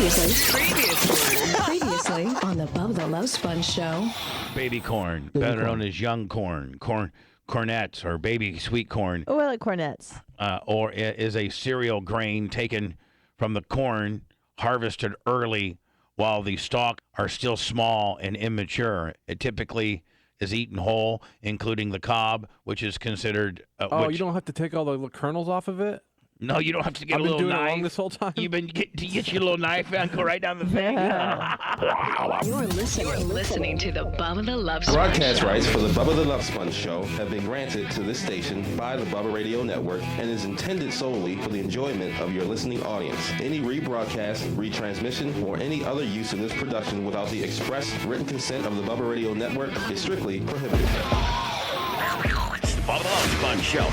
Previously on the Bubba the Love Sponge Show. Baby corn, better known as young corn, cornets or baby sweet corn. Oh, I like cornets. Or is a cereal grain taken from the corn, harvested early while the stalks are still small and immature. It typically is eaten whole, including the cob, which is considered. You don't have to take all the little kernels off of it? No, you don't have to get a little doing knife. It wrong this whole time. You've been get your little knife and go right down the thing. You're listening to the Bubba the Love Sponge Broadcast Show. rights for the Bubba the Love Sponge Show have been granted to this station by the Bubba Radio Network and is intended solely for the enjoyment of your listening audience. Any rebroadcast, retransmission, or any other use of this production without the express written consent of the Bubba Radio Network is strictly prohibited. It's the Bubba the Love Sponge Show.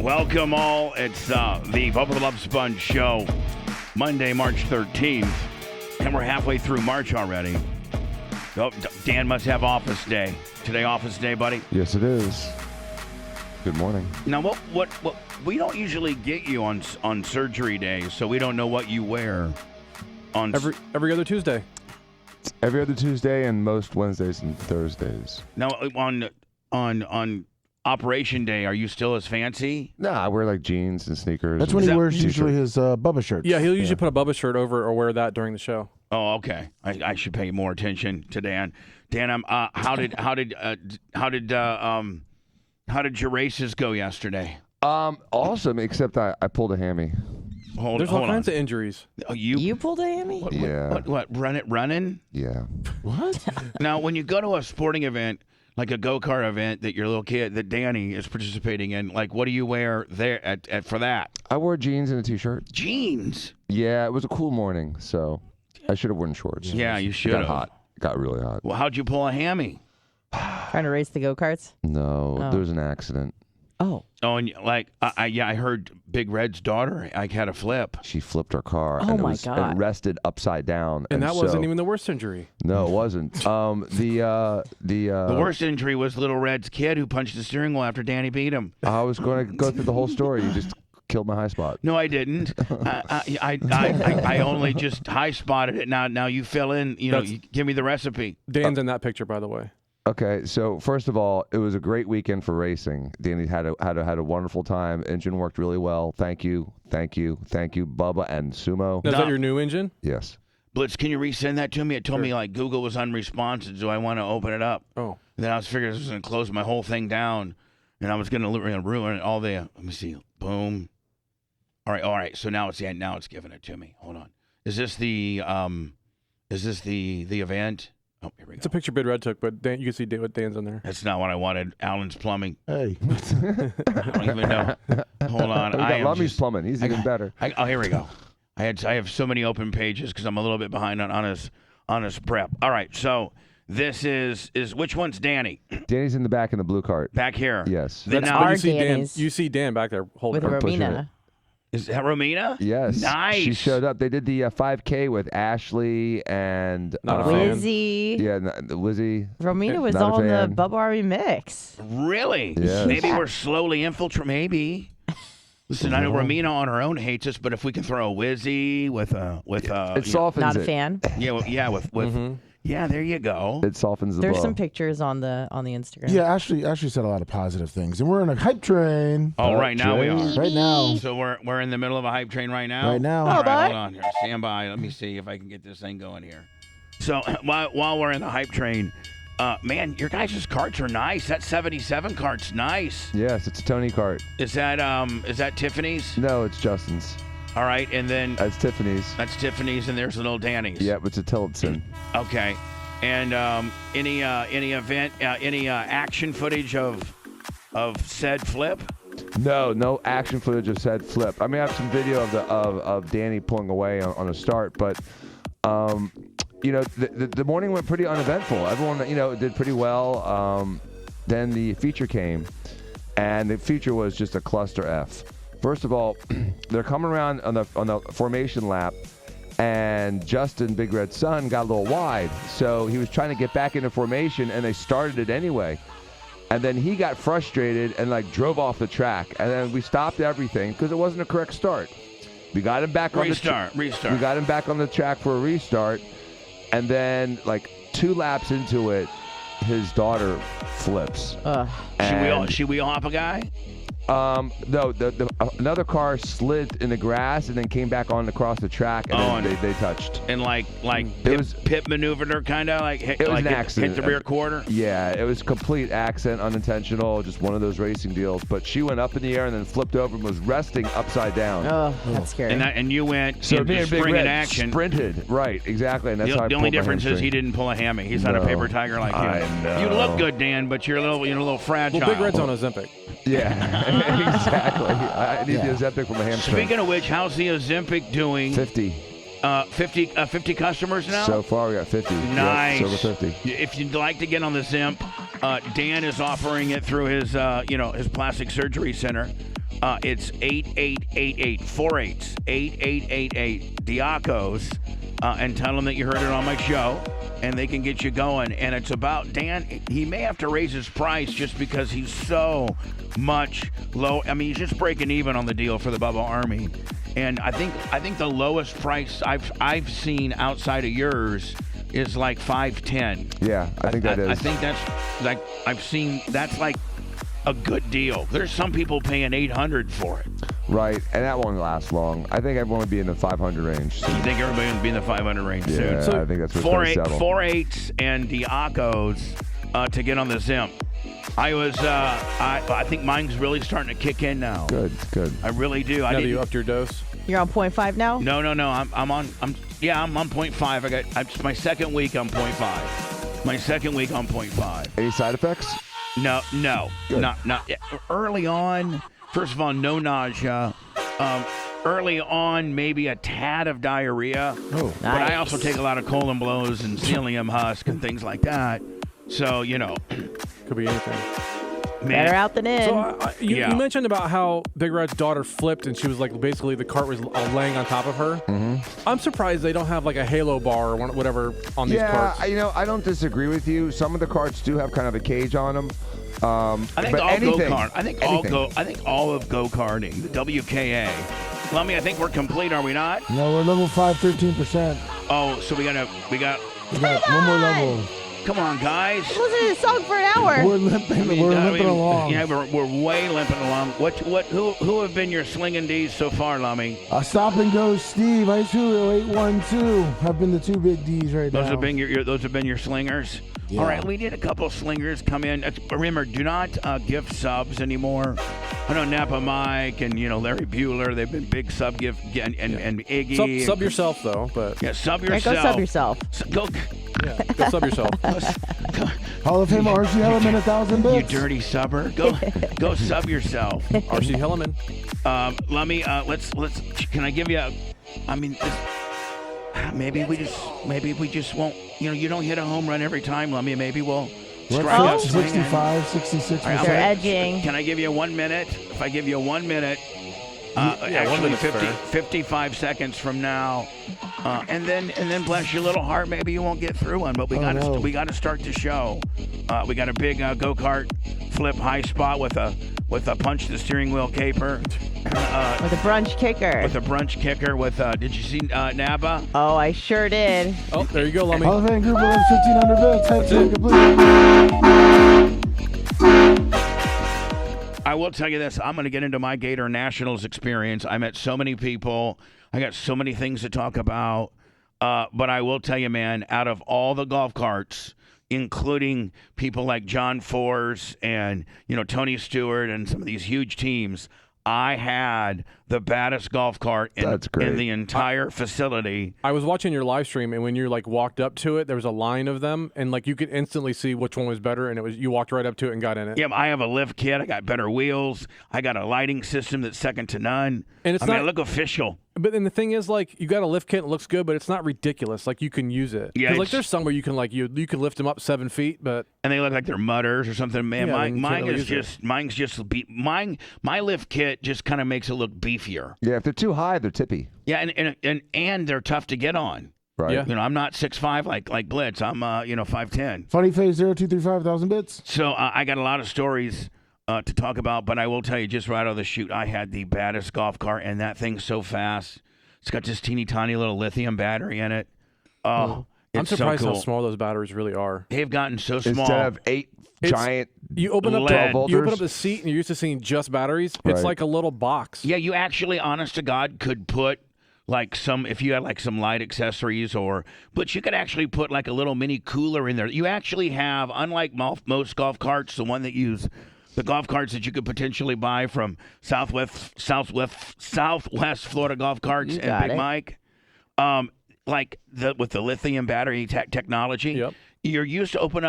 Welcome all. It's the Bubba the Love Sponge Show, Monday, March 13th, and we're halfway through March already. Oh, Dan must have office day. Today office day, buddy? Yes, it is. Good morning. Now, what we don't usually get you on surgery day, so we don't know what you wear on every other Tuesday. It's every other Tuesday and most Wednesdays and Thursdays. Now, on Operation Day, are you still as fancy? Nah, I wear like jeans and sneakers. That's when he wears t-shirt. usually his Bubba shirts. Yeah, he'll usually put a Bubba shirt over or wear that during the show. Oh, okay. I should pay more attention to Dan. Dan, how did your races go yesterday? Awesome, except I pulled a hammy. There's all kinds of injuries. Oh, You pulled a hammy? What? Running? Yeah. What? Now, when you go to a sporting event, like a go-kart event that your little kid, that Danny is participating in, like, what do you wear there at for that? I wore jeans and a t-shirt. Jeans? Yeah, it was a cool morning, so I should have worn shorts. Yeah, you should It have. got hot. It got really hot. Well, how'd you pull a hammy? Trying to race the go-karts? No, there was an accident. Oh. Oh, and I heard Big Red's daughter had a flip. She flipped her car. Oh, and my it was God. rested upside down. And that wasn't even the worst injury. No, it wasn't. The worst injury was Little Red's kid who punched the steering wheel after Danny beat him. I was going to go through the whole story. You just killed my high spot. No, I didn't. I only just high spotted it. Now you fill in. You give me the recipe. Dan's in that picture, by the way. Okay, so first of all, it was a great weekend for racing. Danny had a wonderful time. Engine worked really well. Thank you, Bubba and Sumo. Now, is that your new engine? Yes. Blitz, can you resend that to me? It told me like Google was unresponsive. Do I want to open it up? Oh. And then I was figuring this was going to close my whole thing down, and I was going to ruin all the. Let me see. Boom. All right. So now it's giving it to me. Hold on. Is this the event? Oh, here we go. It's a picture Big Red took, but Dan, you can see what Dan's in there. That's not what I wanted. Alan's Plumbing. Hey. I don't even know. Hold on. We got Lummy's Plumbing. He's even better. Here we go. I have so many open pages because I'm a little bit behind on his prep. All right. So this is which one's Danny? Danny's in the back in the blue cart. Back here. Yes. Then That's now, our you see Dan. Danny's. You see Dan back there holding With it. Romina. is that Romina? Yes. Nice. She showed up. They did the 5K with Ashley and Not a fan. Lizzie. Yeah, Lizzie. Romina was Not a on the fan. Bubba Army mix. Really? Yes. Maybe we're slowly infiltrating. Maybe. Listen, I know Romina on her own hates us, but if we can throw a Wizzy with It softens Not a it. fan. with yeah, there you go. It softens the There's blow. some pictures on the Instagram. Yeah, Ashley said a lot of positive things, and we're in a hype train. Oh, right now we are. Right now. So we're in the middle of a hype train right now. Right now. All Oh, right, hold on here. Stand by. Let me see if I can get this thing going here. So while we're in the hype train, man, your guys' carts are nice. That 77 cart's nice. Yes, it's a Tony cart. Is that Tiffany's? No, it's Justin's. All right, and then That's Tiffany's. that's Tiffany's, and there's little Danny's. Yep, it's a Tillotson. Okay. And any event, any action footage of said flip? No action footage of said flip. I mean, I have some video of Danny pulling away on a start, but the morning went pretty uneventful. Everyone did pretty well. Then the feature came, and the feature was just a cluster F. First of all, they're coming around on the formation lap, and Justin Big Red's son got a little wide, so he was trying to get back into formation, and they started it anyway. And then he got frustrated and drove off the track, and then we stopped everything because it wasn't a correct start. We got him back on restart. We got him back on the track for a restart, and then 2 laps into it, his daughter flips. Should we hop a guy? No, another car slid in the grass and then came back on across the track, and then they touched. And pit maneuvered her, kind of it was an accident. Hit the rear quarter. Yeah, it was complete accident, unintentional, just one of those racing deals. But she went up in the air and then flipped over and was resting upside down. Oh, that's scary. And you went so me and Big spring Red in action. Sprinted, right? Exactly, and that's how I the pulled only my difference is hamstring. he didn't pull a hammy. He's not a paper tiger like you. I know. You look good, Dan, but you're a little fragile. Well, Big Red's on Ozempic. Yeah, exactly. I need the Ozempic for my hamstring. Speaking of which, how's the Ozempic doing? 50. 50 customers now? So far, we got 50. Nice. Yep, over 50. If you'd like to get on the Zemp, Dan is offering it through his his plastic surgery center. It's 8888 8888 Diacos, and tell them that you heard it on my show, and they can get you going. And it's about Dan. He may have to raise his price just because he's so much low. I mean, he's just breaking even on the deal for the Bubba Army. And I think the lowest price I've seen outside of yours is like $510. Yeah, I think that is. I think that's that's like a good deal. There's some people paying $800 for it. Right, and that won't last long. I think everyone would be in the 500 range. You think everybody would be in the 500 range soon? Yeah, So I think that's what's going to settle. 4.8s and Diacos to get on the Zemp. I think mine's really starting to kick in now. Good. I really do. Now that you upped your dose? You're on 0.5 now? No. I'm on 0.5. It's my second week on 0.5. My second week on 0.5. Any side effects? No. Good. Not early on. First of all, no nausea. Early on, maybe a tad of diarrhea. Oh, But I also take a lot of colon blows and psyllium husk and things like that. So, Could be anything. man. Better out than in. So Yeah. you mentioned about how Big Red's daughter flipped and she was basically the cart was laying on top of her. Mm-hmm. I'm surprised they don't have a halo bar or whatever on these carts. Yeah, I don't disagree with you. Some of the carts do have kind of a cage on them. I think but all anything, go-kart. I think all of go-karting, the WKA. Lummy, I think we're complete, are we not? no, we're level 5, 13%. Oh, so we got We got one more level. come on, guys. Listen to this song for an hour. We're limping. We're limping along. Yeah, we're way limping along. Who have been your slinging D's so far, Lummy? Stop and go, Steve. Ice 812 have been the 2 big D's right Those now. have been your slingers. Yeah. All right, we did a couple of slingers come in. Remember, do not gift subs anymore. I know Napa Mike and Larry Bueller. They've been big sub gift and Iggy. Sub yourself though, but Yeah, sub Yeah, yourself. go sub yourself. Go sub yourself. Hall of Fame RC Element 1,000 bits. you dirty subber. Go sub yourself. RC Hellerman. Let me let's. Can I give you maybe we just won't. You don't hit a home run every time, Lummy. Maybe we'll strike out swinging. 65, 66%. All right, They're edging. Can I give you 1 minute? If I give you 1 minute, Yeah, 1 actually minute's fair. 55 seconds from now, and then bless your little heart, maybe you won't get through one. But we got to start the show. We got a big go-kart flip high spot with a punch the steering wheel caper. With a brunch kicker. With a brunch kicker with did you see Naba? Oh, I sure did. Oh, there you go, Lummy. Hall of Fame group 1,500 bits. Type 2 complete. I will tell you this. I'm going to get into my Gator Nationals experience. I met so many people. I got so many things to talk about. But I will tell you, man, out of all the golf carts, including people like John Force and, Tony Stewart and some of these huge teams, I had the baddest golf cart in the entire facility. I was watching your live stream, and when you walked up to it, there was a line of them, and you could instantly see which one was better, and you walked right up to it and got in it. Yeah, I have a lift kit. I got better wheels. I got a lighting system that's second to none. And I look official. But then the thing is, like, you got a lift kit, it looks good, but it's not ridiculous. Like, you can use it. Yeah, 'Cause, like, it's- there's somewhere you can, like, you can lift them up 7 feet, but And they look like they're mutters or something. Man, Yeah, then you mine can't really is use it. my lift kit just kind of makes it look beefier. Yeah, if they're too high, they're tippy. Yeah, and they're tough to get on. Right. Yeah. You know, I'm not 6'5" like Blitz. I'm 5'10". Funny face 0235,000 bits. So I got a lot of stories to talk about, but I will tell you, just right out of the chute, I had the baddest golf cart, and that thing's so fast. It's got this teeny tiny little lithium battery in it. Oh, I'm it's surprised so cool. how small those batteries really are. They've gotten so small. Instead of 8 giant. You open up LED. you open up the seat, and you're used to seeing just batteries. Right. It's like a little box. Yeah, you actually, honest to God, could put like if you had like some light accessories but you could actually put like a little mini cooler in there. You actually have, unlike most golf carts, the one that use the golf carts that you could potentially buy from Southwest Florida Golf Carts You and got Big it. Mike, like with the lithium battery technology. Yep. You're used to opening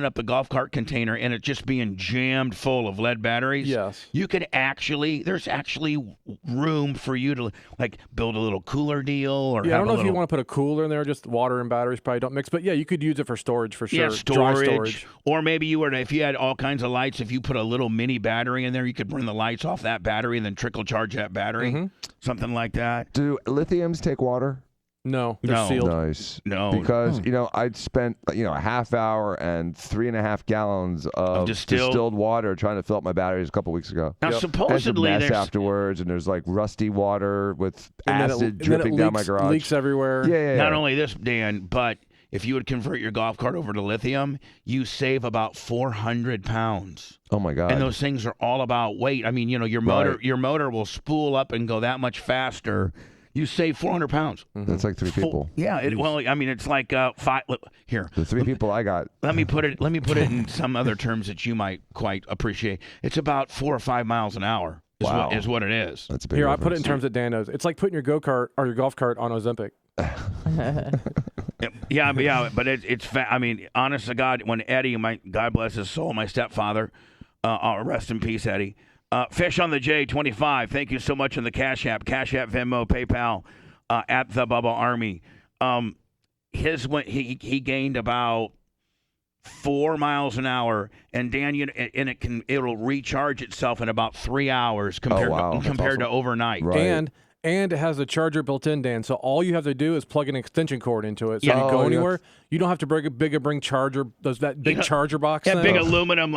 up the golf cart container and it just being jammed full of lead batteries. Yes. You could there's actually room for you to like build a little cooler deal or Yeah, I have don't know a if you little, want to put a cooler in there. Just water and batteries probably don't mix. But yeah, you could use it for storage for sure. yeah, Dry storage. Or maybe if you had all kinds of lights, if you put a little mini battery in there, you could bring the lights off that battery and then trickle charge that battery. Mm-hmm. Something like that. Do lithiums take water? No, they're No. sealed. Nice. No. Because, I'd spent, a half hour and 3.5 gallons of distilled water trying to fill up my batteries a couple weeks ago. Now Yep. And some supposedly mess there's afterwards, and there's like rusty water with And then acid and then dripping down my leaks- garage. Leaks everywhere. Yeah. not only this, Dan, but if you would convert your golf cart over to lithium, you save about 400 pounds. Oh my God. And those things are all about weight. I mean, your motor will spool up and go that much faster. You save 400 pounds. That's like 3 people. Yeah. It's like 5. Here, The 3 people I got. let me put it in some other terms that you might quite appreciate. It's about 4 or 5 miles an hour. Wow. Is what it is. That's a big Here, I put it in difference. terms that Dan knows. It's like putting your go-kart or your golf cart on Ozempic. Yeah, but it's I mean, honest to God, when Eddie, God bless his soul, my stepfather, rest in peace, Eddie. Fish on the J25. Thank you so much on the Cash App, Venmo, PayPal, at the Bubba Army. He gained about 4 miles an hour, and Dan, it'll recharge itself in about 3 hours compared wow. That's to overnight. Right. And it has a charger built in, Dan. So all you have to do is plug an extension cord into it. So Yeah. you go Oh, anywhere. You don't have to bring charger. That big charger box. That thing. big aluminum,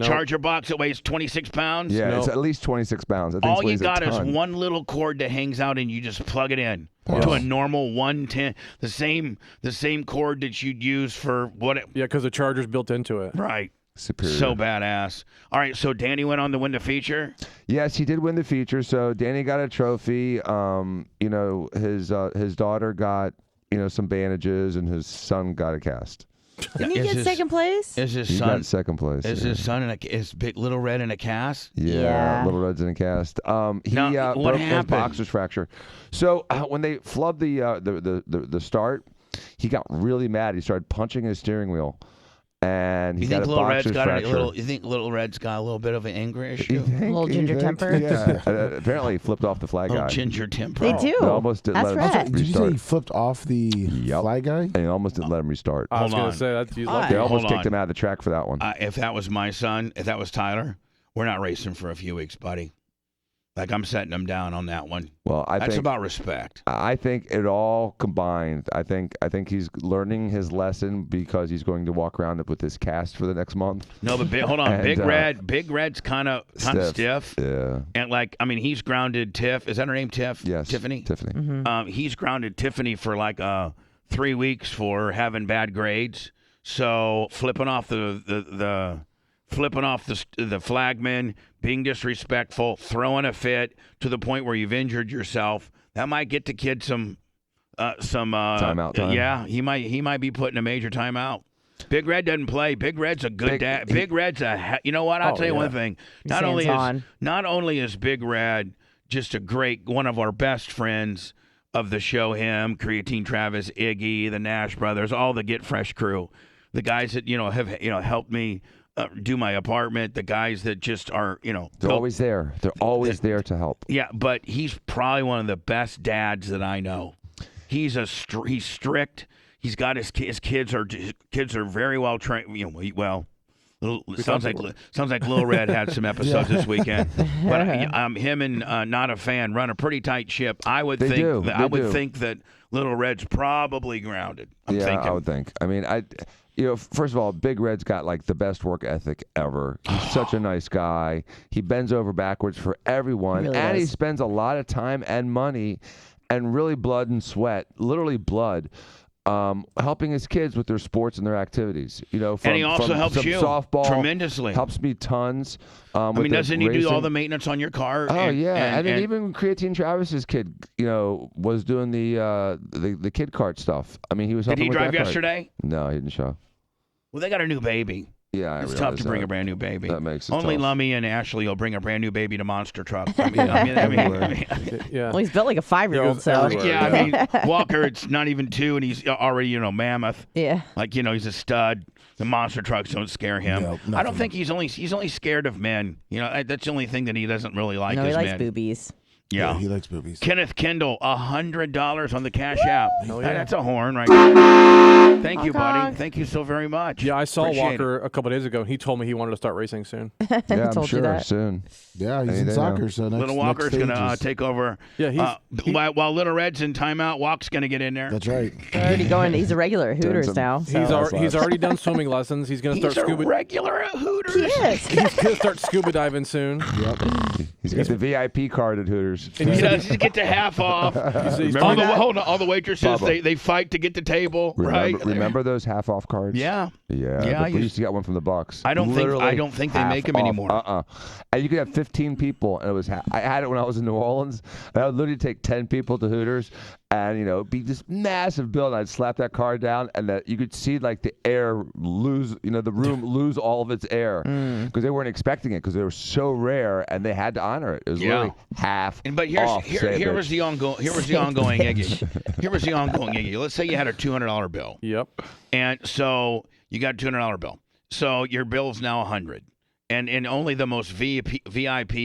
charger box that weighs 26 pounds. Yeah, No. it's at least 26 pounds. I think All it you weighs a got is ton. one little cord that hangs out, and you just plug it in Wow. to a normal 110. The same cord that you'd use for what? Yeah, because the charger's built into it. Right. Superior. So badass. All right, so Danny went on to win the feature. Yes, he did win the feature. So Danny got a trophy. His daughter got some bandages, and his son got a cast. Didn't he Is get his- second place? Is his He son? got second place. Is yeah. his son is Big Little Red in a cast? Yeah, Little Red's in a cast. He Now, what broke his happened? boxer's fracture. So when they flubbed the start, he got really mad. He started punching his steering wheel, and he You got think a Little Red's boxer's got fracture. You think Little Red's got a little bit of an anger You issue? think- Little you ginger think? temper? Yeah. Apparently, he flipped off the flag Little guy. ginger temper. They do. It almost didn't That's let him right. Did you say restart. he flipped off the fly guy? And it almost didn't let him restart. I was Hold going on. to say that's Why? They Hold almost kicked on. him out of the track for that one. If that was my son, if that was Tyler, we're not racing for a few weeks, buddy. Like, I'm setting him down on that one. Well, That's about respect. I think it all combined. I think he's learning his lesson because he's going to walk around with this cast for the next month. No, but hold on. And, Big Red's kind of stiff. Yeah. And he's grounded Tiff. Is that her name, Tiff? Yes. Tiffany? Tiffany. He's grounded Tiffany for 3 weeks for having bad grades. So flipping off the flagman, being disrespectful, throwing a fit to the point where you've injured yourself, that might get the kid some timeout time. Yeah, he might be put in a major timeout. Big Red doesn't play. Big Red's a good dad. Big Red's you know what? I'll tell you one thing. Not only is Big Red just a great, one of our best friends of the show, him, Creatine Travis, Iggy, the Nash brothers, all the Get Fresh crew, the guys that have helped me do my apartment, the guys that just are, They're always there. They're always there to help. Yeah, but he's probably one of the best dads that I know. He's he's strict. He's got his kids are very well trained. Sounds like Lil Red had some episodes this weekend. But him and Not a Fan run a pretty tight ship. I would think that Little Red's probably grounded. I'm thinking. I would think. I mean, first of all, Big Red's got like the best work ethic ever. He's such a nice guy. He bends over backwards for everyone, Really and does. he spends a lot of time and money, and really blood and sweat, literally blood. Helping his kids with their sports and their activities, and he also helps you softball tremendously. Helps me tons. Doesn't he do all the maintenance on your car? Oh and then even Creatine Travis's kid, was doing the kid cart stuff. I mean, he was. Did helping he with drive that part. yesterday? No, he didn't show. Well, they got a new baby. Yeah, it's tough to bring a brand new baby. That makes it Only tough. Lummy and Ashley will bring a brand new baby to monster trucks. I Yeah. Well, he's built like a 5-year-old, goes so. everywhere. Walker, it's not even 2, and he's already, mammoth. Yeah. He's a stud. The monster trucks don't scare him. No, I don't think he's only scared of men. That's the only thing that he doesn't really like No, is he likes men. boobies. Yeah. he likes boobies. Kenneth Kendall, $100 on the Cash App. Oh, yeah. That's a horn right there. Thank you, buddy. honk. Thank you so very much. Yeah, I saw Appreciate Walker a couple days ago. He told me he wanted to start racing soon. Yeah, I'm told you sure that. soon. Yeah, he's Any in day soccer, now. so next, Little Walker's next going to stage is- take over. Yeah, While Little Red's in timeout, Walk's going to get in there. That's right. Already going. He's a regular at Hooters some- now. So. he's already done swimming lessons. He's going to He's start a scuba. regular at Hooters. Yes. He's going to start scuba diving soon. Yep. He's got the VIP card at Hooters. And He does get to half off. He's All the waitresses, Bubba. they fight to get the table, right? Remember those half-off cards? Yeah. Yeah. I We used to get one from the Bucks. I don't Literally think they make half them anymore. off. And you could have 15 people, and it was. I had it when I was in New Orleans. And I would literally take 10 people to Hooters, and it'd be this massive bill, and I'd slap that card down, and that you could see like the air lose, the room lose all of its air because they weren't expecting it because they were so rare, and they had to honor it. It was literally half. But off. here was the ongoing Iggy. Here was the ongoing Iggy. Let's say you had a $200 bill. Yep. And so you got a $200 bill. So your bill's now $100. And only the most VIP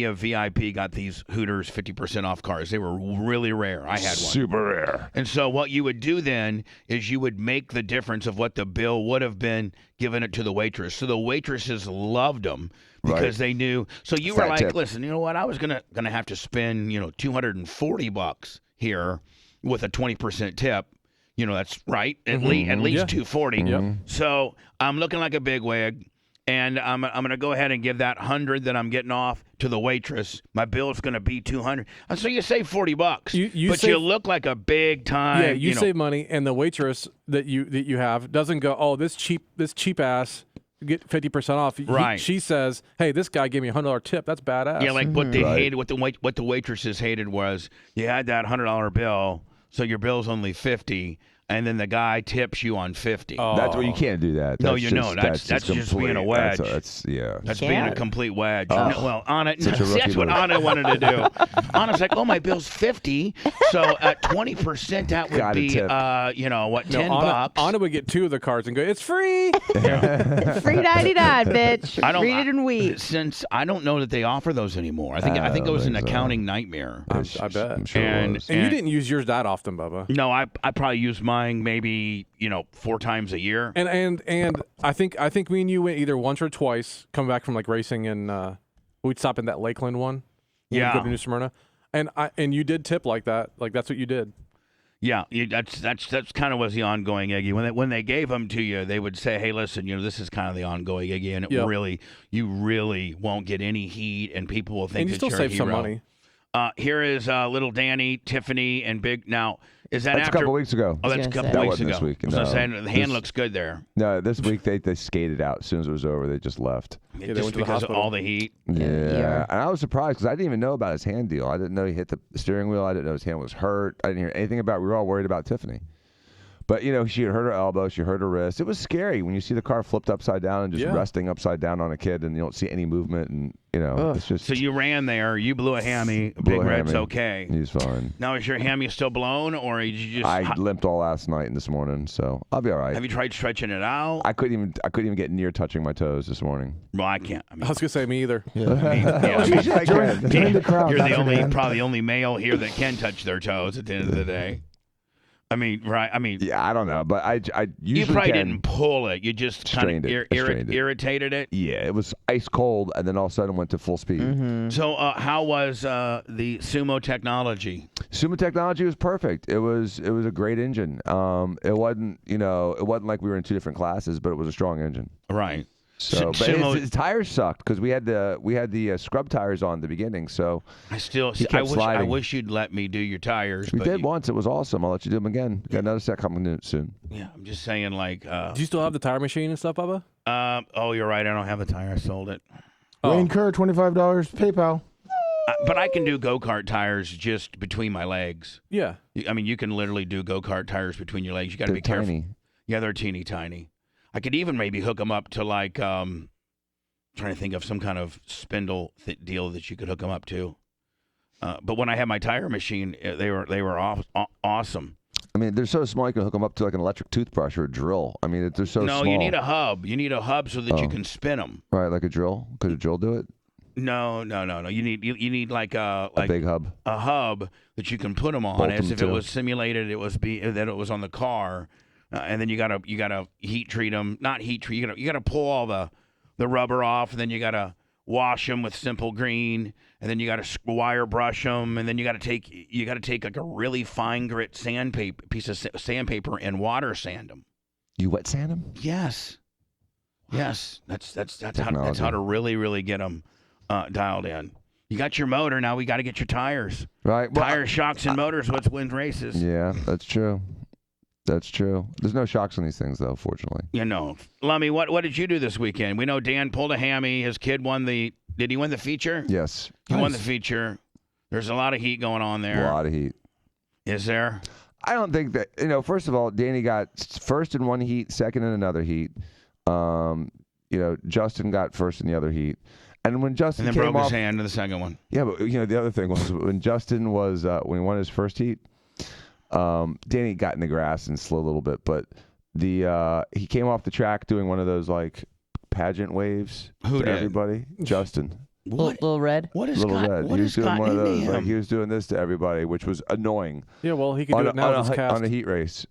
of VIP got these Hooters 50% off cards. They were really rare. I had one. Super rare. And so what you would do then is you would make the difference of what the bill would have been given it to the waitress. So the waitresses loved them because they knew. So you were Fat like, tip. listen, you know what? I was gonna have to spend $240 here with a 20% tip. That's right. At least Yeah. $240. Yep. So I'm looking like a bigwig. And I'm going to go ahead and give that $100 that I'm getting off to the waitress. My bill is going to be $200. And so you save $40. But you look like a big time. Yeah, you save money, and the waitress that you have doesn't go, oh, this cheap ass get 50% off. Right. She says, hey, this guy gave me a $100 tip. That's badass. Yeah, like what they hated, what the waitresses hated was you had that $100 bill, so your bill's only $50. And then the guy tips you on $50. Oh. That's what you can't do that. No, That's that's just being a wedge. That's being a complete wedge. Oh. No, well, Anna, Such a rookie that's what move. Anna wanted to do. Anna's like, oh, my bill's $50, so at 20% that would Gotta be, tip. $10. Anna would get 2 of the cards and go, it's free. Free 99, bitch. Read it and weep. Since I don't know that they offer those anymore. I think it was an accounting nightmare. I bet. I'm sure And- it was. And you didn't use yours that often, Bubba. No, I probably use mine maybe 4 times a year. And I think me and you went either once or twice, come back from like racing, and we'd stop in that Lakeland one. when we Yeah. go to New Smyrna. And you did tip like that. Like that's what you did. Yeah, that's kind of was the ongoing Iggy. When they gave them to you, they would say, "Hey, listen, this is kind of the ongoing Iggy, and it you really won't get any heat, and people will think And you that still you're save a some hero." money. Here is little Danny, Tiffany, and Big. Now, is that That's after? a couple weeks ago. Oh, that's a That couple That weeks wasn't ago. this week, I was gonna no. say, the hand This- looks good there. No, this week they skated out. As soon as it was over, they just left. they Just went to the because of hospital. all the heat. Yeah. And I was surprised because I didn't even know about his hand deal. I didn't know he hit the steering wheel. I didn't know his hand was hurt. I didn't hear anything about it. We were all worried about Tiffany. But, she had hurt her elbow. She hurt her wrist. It was scary when you see the car flipped upside down and just resting upside down on a kid and you don't see any movement. And, it's just. So you ran there. You blew a hammy. Big Red's okay. He's fine. Now, is your hammy still blown or did you just. I limped all last night and this morning, so I'll be all right. Have you tried stretching it out? I couldn't even get near touching my toes this morning. Well, I can't. I was going to say me either. Yeah. Join the crowd. You're probably the only male here that can touch their toes at the end of the day. Right? Yeah, I don't know, but I usually you probably didn't pull it. You just kind of irritated it. Yeah, it was ice cold, and then all of a sudden went to full speed. Mm-hmm. So, how was the Sumo technology? Sumo technology was perfect. It was a great engine. It wasn't like we were in two different classes, but it was a strong engine. Right. So, but his tires sucked because we had the scrub tires on at the beginning. So I wish you'd let me do your tires. We did once. It was awesome. I'll let you do them again. Got another set coming soon. Yeah, I'm just saying, like. Do you still have the tire machine and stuff, Bubba? Oh, you're right. I don't have the tire. I sold it. Wayne Kerr, $25 PayPal. But I can do go-kart tires just between my legs. Yeah. You can literally do go-kart tires between your legs. You got to be careful. Tiny. Yeah, they're teeny tiny. I could even maybe hook them up to like, trying to think of some kind of spindle deal that you could hook them up to. But when I had my tire machine, they were awesome. They're so small you can hook them up to like an electric toothbrush or a drill. They're so small. No, you need a hub. You need a hub so that you can spin them. Right, like a drill. Could a drill do it? No. You need like a big hub. A hub that you can put them on, as if it was simulated. That it was on the car. And then you gotta heat treat them. Not heat treat. You gotta pull all the rubber off, and then you gotta wash them with simple green, and then you gotta wire brush them, and then you gotta take like a really fine grit piece of sandpaper and water sand them. You wet sand them? Yes. That's how to really get them dialed in. You got your motor. Now we got to get your tires. Right. Well, tires, shocks, and motors. What wins races? Yeah, that's true. That's true. There's no shocks on these things, though, fortunately. Lummy, what did you do this weekend? We know Dan pulled a hammy. His kid won did he win the feature? Yes. He won the feature. There's a lot of heat going on there. A lot of heat. Is there? I don't think that, first of all, Danny got first in one heat, second in another heat. Justin got first in the other heat. And when Justin broke his hand in the second one. Yeah, but, the other thing was when Justin was, when he won his first heat, Danny got in the grass and slowed a little bit, but he came off the track doing one of those like pageant waves. Who to did? Everybody. Justin. What? Little Red? What is Little Red. What He was has doing one of gotten those. into Like him? he was doing this to everybody, which was annoying. Yeah, well, he could do it now with his cast. On a heat race.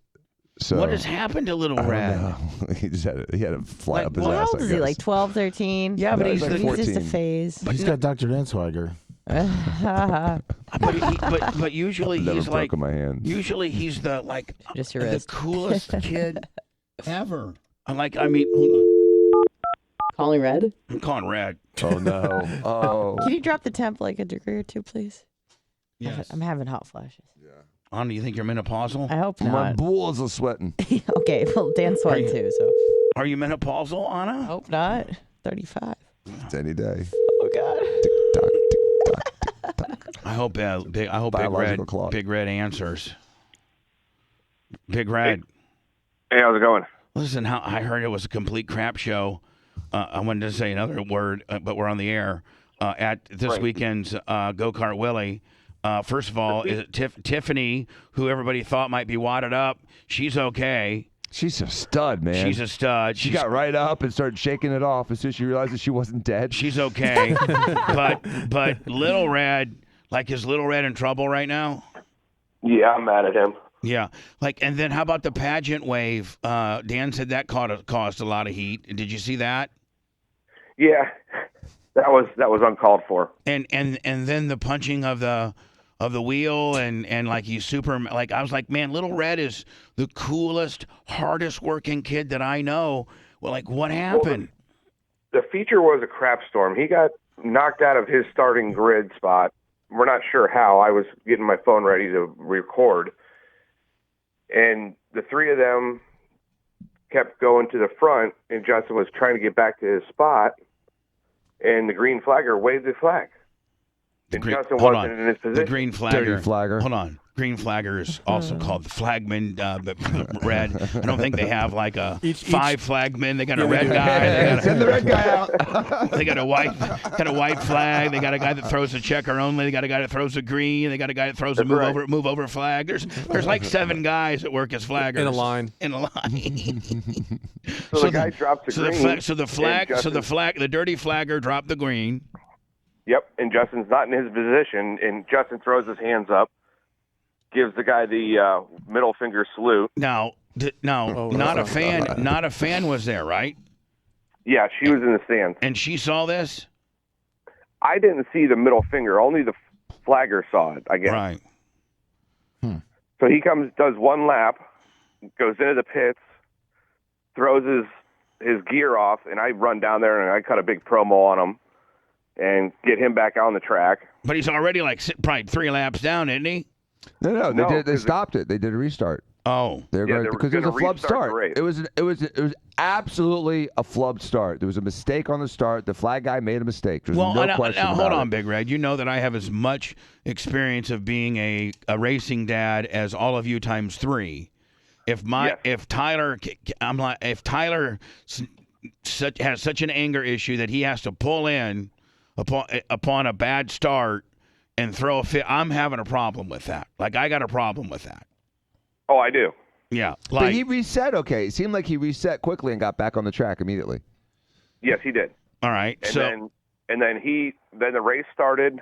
So What has happened to Little Red? He just had to fly up his How ass. old is he? Like 12, 13? Yeah, but No, he's he's like He's just a 14. phase. He's got Dr. Dan swagger. but usually Never he's like broken my hand. usually he's the Just your the wrist. coolest kid ever. Hold on. Calling Red? I'm calling Red. Oh no. Oh. Can you drop the temp like a degree or two, please? Yes. I'm having hot flashes. Anna, do you think you're menopausal? I hope My not. balls are sweating. Okay, well, Dan's sweating too, so. Are you menopausal, I Anna? hope not. 35. It's any day. Oh, God. Tick-tock, tick-tock, tick-tock. I hope Biological clock. Big Red answers. Big Red. Hey, how's it going? Listen, I heard it was a complete crap show. I wanted to say another word, but we're on the air. At this weekend's Go-Kart Willie. First of all, Tiffany, who everybody thought might be wadded up, she's okay. She's a stud, man. She's a stud. She got right up and started shaking it off as soon as she realized that she wasn't dead. She's okay. but Little Red, is Little Red in trouble right now? Yeah, I'm mad at him. Yeah. And then how about the pageant wave? Dan said that caused a lot of heat. Did you see that? Yeah, that was uncalled for. And then the punching of the wheel and he's super, I was like, man, Little Red is the coolest, hardest working kid that I know. Well, what happened? Well, the feature was a crap storm. He got knocked out of his starting grid spot. We're not sure how. I was getting my phone ready to record. And the three of them kept going to the front, and Justin was trying to get back to his spot, and the green flagger waved the flag. And Justin hold wasn't on. in his position. The green flagger. Dirty flagger. Hold on. Green flagger is also called the flagman, but red. I don't think they have like a five flagmen. They got a red guy. Send the red guy out. They got a white flag. They got a guy that throws a checker only. They got a guy that throws a green. They got a guy that throws a move over flag. There's like 7 guys that work as flaggers In a line. So the guy drops the green. The dirty flagger dropped the green. Yep, and Justin's not in his position, and Justin throws his hands up, gives the guy the middle finger salute. Not a fan was there, right? Yeah, she was in the stands. And she saw this? I didn't see the middle finger. Only the flagger saw it, I guess. Right. So he does one lap, goes into the pits, throws his gear off, and I run down there and I cut a big promo on him and get him back on the track. But he's already probably 3 laps down, isn't he? No, they stopped it. They did a restart. Oh, because it was a flub start. It was absolutely a flub start. There was a mistake on the start. The flag guy made a mistake. There's no question now about hold it. on, Big Red. You know that I have as much experience of being a racing dad as all of you times 3. If Tyler has such an anger issue that he has to pull in upon a bad start and throw a fit, I'm having a problem with that. Like, I got a problem with that. Oh, I do. Yeah. But he reset okay. It seemed like he reset quickly and got back on the track immediately. Yes, he did. All right. And then the race started.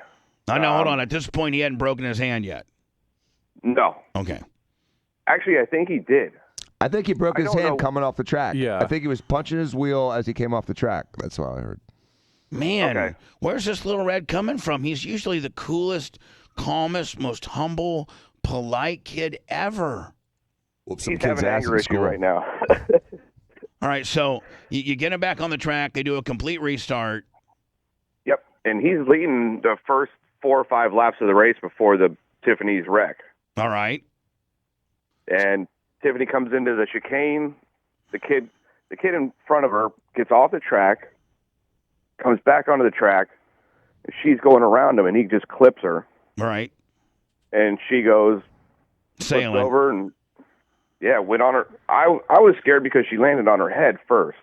No, hold on. At this point, he hadn't broken his hand yet. No. Okay. Actually, I think he did. I think he broke his hand coming off the track. Yeah. I think he was punching his wheel as he came off the track. That's what I heard. Man, where's this little red coming from? He's usually the coolest, calmest, most humble, polite kid ever. Whoops, He's having an anger issue right now. All right, so you get him back on the track. They do a complete restart. Yep, and he's leading the first 4 or 5 laps of the race before the Tiffany's wreck. All right. And Tiffany comes into the chicane. The kid in front of her gets off the track, comes back onto the track. And she's going around him, and he just clips her. All right. And she goes sailing over and went on her. I was scared because she landed on her head first.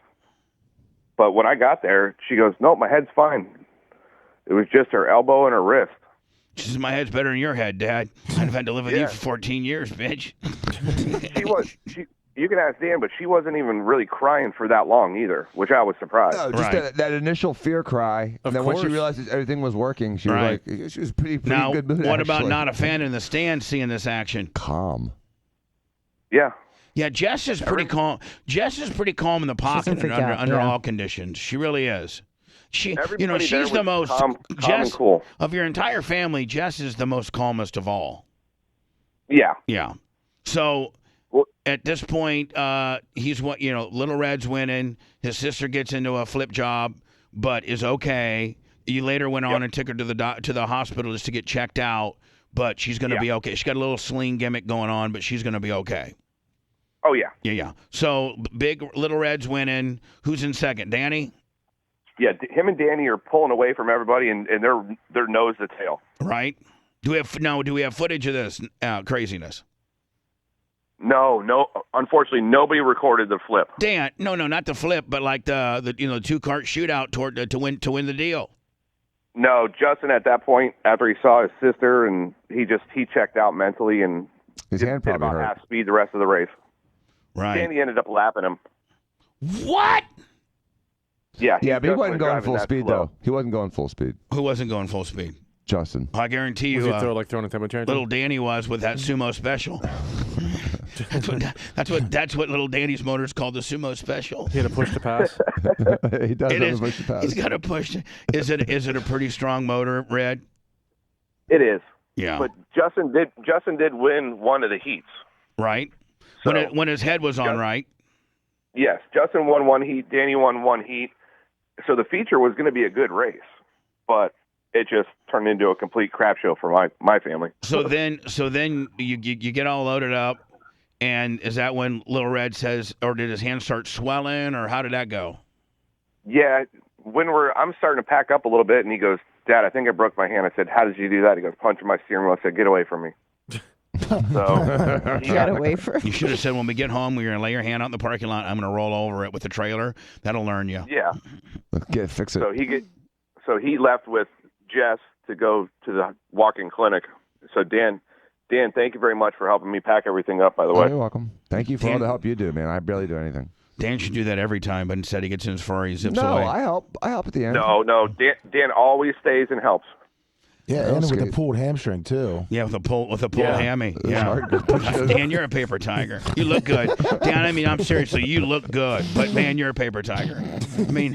But when I got there, she goes, "No, my head's fine. It was just her elbow and her wrist." She says, "My head's better than your head, Dad. I've had to live with you for 14 years, bitch." You can ask Dan, but she wasn't even really crying for that long either, which I was surprised. No, just that initial fear cry. And then once she realized that everything was working, she was like, she was pretty good mood. What about not a fan in the stand seeing this action? Calm. Yeah. Yeah, Jess is pretty calm. Jess is pretty calm in the pocket under all conditions. She really is. She's the most calm and cool. Of your entire family. Jess is the most calmest of all. Yeah. Yeah. So at this point, he's Little Red's winning. His sister gets into a flip job, but is okay. You later went on and took her to the hospital just to get checked out, but she's going to be okay. She got a little sling gimmick going on, but she's going to be okay. Oh yeah. Yeah. So Little Red's winning. Who's in second? Danny. Yeah, him and Danny are pulling away from everybody, and they're nose to tail. Right. Do we have footage of this craziness? No. Unfortunately, nobody recorded the flip. Dan, no, not the flip, but like the 2-cart shootout to win the deal. No, Justin at that point, after he saw his sister, and he checked out mentally and his hand did probably about hurt. half speed the rest of the race. Right. Danny ended up lapping him. What? Yeah, but he wasn't going full speed though. He wasn't going full speed. Who wasn't going full speed? Justin. I guarantee you, throwing a temperature. Little Danny was with that sumo special. That's what little Danny's motor is called, the sumo special. He had to push to pass. He does have to push to pass. He's got to push. Is it a pretty strong motor, Red? It is. Yeah. But Justin did win one of the heats. Right. So, when his head was on, right? Yes, Justin won one heat. Danny won one heat. So the feature was going to be a good race, but it just turned into a complete crap show for my family. So then you get all loaded up, and is that when Little Red says, or did his hand start swelling, or how did that go? Yeah, I'm starting to pack up a little bit, and he goes, Dad, I think I broke my hand. I said, how did you do that? He goes, punching my steering wheel. I said, get away from me. So Get away from. You should have said, when we get home, we're going to lay your hand out in the parking lot. I'm going to roll over it with the trailer. That'll learn you. Yeah. Fix it. So he left with Jess to go to the walk-in clinic. So Dan, thank you very much for helping me pack everything up, by the way. You're welcome. Thank you for all the help you do, man. I barely do anything. Dan should do that every time, but instead he gets in his fur, he zips No, away. I help at the end. No. Dan always stays and helps. Yeah, and with the pulled hamstring too. Yeah, with a pull hammy. Yeah. Hard. Dan, you're a paper tiger. You look good. Dan, I mean, I'm seriously, you look good. But man, you're a paper tiger. I mean,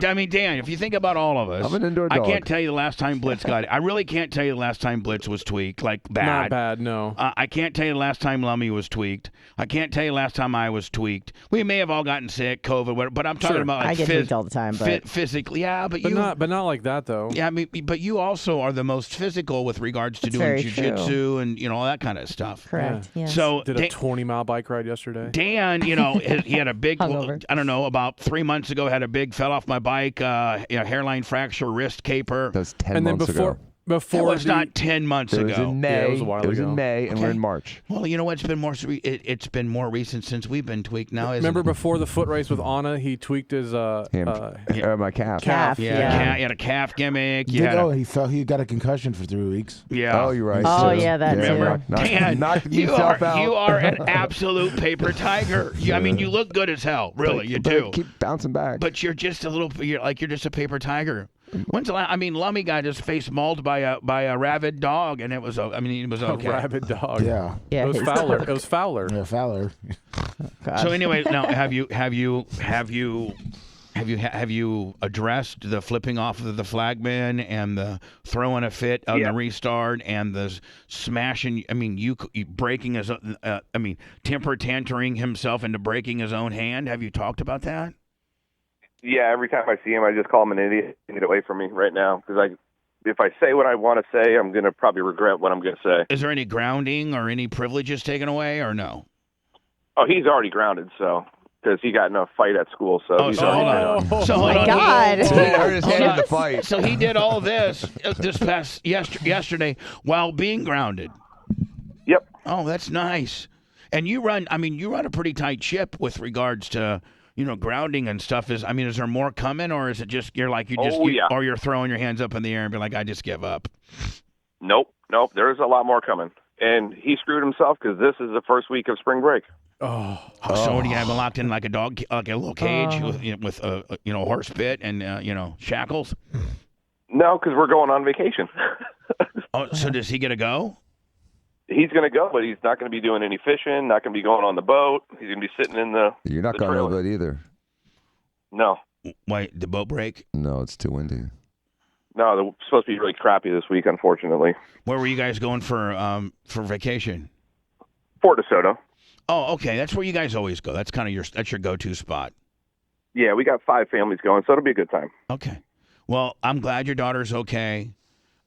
Dan, if you think about all of us, I'm an indoor I dog. can't tell you the last time Blitz got it. I really can't tell you the last time Blitz was tweaked, like bad. Not bad, no. I can't tell you the last time Lummy was tweaked. I can't tell you the last time I was tweaked. We may have all gotten sick, COVID, whatever, but I'm talking about like I get tweaked all the time, but physically, yeah, but not like that though. Yeah, I mean, but you also are the most physical with regards to doing jiu-jitsu and all that kind of stuff. Correct. Yeah. Yes. So Did a 20-mile bike ride yesterday. Dan, he had a big, Hungover. I don't know, about 3 months ago, had a big, fell off my bike, hairline fracture, wrist caper. That was 10 months ago. It was not 10 months It ago. was in May. Yeah, it was a while ago. in May, and we're in March. Well, you know what? It's been more recent since we've been tweaked now, isn't Remember it? before the foot race with Anna, he tweaked his My calf. Calf. He Yeah. had a calf gimmick. He got a concussion for 3 weeks. Yeah. Oh, you're right. Oh, yeah, that Remember, too. Dan, knocked you himself out. are an absolute paper tiger. I mean, you look good as hell, really, you do. Keep bouncing back. But you're just you're just a paper tiger. When's the last? I mean, Lummy got his face mauled by a rabid dog, and it was okay. a rabid dog. Yeah. Yeah. It was his- Fowler. It was Fowler. Yeah, Fowler. God. So anyway, now have you addressed the flipping off of the flagman and the throwing a fit on the restart and the smashing? I mean, you breaking his temper tantering himself into breaking his own hand. Have you talked about that? Yeah, every time I see him, I just call him an idiot and get away from me right now. Because if I say what I want to say, I'm going to probably regret what I'm going to say. Is there any grounding or any privileges taken away or no? Oh, he's already grounded, because he got in a fight at school. So he's already grounded. So Oh hold my on. God. He hurt his hand in the fight. So he did all this past yesterday while being grounded. Yep. Oh, that's nice. And you run a pretty tight ship with regards to, grounding and stuff. Is there more coming, or is it just or you're throwing your hands up in the air and be like, I just give up? Nope. There's a lot more coming. And he screwed himself because this is the first week of spring break. So what do you have him locked in like a dog, like a little cage with a horse bit and shackles? No, because we're going on vacation. Oh, so does he get to go? He's going to go, but he's not going to be doing any fishing, not going to be going on the boat. He's going to be sitting in the You're not going trailer. over it either. No. Why, the boat break? No, it's too windy. No, they're supposed to be really crappy this week, unfortunately. Where were you guys going for vacation? Fort DeSoto. Oh, okay. That's where you guys always go. That's kind of that's your go-to spot. Yeah, we got 5 families going, so it'll be a good time. Okay. Well, I'm glad your daughter's okay.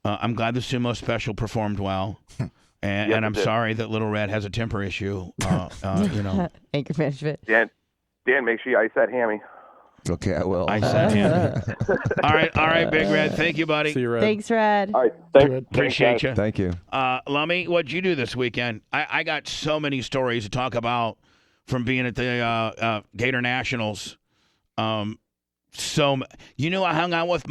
I'm glad the sumo special performed well. And I'm sorry that Little Red has a temper issue. Anchor management. Dan, make sure you ice that hammy. Okay, I will. I said him. All right, Big Red. Thank you, buddy. See you, Red. Thanks, Red. All right, Appreciate you. Thank you. Lummy, what'd you do this weekend? I got so many stories to talk about from being at the Gator Nationals. I hung out with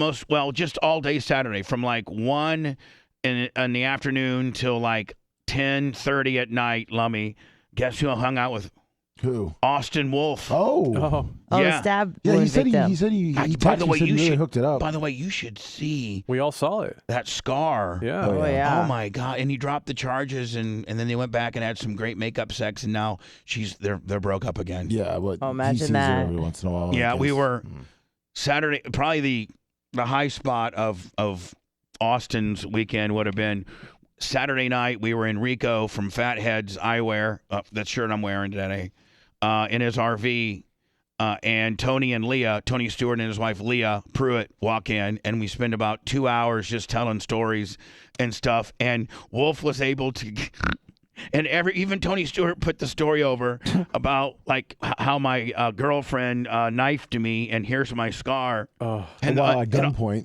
just all day Saturday from like 1 in the afternoon till like 10:30 at night. Lummy, guess who I hung out with? Who? Austin Wolf. Oh. Oh, Yeah. the stab. Yeah, he wound said victim. he said he By the way, said he you really should hooked it up. By the way, you should see We all saw it. that scar. Yeah. Oh, yeah. Oh my God! And he dropped the charges, and then they went back and had some great makeup sex, and now they're broke up again. Yeah, but Oh, he imagine sees that. it every once in a while. Yeah, we because- were Saturday. Probably the high spot of Austin's weekend would have been Saturday night. We were in Rico from Fathead's Eyewear. That shirt I'm wearing today. In his RV. And Tony Stewart and his wife Leah Pruitt walk in, and we spend about 2 hours just telling stories and stuff. And Wolf was able to And even Tony Stewart put the story over about like how my girlfriend knifed me, and here's my scar. And while at gunpoint.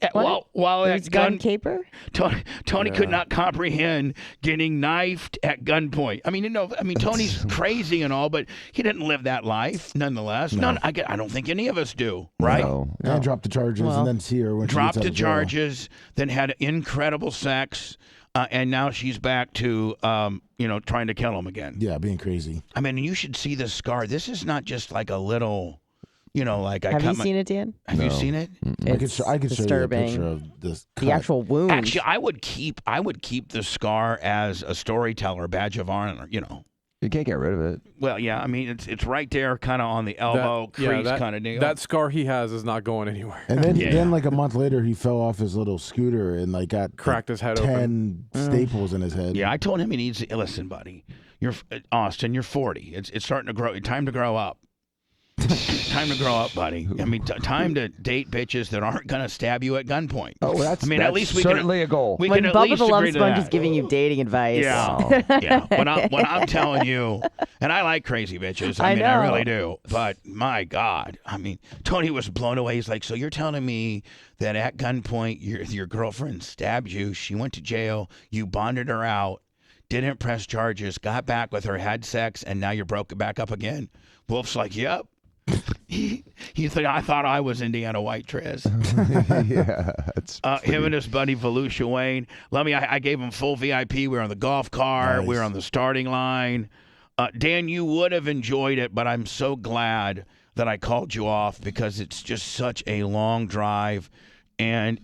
It While was at gun caper. Tony could not comprehend getting knifed at gunpoint. I mean, Tony's crazy and all, but he didn't live that life nonetheless. No. I don't think any of us do, right? No. And dropped the charges and then see her when she Dropped gets out the of jail. charges, then had incredible sex, and now she's back to trying to kill him again. Yeah, being crazy. I mean, you should see this scar. This is not just like a little, like I Have cut you seen it, Dan? Have you seen it? I could show you a disturbing. picture of this. The actual wound. Actually, I would keep the scar as a storyteller badge of honor. You can't get rid of it. Well, yeah. I mean, it's right there, kind of on the elbow crease, kind of deal. That scar he has is not going anywhere. And then like a month later, he fell off his little scooter and like got cracked his head 10 staples in his head. Yeah, I told him he needs to listen, buddy. Austin. You're 40. It's starting to grow. Time to grow up. Time to grow up, buddy. I mean, time to date bitches that aren't going to stab you at gunpoint. Oh, that's at least we certainly can, a goal. We when can at Bubba least the Love agree to Sponge that. is giving you dating advice. Yeah, yeah. When I'm telling you, and I like crazy bitches. I mean, I really do. But my God, I mean, Tony was blown away. He's like, so you're telling me that at gunpoint your girlfriend stabbed you? She went to jail. You bonded her out. Didn't press charges. Got back with her. Had sex, and now you're broke back up again. Wolf's like, yep. I thought I was Indiana White Trez. Yeah, that's him and his buddy Volusia Wayne. I gave him full VIP. We were on the golf cart. Nice. We were on the starting line. Dan, you would have enjoyed it, but I'm so glad that I called you off because it's just such a long drive, and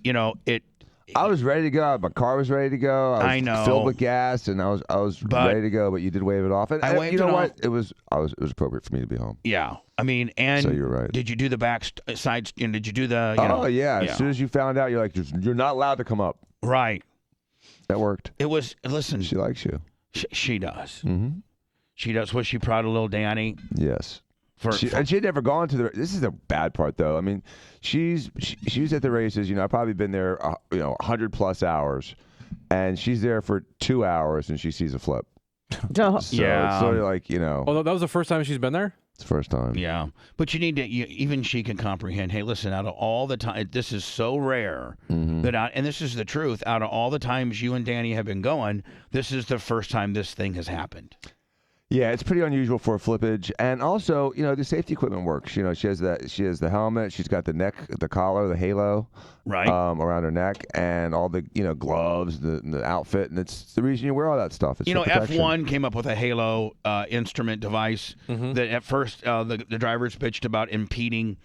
I was ready to go. My car was ready to go. I was filled with gas, and I was ready to go. But you did wave it off. And you know what? It was appropriate for me to be home. Yeah, I mean, and so you're right. Did you do the backside? Did you do the? Yeah. As soon as you found out, you're like, you're not allowed to come up. Right. That worked. It was. Listen, she likes you. She does. Mm-hmm. She does. Was she proud of little Danny? Yes. And she had never gone to this is the bad part, though. I mean, she was at the races. I've probably been there, 100+ hours, and she's there for 2 hours, and she sees a flip. So it's sort of like, Oh, that was the first time she's been there? It's the first time. Yeah. But you need to, even she can comprehend, hey, listen, out of all the time, this is so rare that, and this is the truth, out of all the times you and Danny have been going, this is the first time this thing has happened. Yeah, it's pretty unusual for a flippage, and also, the safety equipment works. She has the helmet, she's got the collar, the halo, right, around her neck, and all the gloves, the outfit, and it's the reason you wear all that stuff. It's F1 came up with a halo instrument device that at first the drivers bitched about impeding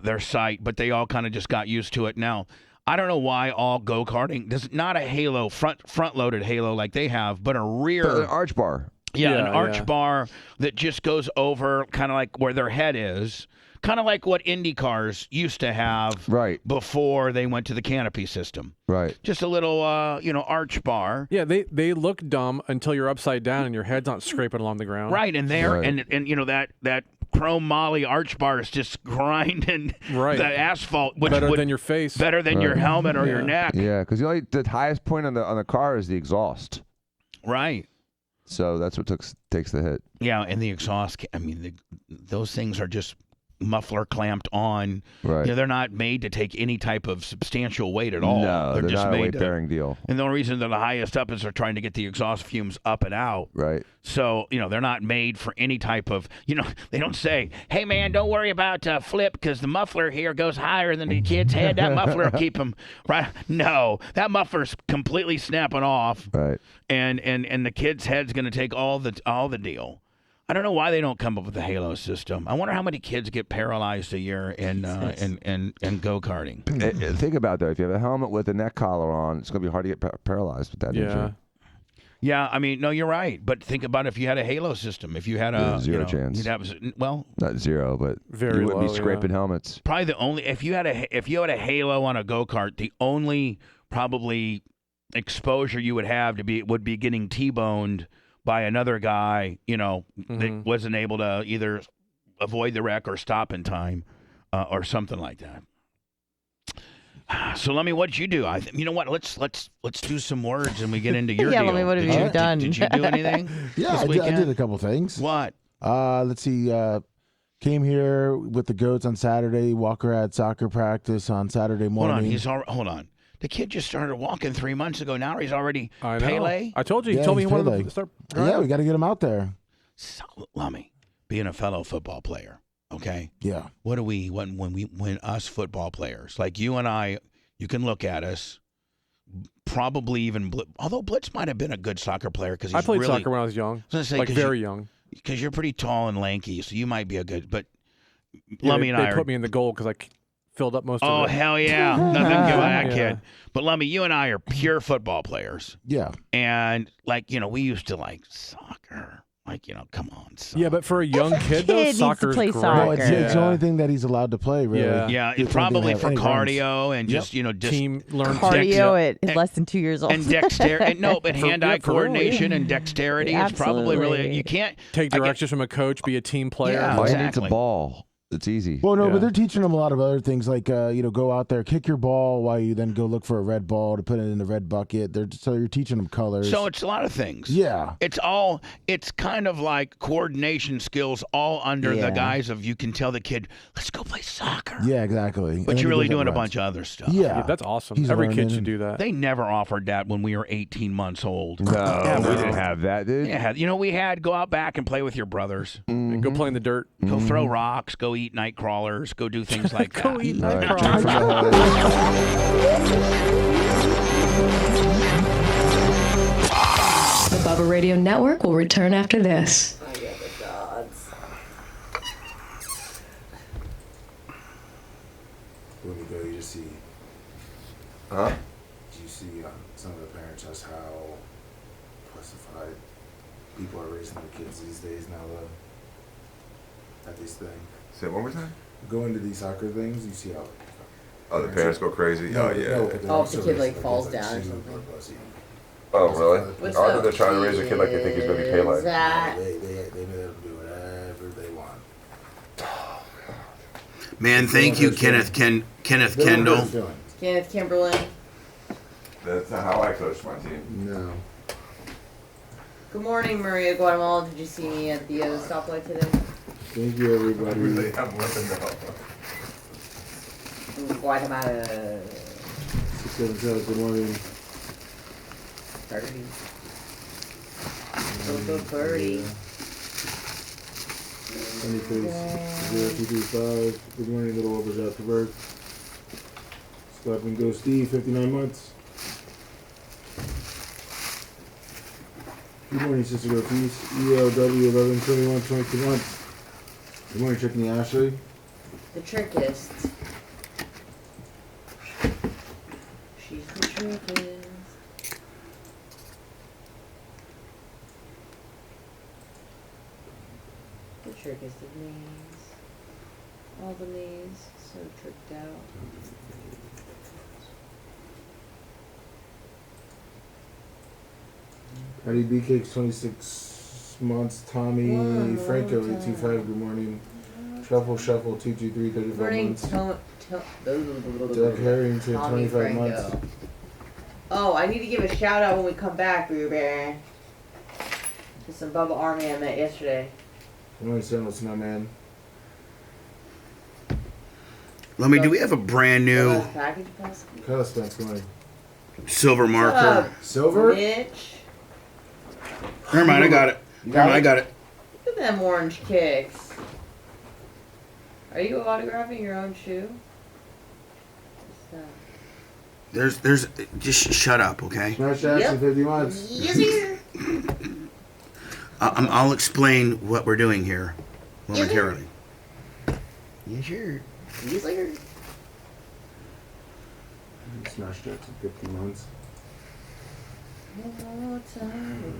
their sight, but they all kind of just got used to it. Now, I don't know why all go-karting, there's not a halo, front-loaded halo like they have, but a rear... An arch bar. Yeah, an arch bar that just goes over kind of like where their head is, kind of like what Indy cars used to have before they went to the canopy system. Right. Just a little, arch bar. Yeah, they look dumb until you're upside down and your head's not scraping along the ground. Right, and that chrome molly arch bar is just grinding the asphalt. Which better than your face. Better than your helmet or your neck. Yeah, because the highest point on the car is the exhaust. Right. So that's what takes the hit. Yeah, and the exhaust, those things are just muffler clamped on. Right. They're not made to take any type of substantial weight at all. No, they're just not made a weight-bearing deal. And the only reason they're the highest up is they're trying to get the exhaust fumes up and out. Right. So, they're not made for any type of, they don't say, hey, man, don't worry about flip because the muffler here goes higher than the kid's head. That muffler will keep them right. No, that muffler's completely snapping off. Right. And the kid's head's going to take all the deal. I don't know why they don't come up with a halo system. I wonder how many kids get paralyzed a year in go-karting. Think about that. If you have a helmet with a neck collar on, it's going to be hard to get paralyzed with that injury. Yeah, I mean, no, you're right. But think about if you had a halo system. If you had a zero chance. You'd have, not zero, but very you wouldn't low, be scraping helmets. Probably the only if you had a halo on a go-kart, the only probably exposure you would have would be getting T-boned by another guy, that wasn't able to either avoid the wreck or stop in time, or something like that. So, Lummy, what'd you do? You know what? Let's do some words and we get into your Yeah, deal. Lummy, what have you done? Did you do anything? Yeah, this I weekend? did a couple things. What? Let's see. Came here with the goats on Saturday. Walker had soccer practice on Saturday morning. Hold on. The kid just started walking 3 months ago. Now he's already I know. Pele. I told you. He Yeah, told me he's he wanted Pele. to start. Yeah, we got to get him out there. So, Lummy, being a fellow football player, okay? Yeah. What do we when us football players like you and I? You can look at us. Probably even although Blitz might have been a good soccer player because I played soccer when I was young, very young. Because you're pretty tall and lanky, so you might be a good. But Lummy and I put me in the goal because I filled up most of it. Oh hell yeah, nothing good about that kid. But Lummy, you and I are pure football players. Yeah. And we used to like soccer. Come on. Soccer. Yeah, but for a young kid, though, needs to soccer's play great. soccer. No, it's the only thing that he's allowed to play, really. Yeah, It's probably one for thing they have any cardio and just team learn cardio at less than 2 years old. and dexterity. No, but hand-eye for real, coordination and dexterity is probably really. Absolutely. You can't take directions from a coach, be a team player. Yeah. All you Exactly. need's a ball. It's easy. Well, no, Yeah. but they're teaching them a lot of other things, like go out there, kick your ball while you then go look for a red ball to put it in the red bucket. So you're teaching them colors. So it's a lot of things. Yeah. It's kind of like coordination skills all under Yeah. the guise of you can tell the kid, let's go play soccer. Yeah, exactly. And But then you're he really goes doing a out bunch and of other stuff. runs. Yeah. Yeah, that's awesome. He's Every learning kid should and- do that. They never offered that when we were 18 months old. No, we didn't have that, dude. Yeah, we had go out back and play with your brothers. Go play in the dirt. Go throw rocks, go eat night crawlers, go do things like that. Go eat All right, night drink from crawlers. the hose. The Bubba Radio Network will return after this. When you go, you just see. Huh? You see some of the parents just how pussified people are raising their kids these days now. At this thing, Say it one more time. go into these soccer things. You see how. Oh, the parents go crazy. No, Oh yeah. no, but they're Oh, if the also kid, raising like, their falls kids, down or super something. pussy. Oh really? What's I thought up, they're trying to raise a kid like they think he's gonna be Pele. Zach? They let them do whatever they want. Man, thank you, Kenneth Kendall. Kenneth Kimberlin. That's not how I coach my team. No. Good morning, Maria Guatemala. Did you see me at the stoplight today? Thank you, everybody. Really, I'm whipping them. Guatemala. 677. Good morning. 30. So 30. Sunny face 0235. Good morning, little overshot to work. Stop and go, Steve. 59 months. Good morning, Sister Go Peace. ELW 11 21 22 months. Good morning, Chickney Ashley. The trickist. She's the trickist. The trickest of names. All the names so tricked out. Patty B Cakes 26 months. Tommy One Franco more 825. Good morning. Truffle Shuffle 223 35 Morning, months. Doug Doug Harrington 25 months. Oh, I need to give a shout out when we come back, Ruben. To some Bubba Army I met yesterday. Good morning, Sandal Snowman. Do we have a brand new Package possibly? Kyle Spence. Good morning. silver Shut marker? up, Silver? Mitch. Never mind, I got it. I got it. Look at them orange kicks. Are you autographing your own shoe? What's that? There's just shut up, okay? Smash Jackson Yep. 50 months. Yes, sir. I'll explain what we're doing here momentarily. Yes, sure. Yes, sir. Smash Jackson 50 months.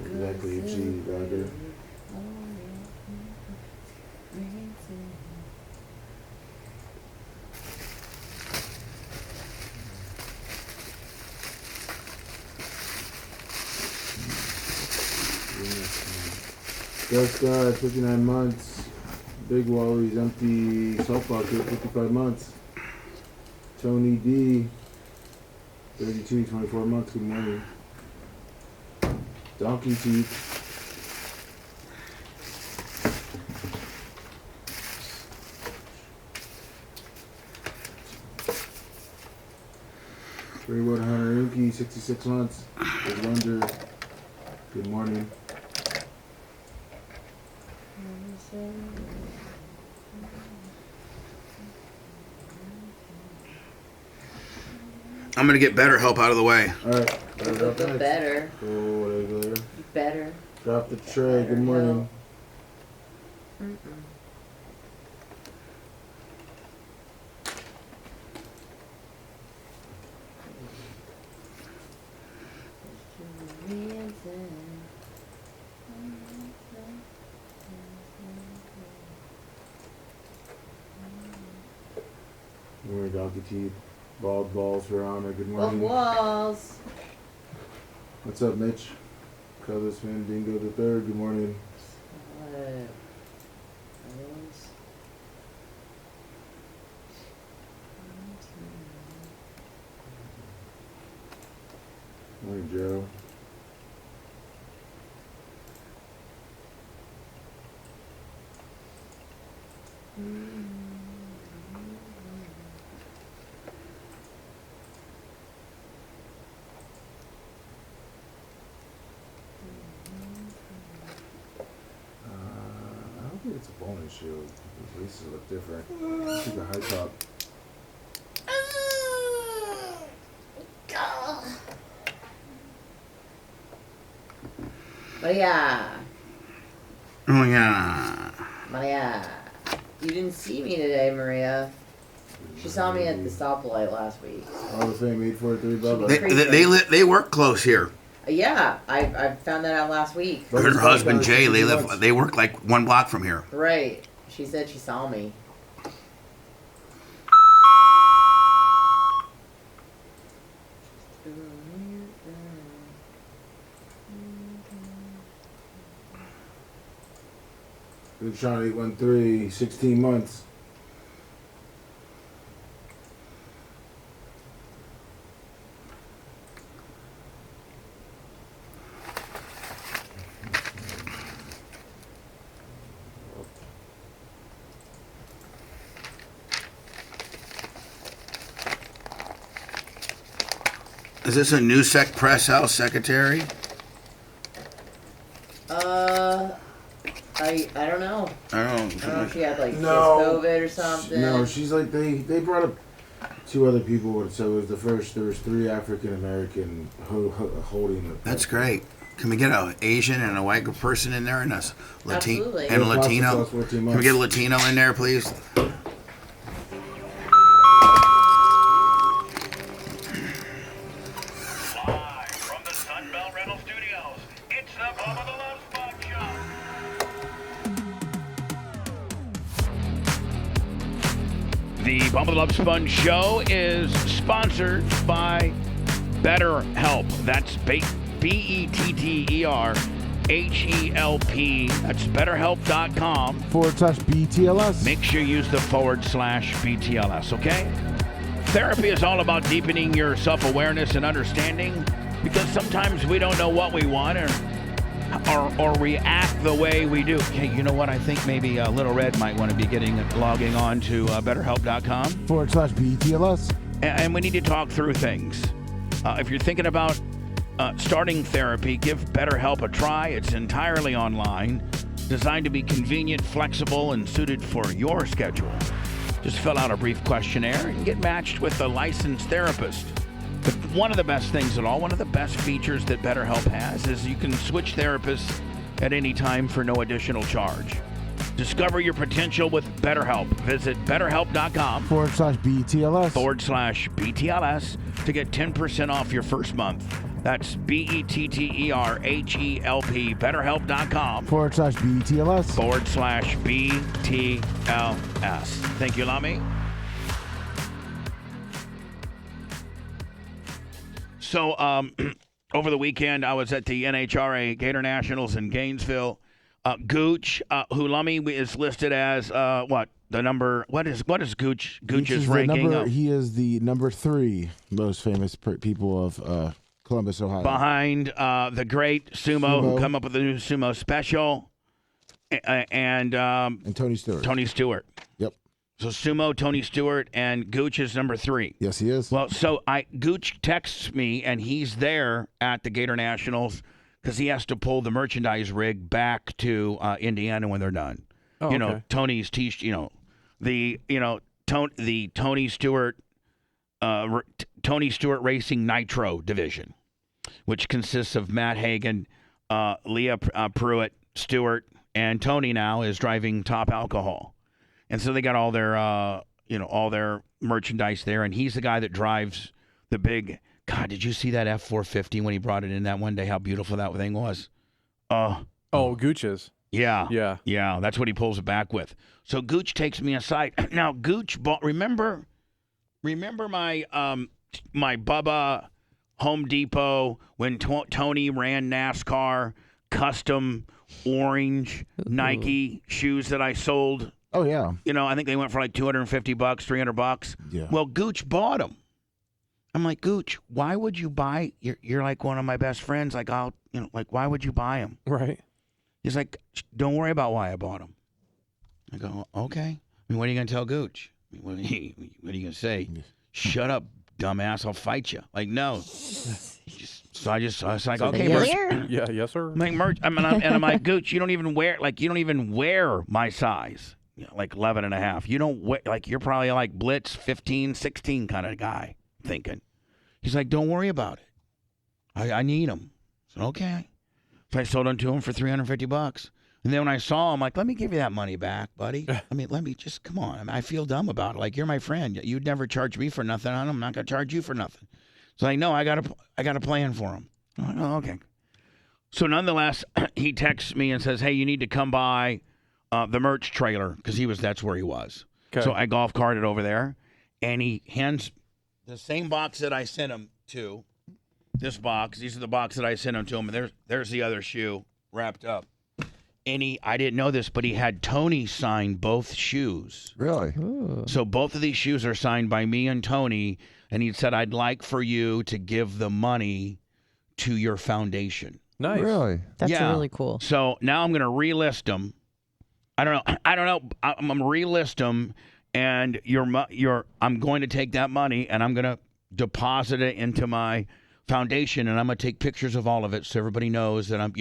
Exactly, G. Roger. Just 59 months. Big Wally's empty salt bucket 55 months. Tony D 32, 24 months. Good morning. Donkey teeth. Freewood Hunter Inky, 66 months. Good Lunder. Good morning. I'm going to get better help out of the way. All right. Better. Oh, Better. Drop the tray. Good morning. Good morning, Donkey Teeth. Bald balls for honor. Good morning. Walls. What's up, Mitch? Colorless Man Dingo the Third. Good morning. Morning, Joe. I don't think it's a bonus shield. The laces look different. I think a high top. Maria. Oh, yeah. Maria. You didn't see me today, Maria. She saw me at the stoplight last week. Hall of Fame 843 Bubba. They work close here. Yeah, I found that out last week. Her husband, Jay, they work like 1 block from here. Right. She said she saw me. Sean 813, 16 months. Is this a new press house secretary? I don't know. I don't I don't know if she had like No. COVID or something. No, she's like they brought up 2 other people, so it was the first. There was 3 African American holding the. That's great. Can we get an Asian and a white person in there and a Absolutely. and a It'll cost Latino? us 14 Can we months. get a Latino in there, please? Live from the Sunbelt Rental Studios, it's the Bubba the Love Sponge Show. The Bubba the Love Sponge Show is sponsored by BetterHelp. That's BetterHelp. That's BetterHelp.com. /BTLS. Make sure you use the /BTLS, okay? Therapy is all about deepening your self-awareness and understanding, because sometimes we don't know what we want or react the way we do. Hey, you know what? I think maybe Little Red might want to be logging on to BetterHelp.com. /BTLS. And we need to talk through things. If you're thinking about starting therapy, give BetterHelp a try. It's entirely online, designed to be convenient, flexible, and suited for your schedule. Just fill out a brief questionnaire and get matched with a licensed therapist. But one of the best things at all, one of the best features that BetterHelp has is you can switch therapists at any time for no additional charge. Discover your potential with BetterHelp. Visit BetterHelp.com /BTLS. /BTLS to get 10% off your first month. That's BetterHelp. BetterHelp.com /BTLS. /BTLS. Thank you, Lami. So, over the weekend, I was at the NHRA Gator Nationals in Gainesville. Gooch Hulumi is listed as what? The number? What is Gooch? Gooch's is ranking? He is the number 3 most famous people of Columbus, Ohio. Behind the great Sumo, who come up with a new Sumo special, and Tony Stewart. Tony Stewart. Yep. So Sumo, Tony Stewart, and Gooch is number 3. Yes, he is. Well, so Gooch texts me, and he's there at the Gator Nationals because he has to pull the merchandise rig back to Indiana when they're done. Oh, you know, okay. Tony's the Tony Stewart Tony Stewart Racing Nitro division, which consists of Matt Hagan, Leah Pruitt, Stewart, and Tony now is driving Top Alcohol. And so they got all their all their merchandise there, and he's the guy that drives the big. God, did you see that F450 when he brought it in that one day? How beautiful that thing was. Gooch's. Yeah. That's what he pulls it back with. So Gooch takes me aside. Now Gooch bought. Remember my my Bubba Home Depot when Tony ran NASCAR custom orange Nike shoes that I sold. Oh yeah. I think they went for like $250, $300. Yeah. Well, Gooch bought them. I'm like, Gooch, why would you buy? You're like one of my best friends. Like why would you buy them? Right. He's like, don't worry about why I bought them. I go, okay. I mean, what are you gonna tell Gooch? What are you gonna say? Shut up, dumbass! I'll fight you. Like, no. So I was like, okay, merch. Yeah, yes, sir. I'm like, merch. I'm like, Gooch, you don't even wear my size. Like 11 and a half. You don't wear, like, you're probably like Blitz 15, 16 kind of guy thinking. He's like, don't worry about it. I need them. I said, okay. So I sold them to him for $350. And then when I saw him, like, let me give you that money back, buddy. I mean, let me just, come on. I feel dumb about it. Like, you're my friend. You'd never charge me for nothing. I'm not going to charge you for nothing. So like, no, I got a plan for him. I'm like, oh, okay. So nonetheless, he texts me and says, hey, you need to come by the merch trailer, because that's where he was. Okay. So I golf carted over there, and he hands the same box that I sent him to. This box. These are the box that I sent him to him, and there's the other shoe wrapped up. And I didn't know this, but he had Tony sign both shoes. Really? Ooh. So both of these shoes are signed by me and Tony, and he said, I'd like for you to give the money to your foundation. Nice. Really? That's Yeah. really cool. So now I'm going to relist them. I don't know. I'm going to relist them, and I'm going to take that money, and I'm going to deposit it into my foundation, and I'm going to take pictures of all of it so everybody knows that I'm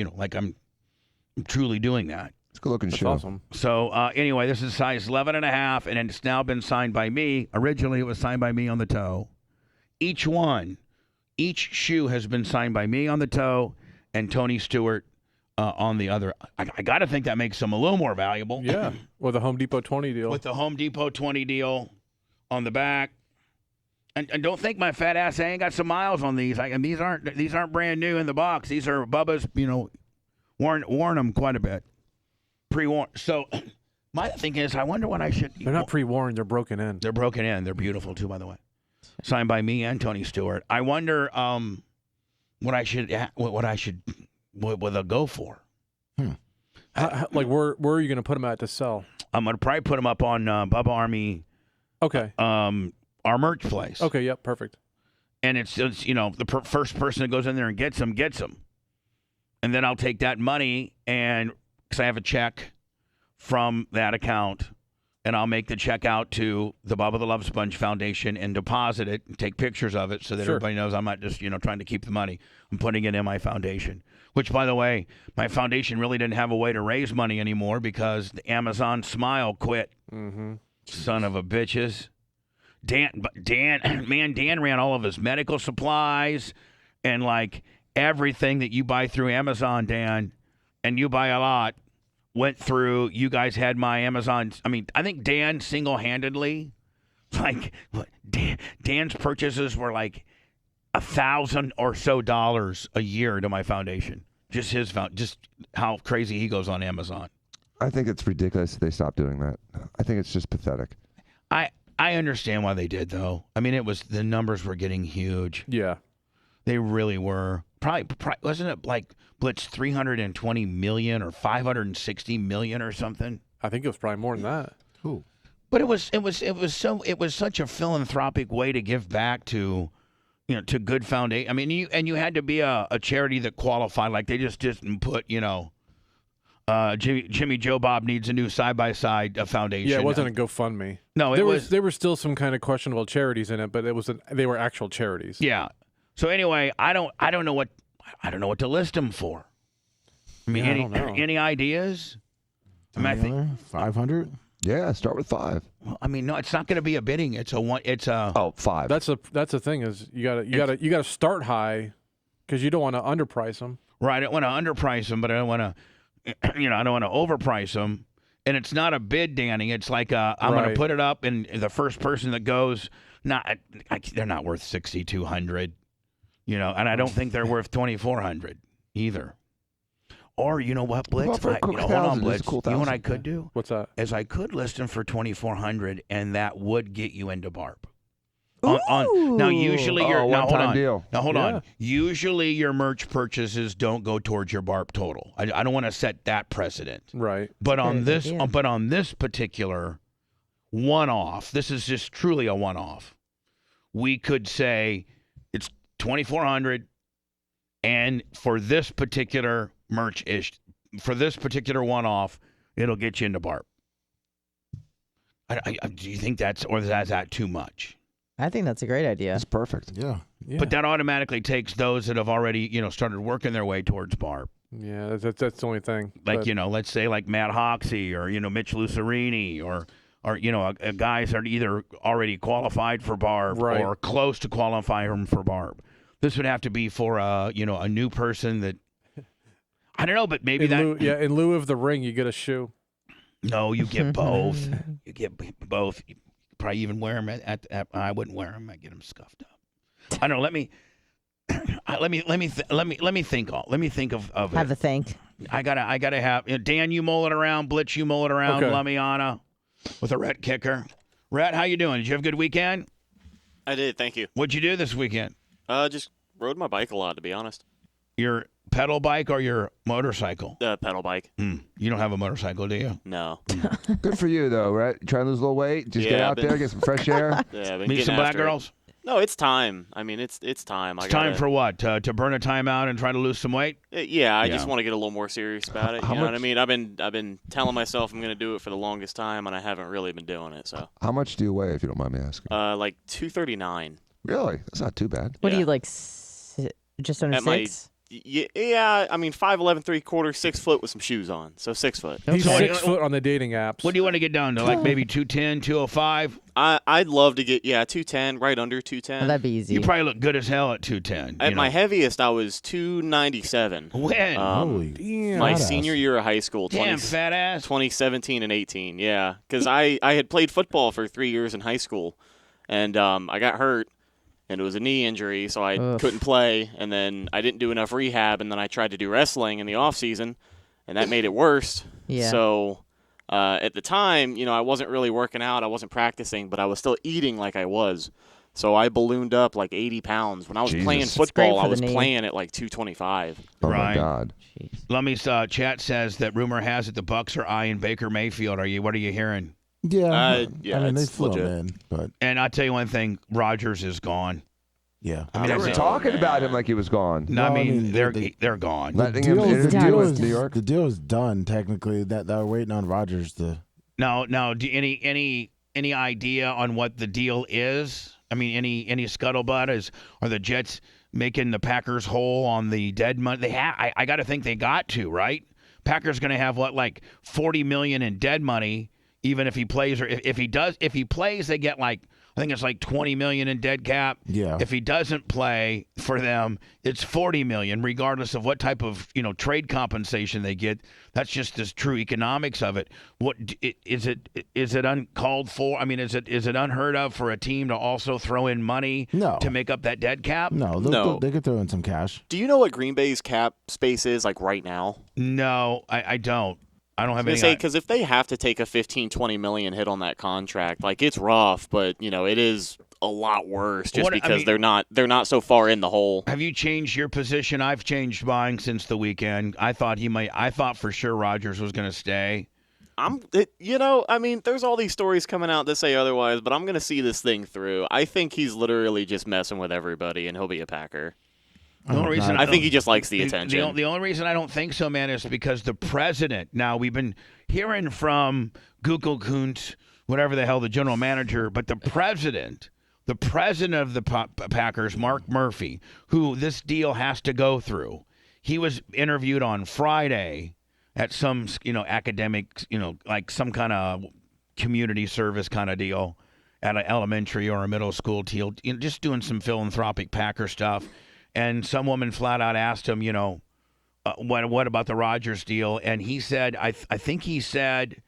truly doing that. It's a good looking That's shoe. awesome. So anyway, this is size 11 and a half, and it's now been signed by me. Originally, it was signed by me on the toe. Each shoe has been signed by me on the toe and Tony Stewart on the other. I got to think that makes them a little more valuable. Yeah. With the Home Depot 20 deal. With the Home Depot 20 deal on the back. And don't think my fat ass ain't got some miles on these. And these aren't brand new in the box. These are Bubba's, worn them quite a bit. Pre-worn. So my thing is, I wonder what I should. They're not pre-worn. They're broken in. They're broken in. They're beautiful too, by the way. Signed by me and Tony Stewart. I wonder what they'll go for. Like where are you going to put them at to sell? I'm gonna probably put them up on Bubba Army. Okay. Our merch place. Okay. Yep. Perfect. And it's the first person that goes in there and gets them. And then I'll take that money, and because I have a check from that account, and I'll make the check out to the Bubba the Love Sponge Foundation and deposit it and take pictures of it so that everybody knows I'm not just, trying to keep the money. I'm putting it in my foundation, which, by the way, my foundation really didn't have a way to raise money anymore because the Amazon Smile quit. Mm-hmm. Son of a bitches. Dan ran all of his medical supplies and like everything that you buy through Amazon, Dan, and you buy a lot, went through. You guys had my Amazon. I mean, I think Dan single-handedly, like Dan's purchases were like $1,000 or so a year to my foundation. Just just how crazy he goes on Amazon. I think it's ridiculous that they stopped doing that. I think it's just pathetic. I understand why they did, though. I mean, the numbers were getting huge. Yeah. They really were. probably wasn't it like Blitz 320 million or 560 million or something? I think it was probably more than that. Who? But it was such a philanthropic way to give back to, to good foundation. I mean, you had to be a charity that qualified. Like they just didn't put, Jimmy Joe Bob needs a new side-by-side foundation. Yeah, it wasn't a GoFundMe. No, there were still some kind of questionable charities in it, but they were actual charities. Yeah. So anyway, I don't know what to list them for. I mean, I don't know. any ideas? I mean, I think 500. Yeah, start with 5. Well, I mean, no, it's not going to be a bidding. It's a 5. That's the thing is you gotta start high because you don't want to underprice them. Right. I don't want to underprice them, but I don't want to, I don't want to overprice them. And it's not a bid, Danny. It's like I'm going to put it up, and the first person that goes, they're not worth $6,200, and I don't think they're worth $2,400 either. Or you know what, Blitz? Hold on, Blitz. You know what I could do? What's that? Is I could list them for $2,400, and that would get you into BARP. Now, usually hold on. Usually your merch purchases don't go towards your BARP total. I don't want to set that precedent. Right. But on this particular one-off, this is just truly a one-off. We could say it's $2,400, and for this particular for this particular one-off, it'll get you into BARP. Do you think is that too much? I think that's a great idea. It's perfect. Yeah. But that automatically takes those that have already, started working their way towards BARP. Yeah, that's the only thing. Like, let's say like Matt Hoxie or, Mitch Lucerini or guys that are either already qualified for BARP or close to qualifying for BARP. This would have to be for a new person that, I don't know, but maybe in lieu of the ring, you get a shoe. No, you get both. You get both. You probably even wear them I wouldn't wear them. I get them scuffed up. I don't know. Let me think of Have a think. I gotta have Dan. You mull it around. Blitz. You mull it around. Okay. Lumiana with a Rhett kicker. Rhett, how you doing? Did you have a good weekend? I did. Thank you. What'd you do this weekend? Just rode my bike a lot, to be honest. Your pedal bike or your motorcycle? Pedal bike. You don't have a motorcycle, do you? No. Good for you, though, right? Trying to lose a little weight? Just get out there, get some fresh air? Yeah, Meet some black girls? No, it's time. I mean, it's time. It's time for what? To burn a time out and try to lose some weight? Yeah, I just want to get a little more serious about it. You know what I mean? I've been telling myself I'm going to do it for the longest time, and I haven't really been doing it. So. How much do you weigh, if you don't mind me asking? Like 239. Really? That's not too bad. What do you like? Just under 6? Yeah, I mean 5'11", 3/4", 6 foot with some shoes on, so 6 foot. He's 6 foot on the dating apps. What do you want to get down to? Like maybe 210, 205? I'd love to get 210, right under 210. Oh, that'd be easy. You probably look good as hell at 210. At my heaviest, I was 297. When? Holy damn. My senior year of high school. Damn, fat ass. 2017 and 18, yeah. Because I had played football for 3 years in high school, and I got hurt. And it was a knee injury, so I couldn't play. And then I didn't do enough rehab, and then I tried to do wrestling in the off season, and that made it worse. Yeah. So at the time, I wasn't really working out. I wasn't practicing, but I was still eating like I was. So I ballooned up like 80 pounds. When I was playing football, I was playing at like 225. Oh, my God. Lummy's chat says that rumor has it the Bucks are eyeing Baker Mayfield. What are you hearing? Yeah, I mean, they it's flew legit. him in, but And I'll tell you one thing, Rodgers is gone. yeah. I mean, They were talking about him like he was gone. No, I Well, I mean, mean, they're gone. Letting him interview with New York. The deal is done technically. That they're waiting on Rodgers to. No. Do any idea on what the deal is? I mean, any scuttlebutt are the Jets making the Packers whole on the dead money? They have. I got to think they got to, right? Packers going to have like $40 million in dead money. Even if he plays, or if he plays, they get like, I think it's like $20 million in dead cap. Yeah. If he doesn't play for them, it's $40 million, regardless of what type of trade compensation they get. That's just the true economics of it. What is it? Is it uncalled for? I mean, is it unheard of for a team to also throw in money to make up that dead cap? No, they could throw in some cash. Do you know what Green Bay's cap space is like right now? No, I don't. I don't have any. Because if they have to take a $15-20 million hit on that contract, like it's rough, but it is a lot worse just because they're not so far in the hole. Have you changed your position? I've changed mine since the weekend. I thought for sure Rodgers was going to stay. There's all these stories coming out that say otherwise, but I'm going to see this thing through. I think he's literally just messing with everybody, and he'll be a Packer. I think he just likes the attention. The only reason I don't think so, man, is because the president. Now, we've been hearing from Google Kuntz, whatever the hell, the general manager, but the president of the Packers, Mark Murphy, who this deal has to go through, he was interviewed on Friday at some, academic, like some kind of community service kind of deal at an elementary or a middle school deal, just doing some philanthropic Packer stuff. And some woman flat out asked him, what about the Rodgers deal? And he said, I think he said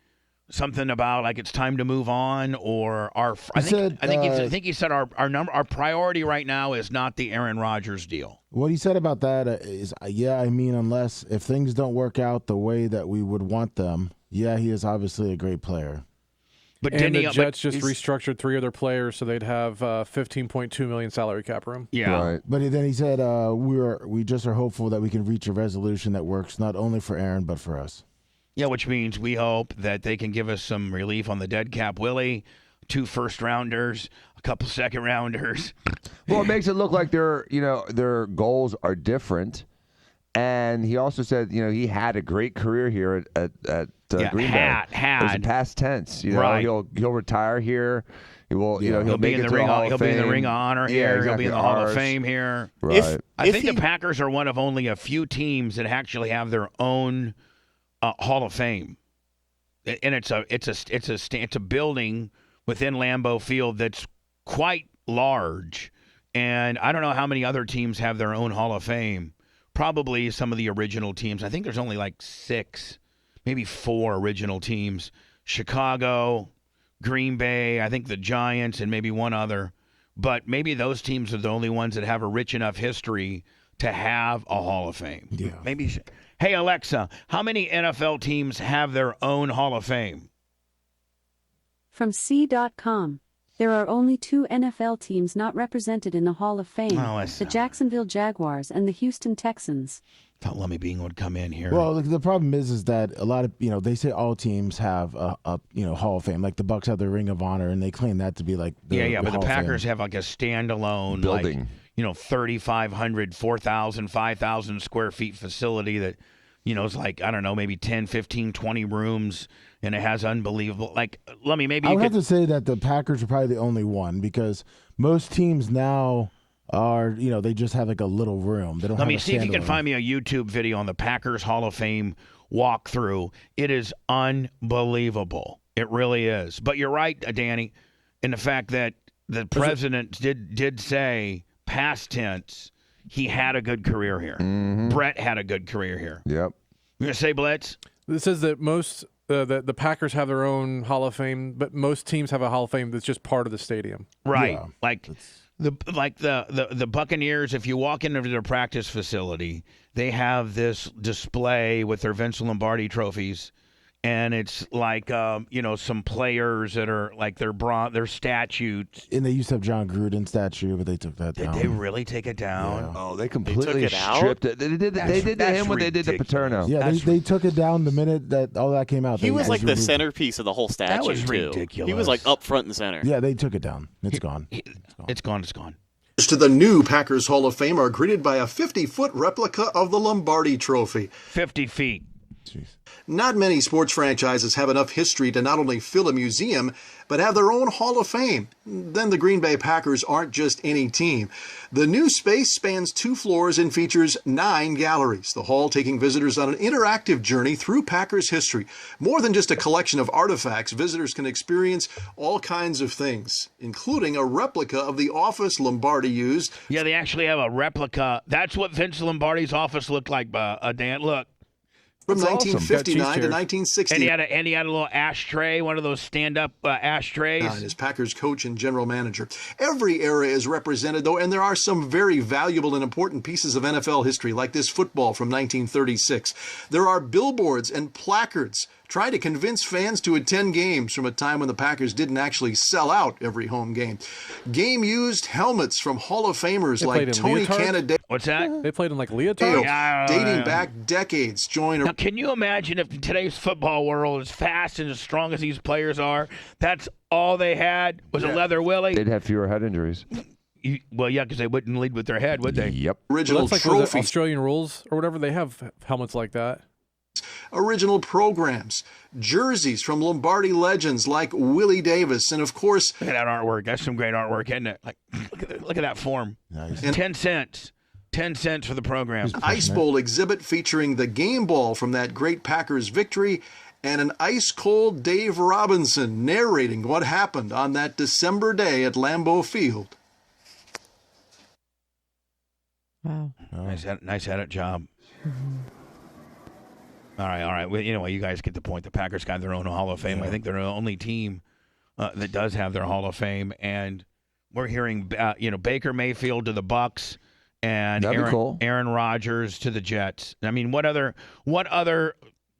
something about like it's time to move on, or I think he said our priority right now is not the Aaron Rodgers deal. What he said about that is, unless if things don't work out the way that we would want them, he is obviously a great player. But the Jets just restructured 3 other players, so they'd have $15.2 million salary cap room. Yeah, right. But then he said, we just are hopeful that we can reach a resolution that works not only for Aaron but for us. Yeah, which means we hope that they can give us some relief on the dead cap Willie, 2 first-rounders, a couple second-rounders. Well, it makes it look like their goals are different. And he also said, he had a great career here at Green Bay. There's a past tense. Right. He'll retire here. He will. He'll be in the ring. He'll be in the Ring of Honor here. Exactly. He'll be in the Hall of Fame here. Right. I think the Packers are one of only a few teams that actually have their own Hall of Fame, and it's a building within Lambeau Field that's quite large, and I don't know how many other teams have their own Hall of Fame. Probably some of the original teams. I think there's only like 6, maybe 4 original teams. Chicago, Green Bay, I think the Giants, and maybe one other. But maybe those teams are the only ones that have a rich enough history to have a Hall of Fame. Yeah. Maybe. Hey, Alexa, how many NFL teams have their own Hall of Fame? From C.com. There are only 2 NFL teams not represented in the Hall of Fame, the Jacksonville Jaguars and the Houston Texans. Thought Lummy Bean would come in here. Well, the problem is that a lot of, they say all teams have a Hall of Fame. Like the Bucs have their Ring of Honor, and they claim that to be like the but Hall the of Packers Fame. have like a standalone building. 3,500, 4,000, 5,000 square feet facility that, is like, I don't know, maybe 10, 15, 20 rooms. And it has unbelievable, Lummy, maybe I would have to say that the Packers are probably the only one, because most teams now are, they just have like a little room. They don't. Let me see if you can find me a YouTube video on the Packers Hall of Fame walkthrough. It is unbelievable. It really is. But you're right, Danny, in the fact that the president did say, past tense, he had a good career here. Mm-hmm. Brett had a good career here. Yep. You gonna say, Blitz? This says that most the Packers have their own Hall of Fame, but most teams have a Hall of Fame that's just part of the stadium. Right. Yeah. The Buccaneers, if you walk into their practice facility, they have this display with their Vince Lombardi trophies. And it's like, some players that are like their statues. And they used to have John Gruden statue, but they took that down. Did they really take it down? Yeah. Oh, they completely stripped it. They did to him what they did to Paterno. Yeah, they took it down the minute that all that came out. He was like the centerpiece of the whole statue, That was too. ridiculous. He was like up front and center. Yeah, they took it down. It's gone. It's gone. To the new Packers Hall of Fame are greeted by a 50-foot replica of the Lombardi Trophy. 50 feet. Jeez. Not many sports franchises have enough history to not only fill a museum, but have their own Hall of Fame. Then the Green Bay Packers aren't just any team. The new space spans 2 floors and features 9 galleries, the hall taking visitors on an interactive journey through Packers history. More than just a collection of artifacts, visitors can experience all kinds of things, including a replica of the office Lombardi used. Yeah, they actually have a replica. That's what Vince Lombardi's office looked like, Dan. Look. From That's awesome. 1959 to 1960. And he had a little ashtray, one of those stand-up ashtrays. And his Packers coach and general manager. Every era is represented, though, and there are some very valuable and important pieces of NFL history, like this football from 1936. There are billboards and placards trying to convince fans to attend games from a time when the Packers didn't actually sell out every home game. Game-used helmets from Hall of Famers like Tony Canada. What's that? They played in like leotard? Dating back decades. Now, can you imagine if today's football world, as fast and as strong as these players are, that's all they had was a leather willie? They'd have fewer head injuries. Well, yeah, because they wouldn't lead with their head, would they? Yep. Original that's trophies. Like Australian rules or whatever. They have helmets like that. Original programs, jerseys from Lombardi legends like Willie Davis, and of course, look at that artwork. That's some great artwork, isn't it? Like, look at that form. Nice. 10 cents. 10 cents for the program. Ice Bowl exhibit featuring the game ball from that great Packers victory, and an ice-cold Dave Robinson narrating what happened on that December day at Lambeau Field. Wow. Nice edit job. All right. Well, you know what? You guys get the point. The Packers got their own Hall of Fame. I think they're the only team that does have their Hall of Fame. And we're hearing, Baker Mayfield to the Bucks and Aaron Rodgers to the Jets. I mean, what other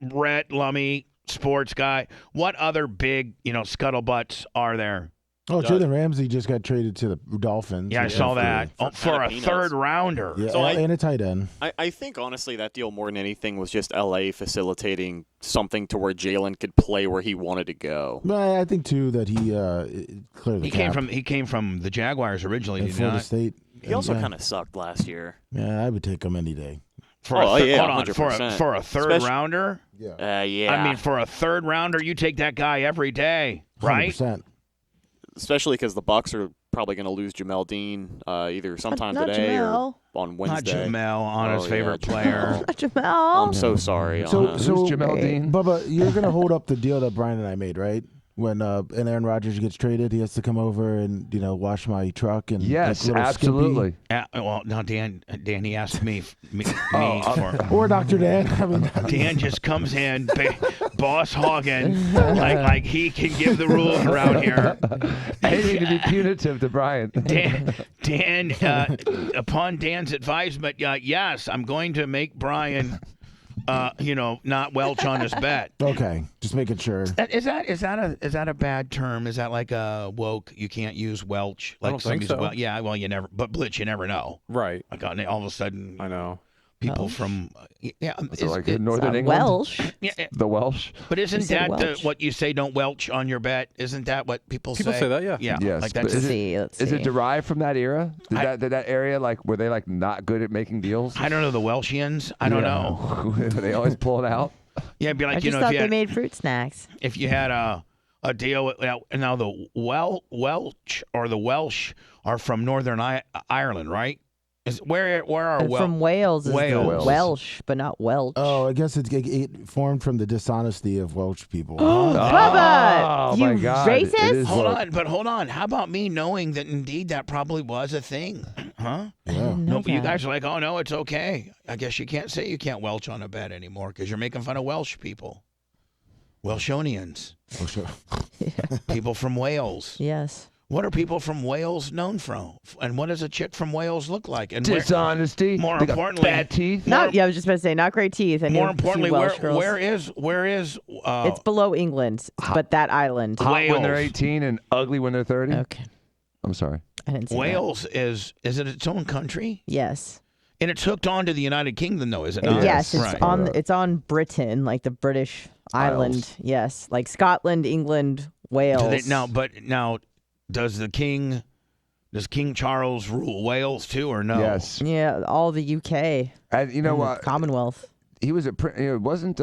Brett Lummy sports guy? What other big, scuttlebutts are there? Oh, Jalen Ramsey just got traded to the Dolphins. Yeah, I saw that. For a third rounder. Yeah, and a tight end. I think, honestly, that deal more than anything was just L.A. facilitating something to where Jalen could play where he wanted to go. But I think, too, that he clearly he came from the Jaguars originally. In Florida State. He also kind of sucked last year. Yeah, I would take him any day. Hold on, 100%. for a third rounder? Yeah. Yeah. I mean, for a third rounder, you take that guy every day, right? 100%. Especially because the Bucks are probably going to lose Jamel Dean either sometime today or on Wednesday. Not Jamel, Honor's favorite player. Not Jamel. I'm so sorry. So Who's Jamel Dean? Bubba, you're going to hold up the deal that Brian and I made, right? When and Aaron Rodgers gets traded, he has to come over and wash my truck and yes, absolutely. Well, no, Dan, he asked me for or Dr. Dan. I mean, Dan just comes in, boss hogging, like he can give the rules around here. Anything to be punitive to Brian. Dan, upon Dan's advisement, yes, I'm going to make Brian. Not welch on his bet. Okay, just making sure. Is that a bad term? Is that like a woke? You can't use welch. Like I don't think so. Well, you never. But Blitz, you never know. Right. Like all of a sudden, I know. People from Northern England. Welsh. Yeah, the Welsh. But isn't that what you say? Don't welch on your bet. Isn't that what people say? People say that, yeah. Yeah. Yes. Like that's Is it derived from that era? Did that area were they not good at making deals? I don't know the Welshians. I don't know. They always pull it out. Yeah, it'd be like I just thought they made fruit snacks. If you had a deal with now the Welsh or the Welsh are from Northern Ireland, right? Where are Welsh? From Wales. Wales. Welsh, but not Welch. Oh, I guess it formed from the dishonesty of Welsh people. Bubba, you my God. racist? Hold on. How about me knowing that indeed that probably was a thing? Huh? Yeah. No, but you guys are like, oh no, it's okay. I guess you can't say you can't welch on a bet anymore because you're making fun of Welsh people. Welshonians. Oh, sure. People from Wales. Yes. What are people from Wales known from? And what does a chick from Wales look like? And dishonesty. More they importantly, got bad teeth. I was just about to say, not great teeth. And more importantly, where is? It's below England, but that island. Hot Wales. when they're 18 and ugly when they're 30. Okay. I'm sorry. I didn't see Wales is it its own country? Yes. And it's hooked on to the United Kingdom, though, is it not? Yes, it's right. It's on Britain, like the British island. Yes, like Scotland, England, Wales. Now, does King Charles rule Wales too, or no? Yes. Yeah, all the UK. And you know what? Commonwealth. He was wasn't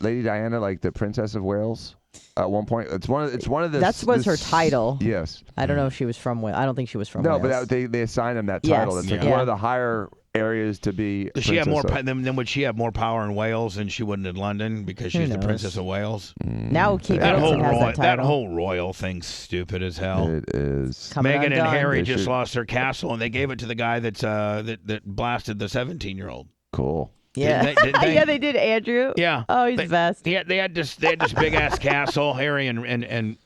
Lady Diana like the Princess of Wales at one point? It's one of the. That was her title. Yes. I don't know if she was from Wales. I don't think she was from Wales. No, but they assigned him that title. Yes. It's like one of the higher areas to be. Does she have more? Then would she have more power in Wales than she would in London because she's the Princess of Wales? Now Kate Middleton has that title. That whole royal thing's stupid as hell. It is. Meghan and Harry just lost their castle, and they gave it to the guy that blasted the 17-year-old. Cool. Yeah. Didn't they? Yeah, they did, Andrew. Yeah. Oh, he's the best. Yeah, they had this big ass castle. Harry and Harry and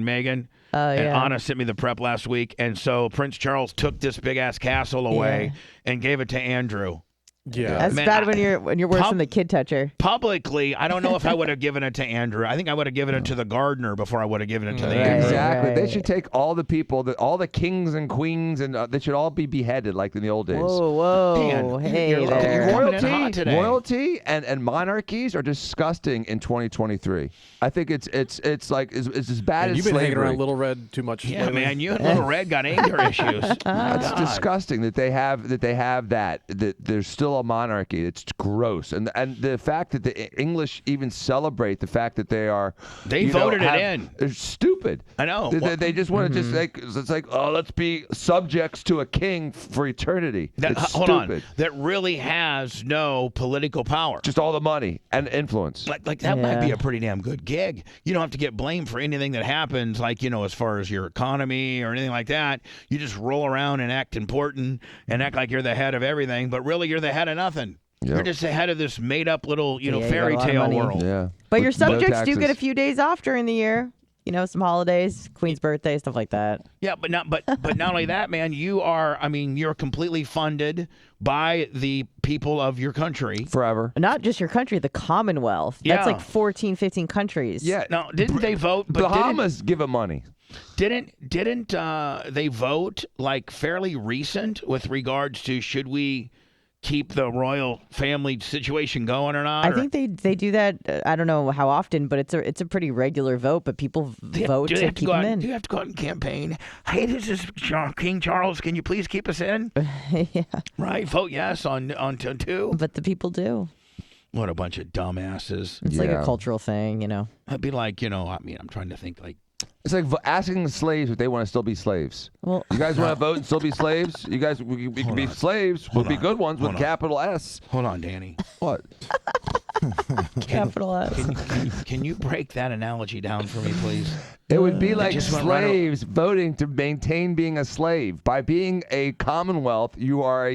Meghan. Oh, And yeah. Anna sent me the prep last week, and so Prince Charles took this big ass castle away and gave it to Andrew. Yeah, that's bad when you're worse than the kid toucher. Publicly, I don't know if I would have given it to Andrew. I think I would have given it to the gardener before I would have given it to the Andrew. Exactly. Right. They should take all the people, all the kings and queens, and they should all be beheaded like in the old days. Whoa. Dan, Hey you're there. Royalty and monarchies are disgusting in 2023. I think it's as bad as you've been slavery. hanging around Little Red too much. Yeah, lately. man, you and Little Red got anger issues. That's disgusting that they have that there's still a monarchy. It's gross, and the fact that the English even celebrate the fact that they are voted it in. They're stupid. I know. They just want to just like it's like let's be subjects to a king for eternity. It's hold stupid. on. That really has no political power. Just all the money and influence. Like that might be a pretty damn good gig. You don't have to get blamed for anything that happens, like, as far as your economy or anything like that. You just roll around and act important and act like you're the head of everything, but really you're the head of nothing. Yep. You're just the head of this made-up little, you fairy got a lot of tale money. world. Yeah. But With your no subjects do taxes. get a few days off during the year. Some holidays, Queen's birthday, stuff like that. Yeah, but not only that, man. You're completely funded by the people of your country forever. Not just your country, the Commonwealth. That's like 14, 15 countries. Yeah. Now, didn't they vote? But Bahamas give them money. Didn't they vote like fairly recent with regards to should we keep the royal family situation going or not? I think they do that. I don't know how often, but it's a pretty regular vote. But people vote to keep them in. Do you have to go out and campaign? Hey, this is King Charles. Can you please keep us in? Yeah. Right. Vote yes on 2. But the people do. What a bunch of dumbasses. It's like a cultural thing, It'd be like, I'm trying to think like. It's like asking the slaves if they want to still be slaves. Well, you guys want to vote and still be slaves? You guys, we can be slaves. We'll be good ones with capital S. Hold on, Danny. What? Capital S. Can you break that analogy down for me, please? It would be like just went slaves voting to maintain being a slave. By being a Commonwealth, you are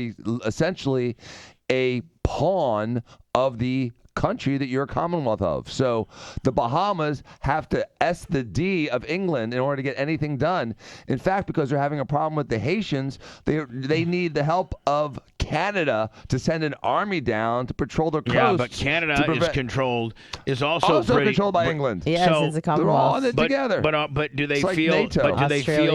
essentially a pawn of the country that you're a Commonwealth of. So the Bahamas have to S the D of England in order to get anything done. In fact, because they're having a problem with the Haitians, they need the help of Canada to send an army down to patrol their coast. Yeah, but Canada is also controlled by England. Yes, so it's a Commonwealth. They're all in it together. But do they It's like feel? NATO. But do they Australia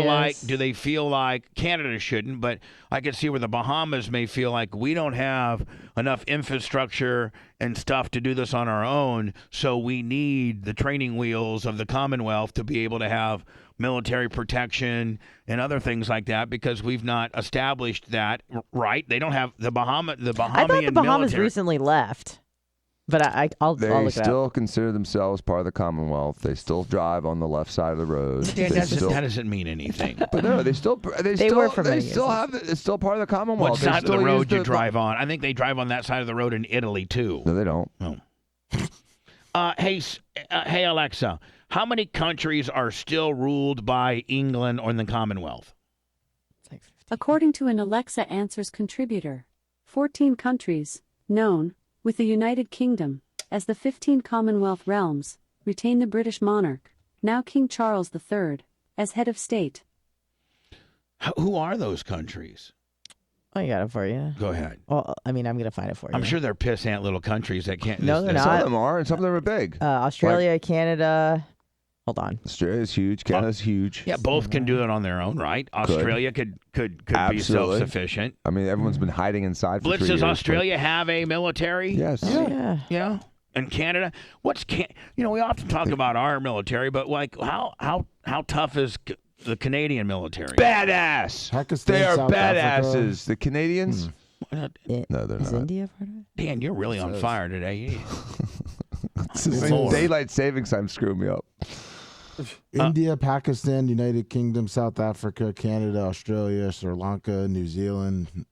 feel like Canada shouldn't? But I could see where the Bahamas may feel like we don't have enough infrastructure and stuff to do this on our own, so we need the training wheels of the Commonwealth to be able to have military protection and other things like that, because we've not established that, right? They don't have the Bahamian I thought the Bahamas military. recently left. But I'll They look it up. still consider themselves part of the Commonwealth. They still drive on the left side of the road. Dan, that doesn't mean anything. But no, they still were for many years. it's still part of the Commonwealth. What They side of the still road use you drive on? I think they drive on that side of the road in Italy too. No, they don't. No. Hey Alexa, how many countries are still ruled by England or the Commonwealth? According to an Alexa Answers contributor, 14 countries, known, with the United Kingdom, as the 15 Commonwealth realms, retain the British monarch, now King Charles III, as head of state. Who are those countries? I got it for you. Go ahead. Well, I'm going to find it for you. I'm sure they're pissant little countries that can't. No, they're Some of not. them are, and some of them are big. Australia, Canada. Hold on. Australia's huge. Canada's huge. Yeah, both can do it on their own, right? Australia could be Absolutely. self-sufficient. I mean, everyone's been hiding inside for 3 Blitz, years. does Australia have a military? Yes. Yeah. And Canada? We often talk about our military, but like how tough is the Canadian military? Badass. Pakistan, They are South badasses. Africa. The Canadians? No, they're Is not. India part of it? Dan, you're really on fire today. It's just daylight savings time screwing me up. India, Pakistan, United Kingdom, South Africa, Canada, Australia, Sri Lanka, New Zealand,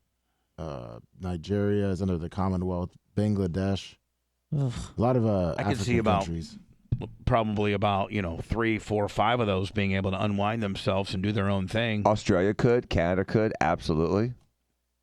Nigeria is under the Commonwealth, Bangladesh. Ugh. A lot of I could African see about countries. probably about 3, 4, 5 of those being able to unwind themselves and do their own thing. Australia could. Canada could. Absolutely.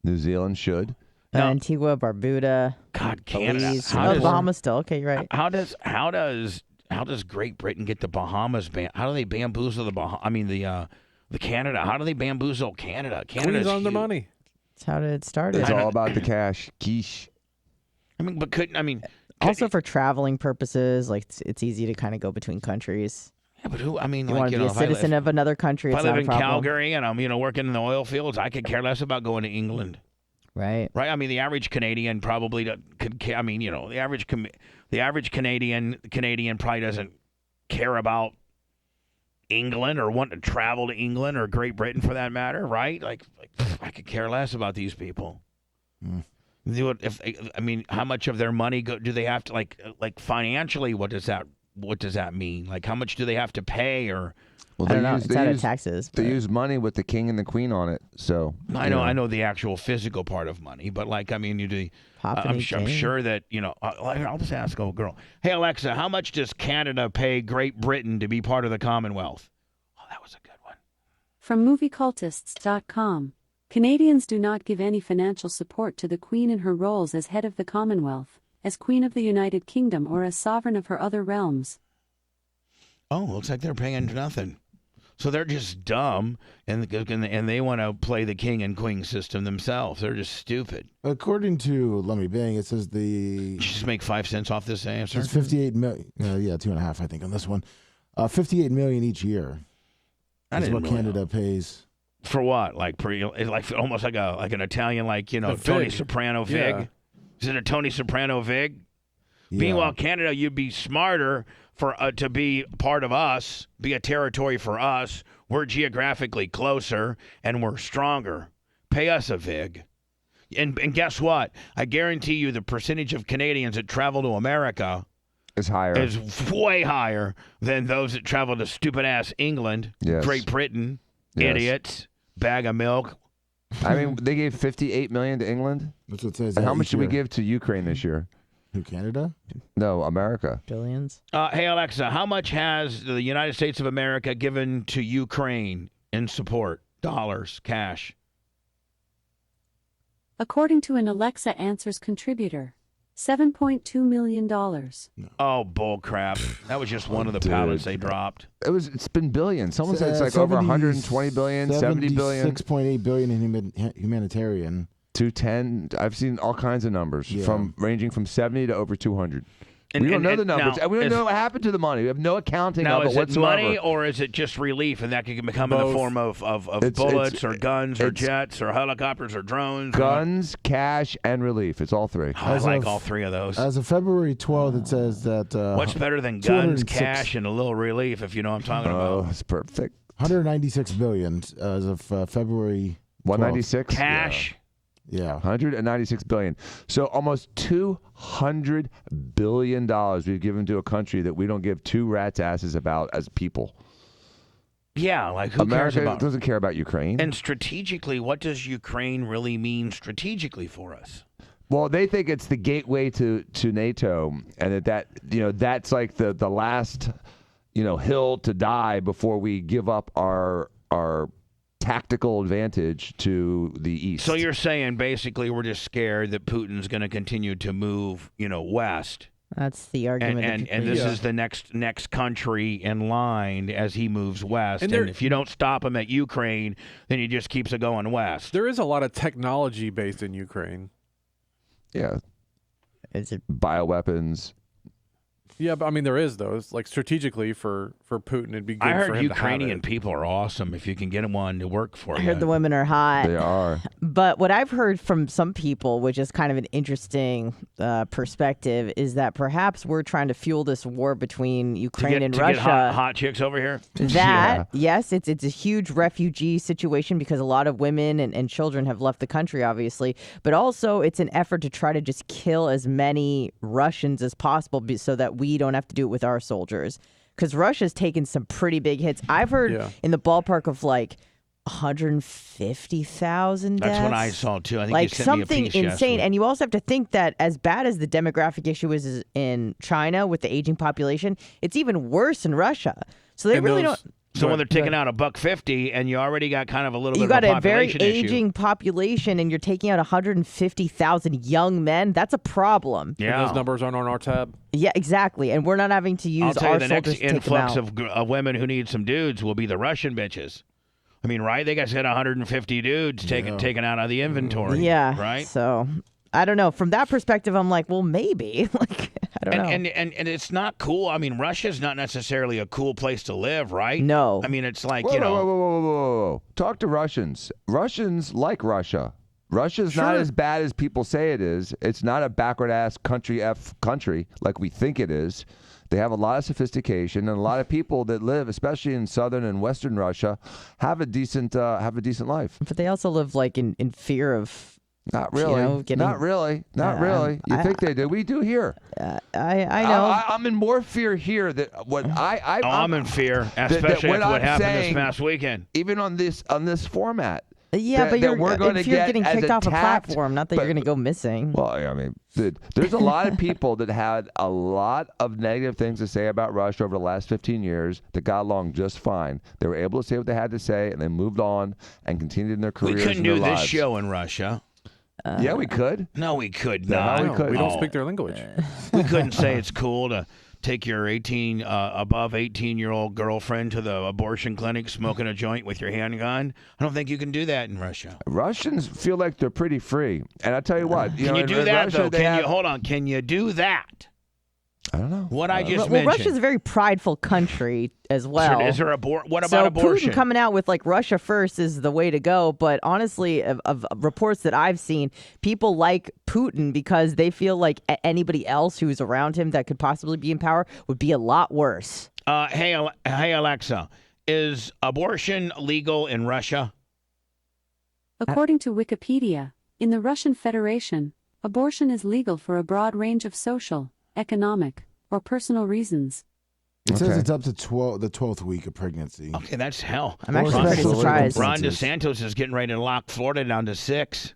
New Zealand should. Antigua, Barbuda. God, Canada. Belize. The Bahamas still. Okay, you're right. How does Great Britain get the Bahamas? How do they bamboozle the Canada? How do they bamboozle Canada? Canada's Queen's on their money. That's how it started. It's all about the cash. Quiche. Also for traveling purposes, like it's easy to kind of go between countries. Yeah, but you want to be a citizen of another country. If it's I live not a in problem. Calgary and I'm working in the oil fields, I could care less about going to England. Right. Right. I mean, the average Canadian probably could. I mean, the average Canadian probably doesn't care about England or want to travel to England or Great Britain for that matter. Right. Like I could care less about these people. How much of their money do they have to like financially? What does that mean? Like, how much do they have to pay or? Well, I don't know. It's out of taxes. They use money with the king and the queen on it. So I know the actual physical part of money, but I'm sure that I'll just ask a girl. Hey Alexa, how much does Canada pay Great Britain to be part of the Commonwealth? Oh, that was a good one. From moviecultists.com. Canadians do not give any financial support to the Queen in her roles as head of the Commonwealth, as Queen of the United Kingdom, or as sovereign of her other realms. Oh, looks like they're paying nothing. So they're just dumb, and they want to play the king and queen system themselves. They're just stupid. According to Lemmy Bang, it says Did you just make 5 cents off this answer? It's 58 million. Yeah, 2.5, I think, on this one. 58 million each year. That's what Canada pays. For what? Like almost like an Italian, Tony Soprano vig. Yeah. Is it a Tony Soprano vig? Yeah. Meanwhile, Canada, you'd be smarter to be part of us, be a territory for us. We're geographically closer and we're stronger. Pay us a vig. And guess what? I guarantee you the percentage of Canadians that travel to America is higher. Is way higher than those that travel to stupid ass England, Yes. Great Britain, Yes. idiots, bag of milk. I mean, they gave $58 million to England. That's what it says. And how much did we give to Ukraine this year? Who, Canada? No, America. Billions. Hey, Alexa, how much has the United States of America given to Ukraine in support? Dollars, cash. According to an Alexa Answers contributor, $7.2 million. Oh, bull crap. That was just one of the pallets they dropped. It's been billions. Someone said it's like over 120 billion, 70 billion. 6.8 billion in humanitarian. 210. I've seen all kinds of numbers ranging from 70 to over 200. And, we don't know the numbers, now, and we don't know what happened to the money. We have no accounting now, of it is whatsoever. it money or is it just relief, and that can become in the form of bullets or guns or jets or helicopters or drones? Guns, cash, and relief. It's all three. I like all three of those. As of February 12th, it says that... what's better than guns, cash, and a little relief, if you know what I'm talking about? Oh, that's perfect. 196 billion as of February 12th. 196? Cash? Yeah. 196 billion. So almost $200 billion we've given to a country that we don't give two rats' asses about as people. Yeah, like who America cares about doesn't care about Ukraine. And strategically, what does Ukraine really mean strategically for us? Well, they think it's the gateway to NATO, and that's like the last hill to die before we give up our tactical advantage to the east. So you're saying basically we're just scared that Putin's going to continue to move, west. That's the argument. And this is the next country in line as he moves west. And if you don't stop him at Ukraine, then he just keeps it going west. There is a lot of technology based in Ukraine. Yeah. Is it bioweapons? Yeah, but I mean there is those. Like strategically for Putin, it'd be good. I heard for him Ukrainian to have it. people are awesome if you can get one to work for you. I heard the women are hot. They are. But what I've heard from some people, which is kind of an interesting perspective, is that perhaps we're trying to fuel this war between Ukraine and Russia. Get hot chicks over here? Yes, it's a huge refugee situation because a lot of women and children have left the country, obviously. But also it's an effort to try to just kill as many Russians as possible so that we don't have to do it with our soldiers. Because Russia's taken some pretty big hits. I've heard in the ballpark of like 150,000 deaths. That's what I saw too. I think like you sent something me a piece insane. yesterday. And you also have to think that as bad as the demographic issue is in China with the aging population, it's even worse in Russia. So they really don't. So when they're taking out $1.50 and you already got kind of a little you bit of a got a very population issue. aging population, and you're taking out 150,000 young men. That's a problem. Yeah, and those numbers aren't on our tab. Yeah, exactly. And we're not having to use I'll tell our you, the next soldiers to take them influx out. of women who need some dudes will be the Russian bitches. I mean, right? They got 150 dudes taken out of the inventory. Yeah. Right? So I don't know. From that perspective, I'm like, well, maybe. Like, I don't know. And it's not cool. I mean, Russia's not necessarily a cool place to live, right? No. I mean, it's like, Whoa. Talk to Russians. Russians like Russia. Russia's not as bad as people say it is. It's not a backward-ass country like we think it is. They have a lot of sophistication, and a lot of people that live, especially in southern and western Russia, have a decent life. But they also live like in fear of. Not really. Not really. You think they do? We do here. I know. I'm in more fear here that what I'm in fear, especially after what happened this past weekend. Even on this format. Yeah, but we're going if to you're get getting kicked off a attacked, platform, not that you're going to go missing. Well, I mean, dude, there's a lot of people that had a lot of negative things to say about Russia over the last 15 years that got along just fine. They were able to say what they had to say, and they moved on and continued in their careers. We couldn't and their do this lives. show in Russia. Yeah, we could. No, we could No, not. we couldn't. We don't speak their language. We couldn't say it's cool to take your above 18-year-old girlfriend to the abortion clinic smoking a joint with your handgun. I don't think you can do that in Russia. Russians feel like they're pretty free, and I tell you what, Can you do that though? Hold on? Can you do that? I don't know. What I just well, mentioned. Russia's a very prideful country as well. Is there what about so abortion? Putin coming out with like Russia first is the way to go. But honestly, of reports that I've seen, people like Putin because they feel like anybody else who's around him that could possibly be in power would be a lot worse. Hey Alexa, is abortion legal in Russia? According to Wikipedia, in the Russian Federation, abortion is legal for a broad range of social, economic, or personal reasons. It says it's up to the 12th week of pregnancy. Okay, that's hell. I'm actually pretty surprised. Ron DeSantis is getting ready to lock Florida down to 6.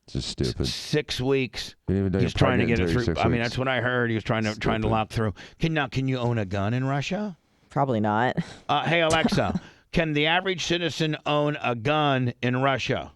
It's just stupid. 6 weeks. He's trying to get it through. I mean, that's what I heard. He was trying to lock through. Can you own a gun in Russia? Probably not. Hey Alexa, can the average citizen own a gun in Russia?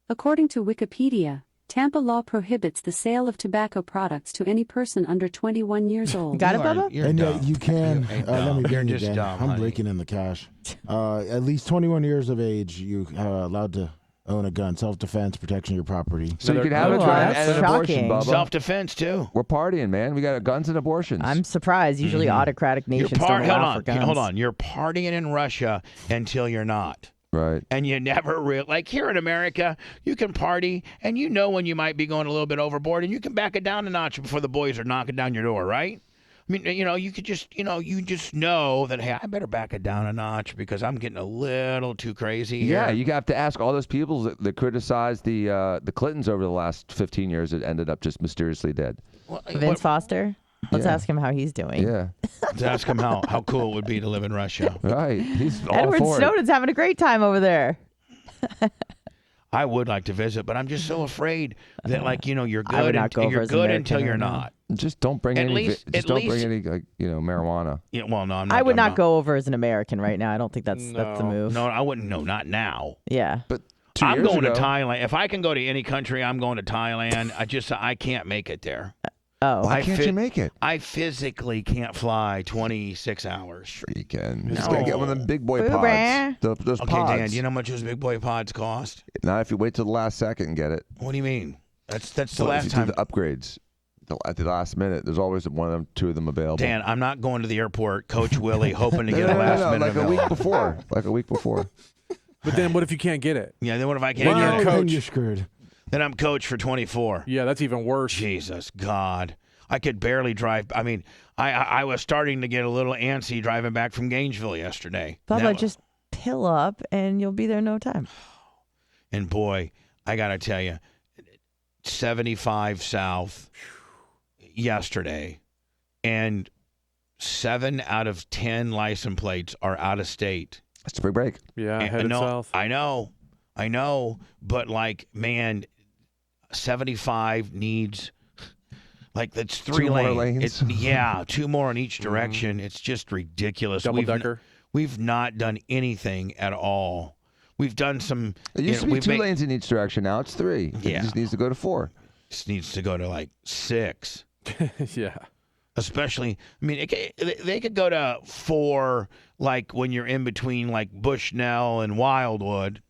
According to Wikipedia, Tampa law prohibits the sale of tobacco products to any person under 21 years old. Got it, Bubba? And you can. Let me You're bring just again. dumb, I'm honey. breaking in the cash. At least 21 years of age, you are allowed to own a gun. Self-defense, protection of your property. So you can have a gun that's and an abortion, shocking. Bubba. Self-defense too. We're partying, man. We got guns and abortions. I'm surprised. Usually autocratic nations don't allow for guns. Hold on. You're partying in Russia until you're not. Right. And you never like here in America, you can party and you know when you might be going a little bit overboard and you can back it down a notch before the boys are knocking down your door, right? I mean, you could just, you just know that, hey, I better back it down a notch because I'm getting a little too crazy here. Yeah, you have to ask all those people that criticized the Clintons over the last 15 years that ended up just mysteriously dead. Vince Foster? Let's ask him how he's doing. Yeah. Let's ask him how cool it would be to live in Russia. Right. He's all Edward for Snowden's having a great time over there. I would like to visit, but I'm just so afraid that, you're I would good, not go over you're as good American until you're right now. not. Just don't bring At any. least- Bring any marijuana. Yeah, well, no, I'm not. I would I'm not go over as an American right now. I don't think that's the move. No, I wouldn't. No, not now. Yeah. But 2 I'm years going ago, to Thailand. If I can go to any country, I'm going to Thailand. I can't make it there. Oh. Why can't you make it? I physically can't fly 26 hours. Sure you can. You just No. gotta get one of them big boy Boo pods. bear. Those Okay, pods. Dan, do you know how much those big boy pods cost? Not if you wait till the last second and get it. What do you mean? That's the Well, last if you time. do the upgrades at the last minute, there's always one of them, two of them available. Dan, I'm not going to the airport, Coach Willie, hoping to get a last minute like available. a week before. Like a week before. But then what if you can't get it? Yeah, then what if I can't Then get you're it? coach. Then you're screwed. Then I'm coach for 24. Yeah, that's even worse. Jesus, God. I could barely drive. I mean, I was starting to get a little antsy driving back from Gainesville yesterday. Bubba, just pill up and you'll be there in no time. And boy, I got to tell you, 75 south yesterday, and 7 out of 10 license plates are out of state. That's a big break. Yeah, And- headed no, south. I know, but man, 75 needs that's 3 Two more lanes. lanes. It's 2 more in each direction. It's just ridiculous. Double decker. We've not done anything at all. We've done some. It used to be we've 2 lanes in each direction. Now it's 3. Yeah. It just needs to go to 4. Just needs to go to like 6. Yeah. Especially, I mean, they could go to 4, like when you're in between like Bushnell and Wildwood.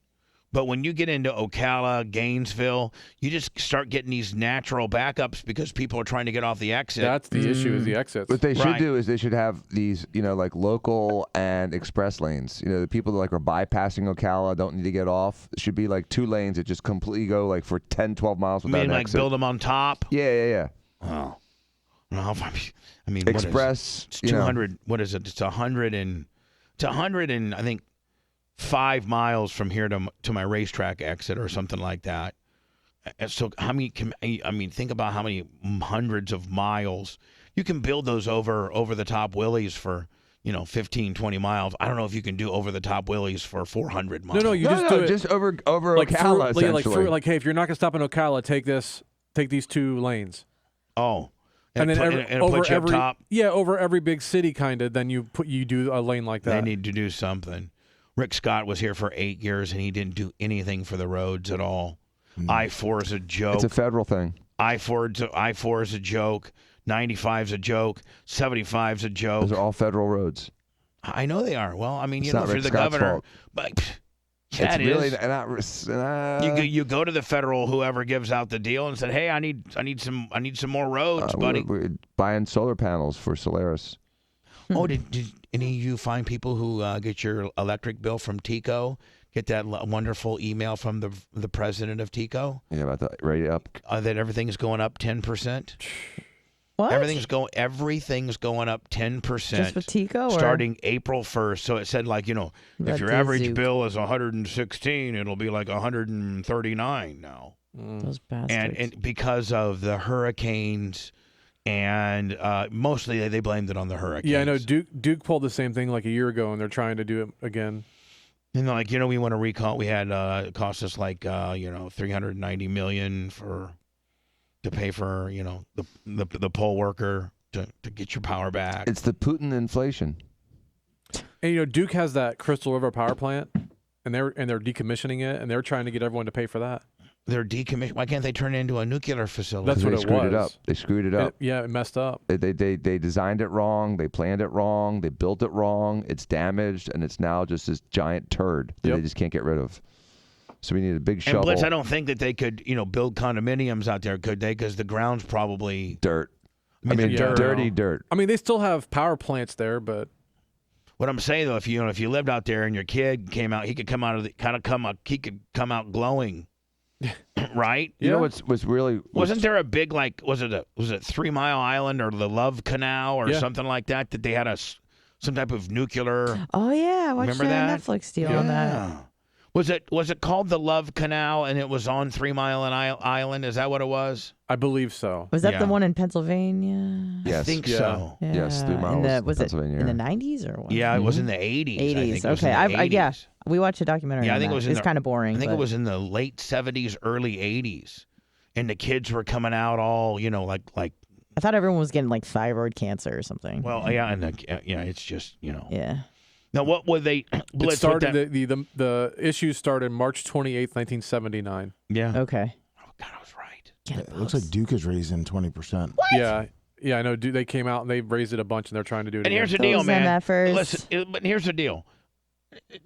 But when you get into Ocala, Gainesville, you just start getting these natural backups because people are trying to get off the exit. That's the issue is the exits. What they should do is they should have these, like local and express lanes. The people that are bypassing Ocala don't need to get off. It should be like 2 lanes that just completely go like for 10, 12 miles without an exit. Build them on top? Yeah. Oh. Well, I mean, express. It's 200. What is it? It's 100 and I think 5 miles from here to my racetrack exit or something like that. So how many? Think about how many hundreds of miles you can build those over the top wheelies for 15, 20 miles. I don't know if you can do over the top wheelies for 400 miles. No, you just do it just over like Ocala. Essentially. Hey, if you're not gonna stop in Ocala, take these 2 lanes. Oh. And then over put you every up top. over every big city, kind of. Then you do a lane like that. They need to do something. Rick Scott was here for 8 years, and he didn't do anything for the roads at all. I-4 is a joke. It's a federal thing. I-4 is a joke. 95 is a joke. 75 is a joke. Those are all federal roads. I know they are. Well, I mean, it's if you're the governor, fault. but it's really not. You go to the federal, whoever gives out the deal, and said, "Hey, I need some more roads, buddy." We're buying solar panels for Solaris. Oh, did any of you find people who get your electric bill from TECO? Get that wonderful email from the president of TECO? Yeah, about the rate up. That everything's going up 10%. What? Everything's going up 10%. Just with TECO? Starting April 1st. So it said if your average bill is 116, it'll be like 139 now. Those bastards. And because of the hurricanes. And mostly they blamed it on the hurricanes. Yeah, I know. Duke pulled the same thing like a year ago, and they're trying to do it again. And we want to recall. We had it cost us like $390 million to pay for the poll worker to get your power back. It's the Putin inflation. And Duke has that Crystal River power plant, and they're decommissioning it, and they're trying to get everyone to pay for that. They're decommissioned. Why can't they turn it into a nuclear facility? That's what they it screwed was. it up. They screwed it up. It messed up. They designed it wrong. They planned it wrong. They built it wrong. It's damaged, and it's now just this giant turd that they just can't get rid of. So we need a big shovel. And Blitz, I don't think that they could, build condominiums out there, could they? Because the ground's probably dirt. I mean dirty dirt. I mean, they still have power plants there, but what I'm saying though, if you lived out there and your kid came out, he could come out glowing. Right? You know what's really wasn't there a big was it 3 Mile Island or the Love Canal or something like that they had some type of nuclear? Oh yeah, I watched that Netflix deal on that. Was it called the Love Canal and it was on 3 Mile Island? Is that what it was? I believe so. Was that the one in Pennsylvania? Yes. I think so. Yeah. Yes, 3 miles. Was it Pennsylvania. in the 90s or what? Yeah, it was in the 80s. 80s. I think it was okay. in the 80s. Yeah. We watched a documentary. Yeah, on I think that. it was. It's kind of boring. I think it was in the late 70s, early 80s, and the kids were coming out all like. I thought everyone was getting like thyroid cancer or something. Well, yeah, and it's just Yeah. Now, what would they? It started. The issues started March 28th, 1979. Yeah. Okay. Oh God, I was right. It looks like Duke is raising 20%. What? Yeah, I know. They came out and they raised it a bunch, and they're trying to do it. And again. here's the deal, man. MFers. Listen, but here's the deal.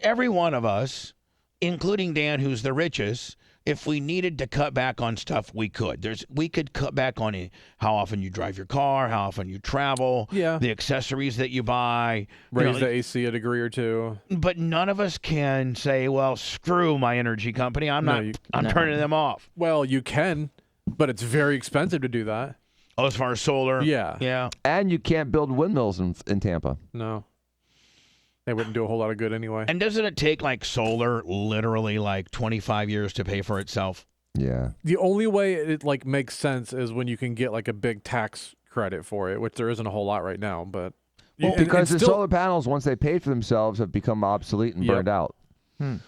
Every one of us, including Dan, who's the richest, if we needed to cut back on stuff, we could. We could cut back on how often you drive your car, how often you travel, the accessories that you buy. Raise the AC a degree or two. But none of us can say, well, screw my energy company. I'm turning them off. Well, you can, but it's very expensive to do that. Oh, as far as solar? Yeah. Yeah. And you can't build windmills in Tampa. No. They wouldn't do a whole lot of good anyway. And doesn't it take solar literally 25 years to pay for itself? Yeah. The only way it makes sense is when you can get a big tax credit for it, which there isn't a whole lot right now. But because the solar panels, once they paid for themselves, have become obsolete and burned out.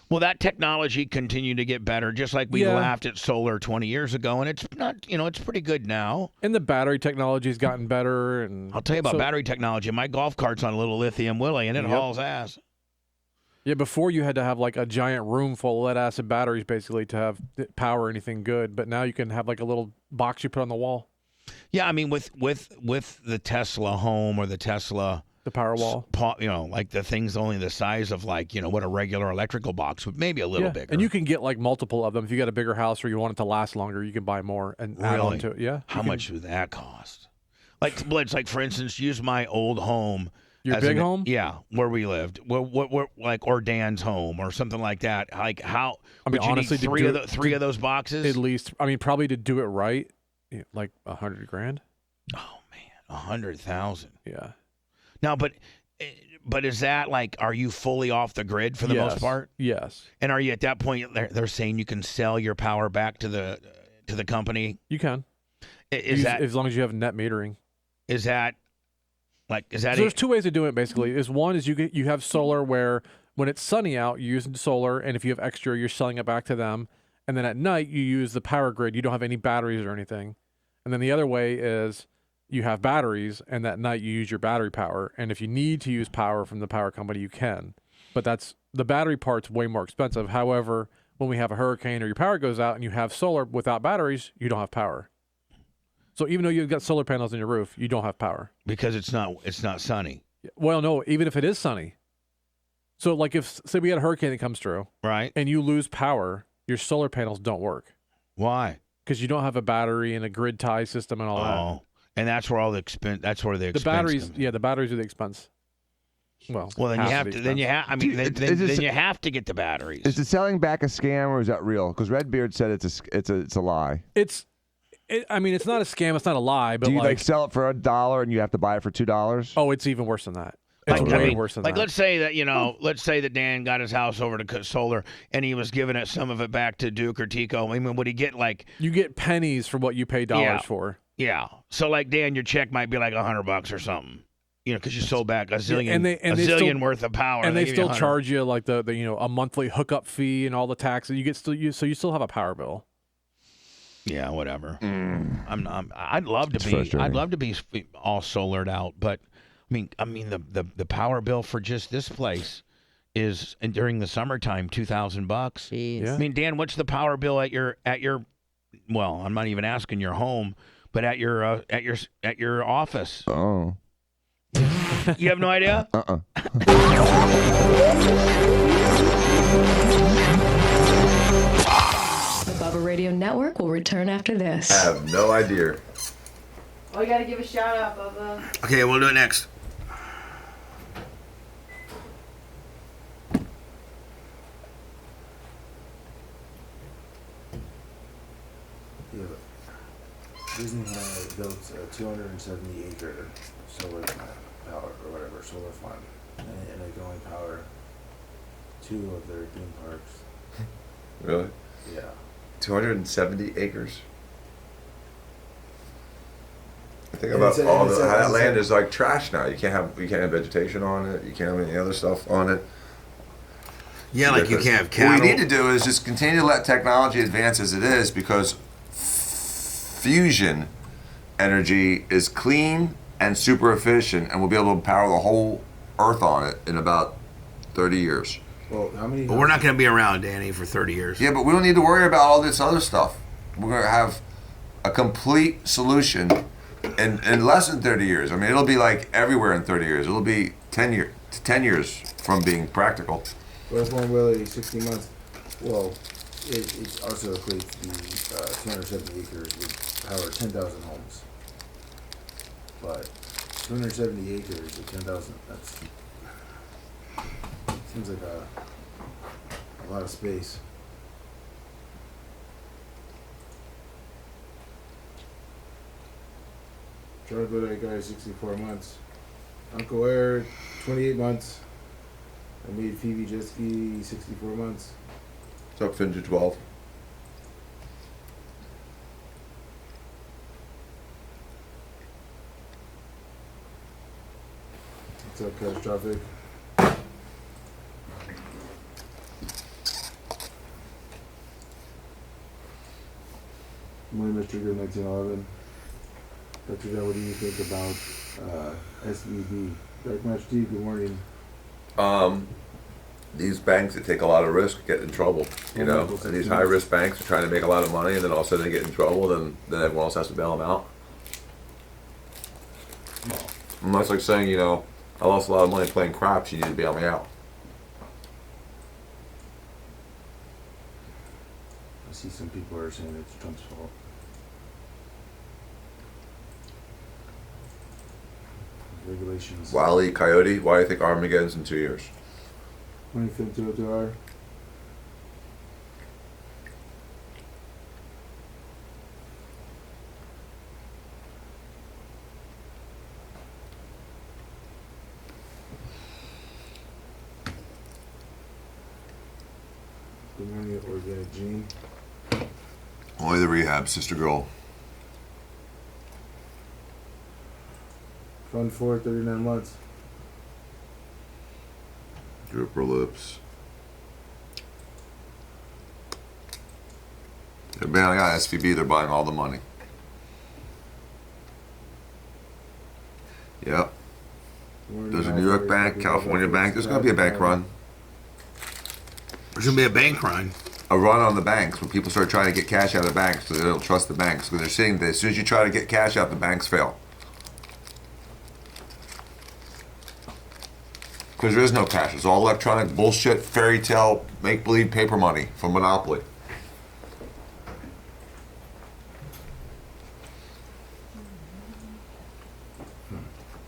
Well, that technology continued to get better, just like we laughed at solar 20 years ago, and it's not, it's pretty good now. And the battery technology's gotten better. And I'll tell you about battery technology. My golf cart's on a little lithium Willie, and it hauls ass. Yeah, before you had to have like a giant room full of lead acid batteries basically to have power or anything good, but now you can have like a little box you put on the wall. Yeah, I mean with the Tesla home or the Tesla Powerwall, like the thing's only the size of like what a regular electrical box would, maybe a little bigger. And you can get like multiple of them if you got a bigger house or you want it to last longer. You can buy more and add on to it. Yeah. How much would that cost? Like Blitz, like for instance, use my old home. Your big home? Yeah, where we lived. What like or Dan's home or something like that. Like how? I mean, honestly, three of those boxes at least. I mean, probably to do it right, like $100,000. Oh man, 100,000. Yeah. Now, but is that like, are you fully off the grid for the most part? Yes. And are you at that point? They're saying you can sell your power back to the company. You can. That as long as you have net metering? Is that? So there's two ways of doing it basically. One is you have solar where when it's sunny out, you're using solar, and if you have extra, you're selling it back to them. And then at night, you use the power grid. You don't have any batteries or anything. And then the other way is you have batteries, and that night you use your battery power. And if you need to use power from the power company, you can. But the battery part's way more expensive. However, when we have a hurricane or your power goes out and you have solar without batteries, you don't have power. So even though you've got solar panels on your roof, you don't have power. Because it's not sunny. Well, no, even if it is sunny. So like say we had a hurricane that comes through. Right. And you lose power, your solar panels don't work. Why? Because you don't have a battery and a grid tie system and all that. Oh. And that's where all the expense. That's where the expense batteries. comes. Yeah, the batteries are the it's then you have to. Then you have. I mean, then you have to get the batteries. Is the selling back a scam or is that real? Because Redbeard said it's a lie. I mean, it's not a scam. It's not a lie. But do you like sell it for $1 and you have to buy it for $2? Oh, it's even worse than that. It's way worse than that. Like, let's say that Dan got his house over to solar and he was giving it some of it back to Duke or Tico. I mean, would he get like? You get pennies for what you pay dollars for. Yeah. So like Dan, your check might be like $100 or something. Because you sold back a zillion worth of power, and they still charge you like the a monthly hookup fee and all the taxes. So you still have a power bill. Yeah, whatever. I'd love to be all solared out, but I mean the power bill for just this place is, and during the summertime, $2,000. Yeah. I mean, Dan, what's the power bill at your? Well, I'm not even asking your home, but at your office. Oh. You have no idea? The Bubba Radio Network will return after this. I have no idea. Oh, you gotta give a shout out, Bubba. Okay, we'll do it next. Yeah, Disney had built a 270-acre solar power or whatever solar farm, and they can only power 2 of their theme parks. Really? Yeah. 270 acres. I think about how that land is like trash now. You can't have vegetation on it. You can't have any other stuff on it. Yeah, like you can't have cattle. What we need to do is just continue to let technology advance as it is, because fusion energy is clean and super efficient, and we'll be able to power the whole Earth on it in about 30 years. Well, how many? But we're not going to be around, Danny, for 30 years. Yeah, but we don't need to worry about all this other stuff. We're going to have a complete solution in less than 30 years. I mean, it'll be like everywhere in 30 years. It'll be 10 years from being practical. Well, if one really 60 months, well, it also equates to 270 acres would power 10,000 homes. But 270 acres with 10,000, that's seems like a lot of space. Charlie guy 64 months. Uncle Air 28 months. I made Phoebe jet ski 64 months. Top fin to 12. What's up, catastrophic? Morning, Mr. Good 1911. Dr. John, what do you think about SVB? Dark Match D, good morning. these banks that take a lot of risk get in trouble, you know. And these high risk banks are trying to make a lot of money, and then all of a sudden they get in trouble, then everyone else has to bail them out. And that's like saying, you know, I lost a lot of money playing craps, you need to bail me out. I see some people are saying it's Trump's fault. Regulations. Wile E. Coyote, why do you think Armageddon's in 2 years? 25th to our. Good morning, Organic Gene. Only the rehab, sister girl. Fun for 39 months. Drip her lips. They're bailing out SVB, they're buying all the money. Yep. There's a New York bank, California bank. There's going to be a bank run. There's going to be a bank run. A run on the banks when people start trying to get cash out of the banks because they don't trust the banks. Because they're seeing that as soon as you try to get cash out, the banks fail. Because there is no cash. It's all electronic bullshit, fairy tale, make-believe paper money from Monopoly.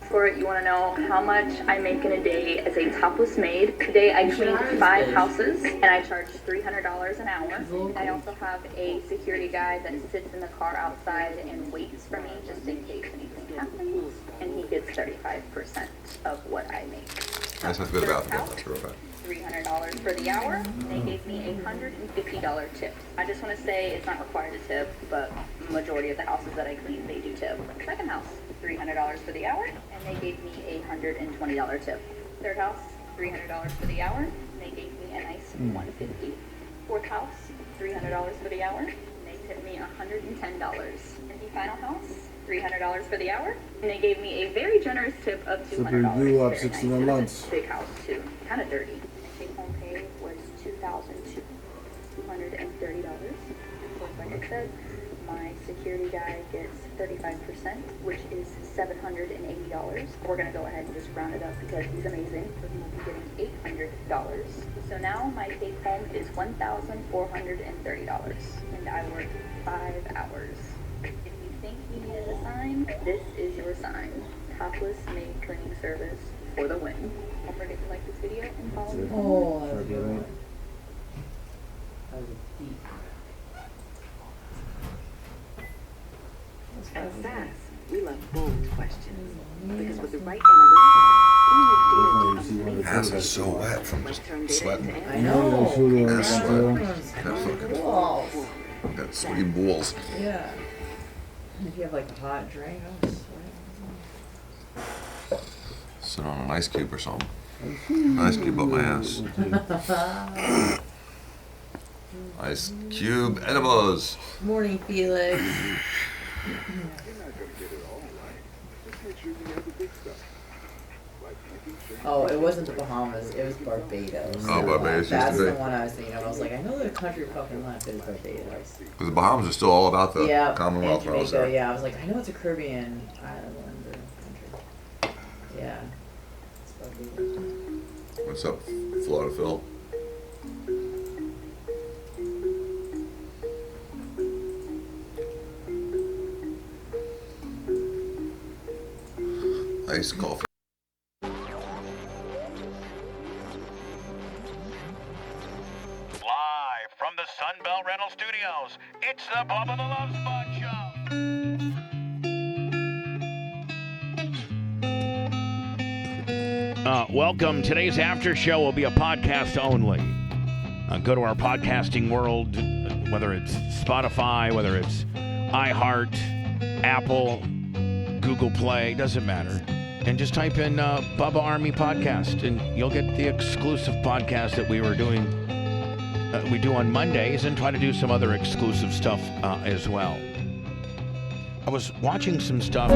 For it, you want to know how much I make in a day as a topless maid. Today I cleaned 5 houses and I charge $300 an hour. And I also have a security guy that sits in the car outside and waits for me just in case anything happens. And he gets 35% of what I make. That's not good about the that's real bad. $300 for the hour. They gave me a $150 tip. I just want to say it's not required to tip, but majority of the houses that I clean, they do tip. Second house, $300 for the hour, and they gave me a $120 tip. Third house, $300 for the hour, and they gave me a nice $150. Fourth house, $300 for the hour, and they tipped me $110. And the final house, $300 for the hour, and they gave me a very generous tip of $200. Blue up Very 61 nice. months. Big house too, kind of dirty. Take home pay was $2,230. Like I said, my security guy gets 35%, which is $780. We're gonna go ahead and just round it up because he's amazing. So he will be getting $800. So now my take home is $1,430, and I work 5 hours. If you think you needed a sign, this is your sign. Topless maid cleaning service for the win. Don't forget to like this video and follow me. Oh, that was a good one. That was deep. At SAS, we love bold questions. Because with the right analytics, Ass is so wet from just sweating. I know. Ass sweat. Got sweaty balls. Yeah. If you have like a hot drink, I'll sweat. Sit on an ice cube or something. Ice cube up my ass. Ice cube edibles. Morning, Felix. Oh, it wasn't the Bahamas. It was Barbados. Oh, Barbados. That's used to the be. one I was thinking of. I was like, I know the country fucking left, but it's Barbados. Because the Bahamas are still all about the Yeah, Commonwealth. and when I was Jamaica, there. yeah. I was like, I know it's a Caribbean island or country. Yeah. It's Barbados. What's up, Florida Phil? Iced coffee. Live from the Sunbelt Rental Studios, it's the Bubba the Love Spot Show. Welcome. Today's after show will be a podcast only. Go to our podcasting world, whether it's Spotify, whether it's iHeart, Apple, Google Play, doesn't matter. And just type in Bubba Army Podcast, and you'll get the exclusive podcast that we were doing. We do on Mondays, and try to do some other exclusive stuff as well. I was watching some stuff.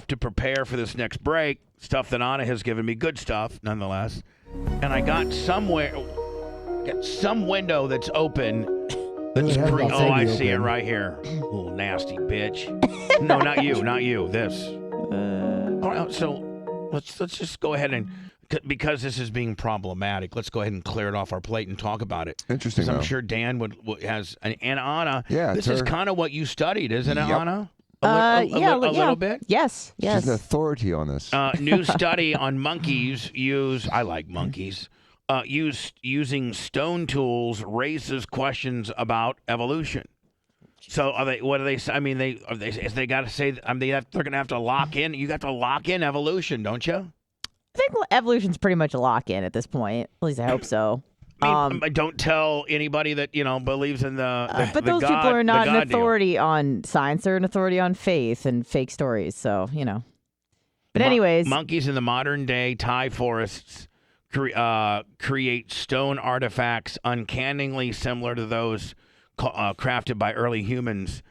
To prepare for this next break. Stuff that Anna has given me, good stuff, nonetheless. and I got some window that's open. That's I see it right here. Little nasty bitch. No, not you, not you. This. All right, so let's just go ahead and, because this is being problematic, let's go ahead and clear it off our plate and talk about it. Interesting. 'Cause I'm sure Dan has, and Anna. Yeah, this is kind of what you studied, isn't it, Yep. Anna? A little bit. Yes. She's an authority on this. New study on monkeys I like monkeys. Using stone tools raises questions about evolution. So are they? What do they say? I mean, they got to say. I mean, they're going to have to lock in. You got to lock in evolution, don't you? I think evolution's pretty much a lock in at this point. At least I hope so. I mean, don't tell anybody that believes in the but the those God, people are not the an God deal. authority on science. They're an authority on faith and fake stories. So But anyways, monkeys in the modern day Thai forests create stone artifacts uncannily similar to those crafted by early humans.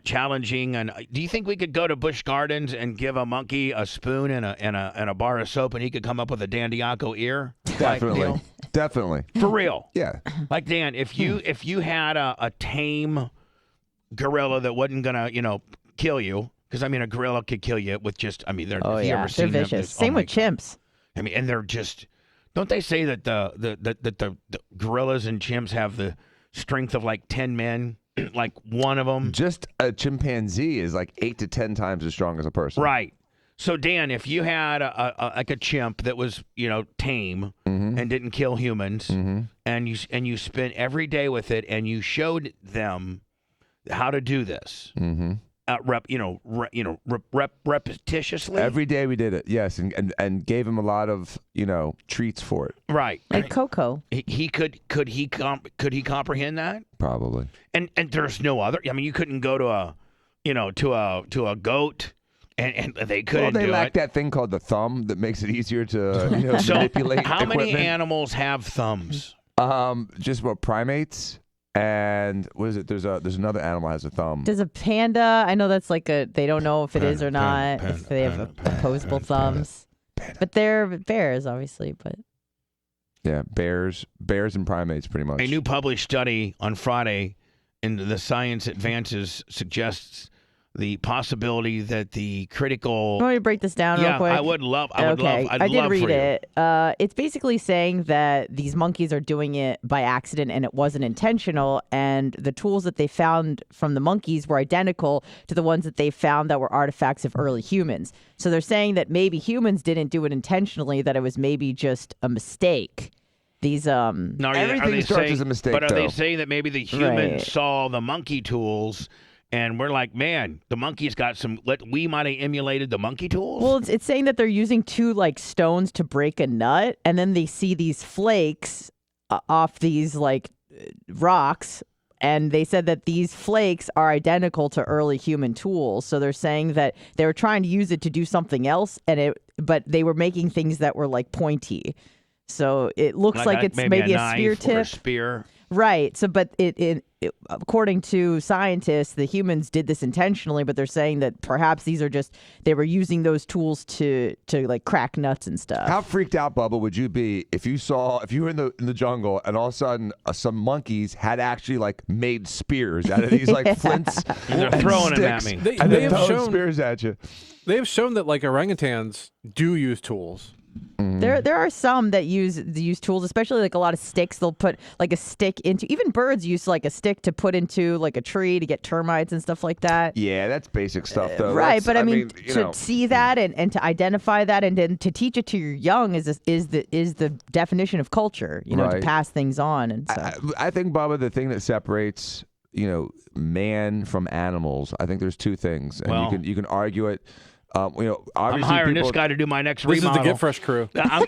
Challenging. And do you think we could go to Busch Gardens and give a monkey a spoon and a bar of soap and he could come up with a Dandiaco ear? Definitely. Definitely. For real. Yeah. Like, Dan, if you had a tame gorilla that wasn't gonna kill you, because I mean a gorilla could kill you with just they're you ever they're seen vicious. them? Same with chimps. I mean, and they're just, don't they say that the gorillas and chimps have the strength of like 10 men? Like one of them. Just a chimpanzee is like 8 to 10 times as strong as a person. Right. So Dan, if you had a chimp that was tame and didn't kill humans, and you spent every day with it and you showed them how to do this, repetitiously. Every day we did it, yes, and gave him a lot of treats for it. Right. Like Coco. He could he comprehend that? Probably. And there's no other. I mean, you couldn't go to a goat. And they couldn't do it. Well, they lack it. that thing called the thumb that makes it easier to so manipulate how equipment. many animals have thumbs? Just what, primates, and what is it? There's another animal that has a thumb. Does a panda? I know that's like they don't know if it is or not. If they have opposable thumbs, but they're bears, obviously. But yeah, bears and primates, pretty much. A new published study on Friday in the Science Advances suggests the possibility that the critical. You want me to break this down real quick? I would love. I did read it. It's basically saying that these monkeys are doing it by accident and it wasn't intentional, and the tools that they found from the monkeys were identical to the ones that they found that were artifacts of early humans. So they're saying that maybe humans didn't do it intentionally; that it was maybe just a mistake. These everything starts as a mistake. But are though. they saying that maybe the humans Right. saw the monkey tools? And we're like, man, the monkey's got some. We might have emulated the monkey tools. Well, it's saying that they're using two like stones to break a nut, and then they see these flakes off these like rocks, and they said that these flakes are identical to early human tools. So they're saying that they were trying to use it to do something else, but they were making things that were like pointy. So it looks like it's maybe a knife spear or tip. a spear. Right. So, but it according to scientists, the humans did this intentionally, but they're saying that perhaps these are just, they were using those tools to like crack nuts and stuff. How freaked out, Bubba, would you be if you were in the jungle and all of a sudden some monkeys had actually like made spears out of these like flints and they're throwing them at sticks, me. and They they're have throwing shown- spears at you. They have shown that like orangutans do use tools. There are some that use tools, especially like a lot of sticks. They'll put like a stick into, even birds use like a stick to put into like a tree to get termites and stuff like that. Yeah, that's basic stuff though. Right, That's- but I mean you to know. see that and to identify that and then to teach it to your young is the definition of culture, to Right. pass things on and stuff. I think, Bubba, the thing that separates man from animals, I think there's two things, and Well, you can argue it. Obviously I'm hiring people, this guy to do my next This remodel. is the Get Fresh crew. I'm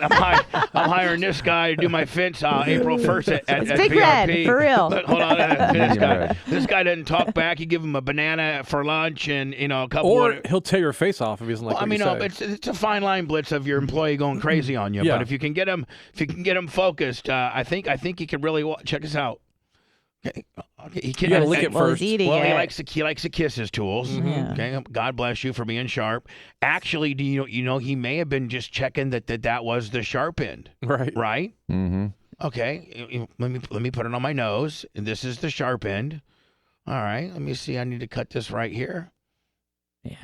hiring this guy to do my fence April 1st at It's Big Red, VRP. for real. Look, hold on, this Medium guy. red. This guy doesn't talk back. You give him a banana for lunch and a couple. Or of, he'll tear your face off if he doesn't like well, I what mean, you say. it's a fine line, Blitz, of your employee going crazy on you. Yeah. But if you can get him focused, I think you can really check us out. He You gotta lick it Well, first. he's eating Well, it. he likes to kiss his tools. Yeah. Okay, God bless you for being sharp. Actually, do you know he may have been just checking that was the sharp end. Right. Right. Mm-hmm. Okay. Let me put it on my nose. And this is the sharp end. All right. Let me see. I need to cut this right here. Yeah.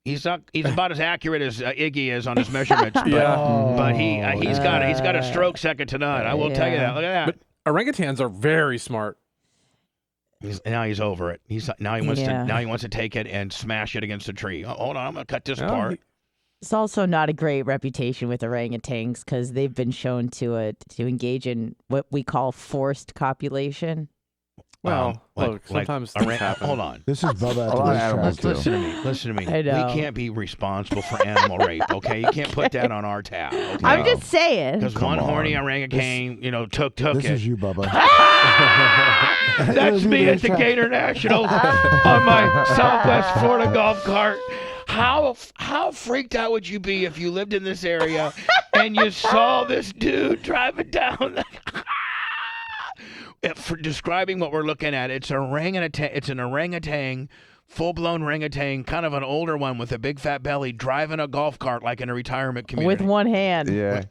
He's about as accurate as Iggy is on his measurements. But, Yeah. but he's got a stroke second to none. I will tell you that. Look at that. But orangutans are very smart. Now he's over it. Now he Yeah. wants to take it and smash it against a tree. Oh, hold on, I'm gonna cut this Oh, part. It's also not a great reputation with orangutans because they've been shown to engage in what we call forced copulation. Well, look, sometimes things happen. Hold on. This is Bubba at A the lot of racetrack, animals too. Listen to me. I know. We can't be responsible for animal rape. Okay, you can't put that on our tab. Okay? I'm just saying. Because one horny orangutan, took This it. is you, Bubba. That's me at the Gator National on my Southwest Florida golf cart. How freaked out would you be if you lived in this area and you saw this dude driving down? For describing what we're looking at, it's an orangutan, full-blown orangutan, kind of an older one with a big fat belly, driving a golf cart like in a retirement community. With one hand. Yeah.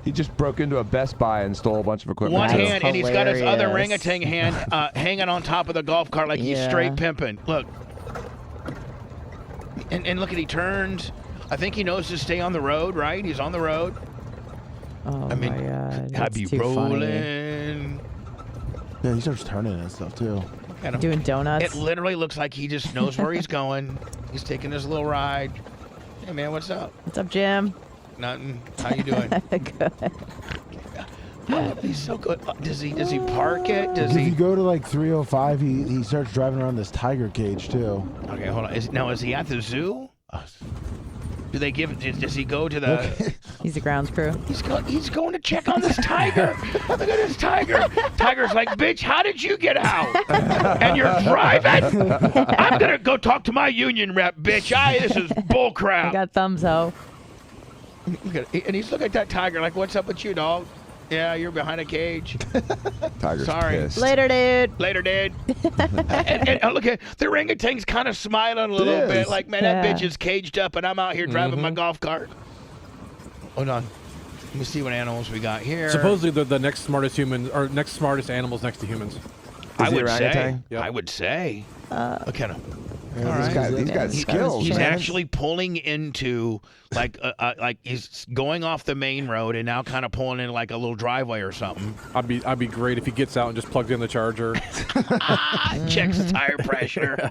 He just broke into a Best Buy and stole a bunch of equipment. One too. hand, and he's got his other hilarious. orangutan hand hanging on top of the golf cart like he's Yeah. straight pimping. Look. And look at, he turns. I think he knows to stay on the road, right? He's on the road. Oh I mean, my God. I'd That's be too rolling. funny. Yeah, he starts turning and stuff, too. Look at him. Doing donuts. It literally looks like he just knows where he's going. He's taking his little ride. Hey, man, what's up? What's up, Jim? Nothing. How you doing? Good. Oh, he's so good. Does he park it? Does If he? you go to like 305, he starts driving around this tiger cage, too. Okay, hold on. Is he at the zoo? Do they give? Does he go to the? He's the grounds crew. He's going to check on this tiger. Look at this tiger. Tiger's like, bitch, how did you get out? And you're driving? I'm gonna go talk to my union rep, bitch. This is bull I crap. got thumbs out. And he's looking at that tiger like, what's up with you, dog? Yeah, you're behind a cage. Tiger's Sorry. pissed. Later, dude. Later, dude. and look at the orangutan's kind of smiling a little bit, like, man, that bitch is caged up, and I'm out here driving my golf cart. Hold on. Let me see what animals we got here. Supposedly they're the next smartest humans, or next smartest animals next to humans. I he would say. orangutan? Yep. I would say. Look at him. Yeah, He's got skills. He's man. actually pulling into like he's going off the main road and now kind of pulling in like a little driveway or something. I'd be great if he gets out and just plugs in the charger. Checks the tire pressure.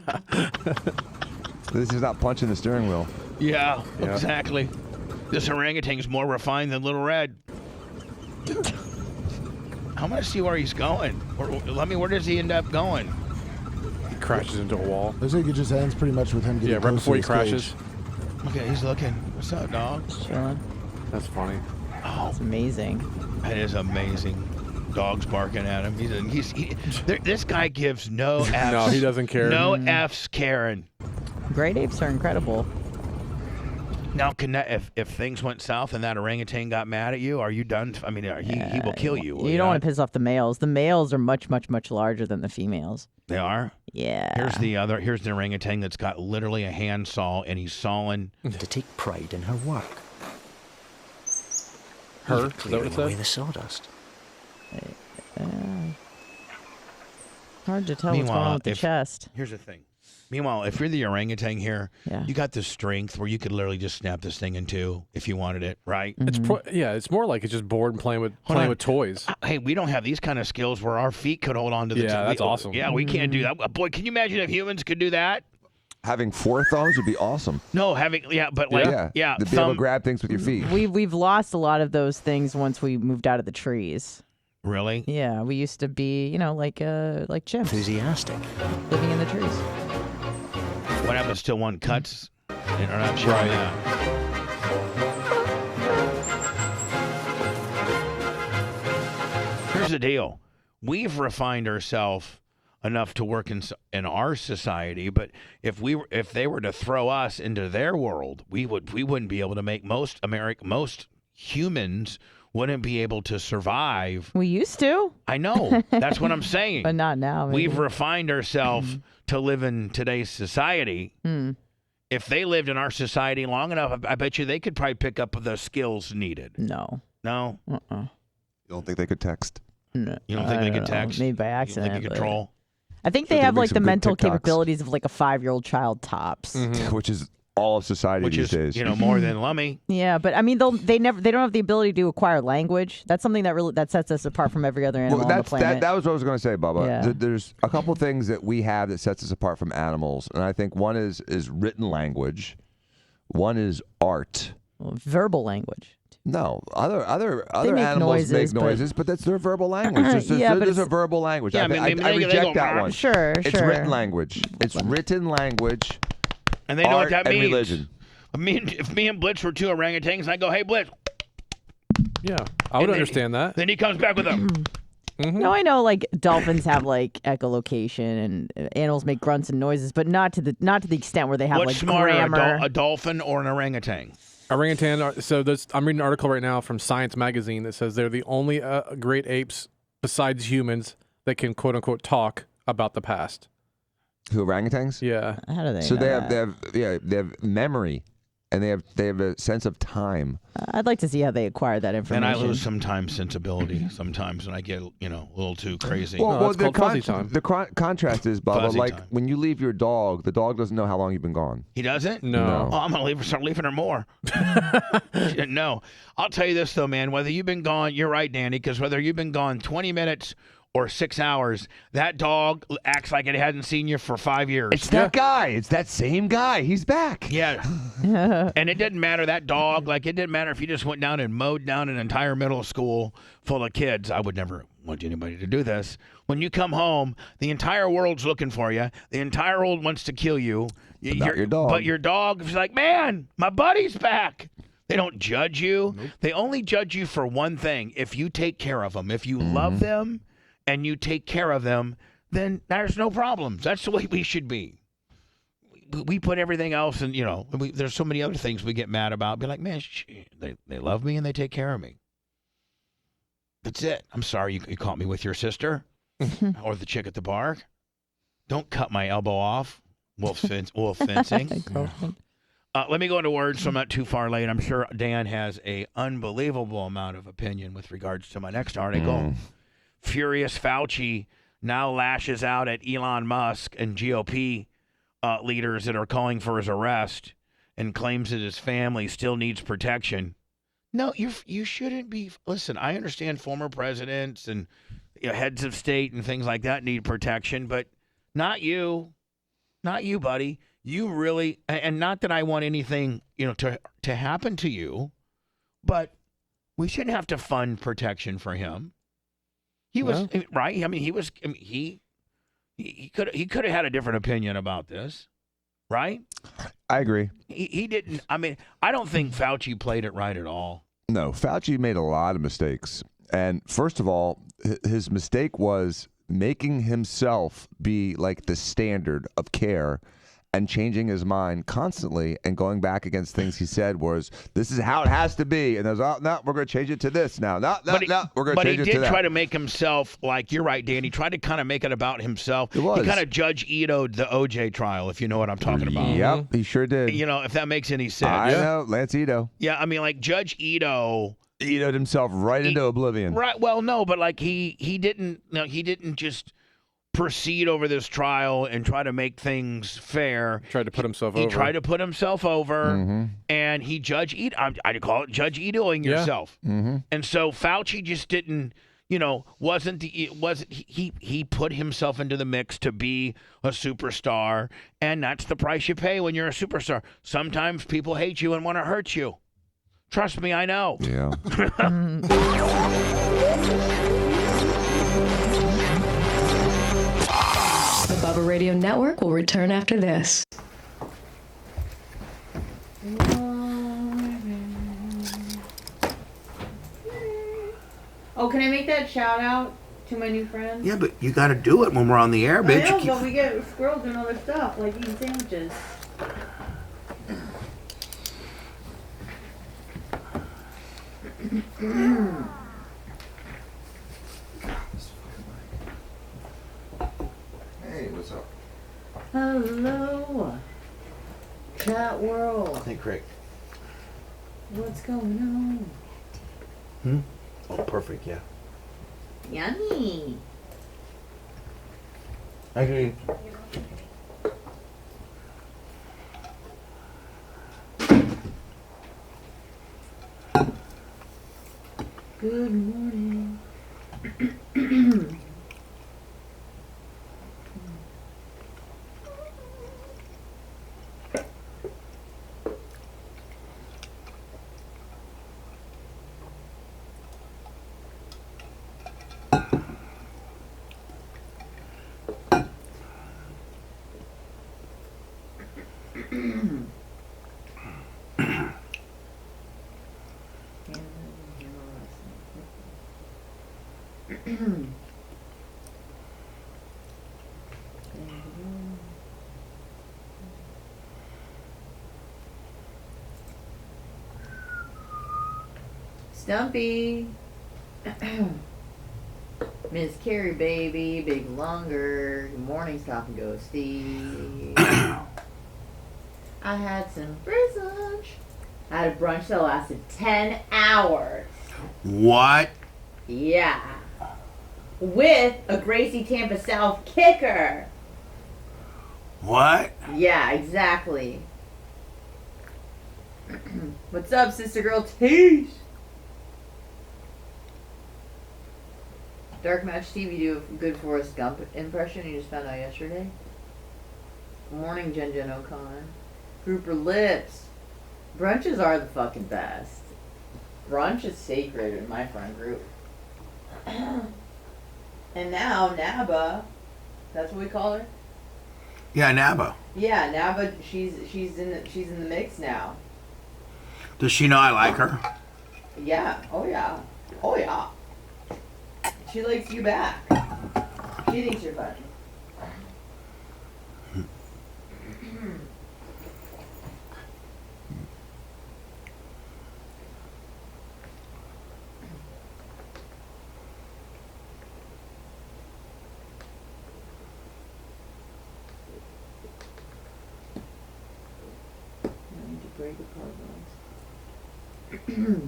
This is not punching the steering wheel. Yeah, exactly. This orangutan's more refined than Little Red. I want to see where he's going. Where does he end up going? He crashes into a wall. Looks like it just ends pretty much with him getting Yeah, right close before to he his crashes. cage. Okay, he's looking. What's up, dog? Chilling. That's funny. Oh, It's amazing. that is amazing. Dog's barking at him. This guy gives no F's. No, he doesn't care. No F's, Karen. Great apes are incredible. Now, if things went south and that orangutan got mad at you, are you done? I mean, he will kill you. will You don't not? want to piss off the males. The males are much, much, much larger than the females. They are. Yeah. Here's the orangutan that's got literally a handsaw and he's sawing. To take pride in her work. Her? Even Is that what clearing it said? away the sawdust. Hard to tell what's going on with the chest. Here's the thing. Meanwhile, if you're the orangutan here, you got the strength where you could literally just snap this thing in two if you wanted it, right? It's it's more like it's just bored and playing with toys. Hey, we don't have these kind of skills where our feet could hold on to the. Yeah, that's awesome. Yeah, we can't do that. Boy, can you imagine if humans could do that? Having 4 thumbs would be awesome. No, having but like to be able to grab things with your feet. We've lost a lot of those things once we moved out of the trees. Really? Yeah, we used to be, like chimps. Enthusiastic. Living in the trees. What happens till one cuts and are not showing that? Here's the deal: we've refined ourselves enough to work in our society, but if they were to throw us into their world, we wouldn't be able to make most humans wouldn't be able to survive. We used to. I know. That's what I'm saying. But not now. Maybe. We've refined ourselves to live in today's society. If they lived in our society long enough, I bet you they could probably pick up the skills needed. No. No? You don't think they could text? No. You don't think they could text? Maybe by accident. You think you could troll? I think they have like the mental capabilities of like a 5-year-old child tops. Which is all of society these days. More than Lummy. Yeah, but I mean, they don't have the ability to acquire language. That's something that sets us apart from every other animal on the planet. That was what I was going to say, Bubba. Yeah. There's a couple things that we have that sets us apart from animals, and I think one is written language, one is art, verbal language. No, other make animals make noises, but that's their verbal language. There's a verbal language. Yeah, I reject that one. Sure, it's written language. It's written language. And they know what that and means. Religion. If me and Blitz were two orangutans, I go, "Hey, Blitz." Yeah, I would understand that. Then he comes back with them. No, I know like dolphins have like echolocation and animals make grunts and noises, but not to the extent where they have What's like smarter, grammar. a dolphin or an orangutan? Orangutan. So I'm reading an article right now from Science Magazine that says they're the only great apes besides humans that can quote unquote talk about the past. Who, orangutans? Yeah. How do they? So know they have memory, and they have a sense of time. I'd like to see how they acquire that information. And I lose sometimes sensibility sometimes when I get a little too crazy. Well, the contrast is, Bubba, Fuzzy like time. when you leave your dog, the dog doesn't know how long you've been gone. He doesn't? No. Oh, I'm going to start leaving her more. No. I'll tell you this, though, man. Whether you've been gone, you're right, Danny, because whether you've been gone 20 minutes or 6 hours, that dog acts like it hadn't seen you for 5 years. It's that guy. It's that same guy. He's back. Yeah. And it didn't matter, that dog, like it didn't matter if you just went down and mowed down an entire middle school full of kids. I would never want anybody to do this. When you come home, the entire world's looking for you. The entire world wants to kill you. Your dog. But your dog is like, man, my buddy's back. They don't judge you. Nope. They only judge you for one thing. If you take care of them, if you love them, and you take care of them, then there's no problems. That's the way we should be. We put everything else in, there's so many other things we get mad about. Be like, man, they love me and they take care of me. That's it. I'm sorry you caught me with your sister or the chick at the bar. Don't cut my elbow off. Wolf fencing. Let me go into words so I'm not too far late. I'm sure Dan has an unbelievable amount of opinion with regards to my next article. Furious Fauci now lashes out at Elon Musk and GOP leaders that are calling for his arrest and claims that his family still needs protection. No, you shouldn't be. Listen, I understand former presidents and heads of state and things like that need protection, but not you. Not you, buddy. You really, and not that I want anything, to happen to you, but we shouldn't have to fund protection for him. He was right. I mean, he could have had a different opinion about this, right? I agree. He didn't. I mean, I don't think Fauci played it right at all. No, Fauci made a lot of mistakes. And first of all, his mistake was making himself be like the standard of care and changing his mind constantly and going back against things he said was, this is how it has to be. And there's, no, we're going to change it to this now. No, we're going to change it to that. But he did try to make himself, like, you're right, Dan. He tried to kind of make it about himself. It was. He kind of Judge Ito'd the OJ trial, if you know what I'm talking about. Yep, he sure did. If that makes any sense. I know, Lance Ito. Yeah, I mean, like, Judge Ito. Ito'd himself right into oblivion. Right, well, no, but, like, he didn't just proceed over this trial and try to make things fair. Tried to put himself over. He tried to put himself over, and he Judge Ito. I'd call it Judge Itoing yourself. And so Fauci just didn't, he put himself into the mix to be a superstar, and that's the price you pay when you're a superstar. Sometimes people hate you and want to hurt you. Trust me, I know. Yeah. The Bubba Radio Network will return after this. Oh, can I make that shout out to my new friends? Yeah, but you got to do it when we're on the air, bitch. I know, but we get squirrels doing other stuff, like eating sandwiches. Hey, what's up? Hello, chat world. Hey, Craig. What's going on? Oh, perfect, yeah. Yummy. Actually, Good morning. Stumpy. Miss Carrie, baby, big longer. Good morning, Stop and Ghosty. I had some fruit lunch. I had a brunch that lasted 10 hours. what? Yeah. With a Gracie Tampa South kicker. What? Yeah, exactly. What's up, sister girl Tease? Dark Match TV do a good Forrest Gump impression you just found out yesterday. Good morning, Jen O'Connor. Grouper Lips. Brunches are the fucking best. Brunch is sacred in my friend group. And now Naba, that's what we call her. Yeah, Naba. Yeah, Naba. She's in the mix now. Does she know I like her? Yeah. Oh yeah. Oh yeah. She likes you back. She thinks you're funny. I need to break apart those.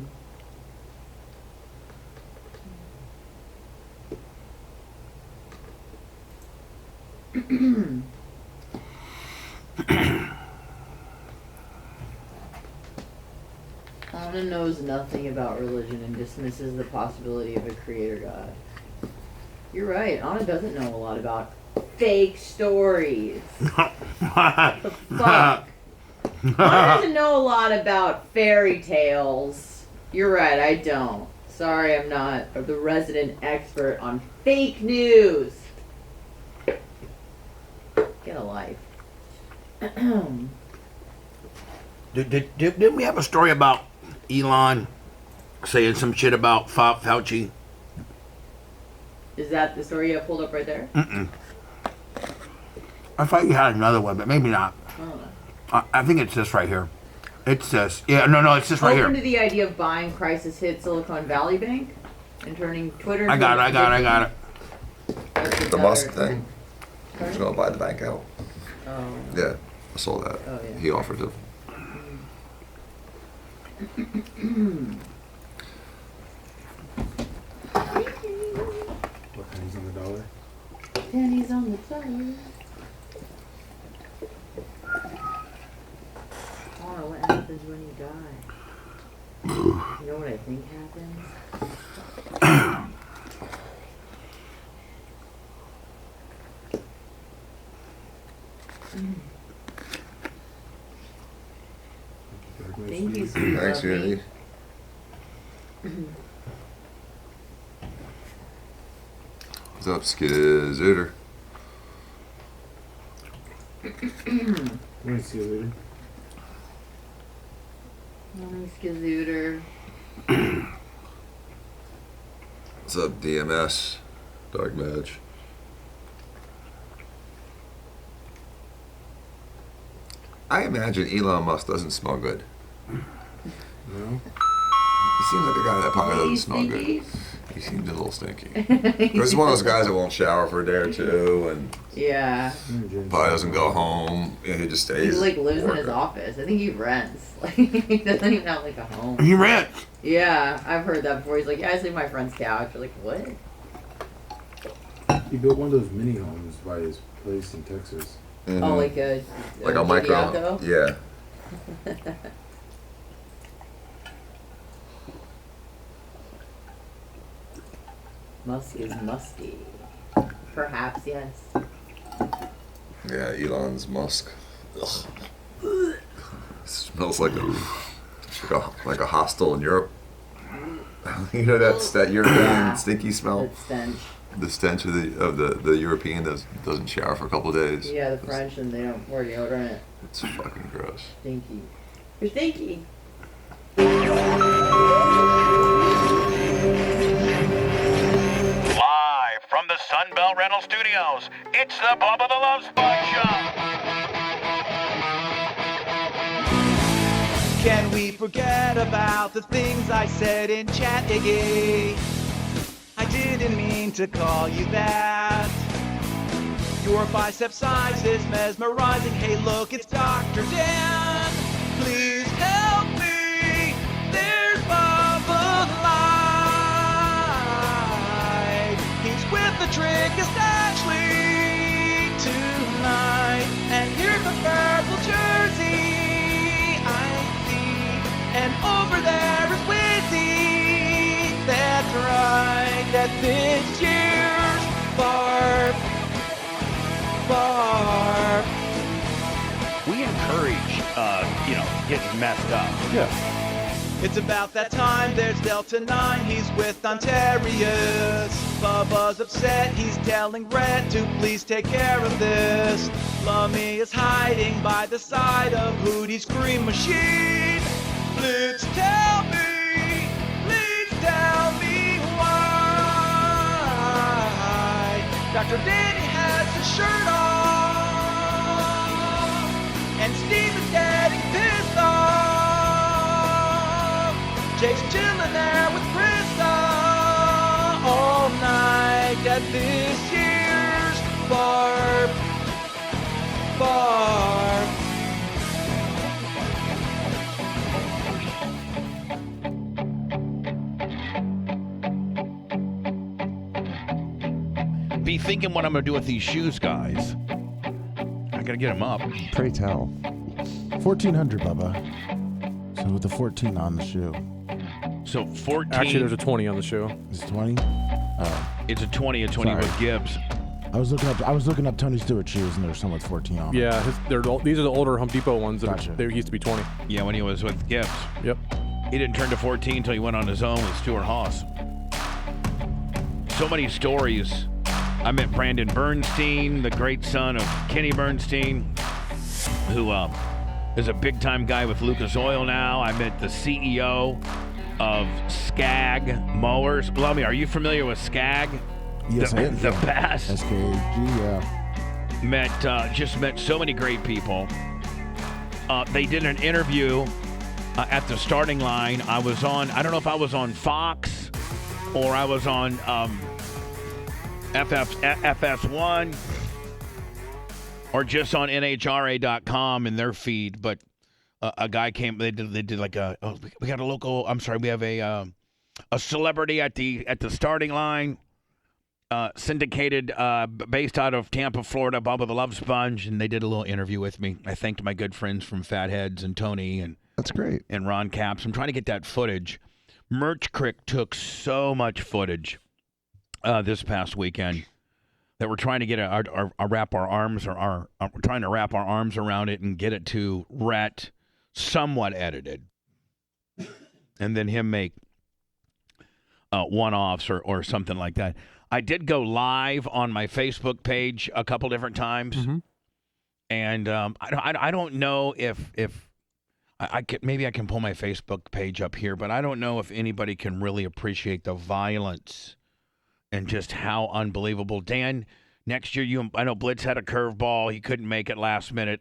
Anna knows nothing about religion and dismisses the possibility of a creator God. You're right. Anna doesn't know a lot about fake stories. What the fuck? Anna doesn't know a lot about fairy tales. You're right, I don't. Sorry, I'm not the resident expert on fake news. Get a life. Didn't we have a story about Elon saying some shit about Fauci? Is that the story you have pulled up right there? Mm-mm. I thought you had another one, but maybe not. I think it's this right here. It's this. Yeah, no, it's this right Open here. to the idea of buying crisis hit Silicon Valley Bank and turning Twitter. I got it. The Musk thing. He was going to buy the bank out. Oh. Yeah, I saw that. Oh, yeah. He offered to. What pennies on the dollar? Pennies on the dollar. Oh, what happens when you die? You know what I think happens? Thank you, sweet Thanks, puppy. Andy. What's up, Skizooter? Nice, Skizooter. Morning, Skizooter. What's up, DMS? Dark Match. I imagine Elon Musk doesn't smell good. No? seems like a guy that probably doesn't smell good. He seems a little stinky. This is one of those guys that won't shower for a day or two and Yeah. probably doesn't go home. Yeah, he just stays. He like lives in his office. I think he rents. Like he doesn't even have like a home. He rents. Yeah, I've heard that before. He's like, yeah, I sleep on my friend's couch. You're like, what? He built one of those mini homes by his place in Texas. Mhm. Oh, like a micro. Yeah. Musk is musky. Perhaps, yes. Yeah, Elon's Musk. Ugh. Smells like a hostel in Europe. You know that European stinky smell. That stench. The stench of the European that doesn't shower for a couple of days. Yeah, the French and they don't wear deodorant. It's fucking gross. Stinky. You're stinky. Live from the Sunbelt Rental Studios, it's the Bubba the Love Sponge Show. Can we forget about the things I said in chat, Iggy? I didn't mean to call you that. Your bicep size is mesmerizing. Hey, look, it's Dr. Dan. Please help me. There's Bubba Live. He's with the trickiest Ashley tonight. And here's the purple jersey I see. And over there is Wizzy. That's right. That's this year's Barb. We encourage, getting messed up. Yeah. It's about that time, there's Delta 9, he's with Ontarius. Bubba's upset, he's telling Red to please take care of this. Lummy is hiding by the side of Hootie's Scream Machine. Please tell me why Dr. Danny has his shirt off, and Steve is getting pissed off. Jake's chilling there with Krista all night at this year's Barb. Be thinking what I'm going to do with these shoes, guys. I got to get them up. Pray tell. 1,400, Bubba. So with the 14 on the shoe. So 14. Actually, there's a 20 on the shoe. Is it 20? Oh. It's a 20 with Gibbs. I was looking up Tony Stewart shoes, and there's some with 14 on. Yeah, these are the older Home Depot ones. They used to be 20. Yeah, when he was with Gibbs. Yep. He didn't turn to 14 until he went on his own with Stuart Haas. So many stories. I met Brandon Bernstein, the great son of Kenny Bernstein, who is a big-time guy with Lucas Oil now. I met the CEO of Skag Mowers. Lummy, are you familiar with Skag? Yes, I am. The Bass. SKG, yeah. Just met so many great people. They did an interview at the starting line. I was on, I don't know if I was on Fox or I was on FS1 or just on NHRA.com in their feed, but a guy came. They did like we got a local. I'm sorry, we have a celebrity at the starting line. Syndicated, based out of Tampa, Florida, Bubba the Love Sponge, and they did a little interview with me. I thanked my good friends from Fatheads and Tony and that's great and Ron Capps. I'm trying to get that footage. Merch Crick took so much footage this past weekend that we're trying to get wrap our arms around it and get it to Rhett somewhat edited, and then him make one-offs or something like that. I did go live on my Facebook page a couple different times, and I don't know if I can, maybe I can pull my Facebook page up here, but I don't know if anybody can really appreciate the violence and just how unbelievable. Dan, next year I know Blitz had a curveball. He couldn't make it last minute.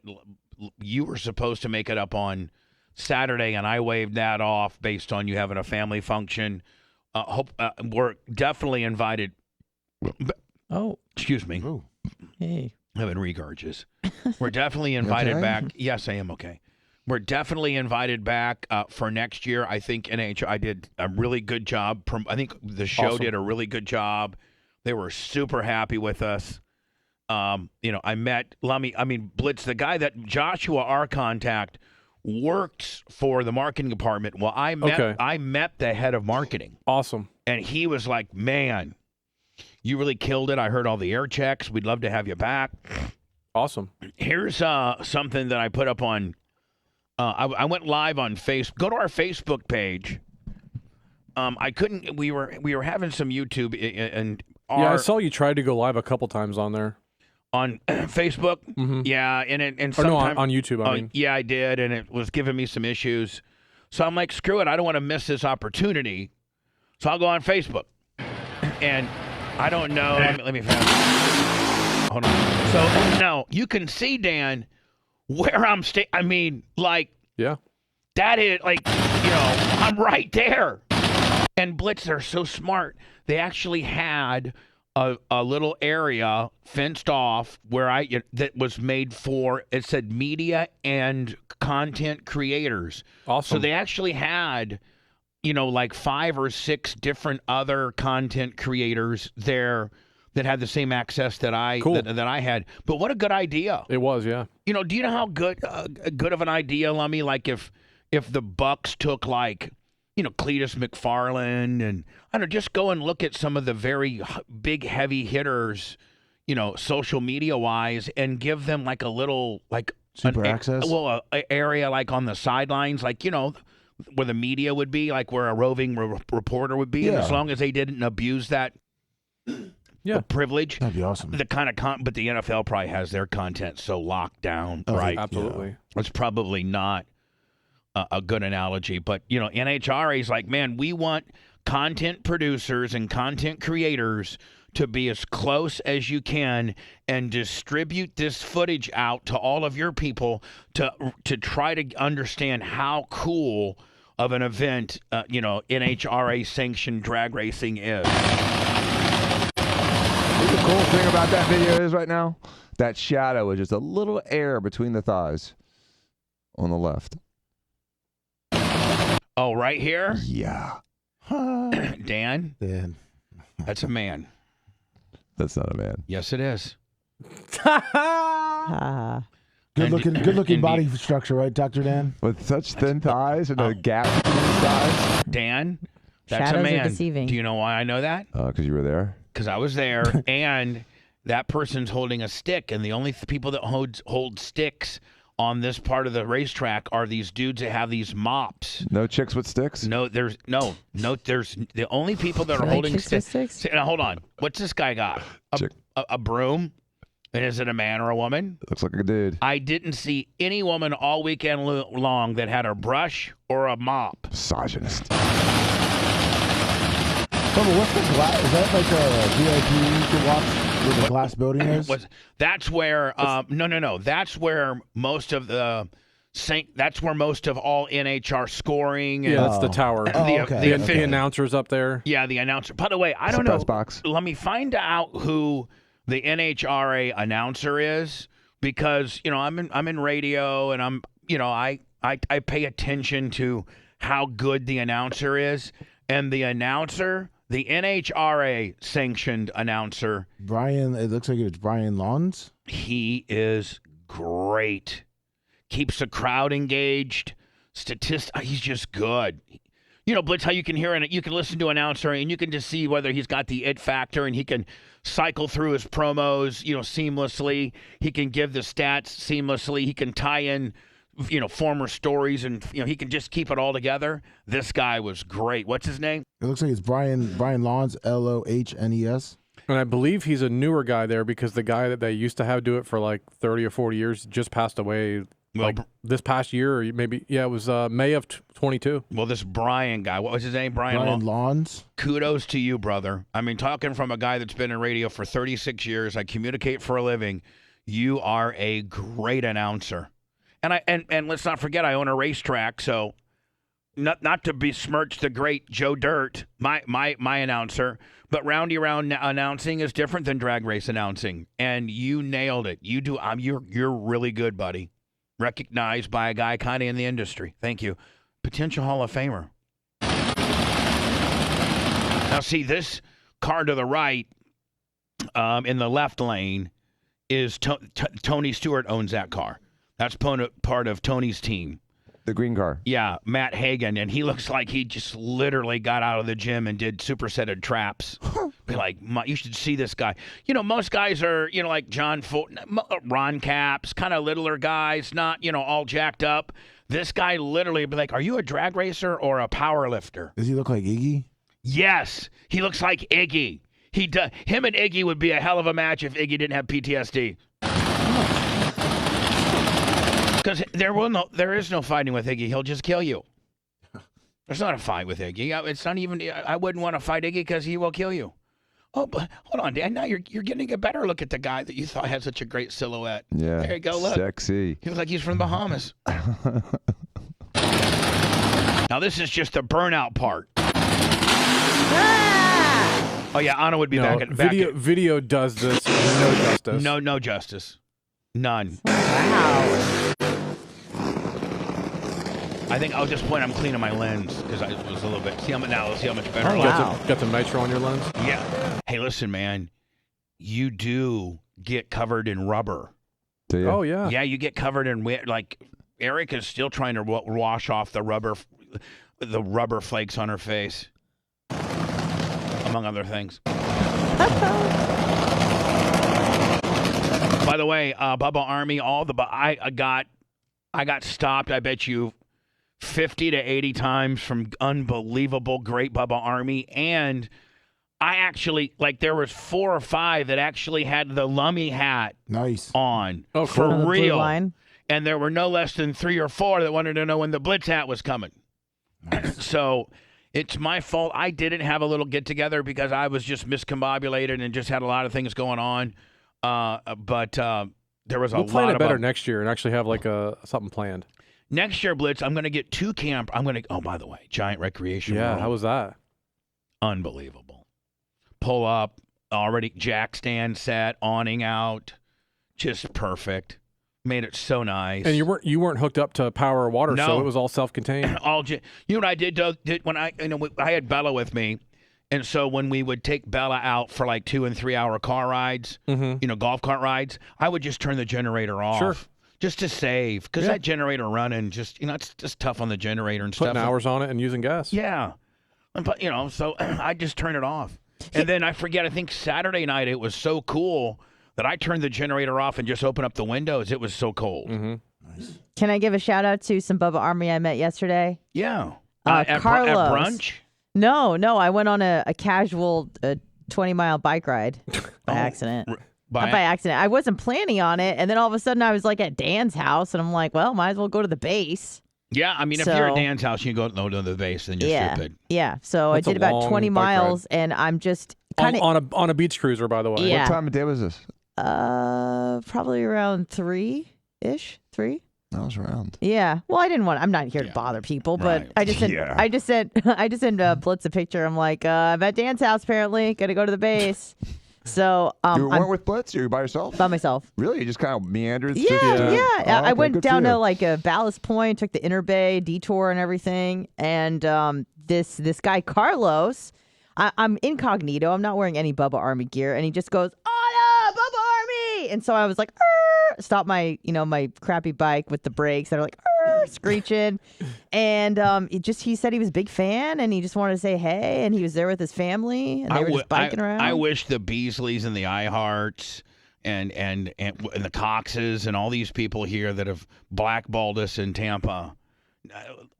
You were supposed to make it up on Saturday, and I waived that off based on you having a family function. We're definitely invited. Oh, excuse me. Ooh. Hey. Having regurges. We're definitely invited okay? back. Yes, I am okay. We're definitely invited back for next year. I think I did a really good job. I think the show Awesome. did a really good job. They were super happy with us. I met Blitz, the guy that Joshua, our contact, worked for the marketing department. Well, I met the head of marketing. Awesome. And he was like, man, you really killed it. I heard all the air checks. We'd love to have you back. Awesome. Here's something that I put up on. I went live on Facebook. Go to our Facebook page. I couldn't. We were having some YouTube and I saw you tried to go live a couple times on there. On Facebook. Mm-hmm. Yeah, and no, sometimes on YouTube. I mean, yeah, I did, and it was giving me some issues. So I'm like, screw it. I don't want to miss this opportunity. So I'll go on Facebook, and I don't know. Let me hold on. So no, you can see, Dan, where I'm staying. I mean, like, yeah, that is like, I'm right there. And Blitz, they're so smart. They actually had a little area fenced off where that was made for, it said media and content creators. Awesome. So they actually had, like 5 or 6 different other content creators there that had the same access that I had. But what a good idea. It was, yeah. Do you know how good of an idea, Lummy? Like if the Bucks took like, Cletus McFarland and I don't know, just go and look at some of the very big heavy hitters, social media wise, and give them like a little super access. Well, a area like on the sidelines, like where the media would be, like where a roving reporter would be. Yeah. And as long as they didn't abuse that. Yeah, privilege. That'd be awesome. The kind of but the NFL probably has their content so locked down, right? Absolutely. Yeah. It's probably not a good analogy, but NHRA is like, man, we want content producers and content creators to be as close as you can and distribute this footage out to all of your people to try to understand how cool of an event NHRA sanctioned drag racing is. The cool thing about that video is right now, that shadow is just a little air between the thighs on the left. Oh, right here? Yeah. Dan? That's a man. That's not a man. Yes, it is. Good looking body structure, right, Dr. Dan? With such thin thighs and a gap between his thighs. Dan, that's Shadows a man. are deceiving. Do you know why I know that? Because you were there? Because I was there, and that person's holding a stick, and the only people that hold sticks on this part of the racetrack are these dudes that have these mops. No chicks with sticks? No, there's the only people that are holding sticks. Now, hold on. What's this guy got? A broom? And is it a man or a woman? Looks like a dude. I didn't see any woman all weekend long that had a brush or a mop. Misogynist. Bubba, what's the glass? Is that like a VIP you can watch where the glass building is? That's where no. That's where most of all NHR scoring. Yeah, that's the tower. The announcer's up there. Yeah, the announcer. By the way, I don't know. Press box. Let me find out who the NHRA announcer is, because I'm in radio, and I pay attention to how good the announcer is, and the announcer. The NHRA sanctioned announcer. Brian, it looks like it's Brian Lawns. He is great. Keeps the crowd engaged. He's just good. Blitz, how you can hear and you can listen to an announcer and you can just see whether he's got the it factor, and he can cycle through his promos, seamlessly. He can give the stats seamlessly. He can tie in former stories, and he can just keep it all together. This guy was great. What's his name? It looks like it's Brian Lawns, Lohnes. And I believe he's a newer guy there, because the guy that they used to have do it for like 30 or 40 years just passed away this past year, or maybe it was May of 22. Well, this Brian guy, what was his name? Brian Lawns. Kudos to you, brother. I mean, talking from a guy that's been in radio for 36 years, I communicate for a living. You are a great announcer. And let's not forget, I own a racetrack, so not to besmirch the great Joe Dirt, my announcer, but Roundy Round announcing is different than drag race announcing, and you nailed it. You do. You're really good, buddy. Recognized by a guy kind of in the industry. Thank you. Potential Hall of Famer. Now, see, this car to the right in the left lane is Tony Stewart owns that car. That's part of Tony's team. The green car. Yeah, Matt Hagen, and he looks like he just literally got out of the gym and did supersetted traps. Be like, you should see this guy. Most guys are, like John Ron Capps, kind of littler guys, not, all jacked up. This guy literally be like, are you a drag racer or a power lifter? Does he look like Iggy? Yes, he looks like Iggy. Him and Iggy would be a hell of a match if Iggy didn't have PTSD. Because there is no fighting with Iggy. He'll just kill you. There's not a fight with Iggy. It's not even. I wouldn't want to fight Iggy because he will kill you. Oh, but hold on, Dan. Now you're getting a better look at the guy that you thought had such a great silhouette. Yeah. There you go. Look. Sexy. He looks like he's from the Bahamas. Now this is just the burnout part. Oh yeah, Anna would be back at video does this. No justice. No justice. None. Wow. I think I'll just point. I'm cleaning my lens because I was a little bit. See how much better. Oh, wow. Got some nitro on your lens. Yeah. Hey, listen, man. You do get covered in rubber. Do you? Oh yeah. Yeah, you get covered in like Eric is still trying to wash off the rubber flakes on her face, among other things. By the way, Bubba Army, I got stopped. I bet you 50 to 80 times from unbelievable great Bubba Army, and I actually there was 4 or 5 that actually had the Lummy hat on for cool. real, Line. and there were no less than 3 or 4 that wanted to know when the Blitz hat was coming. Nice. So it's my fault. I didn't have a little get together because I was just miscombobulated and just had a lot of things going on. But there was a lot of. We'll plan it better next year and actually have something planned. Next year, Blitz, I'm going to get 2 camp. Oh, by the way, giant recreation. Yeah, world. how was that? Unbelievable. Pull up, already jack stand set, awning out, just perfect. Made it so nice. And you weren't hooked up to power or water, No. so it was all self-contained. You know what I did when I had Bella with me, and so when we would take Bella out for 2 and 3 hour car rides, golf cart rides, I would just turn the generator off. Sure. Just to save, because that generator running, it's just tough on the generator and Putting stuff. hours on it and using gas. Yeah, but so I just turn it off, and then I forget. I think Saturday night it was so cool that I turned the generator off and just opened up the windows. It was so cold. Mm-hmm. Nice. Can I give a shout out to some Bubba Army I met yesterday? Yeah, Carlos. At brunch. No, I went on a casual 20-mile bike ride by accident. Not by accident. I wasn't planning on it, and then all of a sudden I was at Dan's house, and I'm like, well, might as well go to the base. Yeah, I mean, if you're at Dan's house, you go to the base, then you're stupid. Yeah, so That's I did a about long 20 bike miles, and I'm just kind of on a beach cruiser, by the way. Yeah. What time of day was this? Probably around 3-ish. 3. I was around. Yeah. Well, I'm not here to bother people, but Right. I just sent Blitz a picture. I'm like, I'm at Dan's house apparently. Got to go to the base. So You weren't with Blitz? You were by yourself? By myself. Really? You just kind of meandered? Yeah. Oh, I okay, went good for down you. to a Ballast Point, took the Inner Bay detour and everything, and this guy Carlos, I'm incognito. I'm not wearing any Bubba Army gear, and he just goes, "Oh no, Bubba Army!" And so I was like, stop my my crappy bike with the brakes that are screeching, and he said he was a big fan, and he just wanted to say hey, and he was there with his family, and they were just biking around. I wish the Beasleys and the iHearts and the Coxes and all these people here that have blackballed us in Tampa.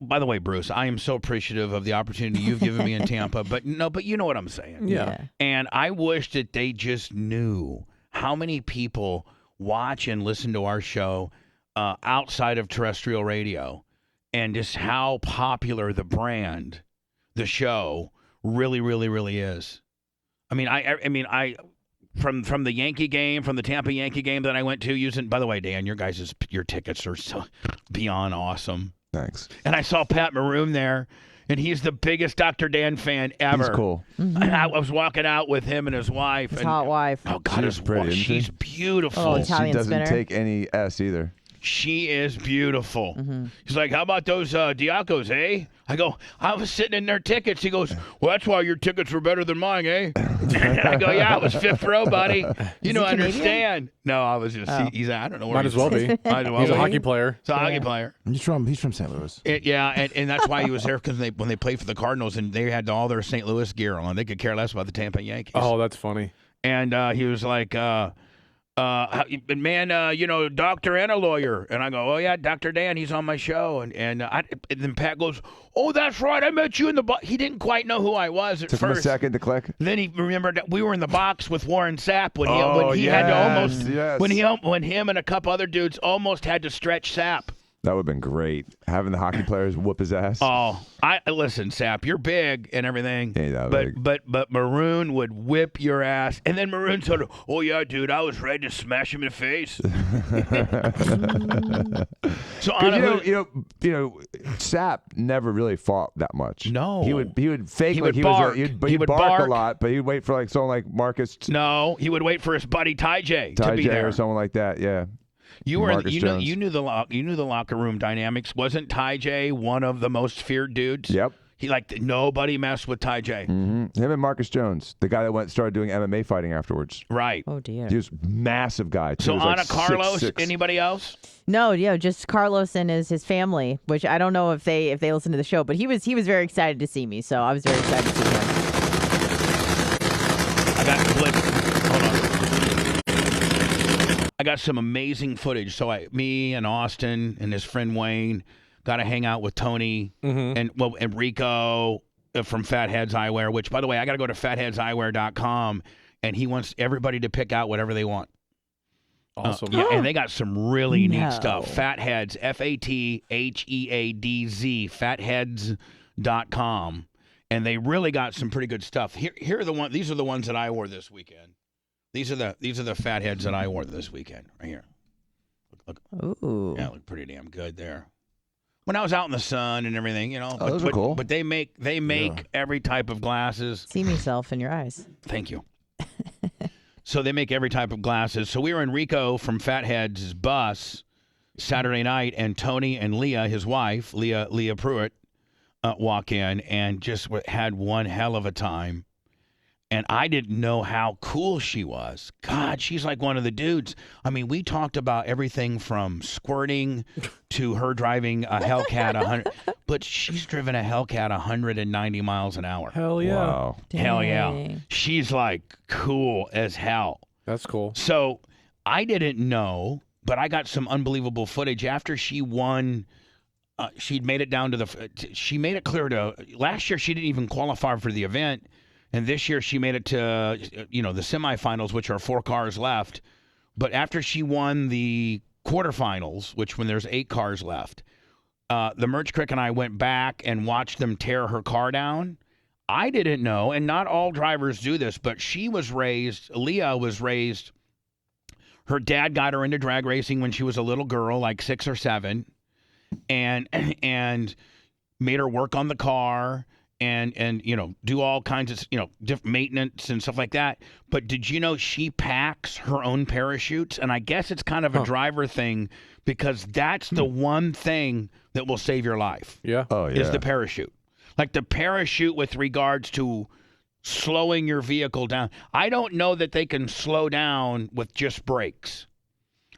By the way, Bruce, I am so appreciative of the opportunity you've given me in Tampa, but you know what I'm saying. Yeah. And I wish that they just knew how many people watch and listen to our show outside of terrestrial radio, and just how popular the brand, the show, really, really, really is. I mean, from the Yankee game, from the Tampa Yankee game that I went to using. By the way, Dan, your tickets are so beyond awesome. Thanks. And I saw Pat Maroon there, and he's the biggest Dr. Dan fan ever. He's cool. Mm-hmm. And I was walking out with him and his wife. His and, hot wife. Oh God, She's pretty. Isn't she's she? beautiful. Oh, Italian she doesn't spinner. take any S either. She is beautiful. Mm-hmm. He's like, how about those Diacos, eh? I go, I was sitting in their tickets. He goes, well, that's why your tickets were better than mine, eh? I go, yeah, it was fifth row, buddy. You don't understand. No, I was just, he's I don't know where Might as well be. Might as well He's a be. hockey player. He's a hockey player. He's from St. Louis. And that's why he was there, because when they played for the Cardinals and they had all their St. Louis gear on. They could care less about the Tampa Yankees. Oh, that's funny. And he was like, man, doctor and a lawyer. And I go, oh, yeah, Dr. Dan, he's on my show. And then Pat goes, oh, that's right, I met you in the box. He didn't quite know who I was at Took first. him a second to click. Then he remembered that we were in the box with Warren Sapp when he yes, had to almost yes. when him and a couple other dudes almost had to stretch Sapp. That would have been great. Having the hockey players whoop his ass. Oh, listen, Sapp, you're big and everything. Ain't that but big. but Maroon would whip your ass, and then Maroon sort of, oh yeah, dude, I was ready to smash him in the face. So Sapp never really fought that much. No, he would fake he like would he bark. was. He would bark a lot, but he'd wait for like someone like Marcus. No, he would wait for his buddy Ty J to be there or someone like that. Yeah. You were Marcus Jones. you knew the locker room dynamics. Wasn't Ty J one of the most feared dudes? Yep. He nobody messed with Ty J. Mm-hmm. Him and Marcus Jones, the guy that started doing MMA fighting afterwards. Right. Oh dear. He was a massive guy. Too. So He was Ana like Carlos, 6'6". anybody else? No, just Carlos and his family, which I don't know if they listen to the show, but he was very excited to see me, so I was very excited to see him. I got hold on. I got some amazing footage. So me and Austin and his friend Wayne got to hang out with Tony and Rico from Fatheads Eyewear, which, by the way, I got to go to fatheadseyewear.com, and he wants everybody to pick out whatever they want. Awesome. Yeah, and they got some really neat stuff. Fatheads, FATHEADZ, fatheads.com. And they really got some pretty good stuff. Here are the ones. These are the ones that I wore this weekend. These are the fatheads that I wore this weekend. Right here. Look. Ooh. Yeah, look pretty damn good there. When I was out in the sun and everything, those are cool. But they make every type of glasses. See myself in your eyes. Thank you. So they make every type of glasses. So we were in Rico from Fatheads' bus Saturday night, and Tony and Leah, his wife, Leah Pruitt, walk in and just had one hell of a time. And I didn't know how cool she was. God, she's like one of the dudes. I mean, we talked about everything from squirting to her driving a Hellcat 100, but she's driven a Hellcat 190 miles an hour. Hell yeah. Wow. Hell yeah. Dang. She's like cool as hell. That's cool. So I didn't know, but I got some unbelievable footage after she won. She'd made it down to she made it clear to, last year she didn't even qualify for the event. And this year she made it to, the semifinals, which are 4 cars left. But after she won the quarterfinals, which when there's 8 cars left, the Merch Crick and I went back and watched them tear her car down. I didn't know, and not all drivers do this, but Leah was raised, her dad got her into drag racing when she was a little girl, like 6 or 7, and made her work on the car. And do all kinds of different maintenance and stuff like that. But did you know she packs her own parachutes? And I guess it's kind of a driver thing, because that's the one thing that will save your life. Yeah. Oh yeah. Is the parachute. Like the parachute with regards to slowing your vehicle down. I don't know that they can slow down with just brakes.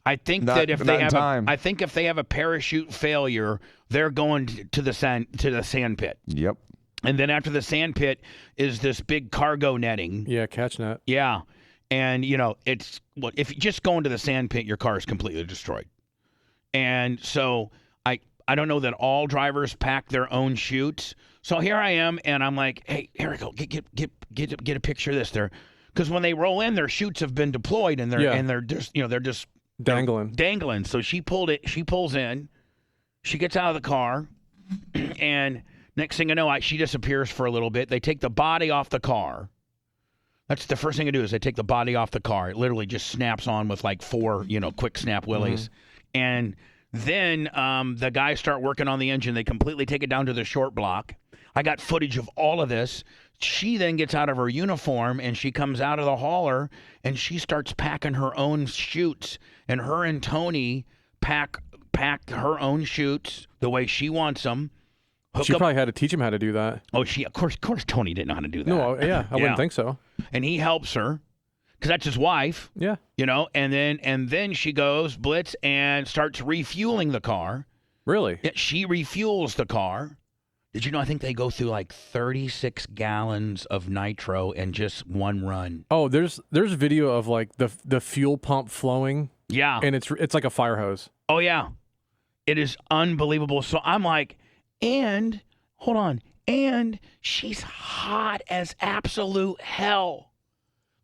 I think that if they have a parachute failure, they're going to the sand pit. Yep. And then after the sand pit is this big cargo netting. Yeah, catch net. Yeah. And, if you just go into the sand pit, your car is completely destroyed. And so I don't know that all drivers pack their own chutes. So here I am, and I'm like, hey, here we go. Get a picture of this there. Because when they roll in, their chutes have been deployed, and they're just, they're just dangling. So she pulls in. She gets out of the car, and next thing I know, she disappears for a little bit. They take the body off the car. That's the first thing I do is I take the body off the car. It literally just snaps on with like 4, quick snap willies. And then the guys start working on the engine. They completely take it down to the short block. I got footage of all of this. She then gets out of her uniform and she comes out of the hauler and she starts packing her own chutes. And her and Tony pack her own chutes the way she wants them. She probably had to teach him how to do that. Oh, of course, Tony didn't know how to do that. No, yeah, I wouldn't think so. And he helps her because that's his wife. Yeah. And then she goes blitz and starts refueling the car. Really? Yeah, she refuels the car. Did you know? I think they go through like 36 gallons of nitro in just one run. Oh, there's video of like the fuel pump flowing. Yeah. And it's like a fire hose. Oh yeah, it is unbelievable. So I'm like. And, hold on, and she's hot as absolute hell.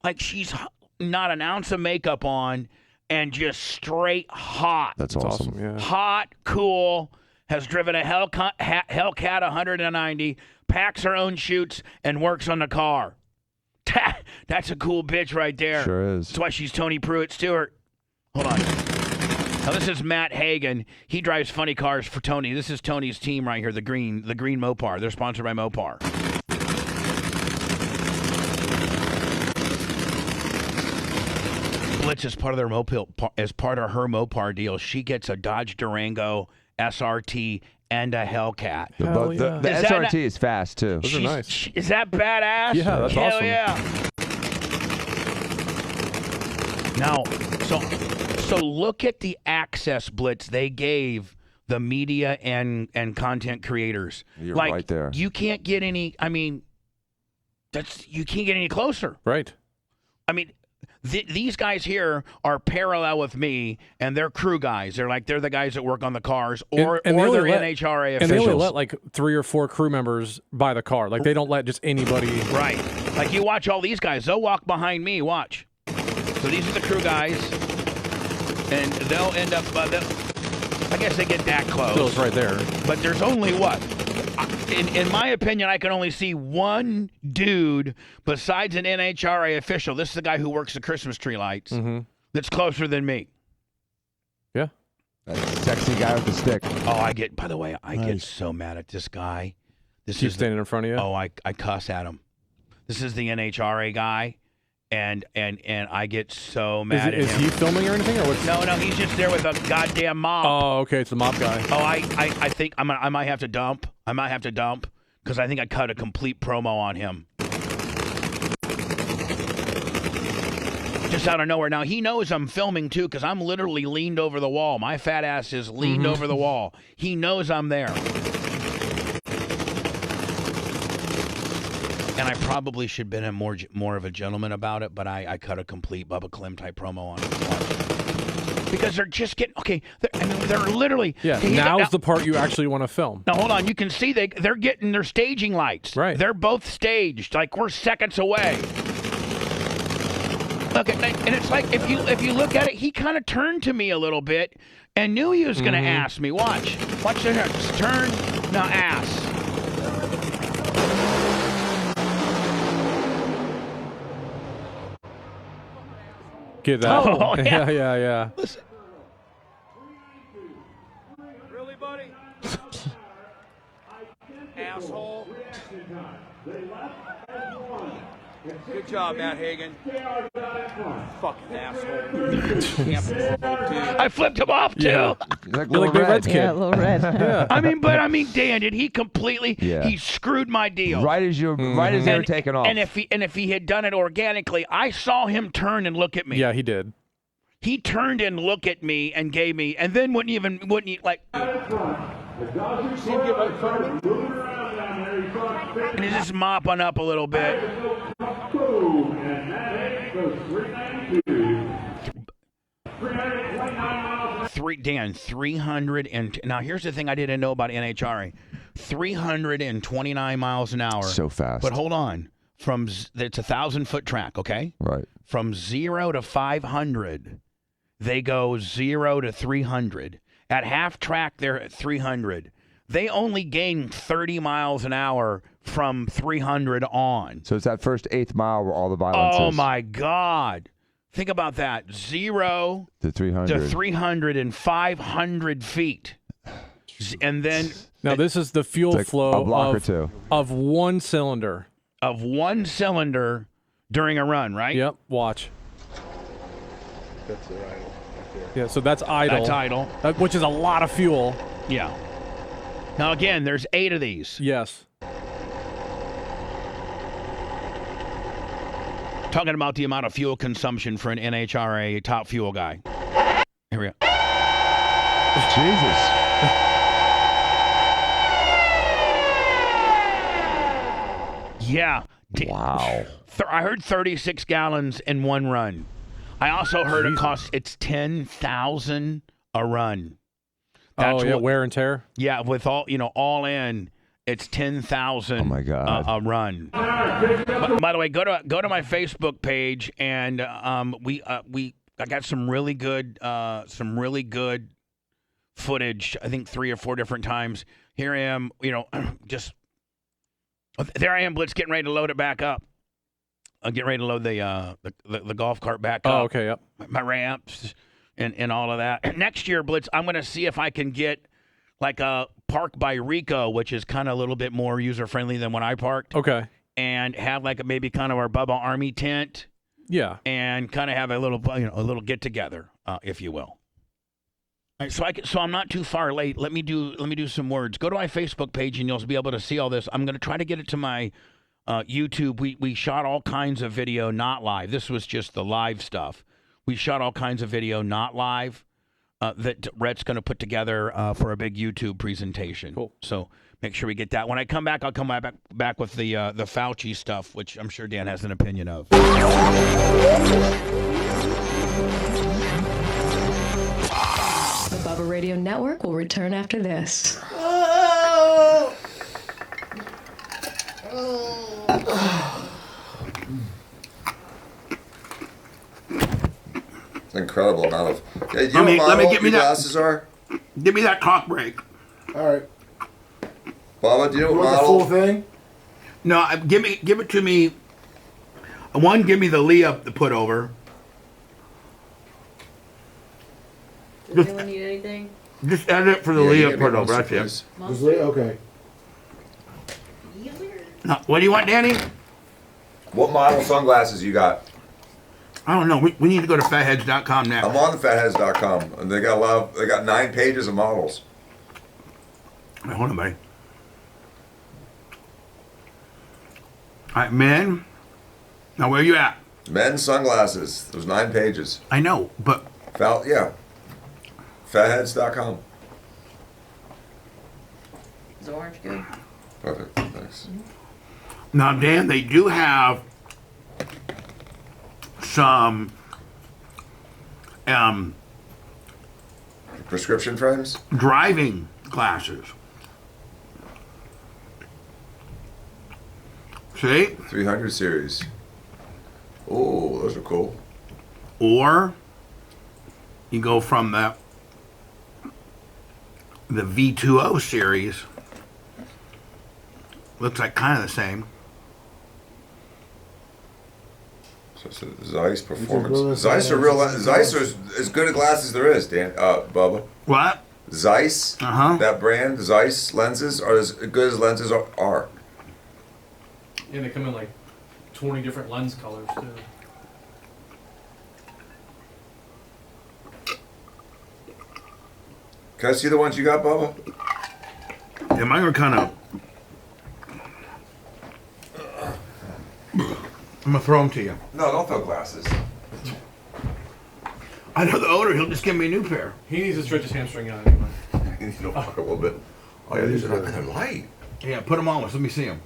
Like, she's not an ounce of makeup on and just straight hot. That's awesome. Yeah. Hot, cool, has driven a Hellcat 190, packs her own chutes, and works on the car. That's a cool bitch right there. Sure is. That's why she's Tony Pruitt Stewart. Hold on. Now, this is Matt Hagan. He drives funny cars for Tony. This is Tony's team right here, the Green Mopar. They're sponsored by Mopar. Blitz is part of her Mopar deal. She gets a Dodge Durango SRT and a Hellcat. The SRT is fast, too. Those are nice. Is that badass? Yeah, that's Hell awesome. Yeah. Now, so look at the access, Blitz, they gave the media and content creators. You're like, right there. You can't get any, you can't get any closer. Right. I mean, these guys here are parallel with me, and they're crew guys. They're the guys that work on the cars, or they're NHRA officials. And they only let like 3 or 4 crew members buy the car. Like, they don't let just anybody. Right. Like, you watch all these guys. They'll walk behind me. Watch. So these are the crew guys. And they'll end up, I guess they get that close. Bill's right there. But there's only what? In my opinion, I can only see one dude besides an NHRA official. This is the guy who works the Christmas tree lights. That's closer than me. Yeah. That sexy guy with the stick. Oh, I get so mad at this guy. He's standing in front of you? Oh, I cuss at him. This is the NHRA guy. And I get so mad at him. Is he filming or anything? Or what's... No, he's just there with a goddamn mop. Oh, okay, it's the mop guy. Oh, I think I might have to dump. Because I think I cut a complete promo on him. Just out of nowhere. Now, he knows I'm filming, too, because I'm literally leaned over the wall. My fat ass is leaned over the wall. He knows I'm there. And I probably should have been more of a gentleman about it, but I cut a complete Bubba Clem type promo on it. Because they're just getting, they're literally. Yeah, now's the part you actually want to film. Now, hold on. You can see they're getting their staging lights. Right. They're both staged. Like, we're seconds away. Look, and it's like, if you look at it, he kind of turned to me a little bit and knew he was going to ask me. Watch the turn, now ask. Get that. Oh, yeah. Yeah. Listen. Really, buddy? Asshole. Good job, Matt Hagan. Fucking asshole. I flipped him off, too. Yeah. You're like Big Red's kid. Yeah, Little Red. Yeah. I mean, Dan, did he completely? Yeah. He screwed my deal. Right as they were taking off. And if he had done it organically, I saw him turn and look at me. Yeah, he did. He turned and looked at me and gave me, and then wouldn't he like? And he's just mopping up a little bit. Dan, 300 and now here's the thing I didn't know about NHRA, 329 miles an hour. So fast. But hold on, it's a 1,000-foot track, okay? Right. From 0 to 500, they go 0 to 300. At half track, they're at 300. they only gain 30 miles an hour from 300 on. So it's that first 8th mile where all the violence Oh is. my God. Think about that. 0 to 300. to 300 and 500 feet. And then Now this is the fuel like flow a block or two. of one cylinder. Of one cylinder during a run, right? Yep. Watch. That's the idle right there. Yeah. So that's idle. That's idle. Which is a lot of fuel. Yeah. Now again, there's 8 of these. Yes. Talking about the amount of fuel consumption for an NHRA top fuel guy. Here we go. Jesus. Yeah. Wow. I heard 36 gallons in one run. I also heard it's 10,000 a run. That's wear and tear. Yeah, with all in, it's 10,000. Oh my God. A run. By the way, go to my Facebook page, and I got some really good footage. I think 3 or 4 different times. Here I am, there I am, Blitz, getting ready to load it back up. I'm getting ready to load the golf cart back up. Oh, okay, yep. My ramps and all of that. Next year, Blitz, I'm going to see if I can get like a Park by Rico, which is kind of a little bit more user-friendly than when I parked. Okay. And have like maybe kind of our Bubba Army tent. Yeah. And kind of have a little get-together, if you will. All right, so I'm not too far late. Let me do some words. Go to my Facebook page and you'll be able to see all this. I'm going to try to get it to my YouTube. We shot all kinds of video, not live. This was just the live stuff. We shot all kinds of video, not live, that Rhett's going to put together for a big YouTube presentation. Cool. So make sure we get that. When I come back, I'll come back with the Fauci stuff, which I'm sure Dan has an opinion of. The Bubba Radio Network will return after this. It's an incredible amount of. Yeah, you Let me get me your that. glasses are? Give me that cock break. All right. Bubba, do you know You what want the model? full thing? No, give it to me. One, give me the Leah to put over. Does anyone need anything? Just add it for the Yeah, you Leah get me put one, over. That's it. please. Just wait. Okay. No, what do you want, Danny? What model sunglasses you got? I don't know. We need to go to fatheads.com next. I'm on the fatheads.com, and they got 9 pages of models. Wait, hold on, buddy. All right, men. Now, where you at? Men's sunglasses. There's 9 pages. I know, but Fatheads.com. Is orange good? Perfect. Thanks. now, Dan, they do have some Prescription frames? driving glasses. See? 300 series. Oh, those are cool. Or you go from the V2O series. Looks like kind of the same. So it's a Zeiss go performance. with Zeiss are Zeiss are as good a glasses as there is, Dan. Bubba. What? Zeiss. That brand, Zeiss lenses are as good as lenses are. And they come in like 20 different lens colors too. Can I see the ones you got, Bubba? Yeah, mine are kind of. I'm gonna throw them to you. No, don't throw glasses. I know the owner. He'll just give me a new pair. He needs to stretch his hamstring out anyway. You need to walk a little bit. Oh yeah, these are not kind of light. Yeah, put them on. Let me see them.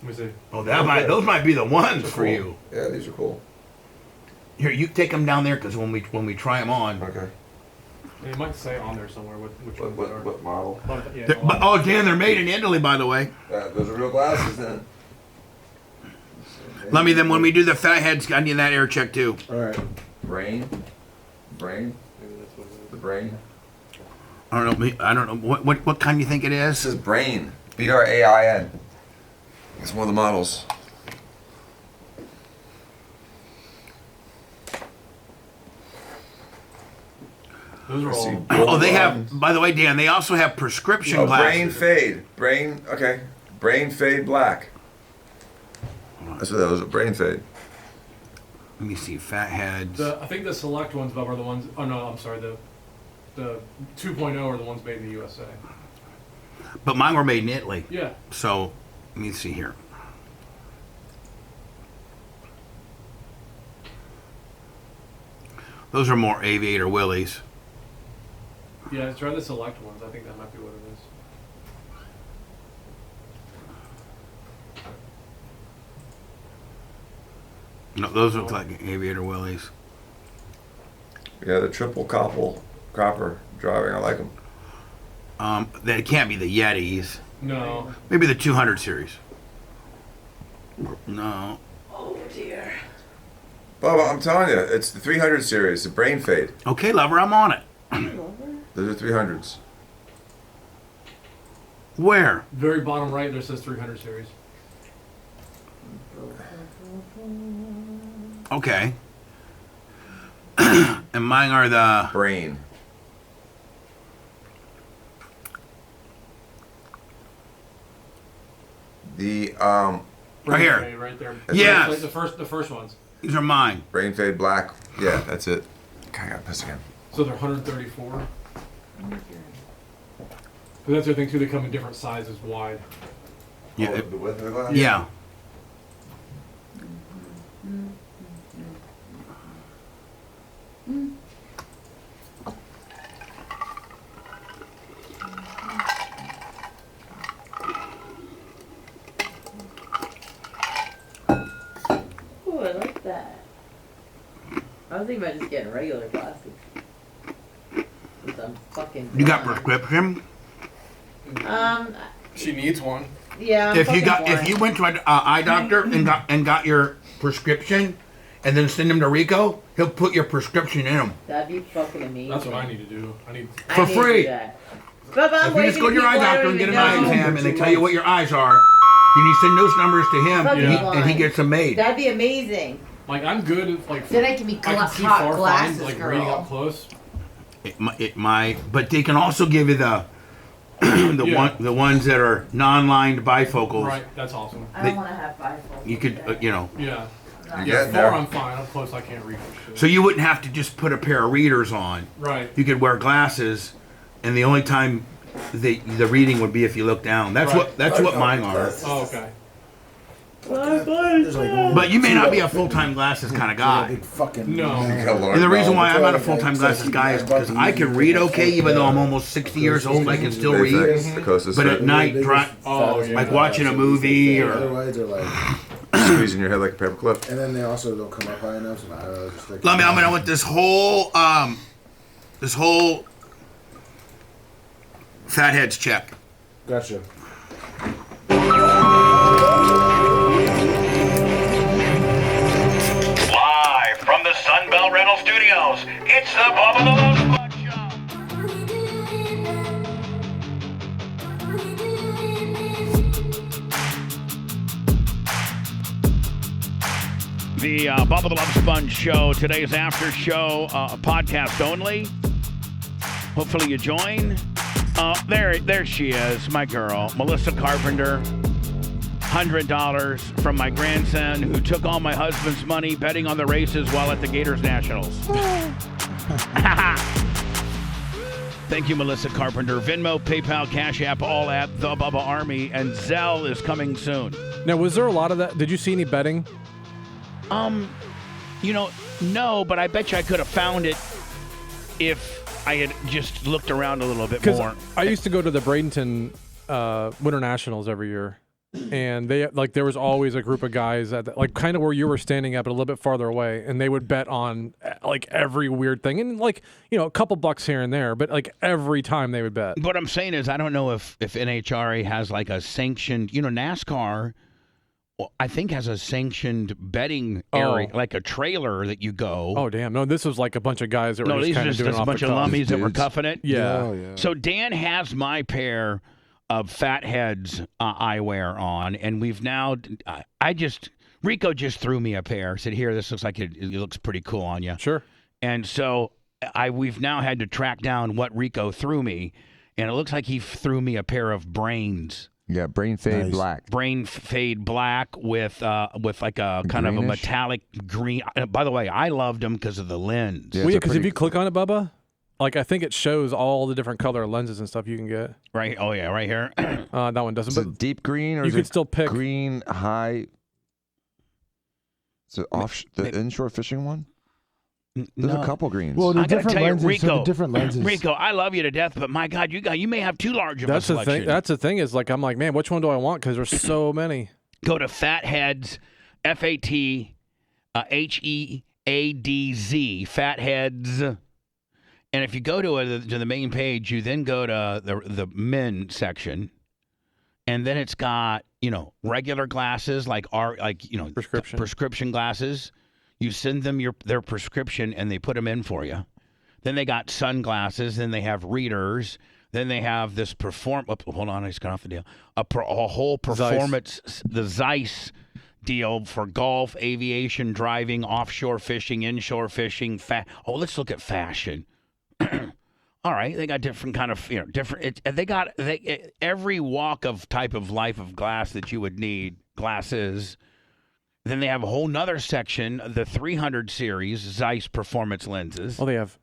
Let me see. Oh, those might be the ones for cool. you. Yeah, these are cool. Here, you take them down there because when we try them on. Okay. It might say on there somewhere which ones they are. What model? Yeah, Oh, Dan, they're made in Italy, by the way. Those are real glasses then. Let me then when we do the fatheads, I need that air check too. All right. Brain. Maybe that's what it is. The brain. I don't know. I don't know what kind you think it is. This is Brain. BRAIN. It's one of the models. Those are all. Oh, they have. By the way, Dan, they also have prescription glasses. Brain Fade. Okay. Brain Fade Black. That's what that was. A Brain Fade. Let me see. Fatheads. I think the select ones, Bob, are the ones. Oh no, I'm sorry. The 2.0 are the ones made in the USA. But mine were made in Italy. Yeah. So, let me see here. Those are more Aviator Willies. Yeah, try the select ones. I think that might be what it is. No, those look like Aviator Willies. Yeah, the triple copper driving. I like them. That can't be the Yetis. No. Maybe the 200 series. No. Oh dear. Bubba, I'm telling you, it's the 300 series, the Brain Fade. Okay, lover, I'm on it. Those are 300s. Where? Very bottom right, there says 300 series. Okay. And mine are the Brain. The right here. Fade right there. Yes. Like the first ones. These are mine. Brain Fade Black. Yeah, that's it. God, I got pissed again. So they're 134. But that's the thing too. They come in different sizes, wide. Yeah. The width of the glass? Yeah. Ooh, I like that. I was thinking about just getting regular glasses. Since I'm fucking You got blind. prescription? She needs one. Yeah. I'm If you fucking if you went to an eye doctor and got your prescription, and then send him to Rico, he'll put your prescription in him. That'd be fucking amazing. That's what I need to do. For I need to free. do that. But I'm If you just go to your eye waving doctor people and get an I eye don't even exam, know. and they tell you what your eyes are, you need to send those numbers to him, Fucking and he blind. gets them made. That'd be amazing. Like I'm good at like. Then I can be I can see hot far glasses fine, like girl. reading up close. It might, but they can also give you the the ones that are non-lined bifocals. Right, that's awesome. I don't want to have bifocals. You could, Yeah. You're Yeah, getting far there. I'm fine. Up close I can't read for shit. So you wouldn't have to just put a pair of readers on. Right. You could wear glasses, and the only time the reading would be if you look down. That's what mine are. Oh, okay. But you may not be a full-time glasses kind of guy. No. And the reason why I'm not a full-time glasses guy is because I can read okay, even though I'm almost 60 years old. I can still read. But at night, like watching a movie or Otherwise, they're like squeezing your head like a paper clip. And then they also don't come up high enough. So I don't know, just like Let me. I'm gonna want this whole fatheads check. Gotcha. Live from the Sunbelt Rental Studios, it's the Bubba the Love Squad Show. The Bubba the Love Sponge Show, today's after show, podcast only. Hopefully you join. There she is, my girl, Melissa Carpenter. $100 from my grandson who took all my husband's money betting on the races while at the Gators Nationals. Thank you, Melissa Carpenter. Venmo, PayPal, Cash App, all at the Bubba Army, and Zelle is coming soon. Now, was there a lot of that? Did you see any betting? No, but I bet you I could have found it if I had just looked around a little bit more. I used to go to the Bradenton Winter Nationals every year, and they there was always a group of guys at kind of where you were standing at, but a little bit farther away, and they would bet on every weird thing, and a couple bucks here and there, but every time they would bet. What I'm saying is I don't know if NHRA has a sanctioned, NASCAR I think has a sanctioned bedding area, like a trailer that you go. Oh, damn. No, this was like a bunch of guys that were just these kind are of doing just it a off bunch the of cuff. lummies that were cuffing it. Yeah. So Dan has my pair of Fatheads eyewear on, and we've now. Rico just threw me a pair. Said, "Here, this looks like it looks pretty cool on you." Sure. And so we've now had to track down what Rico threw me, and it looks like he threw me a pair of Brains. Yeah, Brain Fade Black. Brain Fade Black with like a kind of a metallic green. By the way, I loved them because of the lens. Yeah, because if you click on it, Bubba, like I think it shows all the different color lenses and stuff you can get. Right. Oh yeah, right here. That one doesn't. Is it deep green or you can still pick green high? Is it the inshore fishing one? There's a couple greens. Well, they're different lenses. Rico, so the different lenses. Rico, I love you to death, but my God, you may have too large of a That's the selection. thing. That's the thing is like I'm like, man, which one do I want? Because there's so many. Go to Fatheads, FATHEADZ, Fatheads, and if you go to the main page, you then go to the men section, and then it's got regular glasses like prescription glasses. You send them their prescription, and they put them in for you. Then they got sunglasses. Then they have readers. Then they have this hold on, I just got off the deal. A whole performance, the Zeiss deal for golf, aviation, driving, offshore fishing, inshore fishing. Let's look at fashion. All right, they got different kind of different. They got every walk of type of life of glass that you would need glasses. Then they have a whole nother section, the 300 series Zeiss performance lenses. Oh, they have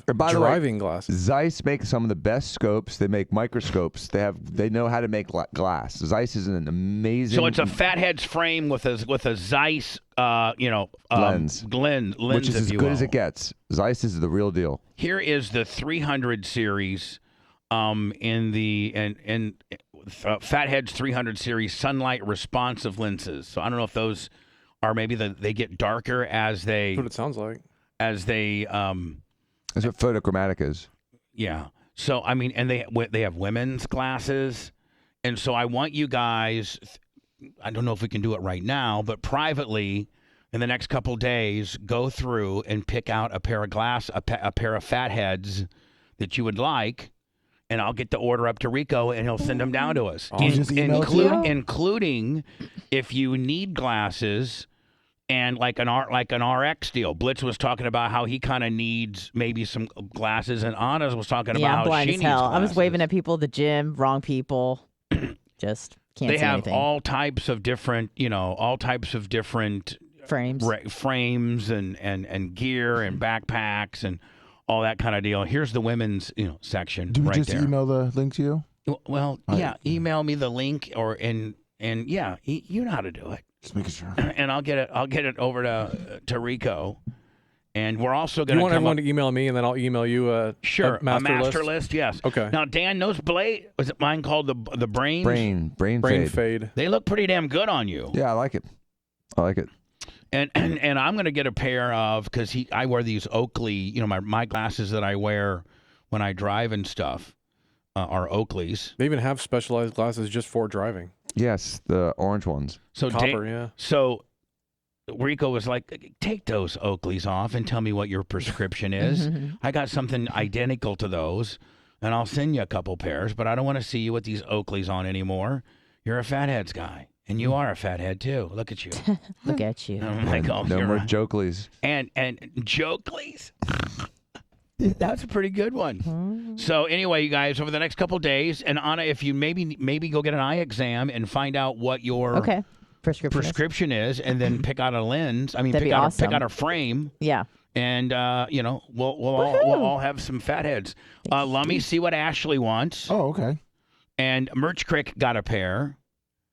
driving glasses. Zeiss makes some of the best scopes. They make microscopes. They know how to make glass. Zeiss is an amazing. So it's a Fatheads frame with a Zeiss lens, which is as good as it gets. Zeiss is the real deal. Here is the 300 series, Fatheads 300 series sunlight responsive lenses. So I don't know if those are maybe they get darker as they. That's what it sounds like. As they. That's what photochromatic is. Yeah. So I mean, and they have women's glasses, and so I want you guys. I don't know if we can do it right now, but privately, in the next couple days, go through and pick out a pair of a pair of Fatheads that you would like. And I'll get the order up to Rico, and he'll send them down to us, including if you need glasses and like an RX deal. Blitz was talking about how he kind of needs maybe some glasses, and Anna was talking about how blind she as needs hell. glasses. I was waving at people at the gym, wrong people. Just can't they see have anything. all types of different, frames and gear and backpacks and all that kind of deal. Here's the women's, section. Do we right just there. email the link to you? Well, yeah. Email me the link, you know how to do it. Just making sure. And I'll get it over to Rico, and we're also going to. You want everyone to email me, and then I'll email you a master list. Yes. Okay. Now, Dan, those blade was it mine called the Brains? Brain fade. They look pretty damn good on you. Yeah, I like it. And I'm going to get a pair of, because I wear these Oakley, my glasses that I wear when I drive and stuff are Oakleys. They even have specialized glasses just for driving. Yes, the orange ones. So Copper, yeah. So Rico was like, take those Oakleys off and tell me what your prescription is. I got something identical to those, and I'll send you a couple pairs, but I don't want to see you with these Oakleys on anymore. You're a Fatheads guy. And you are a fathead too. Look at you. Look at you. Oh my God. No more Jokeleys. And Jokeleys. That's a pretty good one. So anyway, you guys, over the next couple of days, and Anna, if you maybe go get an eye exam and find out what your prescription is, and then pick out a lens. I mean, pick out a frame. Yeah. And we'll all have some fatheads. Let me see what Ashley wants. Oh, okay. And Merch Crick got a pair.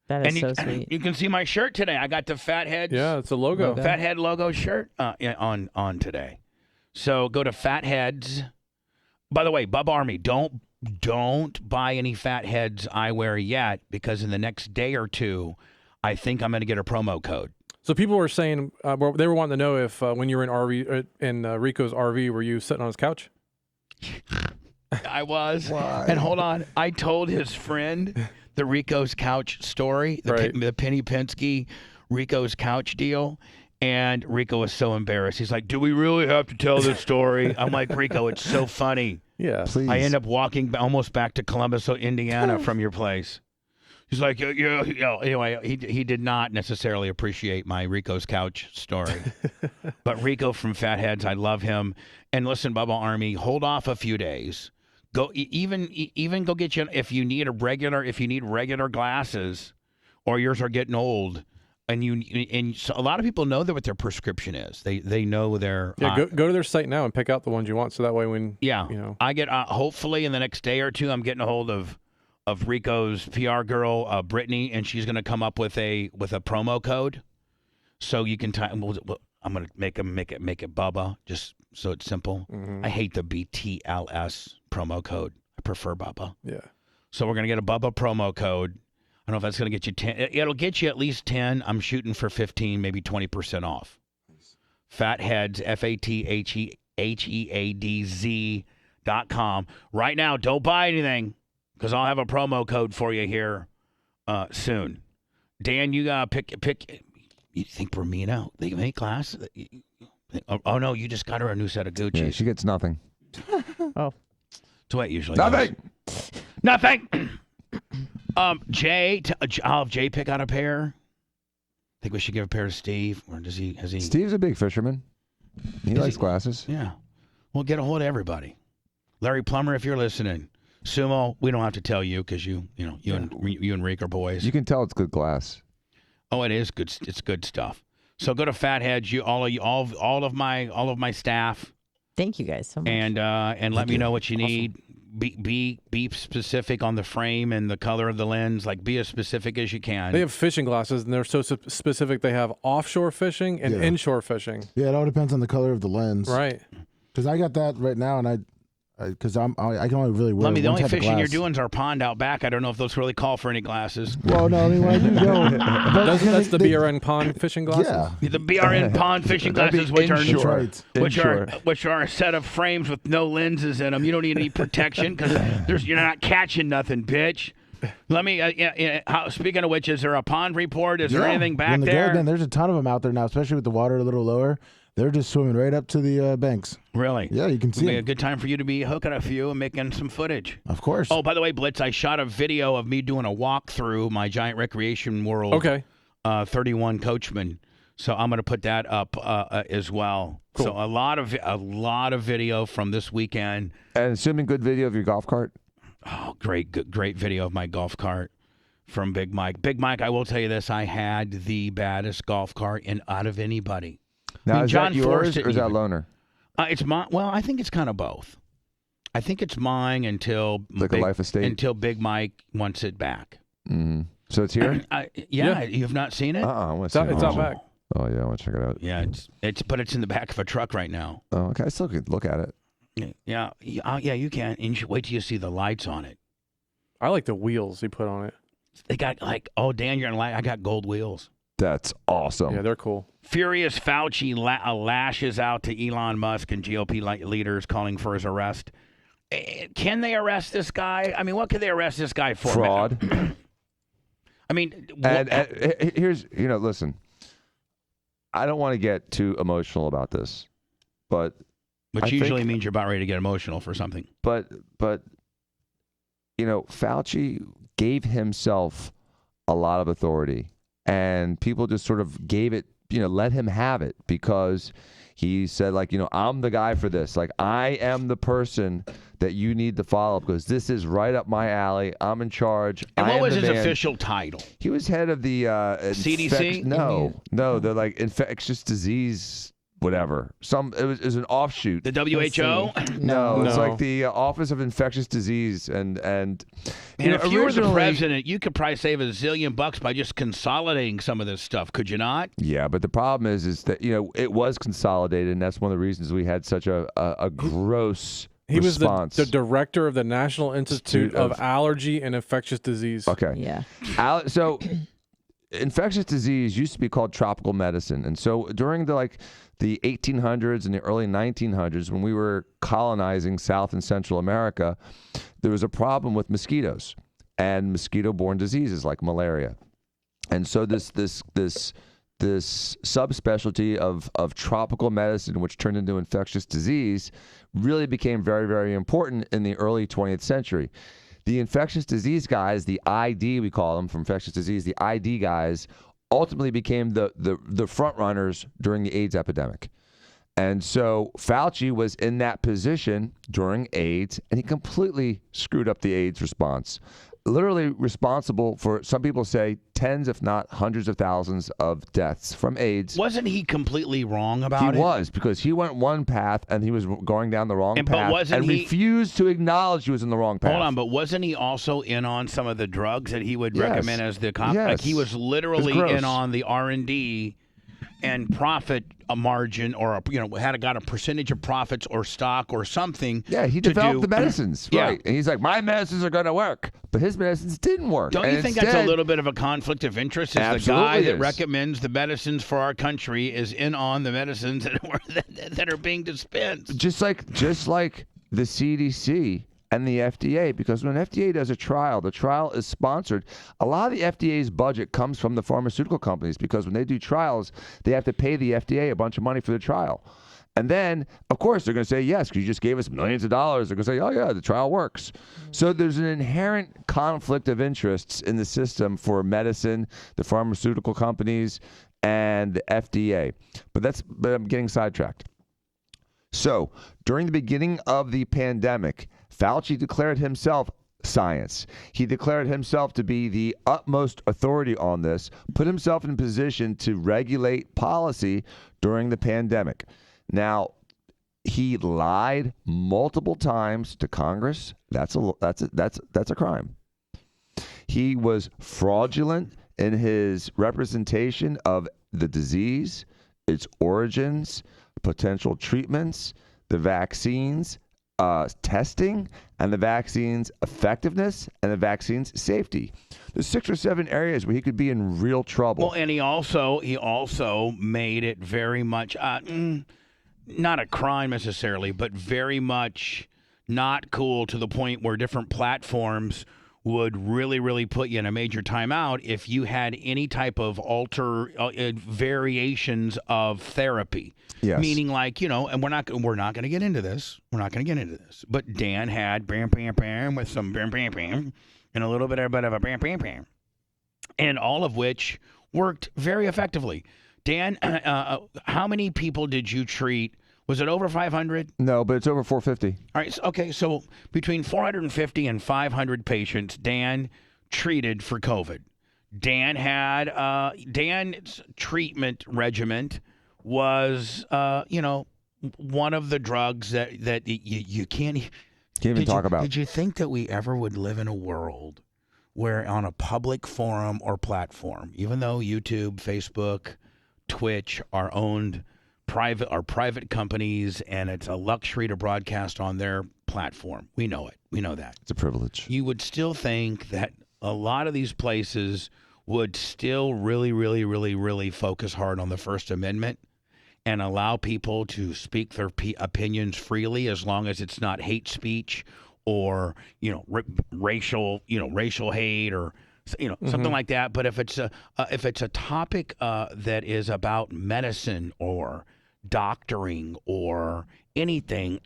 That is so sweet. You can see my shirt today. I got the Fatheads. Yeah, it's a logo. Fathead logo shirt on today. So go to Fatheads. By the way, Bub Army, don't buy any Fatheads eyewear yet, because in the next day or two, I think I'm going to get a promo code. So people were saying they were wanting to know if when you were in Rico's RV, were you sitting on his couch? I was. Why? And hold on, I told his friend the Rico's couch story, the Penny Penske Rico's couch deal. And Rico was so embarrassed. He's like, do we really have to tell this story? I'm like, Rico, it's so funny. Yeah. Please. I end up walking almost back to Columbus, Indiana from your place. He's like, yeah. Anyway, he did not necessarily appreciate my Rico's couch story. But Rico from Fatheads, I love him. And listen, Bubba Army, hold off a few days. Go even go get you, if you need regular glasses, or yours are getting old. And so a lot of people know what their prescription is. They know their go to their site now and pick out the ones you want. So that way, when I get hopefully in the next day or two, I'm getting a hold of Rico's PR girl, Brittany, and she's going to come up with a promo code, so you can I'm going to make it Bubba, just so it's simple. Mm-hmm. I hate the BTLS promo code. I prefer Bubba. Yeah. So we're going to get a Bubba promo code. I don't know if that's going to get you 10. It'll get you at least 10. I'm shooting for 15, maybe 20% off. Fatheads, FATHEADZ.com. Right now, don't buy anything, because I'll have a promo code for you here soon. Dan, you pick. You think Bermina, they make glasses? Oh, no, you just got her a new set of Gucci. Yeah, she gets nothing. Oh. It's what it usually Nothing. goes. Nothing. Jay, I'll have Jay pick out a pair. Think we should give a pair to Steve, or has he? Steve's a big fisherman. He likes glasses. Yeah. Well, get a hold of everybody. Larry Plummer, if you're listening. Sumo, we don't have to tell you, because you and Rick are boys. You can tell it's good glass. Oh, it is good. It's good stuff. So go to Fatheads. All of my staff. Thank you guys so much. And let me know what you need. Be specific on the frame and the color of the lens. Like, be as specific as you can. They have fishing glasses, and they're so specific. They have offshore fishing and inshore fishing. Yeah, it all depends on the color of the lens. Right. Because I got that right now, and I can only really wear. The only one type of fishing you're glass. doing is our pond out back. I don't know if those really call for any glasses. Well, no, I mean, when I do go, that's the BRN pond fishing glasses. Yeah, the BRN pond fishing glasses, which are a set of frames with no lenses in them. You don't need any protection, because you're not catching nothing, bitch. Let me. Speaking of which, is there a pond report? Is there anything back there? Man, there's a ton of them out there now, especially with the water a little lower. They're just swimming right up to the banks. Really? Yeah, you can see. It'll be a good time for you to be hooking a few and making some footage. Of course. Oh, by the way, Blitz, I shot a video of me doing a walk through my Giant Recreation World. Okay. 31 Coachman. So I'm going to put that up as well. Cool. So a lot of video from this weekend. And assuming good video of your golf cart. Oh, great video of my golf cart from Big Mike. Big Mike, I will tell you this: I had the baddest golf cart out of anybody. Now, is John that yours or is that loaner? It's mine. Well, I think it's kind of both. I think it's mine until like a life estate, until Big Mike wants it back. Mm-hmm. So it's here. Yeah, you have not seen it. It's out back. Oh yeah, I want to check it out. Yeah, it's in the back of a truck right now. Oh, okay. I still could look at it. Yeah, you can. And you should wait till you see the lights on it. I like the wheels he put on it. They got Dan, you're gonna like. I got gold wheels. That's awesome. Yeah, they're cool. Furious Fauci lashes out to Elon Musk and GOP leaders, calling for his arrest. Can they arrest this guy? I mean, what could they arrest this guy for? Fraud. I mean, and here's, listen, I don't want to get too emotional about this, but which usually means you're about ready to get emotional for something. But Fauci gave himself a lot of authority, and people just sort of gave it, let him have it, because he said, I'm the guy for this. I am the person that you need to follow, because this is right up my alley. I'm in charge. And what was his official title? He was head of the CDC? No, they're infectious disease, whatever. It was an offshoot. The WHO? No, it's like the Office of Infectious Disease, and if you were the president, you could probably save $1 zillion by just consolidating some of this stuff, could you not? Yeah, but the problem is that it was consolidated, and that's one of the reasons we had such a gross. He response. was the director of the National Institute of Allergy and Infectious Disease. Okay. Yeah. So infectious disease used to be called tropical medicine. And so during the 1800s and the early 1900s, when we were colonizing South and Central America, there was a problem with mosquitoes and mosquito-borne diseases like malaria. And so this this subspecialty of tropical medicine, which turned into infectious disease, really became very, very important in the early 20th century. The infectious disease guys, the ID we call them, from infectious disease, the ID guys ultimately became the front runners during the AIDS epidemic. And so Fauci was in that position during AIDS, and he completely screwed up the AIDS response. Literally responsible for, some people say, tens, if not hundreds of thousands of deaths from AIDS. Wasn't he completely wrong about it? He was, because he went one path and he was going down the wrong But path wasn't and he refused to acknowledge he was in the wrong path. Hold on, but wasn't he also in on some of the drugs that he would Yes. recommend as the like Yes. he was literally It's gross. in on the R&D and profit margin, or got a percentage of profits or stock or something. Yeah, he to developed do- the medicines, Yeah. right? And he's like, my medicines are going to work, but his medicines didn't work. Don't you And think instead, that's a little bit of a conflict of interest? Is the Absolutely guy that is. recommends the medicines for our country is in on the medicines that are being dispensed? just like the CDC and the FDA, because when FDA does a trial, the trial is sponsored. A lot of the FDA's budget comes from the pharmaceutical companies, because when they do trials, they have to pay the FDA a bunch of money for the trial. And then, of course, they're going to say, yes, because you just gave us millions of dollars. They're going to say, oh, yeah, the trial works. So there's an inherent conflict of interests in the system for medicine, the pharmaceutical companies, and the FDA. But I'm getting sidetracked. So during the beginning of the pandemic, Fauci declared himself science. He declared himself to be the utmost authority on this, put himself in position to regulate policy during the pandemic. Now, he lied multiple times to Congress. That's a crime. He was fraudulent in his representation of the disease, its origins, potential treatments, the vaccines, testing, and the vaccine's effectiveness, and the vaccine's safety. There's 6 or 7 areas where he could be in real trouble. Well, and he also made it very much not a crime necessarily, but very much not cool, to the point where different platforms would really, really put you in a major timeout if you had any type of variations of therapy. Yes. Meaning, like, and we're not going to get into this. We're not going to get into this. But Dan had bam, bam, bam with some bam, bam, bam, and a little bit of a bam, bam, bam, and all of which worked very effectively. Dan, how many people did you treat? Was it over 500? No, but it's over 450. All right. Okay. So between 450 and 500 patients, Dan treated for COVID. Dan had Dan's treatment regimen was, one of the drugs that you can't even talk about. Did you think that we ever would live in a world where, on a public forum or platform, even though YouTube, Facebook, Twitch are owned private companies, and it's a luxury to broadcast on their platform? We know it. We know that. It's a privilege. You would still think that a lot of these places would still really, really, really, really focus hard on the First Amendment and allow people to speak their opinions freely, as long as it's not hate speech or, racial hate or, something like that. But if it's a topic that is about medicine or doctoring or anything,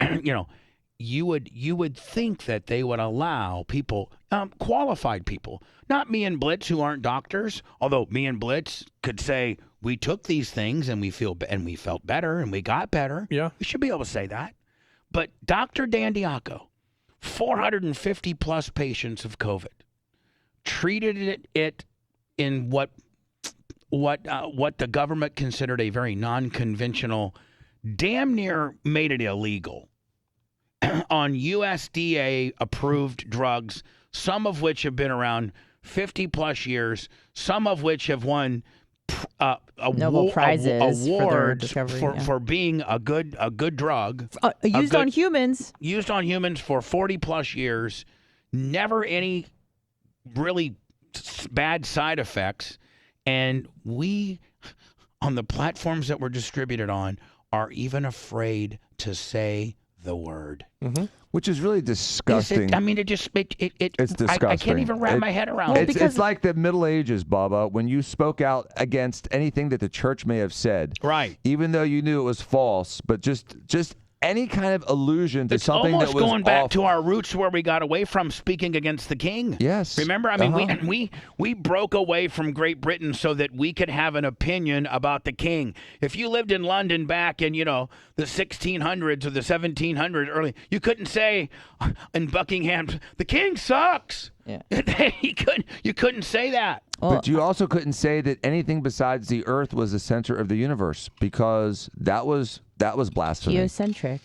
you would think that they would allow people, qualified people, not me and Blitz, who aren't doctors. Although me and Blitz could say we took these things and we felt better and we got better. Yeah, we should be able to say that. But Dr. Dan Diaco, 450 plus patients of COVID, treated it in what the government considered a very non-conventional, damn near made it illegal, on USDA-approved drugs, some of which have been around 50-plus years, some of which have won Nobel Prizes awards for being a good drug. Used on humans. Used on humans for 40-plus years. Never any really bad side effects. And we, on the platforms that we're distributed on, are even afraid to say the word. Which is really disgusting. It's disgusting. I can't even wrap my head around it. It's like the Middle Ages, Bubba, when you spoke out against anything that the church may have said. Right. Even though you knew it was false, but just any kind of allusion to something that was almost going back off. to our roots where we got away from speaking against the king. Yes. Remember? I mean, we broke away from Great Britain so that we could have an opinion about the king. If you lived in London back in, the 1600s or the 1700s early, you couldn't say in Buckingham, the king sucks. Yeah. You couldn't say that. But you also couldn't say that anything besides the earth was the center of the universe, because that was blasphemy. Geocentric.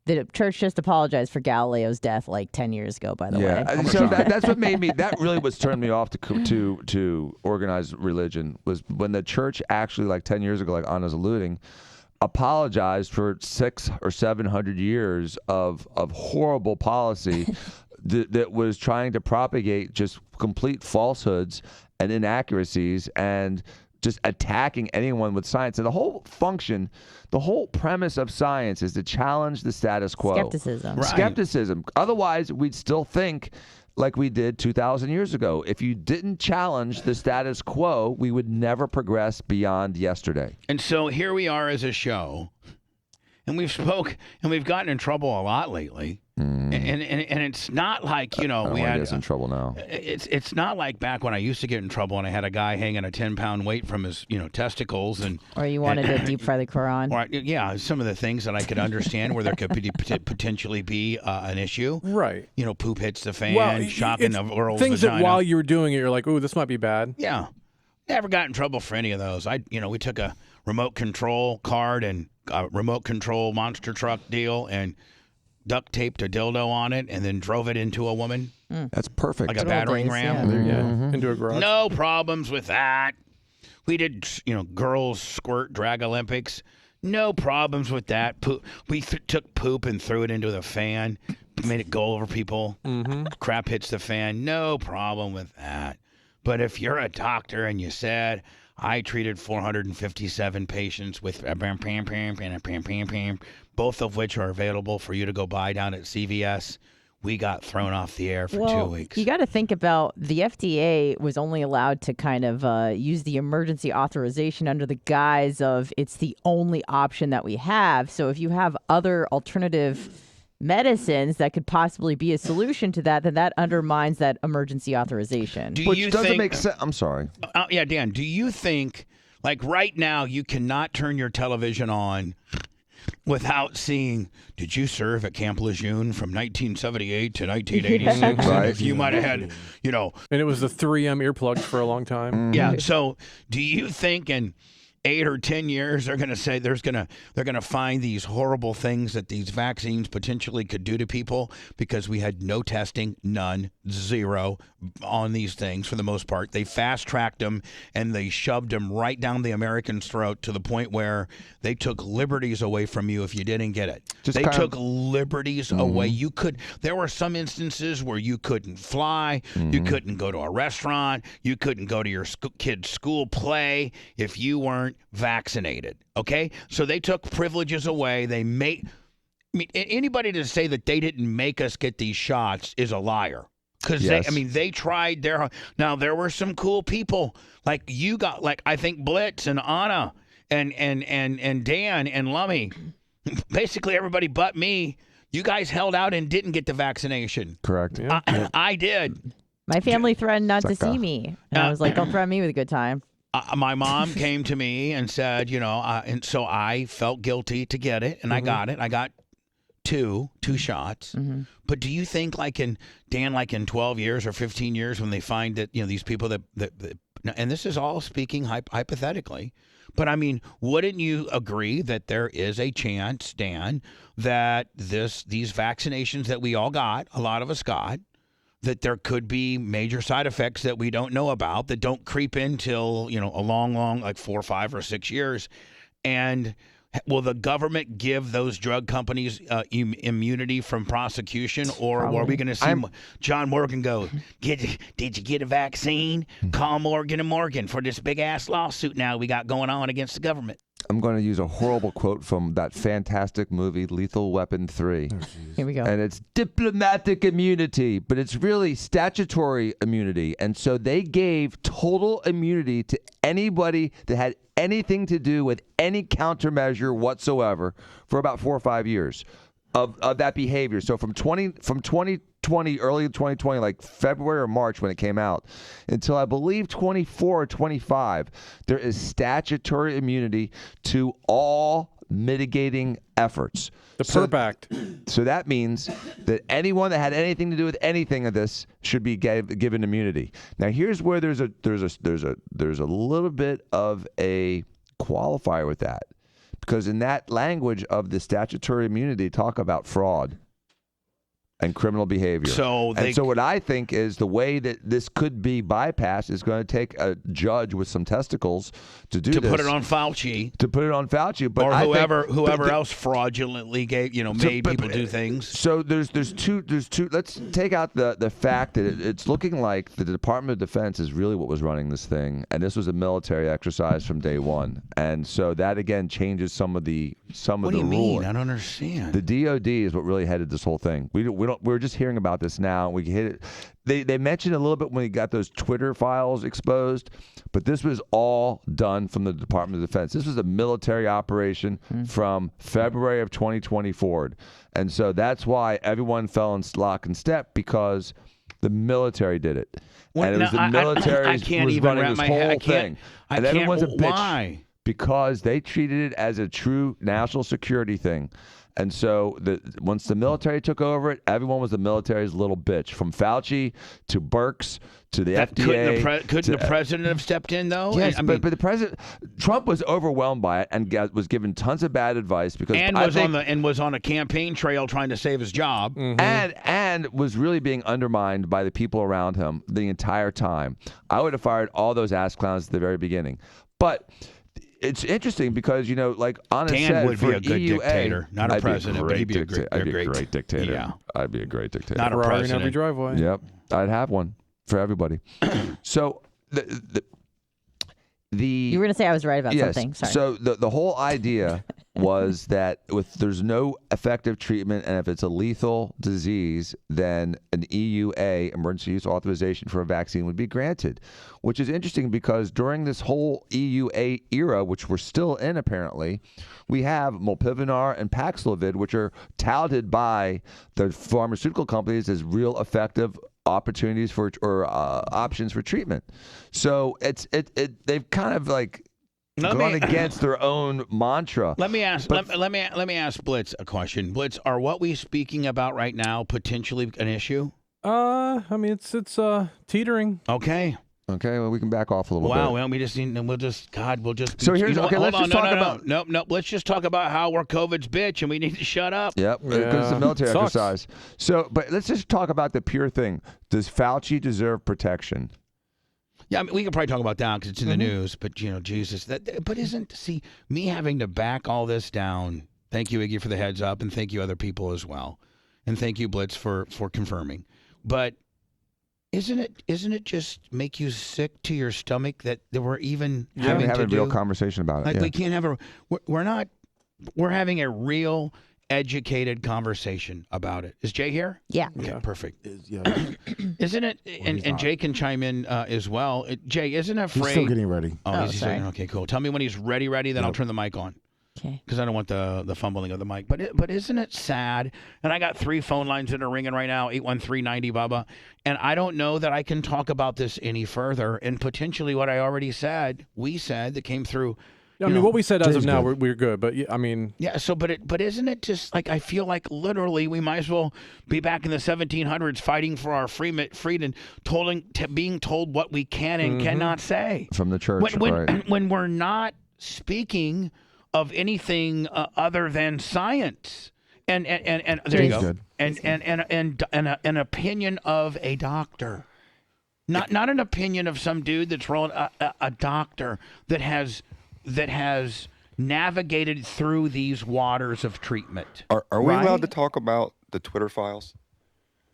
The church just apologized for Galileo's death like 10 years ago, by the way. Yeah, so that's what made me. That really was turned me off to organized religion, was when the church actually, like 10 years ago, like Anna's alluding, apologized for 600 or 700 years of horrible policy that was trying to propagate just complete falsehoods and inaccuracies and just attacking anyone with science. And the whole premise of science is to challenge the status quo. Skepticism. Right. Skepticism. Otherwise, we'd still think like we did 2,000 years ago. If you didn't challenge the status quo, we would never progress beyond yesterday. And so here we are as a show, and we've gotten in trouble a lot lately. And it's not like, I don't we want to had get us in trouble now. It's not like back when I used to get in trouble and I had a guy hanging a 10-pound weight from his testicles, and or you wanted to deep fry the Quran. Or, yeah, some of the things that I could understand where there could potentially be an issue. Right. Poop hits the fan, shocking of Earl's things vagina. that while you were doing it, you're like, ooh, this might be bad. Yeah. Never got in trouble for any of those. We took a remote control card and a remote control monster truck deal and duct taped a dildo on it and then drove it into a woman. That's perfect. Like a battering ram. Into a garage. No problems with that. We did, girls squirt drag Olympics. No problems with that. We took poop and threw it into the fan, made it go over people. Crap hits the fan. No problem with that. But if you're a doctor and you said, I treated 457 patients with both of which are available for you to go buy down at CVS, we got thrown off the air for 2 weeks. You got to think about the FDA was only allowed to kind of use the emergency authorization under the guise of it's the only option that we have. So if you have other alternative medicines that could possibly be a solution to that, then that undermines that emergency authorization. Which doesn't make sense. I'm sorry. Yeah, Dan, do you think, like right now, you cannot turn your television on without seeing, did you serve at Camp Lejeune from 1978 to 1986? Right. If you might have had, And it was the 3M earplugs for a long time. Yeah, so do you think in 8 or 10 years they're going to say they're going to find these horrible things that these vaccines potentially could do to people because we had no testing, none, zero on these things for the most part. They fast-tracked them and they shoved them right down the American's throat to the point where they took liberties away from you if you didn't get it. They took liberties away. There were some instances where you couldn't fly, you couldn't go to a restaurant, you couldn't go to your kid's school play if you weren't vaccinated. Okay? So they took privileges away. Anybody to say that they didn't make us get these shots is a liar. Because they tried now there were some cool people like you got, like I think Blitz and Anna and Dan and Lummy, basically everybody but me. You guys held out and didn't get the vaccination. Correct. I did. My family threatened not to see me, and I was like, "Don't threaten me with a good time." My mom came to me and said, and so I felt guilty to get it, and I got it. I got two shots. But do you think, like in 12 years or 15 years, when they find that these people that and this is all speaking hypothetically, but I mean, wouldn't you agree that there is a chance, Dan, that these vaccinations that we all got, a lot of us got, that there could be major side effects that we don't know about that don't creep in till a long, like 4, 5, or 6 years, and will the government give those drug companies immunity from prosecution, or are we going to see John Morgan go, did you get a vaccine? Call Morgan & Morgan for this big-ass lawsuit now we got going on against the government. I'm going to use a horrible quote from that fantastic movie, Lethal Weapon 3. Here we go. And it's diplomatic immunity, but it's really statutory immunity. And so they gave total immunity to anybody that had anything to do with any countermeasure whatsoever for about 4 or 5 years of that behavior. So from 2020, early 2020, like February or March when it came out, until I believe 24 or 25, there is statutory immunity to all mitigating efforts. The PERP Act. So that means that anyone that had anything to do with anything of this should be given immunity. Now here's where there's a little bit of a qualifier with that, because in that language of the statutory immunity, talk about fraud and criminal behavior. So what I think is the way that this could be bypassed is going to take a judge with some testicles to do this. To put it on Fauci. To put it on Fauci. But or whoever else fraudulently made people do things. So there's two. Let's take out the fact that it's looking like the Department of Defense is really what was running this thing, and this was a military exercise from day one. And so that again changes some of the ruling. What do you mean? I don't understand. The DOD is what really headed this whole thing. We're just hearing about this now. We hit it. They mentioned a little bit when we got those Twitter files exposed, but this was all done from the Department of Defense. This was a military operation from February of 2020 forward. And so that's why everyone fell in lock and step, because the military did it. And it was the military was running this whole thing. And everyone's a bitch. Why? Because they treated it as a true national security thing. And so once the military took over it, everyone was the military's little bitch, from Fauci to Birx to the FDA. Couldn't the president have stepped in, though? Yes, but the president, Trump was overwhelmed by it and was given tons of bad advice because was on a campaign trail trying to save his job, and was really being undermined by the people around him the entire time. I would have fired all those ass clowns at the very beginning, but. It's interesting because, like Anna said, would be a good dictator, not a president, but he'd be a great dictator. Yeah. I'd be a great dictator. Not a president. In every driveway. Yep, I'd have one for everybody. So you were going to say I was right about something. Sorry. So the whole idea was that there's no effective treatment, and if it's a lethal disease, then an EUA, emergency use authorization for a vaccine, would be granted, which is interesting because during this whole EUA era, which we're still in apparently, we have Molnupiravir and Paxlovid, which are touted by the pharmaceutical companies as real effective opportunities for options for treatment. So they've kind of like gone against their own mantra. Let me ask Blitz a question. Blitz, are what we speaking about right now potentially an issue? I mean it's teetering. Okay. Okay, well, we can back off a little bit. Wow, well, we'll just. So here's let's just talk about. Nope. Let's just talk about how we're COVID's bitch, and we need to shut up. Yep, because it's a military exercise. So, but let's just talk about the pure thing. Does Fauci deserve protection? Yeah, I mean, we can probably talk about that because it's in the news. But Jesus, but me having to back all this down. Thank you, Iggy, for the heads up, and thank you, other people as well, and thank you, Blitz, for confirming. But isn't it just make you sick to your stomach that we're even having a real conversation about it? Like we can't have we're having a real educated conversation about it. Is Jay here? Yeah. Okay, perfect. Isn't it? And Jay can chime in as well. Jay, isn't afraid? He's still getting ready. He's sorry. Okay, cool. Tell me when he's ready. Then I'll turn the mic on. Okay. Because I don't want the fumbling of the mic. But isn't it sad? And I got 3 phone lines that are ringing right now, 813-90 Bubba. And I don't know that I can talk about this any further. And potentially what I already we said that came through. I mean, what we said as of now, we're good. But I mean, yeah. So, but isn't it just like I feel like literally we might as well be back in the 1700s fighting for our freedom, being told what we can and cannot say from the church, when we're not speaking of anything other than science, and there you go, good. and an opinion of a doctor, not an opinion of some dude that's rolling a doctor that has navigated through these waters of treatment. Are we allowed to talk about the Twitter files?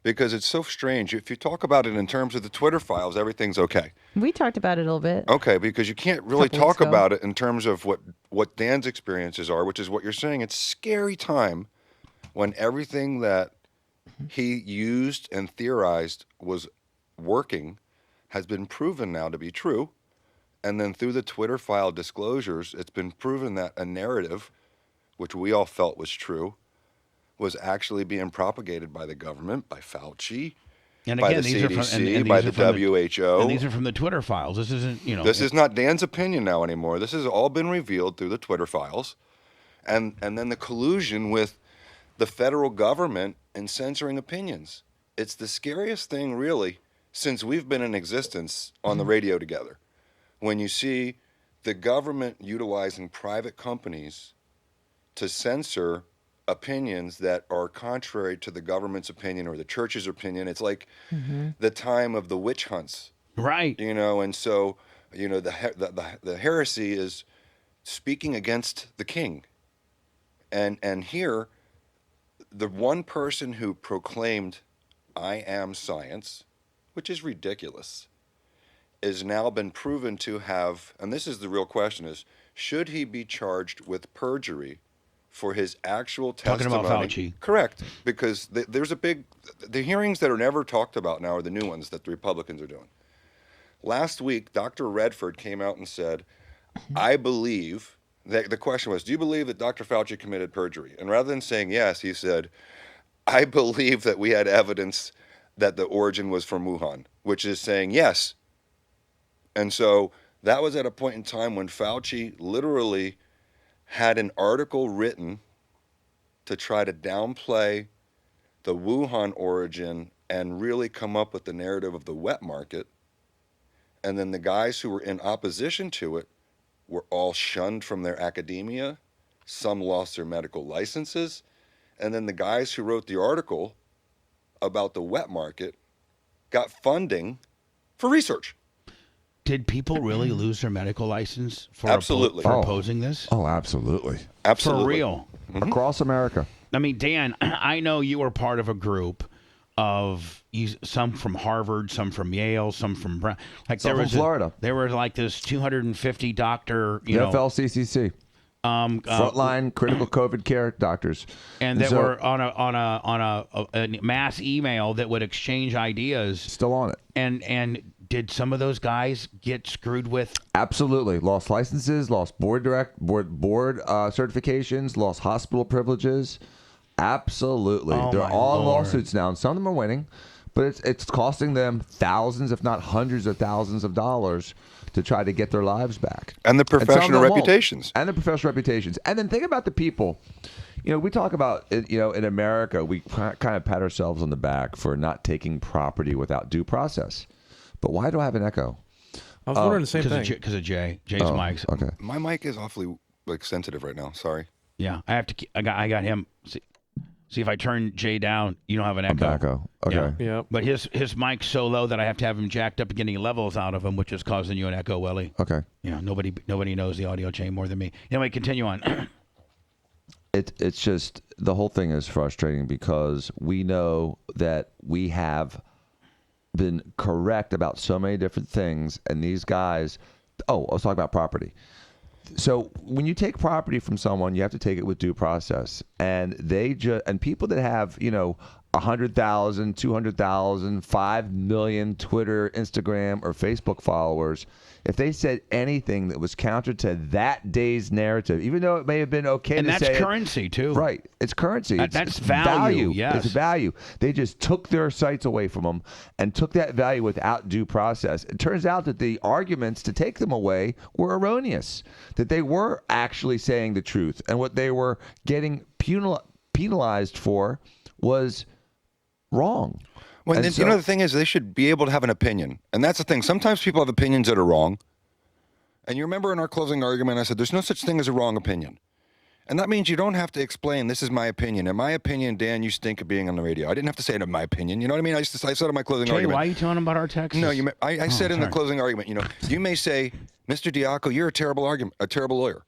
because it's so strange. If you talk about it in terms of the Twitter files, everything's okay. We talked about it a little bit. Okay, because you can't really Couple weeks talk ago. about it in terms of what Dan's experiences are, which is what you're saying. It's a scary time when everything that he used and theorized was working has been proven now to be true. And then through the Twitter file disclosures, it's been proven that a narrative, which we all felt was true, was actually being propagated by the government, by Fauci, And by again, the these CDC, are from, and by these the are from WHO. and these are from the Twitter files. This isn't, This is not Dan's opinion now anymore. This has all been revealed through the Twitter files. And then the collusion with the federal government in censoring opinions. It's the scariest thing, really, since we've been in existence on the radio together. When you see the government utilizing private companies to censor opinions that are contrary to the government's opinion or the church's opinion, it's like the time of the witch hunts. Right. And so, the heresy is speaking against the king. And here, the one person who proclaimed, "I am science," which is ridiculous, is now been proven to have, and this is the real question, is should he be charged with perjury for his actual Talking testimony? about Fauci. Correct, because there's the hearings that are never talked about now are the new ones that the Republicans are doing. Last week, Dr. Redford came out and said, I believe, the question was, do you believe that Dr. Fauci committed perjury? And rather than saying yes, he said, I believe that we had evidence that the origin was from Wuhan, which is saying yes. And so that was at a point in time when Fauci literally had an article written to try to downplay the Wuhan origin and really come up with the narrative of the wet market. And then the guys who were in opposition to it were all shunned from their academia. Some lost their medical licenses. And then the guys who wrote the article about the wet market got funding for research. Did people really lose their medical license for Absolutely. for opposing this? Oh, absolutely. Absolutely. For real. Across America. I mean, Dan, I know you were part of a group of some from Harvard, some from Yale, some from Brown. Like Some from Florida. There was like this 250 doctor, FLCCC. Frontline critical COVID care doctors, and that were on a mass email that would exchange ideas. Still on it. And did some of those guys get screwed with? Absolutely. Lost licenses, lost board certifications, lost hospital privileges. Absolutely. Oh, They're my all in Lord. lawsuits now, and some of them are winning, but it's costing them thousands, if not hundreds of thousands of dollars to try to get their lives back. And the some of professional them won't. reputations. And the professional reputations. And then think about the people. We talk about, in America, we kind of pat ourselves on the back for not taking property without due process. But why do I have an echo? I was wondering the same thing. Because of Jay's mics. Okay. My mic is awfully sensitive right now. Sorry. Yeah, I have to. I got him. See if I turn Jay down, you don't have an echo. Echo. Okay. Yeah. But his mic's so low that I have to have him jacked up and getting levels out of him, which is causing you an echo, Welly. Okay. Yeah. Nobody knows the audio chain more than me. Anyway, continue on. It's just the whole thing is frustrating because we know that we have been correct about so many different things, and these guys. Oh, let's talk about property. So when you take property from someone, you have to take it with due process, and people that have 100,000, 200,000, 5 million Twitter, Instagram, or Facebook followers, if they said anything that was counter to that day's narrative, even though it may have been okay and to say that's currency too, right? It's currency. That's value. Yes, it's value. They just took their sites away from them and took that value without due process. It turns out that the arguments to take them away were erroneous. That they were actually saying the truth, and what they were getting penalized for was wrong. Well, and then, the thing is, they should be able to have an opinion. And that's the thing. Sometimes people have opinions that are wrong. And you remember in our closing argument, I said, there's no such thing as a wrong opinion. And that means you don't have to explain, this is my opinion. In my opinion, Dan, you stink of being on the radio. I didn't have to say it in my opinion. You know what I mean? I said in my closing Jay, argument. why are you telling him about our Texas? No, I said in the closing argument, you may say, Mr. Diaco, you're a terrible lawyer.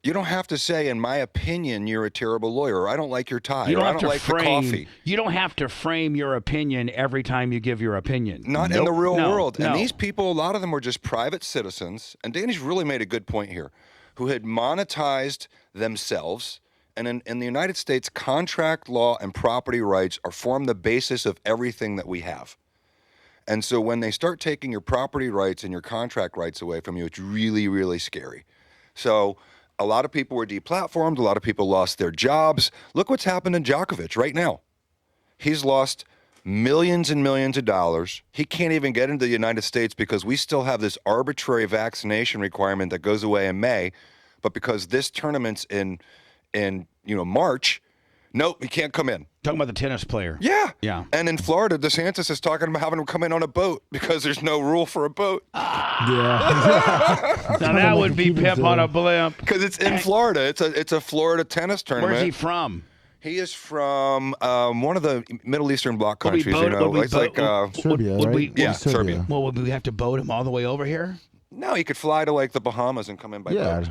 You don't have to say, in my opinion, you're a terrible lawyer, or I don't like your tie, You or I have don't to like the coffee. You don't have to frame your opinion every time you give your opinion. Not in the real world. No. And these people, a lot of them were just private citizens. And Danny's really made a good point here, who had monetized themselves. And in the United States, contract law and property rights form the basis of everything that we have. And so when they start taking your property rights and your contract rights away from you, it's really, really scary. So a lot of people were deplatformed. A lot of people lost their jobs. Look what's happened to Djokovic right now. He's lost millions and millions of dollars. He can't even get into the United States because we still have this arbitrary vaccination requirement that goes away in May. But because this tournament's in March, nope, he can't come in. Talking about the tennis player. Yeah. Yeah. And in Florida, DeSantis is talking about having him come in on a boat because there's no rule for a boat. Yeah. Now that would be Pip on a blimp. Because it's in Florida. It's a Florida tennis tournament. Where's he from? He is from one of the Middle Eastern bloc Would we countries. boat- would we It's boat- like Serbia, would right? we- yeah, Serbia. Serbia. Well, would we have to boat him all the way over here? No, he could fly to like the Bahamas and come in by Yeah. boat.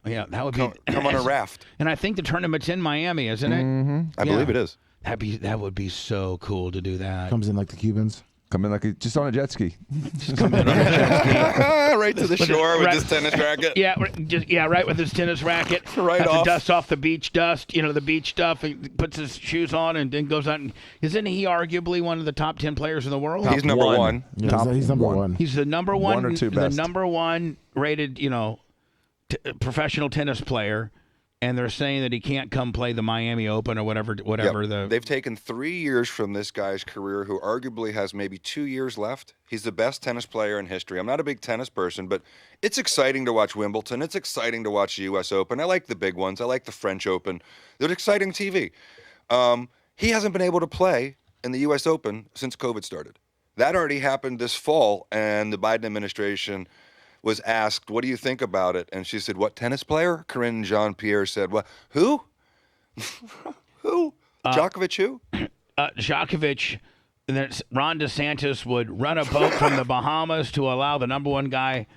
Yeah, that would be. Come on a raft. And I think the tournament's in Miami, isn't it? Mm-hmm. I believe it is. That would be so cool to do that. Comes in like the Cubans. Come in like just on a jet ski. Right to the shore with his tennis racket. Yeah, right with his tennis racket. Right Has off. to dust off the beach dust, the beach stuff. And puts his shoes on and then goes out. And, isn't he arguably one of the top 10 players in the world? He's number one. Yeah, he's number one. He's the number one, One or two the best. number one rated, professional tennis player. And they're saying that he can't come play the Miami Open or whatever. Yep. They've taken 3 years from this guy's career, who arguably has maybe 2 years left. He's the best tennis player in history. I'm not a big tennis person, but it's exciting to watch Wimbledon. It's exciting to watch the U.S. Open. I like the big ones. I like the French Open. They're exciting TV. He hasn't been able to play in the U.S. Open since COVID started. That already happened this fall, and the Biden administration was asked, what do you think about it? And she said, what tennis player? Corinne Jean-Pierre said, what? Who? Who? Djokovic who? Djokovic, Ron DeSantis would run a boat from the Bahamas to allow the number one guy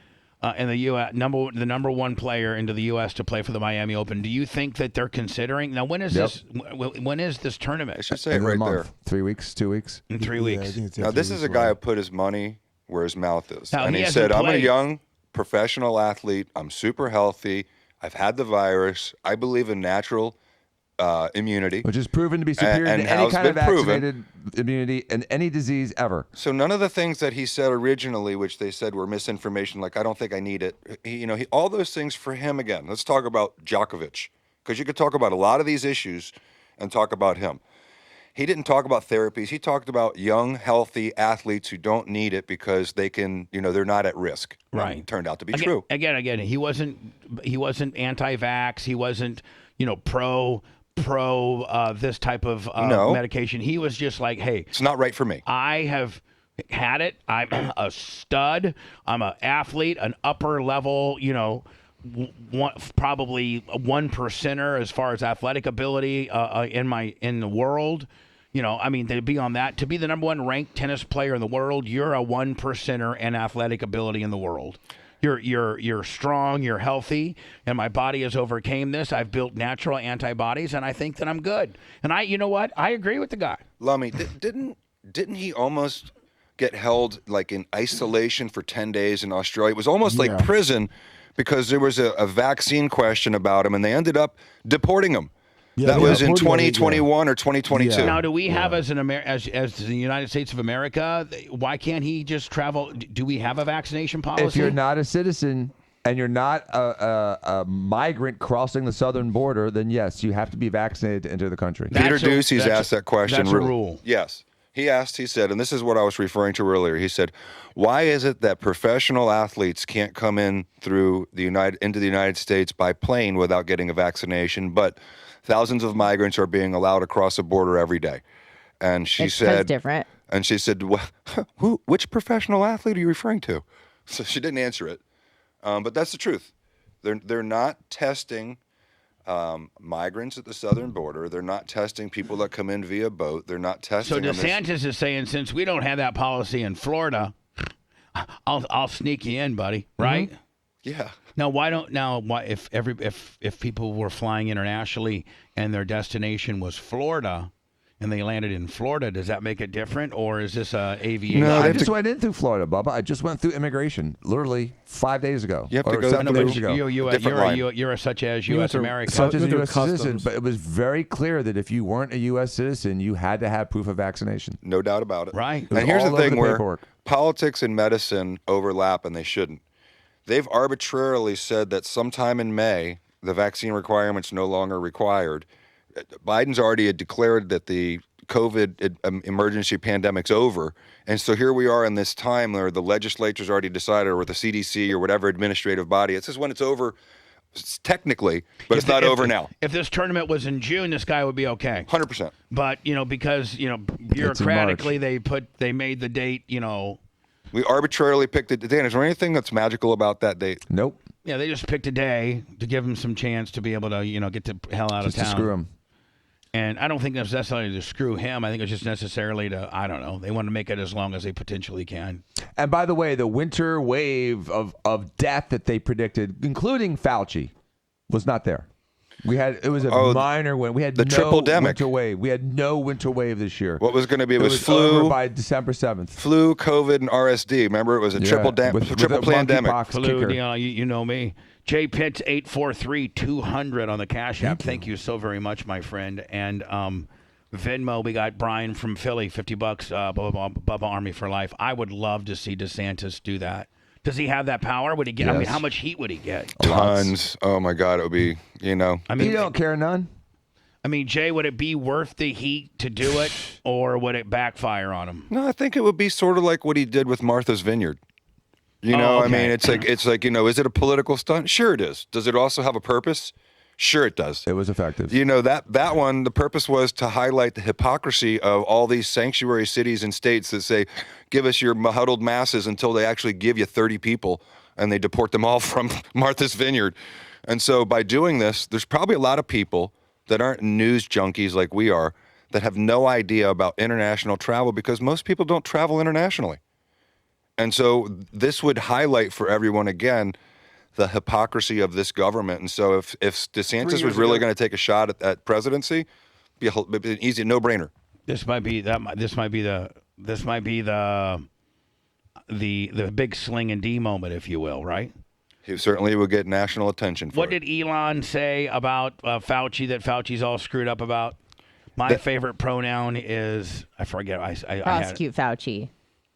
in the U.S., the number one player into the U.S. to play for the Miami Open. Do you think that they're considering? Now, when is this? When is this tournament? I should say it right there. 3 weeks, 2 weeks? In 3 weeks. Now, this is a guy who put his money where his mouth is. Now, and he said, I'm a young professional athlete. I'm super healthy. I've had the virus. I believe in natural immunity. Which is proven to be superior to any kind of vaccinated immunity in any disease ever. So none of the things that he said originally, which they said were misinformation, like I don't think I need it, all those things for him again. Let's talk about Djokovic, because you could talk about a lot of these issues and talk about him. He didn't talk about therapies. He talked about young, healthy athletes who don't need it because they can, they're not at risk. Right. It turned out to be true. Again, he wasn't anti-vax. He wasn't, pro this type of medication. He was just like, hey, it's not right for me. I have had it. I'm a stud. I'm an athlete, an upper level, probably a 1%er as far as athletic ability in the world. To be on that, to be the number one ranked tennis player in the world, you're a 1%er in athletic ability in the world. You're strong, you're healthy, and my body has overcame this. I've built natural antibodies, and I think that I'm good. And you know what? I agree with the guy. Lummy, didn't he almost get held like in isolation for 10 days in Australia? It was almost like prison because there was a vaccine question about him, and they ended up deporting him. That was in 2021 or 2022. Now, do we have as the United States of America? Why can't he just travel? Do we have a vaccination policy? If you're not a citizen and you're not a migrant crossing the southern border, then yes, you have to be vaccinated to enter the country. Peter Ducey's asked that question. That's a rule. Yes. He said, and this is what I was referring to earlier. He said, why is it that professional athletes can't come in into the United States by plane without getting a vaccination, but thousands of migrants are being allowed across the border every day? And she said, different. And she said, which professional athlete are you referring to? So she didn't answer it. But that's the truth. They're not testing migrants at the southern border. They're not testing people that come in via boat. They're not testing. So DeSantis is saying, since we don't have that policy in Florida, I'll sneak you in, buddy. Right? Yeah. Now, why if people were flying internationally and their destination was Florida and they landed in Florida, does that make it different, or is this aviation? No, I just went in through Florida, Bubba. I just went through immigration literally 5 days ago. You have to or go 7 through days ago. You're such as U.S. American. Such as a U.S. citizen, but it was very clear that if you weren't a U.S. citizen, you had to have proof of vaccination. No doubt about it. Right. And here's the thing where politics and medicine overlap, and they shouldn't. They've arbitrarily said that sometime in May, the vaccine requirement's no longer required. Biden's already had declared that the COVID emergency pandemic's over. And so here we are in this time where the legislature's already decided, or the CDC or whatever administrative body, it says when it's over technically, but it's not over now. If this tournament was in June, this guy would be okay. 100%. But, because, bureaucratically they made the date, We arbitrarily picked it. Dan, is there anything that's magical about that date? Nope. Yeah, they just picked a day to give him some chance to be able to, get the hell out of town. Just to screw him. And I don't think that's necessarily to screw him. I think it's just necessarily to, I don't know. They want to make it as long as they potentially can. And by the way, the winter wave of death that they predicted, including Fauci, was not there. It was a minor win. We had the no triple-demic. winter wave. We had no winter wave this year. What was going to be? It was over flu by December 7th. Flu, COVID, and RSD. Remember, it was a triple pandemic. Flu, you know me. Jay Pitts 843-200 on the Cash App. Thank you so very much, my friend. And Venmo, we got Brian from Philly, $50. Bubba Army for life. I would love to see DeSantis do that. Does he have that power? Would he get? Yes. I mean, how much heat would he get? Tons. Oh my God, it would be. I mean, you don't care none. I mean, Jay, would it be worth the heat to do it, or would it backfire on him? No, I think it would be sort of like what he did with Martha's Vineyard. I mean, it's like is it a political stunt? Sure, it is. Does it also have a purpose? Sure, it does. It was effective. That one, the purpose was to highlight the hypocrisy of all these sanctuary cities and states that say, give us your huddled masses, until they actually give you 30 people and they deport them all from Martha's Vineyard. And so by doing this, there's probably a lot of people that aren't news junkies like we are that have no idea about international travel, because most people don't travel internationally. And so this would highlight for everyone, again, the hypocrisy of this government. And so if DeSantis was really going to take a shot at presidency, it'd be an easy no-brainer. This might be the big sling and D moment, if you will, right? He certainly would get national attention for it. What did Elon say about Fauci that Fauci's all screwed up about? My favorite pronoun is, I forget. Prosecute Fauci.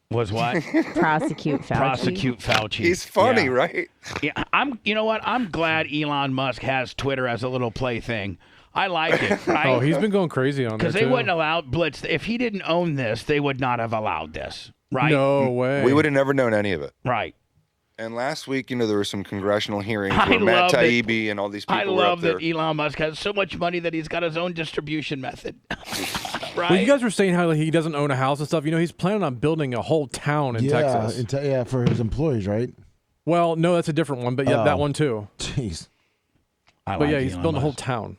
Was what? Prosecute Fauci. Prosecute Fauci. He's funny, right? Yeah, you know what? I'm glad Elon Musk has Twitter as a little plaything. I like it. Right? Oh, he's been going crazy on there, because they wouldn't allow Blitz. If he didn't own this, they would not have allowed this. Right? No way. We would have never known any of it. Right. And last week, there were some congressional hearings where Matt Taibbi and all these people were up there. I love that Elon Musk has so much money that he's got his own distribution method. Right? Well, you guys were saying how he doesn't own a house and stuff. He's planning on building a whole town in Texas. For his employees, right? Well, no, that's a different one, but yeah, that one too. Jeez. He's building a whole town.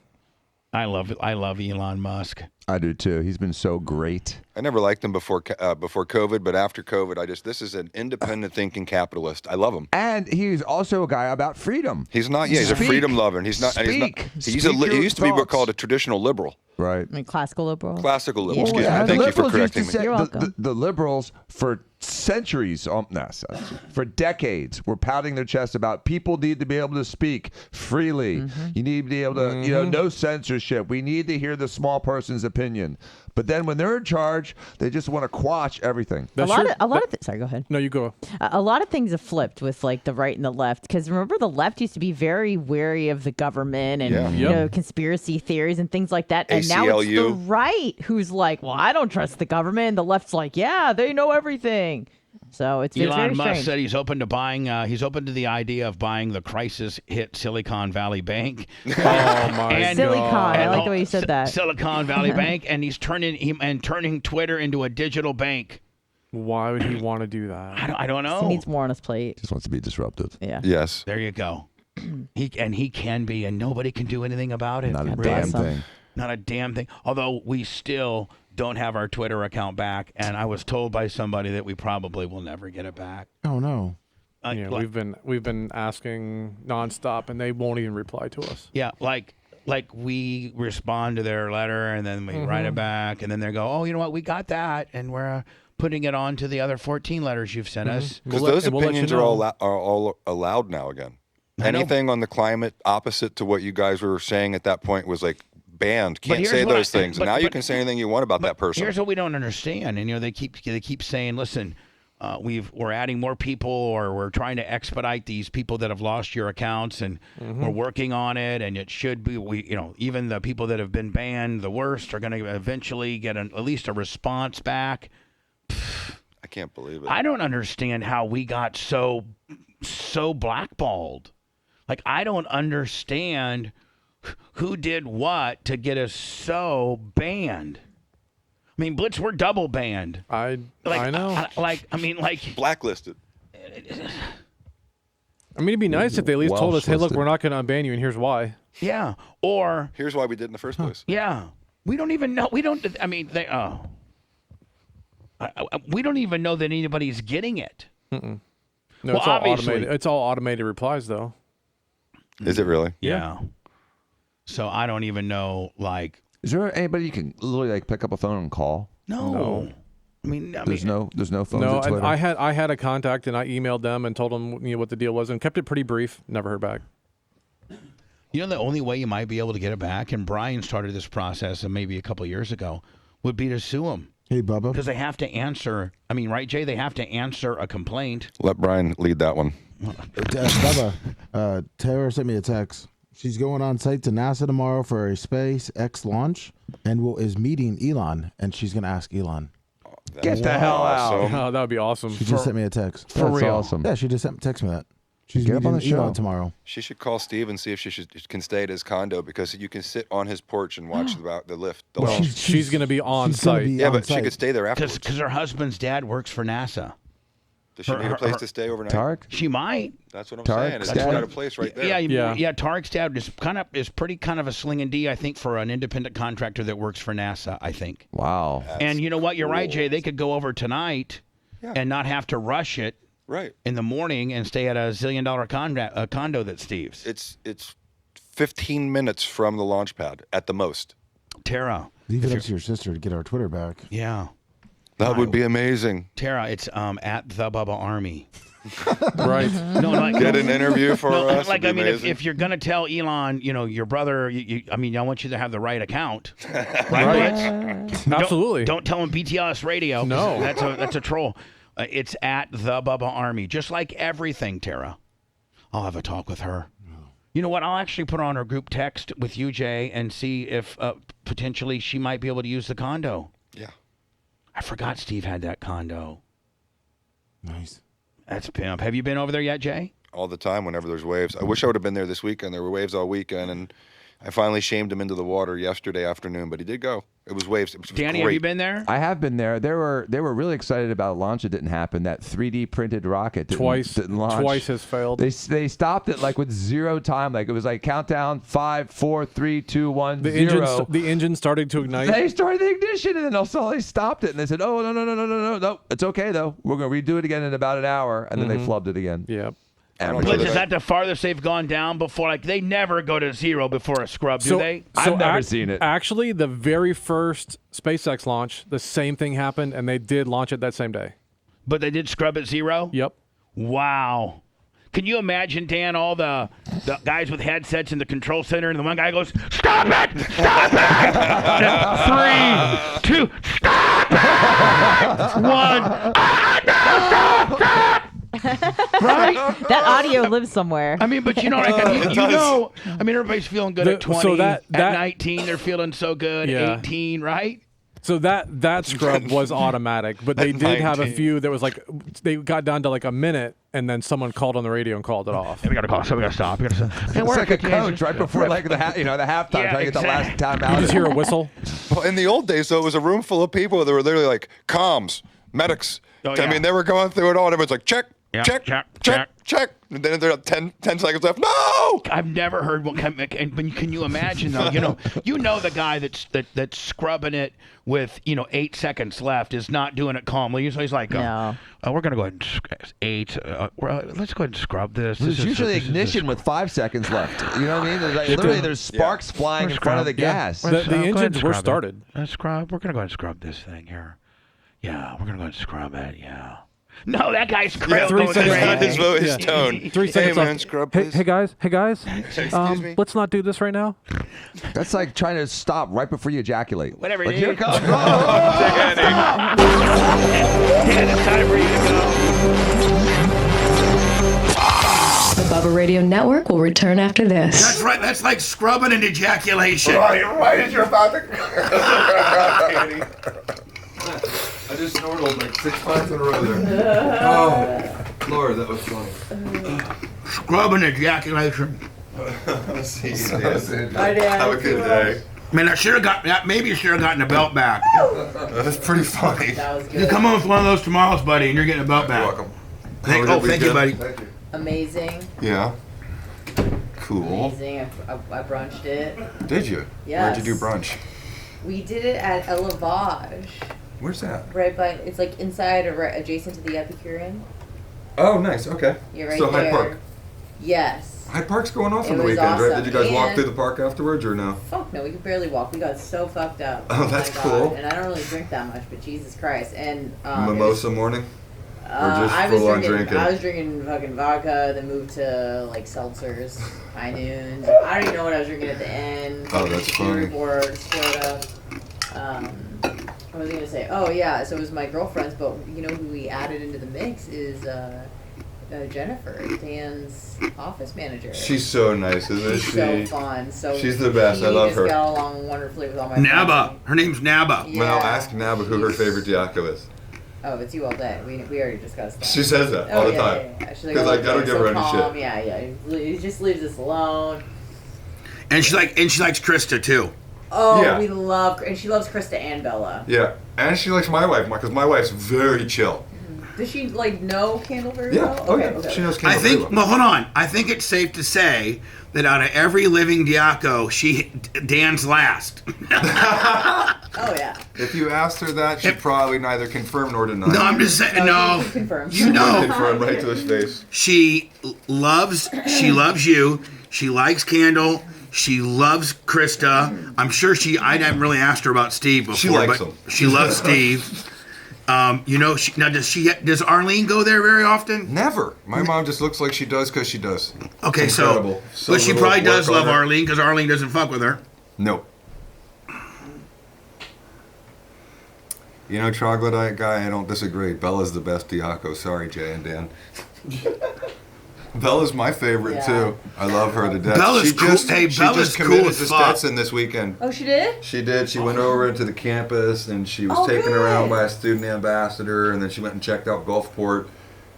I love Elon Musk. I do too. He's been so great. I never liked him before COVID, but after COVID, this is an independent thinking capitalist. I love him. And he's also a guy about freedom. He's not. Yeah, he's a freedom lover. And he's not. He used to be what's called a traditional liberal. Right. I mean, classical liberal. Classical liberal. Yeah. Excuse me. Thank you for correcting me. You're welcome. The liberals for centuries, for decades, were pounding their chest about people need to be able to speak freely. Mm-hmm. You need to be able to, no censorship. We need to hear the small person's opinion. But then when they're in charge, they just want to quash everything. A lot of sorry, go ahead. No, you go. A lot of things have flipped with like the right and the left, because remember the left used to be very wary of the government and conspiracy theories and things like that. And now it's the right who's like, well, I don't trust the government. And the left's like, yeah, they know everything. So it's very Elon Musk strange. said he's open to buying. He's open to the idea of buying the crisis-hit Silicon Valley Bank. Oh my Silicon. I like the way you said that. Silicon Valley Bank, and he's turning Twitter into a digital bank. Why would he want to do that? I don't know. He needs more on his plate. Just wants to be disruptive. Yeah. Yes. There you go. He can be, and nobody can do anything about it. Not a damn thing. Not a damn thing. Although we still don't have our Twitter account back, and I was told by somebody that we probably will never get it back. Oh no. we've been asking nonstop, and they won't even reply to us. Yeah, like we respond to their letter, and then we write it back, and then they go, oh, you know what, we got that, and we're putting it on to the other 14 letters you've sent us. Because those opinions are all allowed now again. Anything on the climate opposite to what you guys were saying at that point was like banned. Can't say those things. Now you can say anything you want about that person. Here's what we don't understand, and they keep saying, listen, we're adding more people, or we're trying to expedite these people that have lost your accounts, and we're working on it, and it should be even the people that have been banned the worst are going to eventually get at least a response back. I can't believe it. I don't understand how we got so blackballed. Like, I don't understand who did what to get us so banned. I mean, Blitz, we're double banned. I know. Blacklisted. I mean, it'd be nice if they at least told us, hey, look, we're not going to unban you, and here's why. Yeah. Or here's why we did in the first place. Yeah. We don't even know. We don't. I mean, we don't even know that anybody's getting it. No, it's all automated. It's all automated replies, though. Is it really? Yeah. So I don't even know. Like, is there anybody you can literally pick up a phone and call? No. I mean, there's no phones. No, at Twitter? I had a contact, and I emailed them and told them what the deal was, and kept it pretty brief. Never heard back. You know, the only way you might be able to get it back, and Brian started this process maybe a couple of years ago, would be to sue them. Hey, Bubba. Because they have to answer. I mean, right, Jay? They have to answer a complaint. Let Brian lead that one. Bubba, Tara sent me a text. She's going on site to NASA tomorrow for a SpaceX launch, and is meeting Elon, and she's going to ask Elon. Get the hell out! Oh, that would be awesome. She just sent me a text. For real? Awesome. Yeah, she just text me that. She's Get up on the meeting show Elon tomorrow. She should call Steve and see if she can stay at his condo, because you can sit on his porch and watch the lift. Well, she's going to be on site. She could stay there afterwards. Because her husband's dad works for NASA. Does she need a place to stay overnight? Tarek? She might. That's what I'm saying. It's got a place right there. Yeah. Tarek's dad is pretty kind of a sling and D, I think, for an independent contractor that works for NASA, I think. Wow. And you know what? You're right, Jay. They could go over tonight and not have to rush it in the morning and stay at a $1 zillion condo that's Steve's. It's 15 minutes from the launch pad at the most. Tara. Leave it up to your sister to get our Twitter back. Yeah. That would be amazing. Tara, it's at the Bubba Army. Right. Get an interview for us. Like, I mean, if you're going to tell Elon, your brother, I want you to have the right account. Right? Absolutely. Don't tell him BTLS Radio. No. That's a troll. It's at the Bubba Army. Just like everything, Tara. I'll have a talk with her. You know what? I'll actually put her on her group text with you, Jay, and see if potentially she might be able to use the condo. Yeah. I forgot Steve had that condo. Nice. That's pimp. Have you been over there yet, Jay? All the time whenever there's waves. I wish I would have been there this weekend. There were waves all weekend, and I finally shamed him into the water yesterday afternoon, but he did go. It was waves. It was Danny, great. have you been there? I have been there. They were really excited about a launch that didn't happen. That 3D printed rocket didn't launch. Twice has failed. They stopped it with zero time. It was countdown 5, 4, 3, 2, 1, the 0. The engine started to ignite. They started the ignition, and then also they stopped it, and they said, "Oh no, it's okay though. We're gonna redo it again in about an hour," and then they flubbed it again. Yep. Blitz, is that the farthest they've gone down before? They never go to zero before a scrub, do they? I've never seen it. Actually, the very first SpaceX launch, the same thing happened, and they did launch it that same day. But they did scrub at zero? Yep. Wow. Can you imagine, Dan, all the guys with headsets in the control center, and the one guy goes, "Stop it! Stop it! 3, 2, stop it! 1, no, stop! Right? That audio lives somewhere. I mean, but everybody's feeling good at 20. At 19, they're feeling so good. 18, right? So that scrub was automatic, but they did have a few that was they got down to a minute, and then someone called on the radio and called it off. Hey, we got to call. So we got to stop. It's like a coach right before the halftime, trying to get the last time out. You just hear a whistle. Well, in the old days, though, it was a room full of people that were literally comms, medics. I mean, they were going through it all, and everyone's like, check. Yeah, check. And then there are 10 seconds left. No! I've never heard one. But can you imagine though? You know the guy that's scrubbing it with 8 seconds left is not doing it calmly. So he's like, No. we're gonna go ahead and 8. Let's go ahead and scrub this. There's usually ignition with 5 seconds left. You know what I mean? There's literally there's sparks flying in front of the gas. The engines were started. Let's scrub. We're gonna go ahead and scrub this thing here. Yeah, we're gonna go ahead and scrub it. Yeah. No, that guy's crazy. 3 seconds. His tone. 3 seconds Hey, man, left. scrub, Hey, please. hey guys. Excuse me? Let's not do this right now. That's like trying to stop right before you ejaculate. Whatever. Like, here it comes. Dan, it's time for you to go. The Bubba Radio Network will return after this. That's right. That's like scrubbing and ejaculation. Right as you're about to. I just snortled like 6 times in a row there. Oh, Lord, that was funny. Scrubbing and ejaculation. See you, Dan. Bye, Dan. Have a good day. Man, I should have got. Maybe you should have gotten a belt back. That's pretty funny. That was You good. come on with one of those tomorrows, buddy, and you're getting a belt back. You're welcome. Thank you, buddy. Thank you. Amazing. Yeah. Cool. Amazing. I brunched it. Did you? Yes. Where'd you do brunch? We did it at a Lavage. Where's that? Right by, it's like inside or right adjacent to the Epicurean. Oh, nice. Okay. You're right so there. Hyde Park. Yes. Hyde Park's going off It on the was weekend, right? awesome. Did you guys walk And- through the park afterwards or no? Fuck no, we could barely walk. We got so fucked up. Oh, that's my cool. God. And I don't really drink that much, but Jesus Christ. And it was- Mimosa morning? Or just I was full on drinking. drinking? I was drinking fucking vodka, then moved to like seltzers, high noons. I don't even know what I was drinking at the end. Oh, that's funny. Board, soda. What was I gonna say? Oh yeah, so it was my girlfriend's, but you know who we added into the mix is Jennifer, Dan's office manager. She's so nice, isn't She's she? so fun. So She's the best. I love She her. just got along wonderfully with all my Naba. friends. Her name's Naba. Yeah. Well, ask Naba who her favorite Diaco is. Oh, it's you all day. We already discussed that. She says that all the yeah, time. Yeah. She's like, Because oh, I don't you're give her so any calm. shit. Yeah. He just leaves us alone. And she likes Krista too. Oh, Yeah. we love, and she loves Krista and Bella. Yeah, and she likes my wife because my wife's very chill. Does she like know Candle very Yeah, well? oh Okay, yeah, okay. she knows I Kendall think. very well. Well, hold on. I think it's safe to say that out of every living Diaco, Dan's last. Oh yeah. If you asked her that, she'd probably neither confirm nor deny. No, I'm just saying. No, she confirmed. you know, Confirm right to his face. she loves you. She likes Candle. She loves Krista. I'm sure I haven't really asked her about Steve before, She likes but him. she loves Steve. Does Arlene go there very often? Never. My mom just looks like she does because she does. Okay, It's so, incredible. but she little probably work does on love her. Arlene because Arlene doesn't fuck with her. Nope. You know, troglodyte guy, I don't disagree. Bella's the best Diaco. Sorry, Jay and Dan. Bella's my favorite Yeah. too. I love her to death. Bella's she cool. just, Hey, she Bella's just cool committed as to fuck. Stetson this weekend. Oh, she did? She did. She went over into the campus and she was Oh, taken good. around by a student ambassador, and then she went and checked out Gulfport,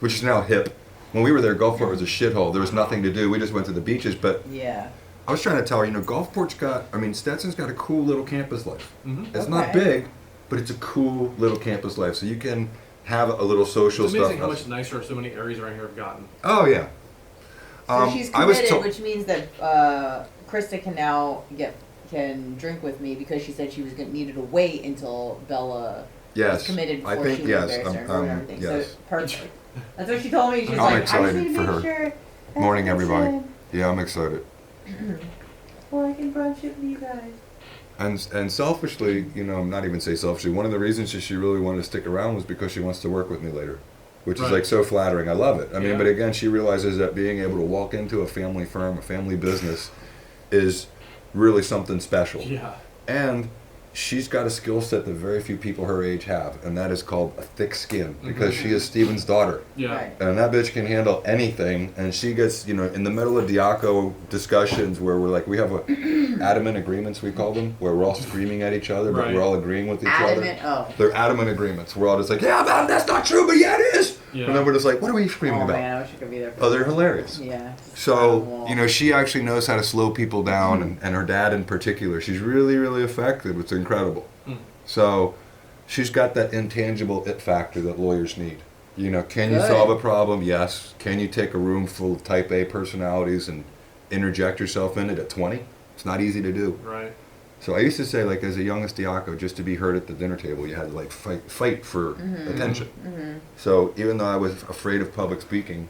which is now hip. When we were there, Gulfport was a shithole. There was nothing to do. We just went to the beaches. But Yeah. I was trying to tell her, Gulfport's got, Stetson's got a cool little campus life. It's not Okay. big, but it's a cool little campus life. So you can have a little social It's amazing stuff. how much nicer so many areas around here have gotten. Oh, yeah. So she's I was committed, told- which means that Krista can now can drink with me because she said she was needed to wait until Bella Yes. was committed I before think, she was yes, there and everything. yes. So perfect. That's what she told me. She's I'm like, I just excited need to for make her. sure. that Morning, I everybody. should- Yeah, I'm excited. Well, I can brunch it with you guys. And selfishly, not even say selfishly, one of the reasons that she really wanted to stick around was because she wants to work with me later, which is Right. like so flattering. I love it. I mean, Yeah. but again, she realizes that being able to walk into a family firm, a family business, is really something special. Yeah. And she's got a skill set that very few people her age have, and that is called a thick skin, because she is Steven's daughter. Yeah. Right. And that bitch can handle anything, and she gets, in the middle of Diaco discussions where we're like, we have adamant agreements, we call them, where we're all screaming at each other, but Right. we're all agreeing with each Adamant. other. Oh. They're adamant agreements. We're all just like, yeah, that's not true, but yeah, it is. Yeah. And then we're just like, what are we screaming Oh about? man, I wish I could be there. For Oh, they're that. hilarious. Yeah. So, she actually knows how to slow people down, and her dad in particular. She's really, really effective. It's incredible. So, she's got that intangible it factor that lawyers need. You know, can you Good. solve a problem? Yes. Can you take a room full of type A personalities and interject yourself in it at 20? It's not easy to do. Right. So I used to say, like, as a young Diaco, just to be heard at the dinner table, you had to, like, fight for attention. Mm-hmm. So even though I was afraid of public speaking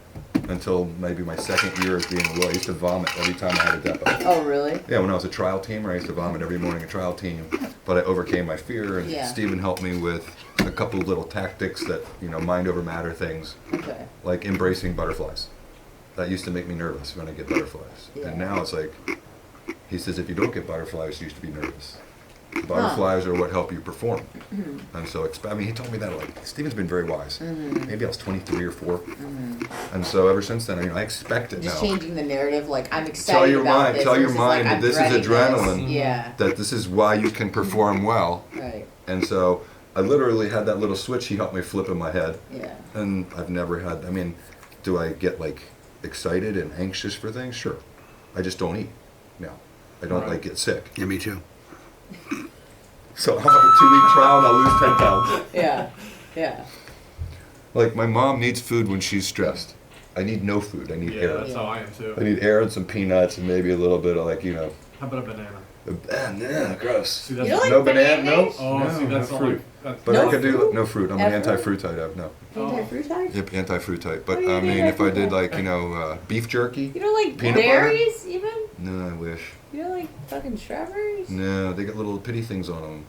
until maybe my second year as being a lawyer, I used to vomit every time I had a depot. Oh, really? Yeah, when I was a trial teamer, I used to vomit every morning, a trial team. But I overcame my fear, and Yeah. Stephen helped me with a couple of little tactics that, you know, mind over matter things, Okay. like embracing butterflies. That used to make me nervous when I get butterflies. Yeah. And now it's like, he says, if you don't get butterflies, you used to be nervous. Butterflies are what help you perform. And so, I mean, he told me that, like, Stephen's been very wise. Maybe I was 23 or 4. And so ever since then, I expect it Just now. changing the narrative, like I'm excited Tell your about mind, this. tell your versus, mind like, that I'm this is dreading adrenaline. This. Yeah. That this is why you can perform well. Right. And so I literally had that little switch he helped me flip in my head. Yeah. And I've never had, I mean, do I get like excited and anxious for things? Sure. I just don't eat now. I don't like get sick. Yeah, me too. So I'll have a 2-week trial and I'll lose 10 pounds. Yeah. Yeah. Like my mom needs food when she's stressed. I need no food. I need air. That's how I am too. I need air and some peanuts and maybe a little bit of like, you know. How about a banana? A banana, gross. See, that's You don't like no banana, no. bananas? Oh, no, see, that's no all fruit. that's But No I could do fruit? no fruit. I'm Ever? an anti-fruit type. No. Anti-fruit type? Yep, anti-fruit type. But What do you I mean mean, if I did anti-fruit? like, you know, beef jerky. You don't like Peanut butter? berries even? No, I wish. You don't like fucking strawberries? No, they got little pitty things on them.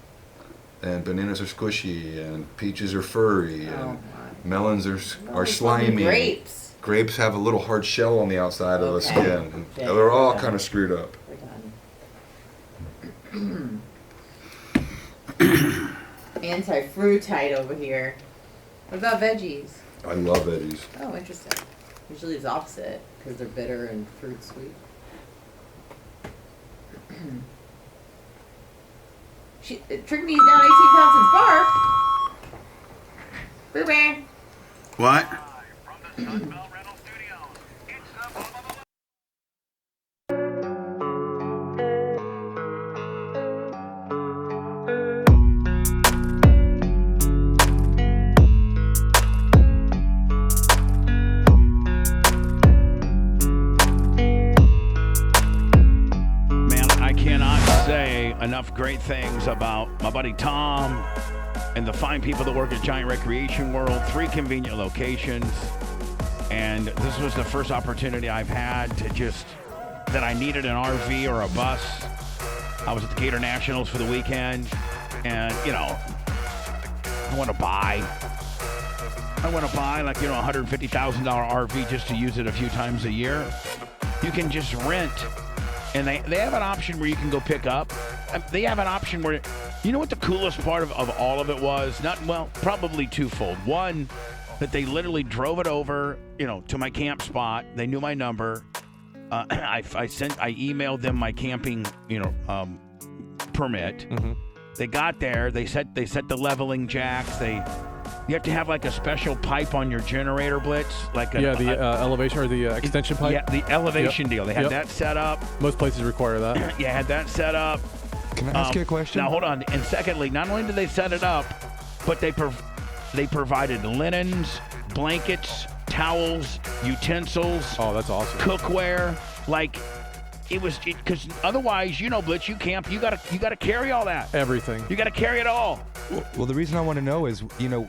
And bananas are squishy, and peaches are furry, and melons are fucking slimy. grapes. Grapes have a little hard shell on the outside of the Okay. skin. And Okay, they're all okay. kind of screwed up. We're done. Anti-fruitite over here. What about veggies? I love veggies. Oh, interesting. Usually it's opposite because they're bitter and fruit sweet. Trigny's down 18 pounds since bark. Boo bear. What? Man, I cannot say enough great things about my buddy Tom and the fine people that work at Giant Recreation World. 3 convenient locations. And this was the first opportunity I've had to just, that I needed an RV or a bus. I was at the Gator Nationals for the weekend. And, you know, I want to buy like, you know, $150,000 RV just to use it a few times a year. You can just rent. And they have an option where you can go pick up. They have an option where, you know what the coolest part of all of it was? Probably twofold. One, that they literally drove it over, you know, to my camp spot. They knew my number. I emailed them my camping, you know, permit. Mm-hmm. They got there. They set the leveling jacks. You have to have like a special pipe on your generator, Blitz. Like the elevation or the extension pipe. Yeah, the elevation deal. They had that set up. Most places require that. Yeah, had that set up. Can I ask you a question? Now hold on. And secondly, not only did they set it up, but they provided linens, blankets, towels, utensils. Oh, that's awesome. Cookware, like. It was because otherwise, you know, Blitz, you camp, you gotta carry all that. Everything. You gotta carry it all. Well, the reason I want to know is, you know,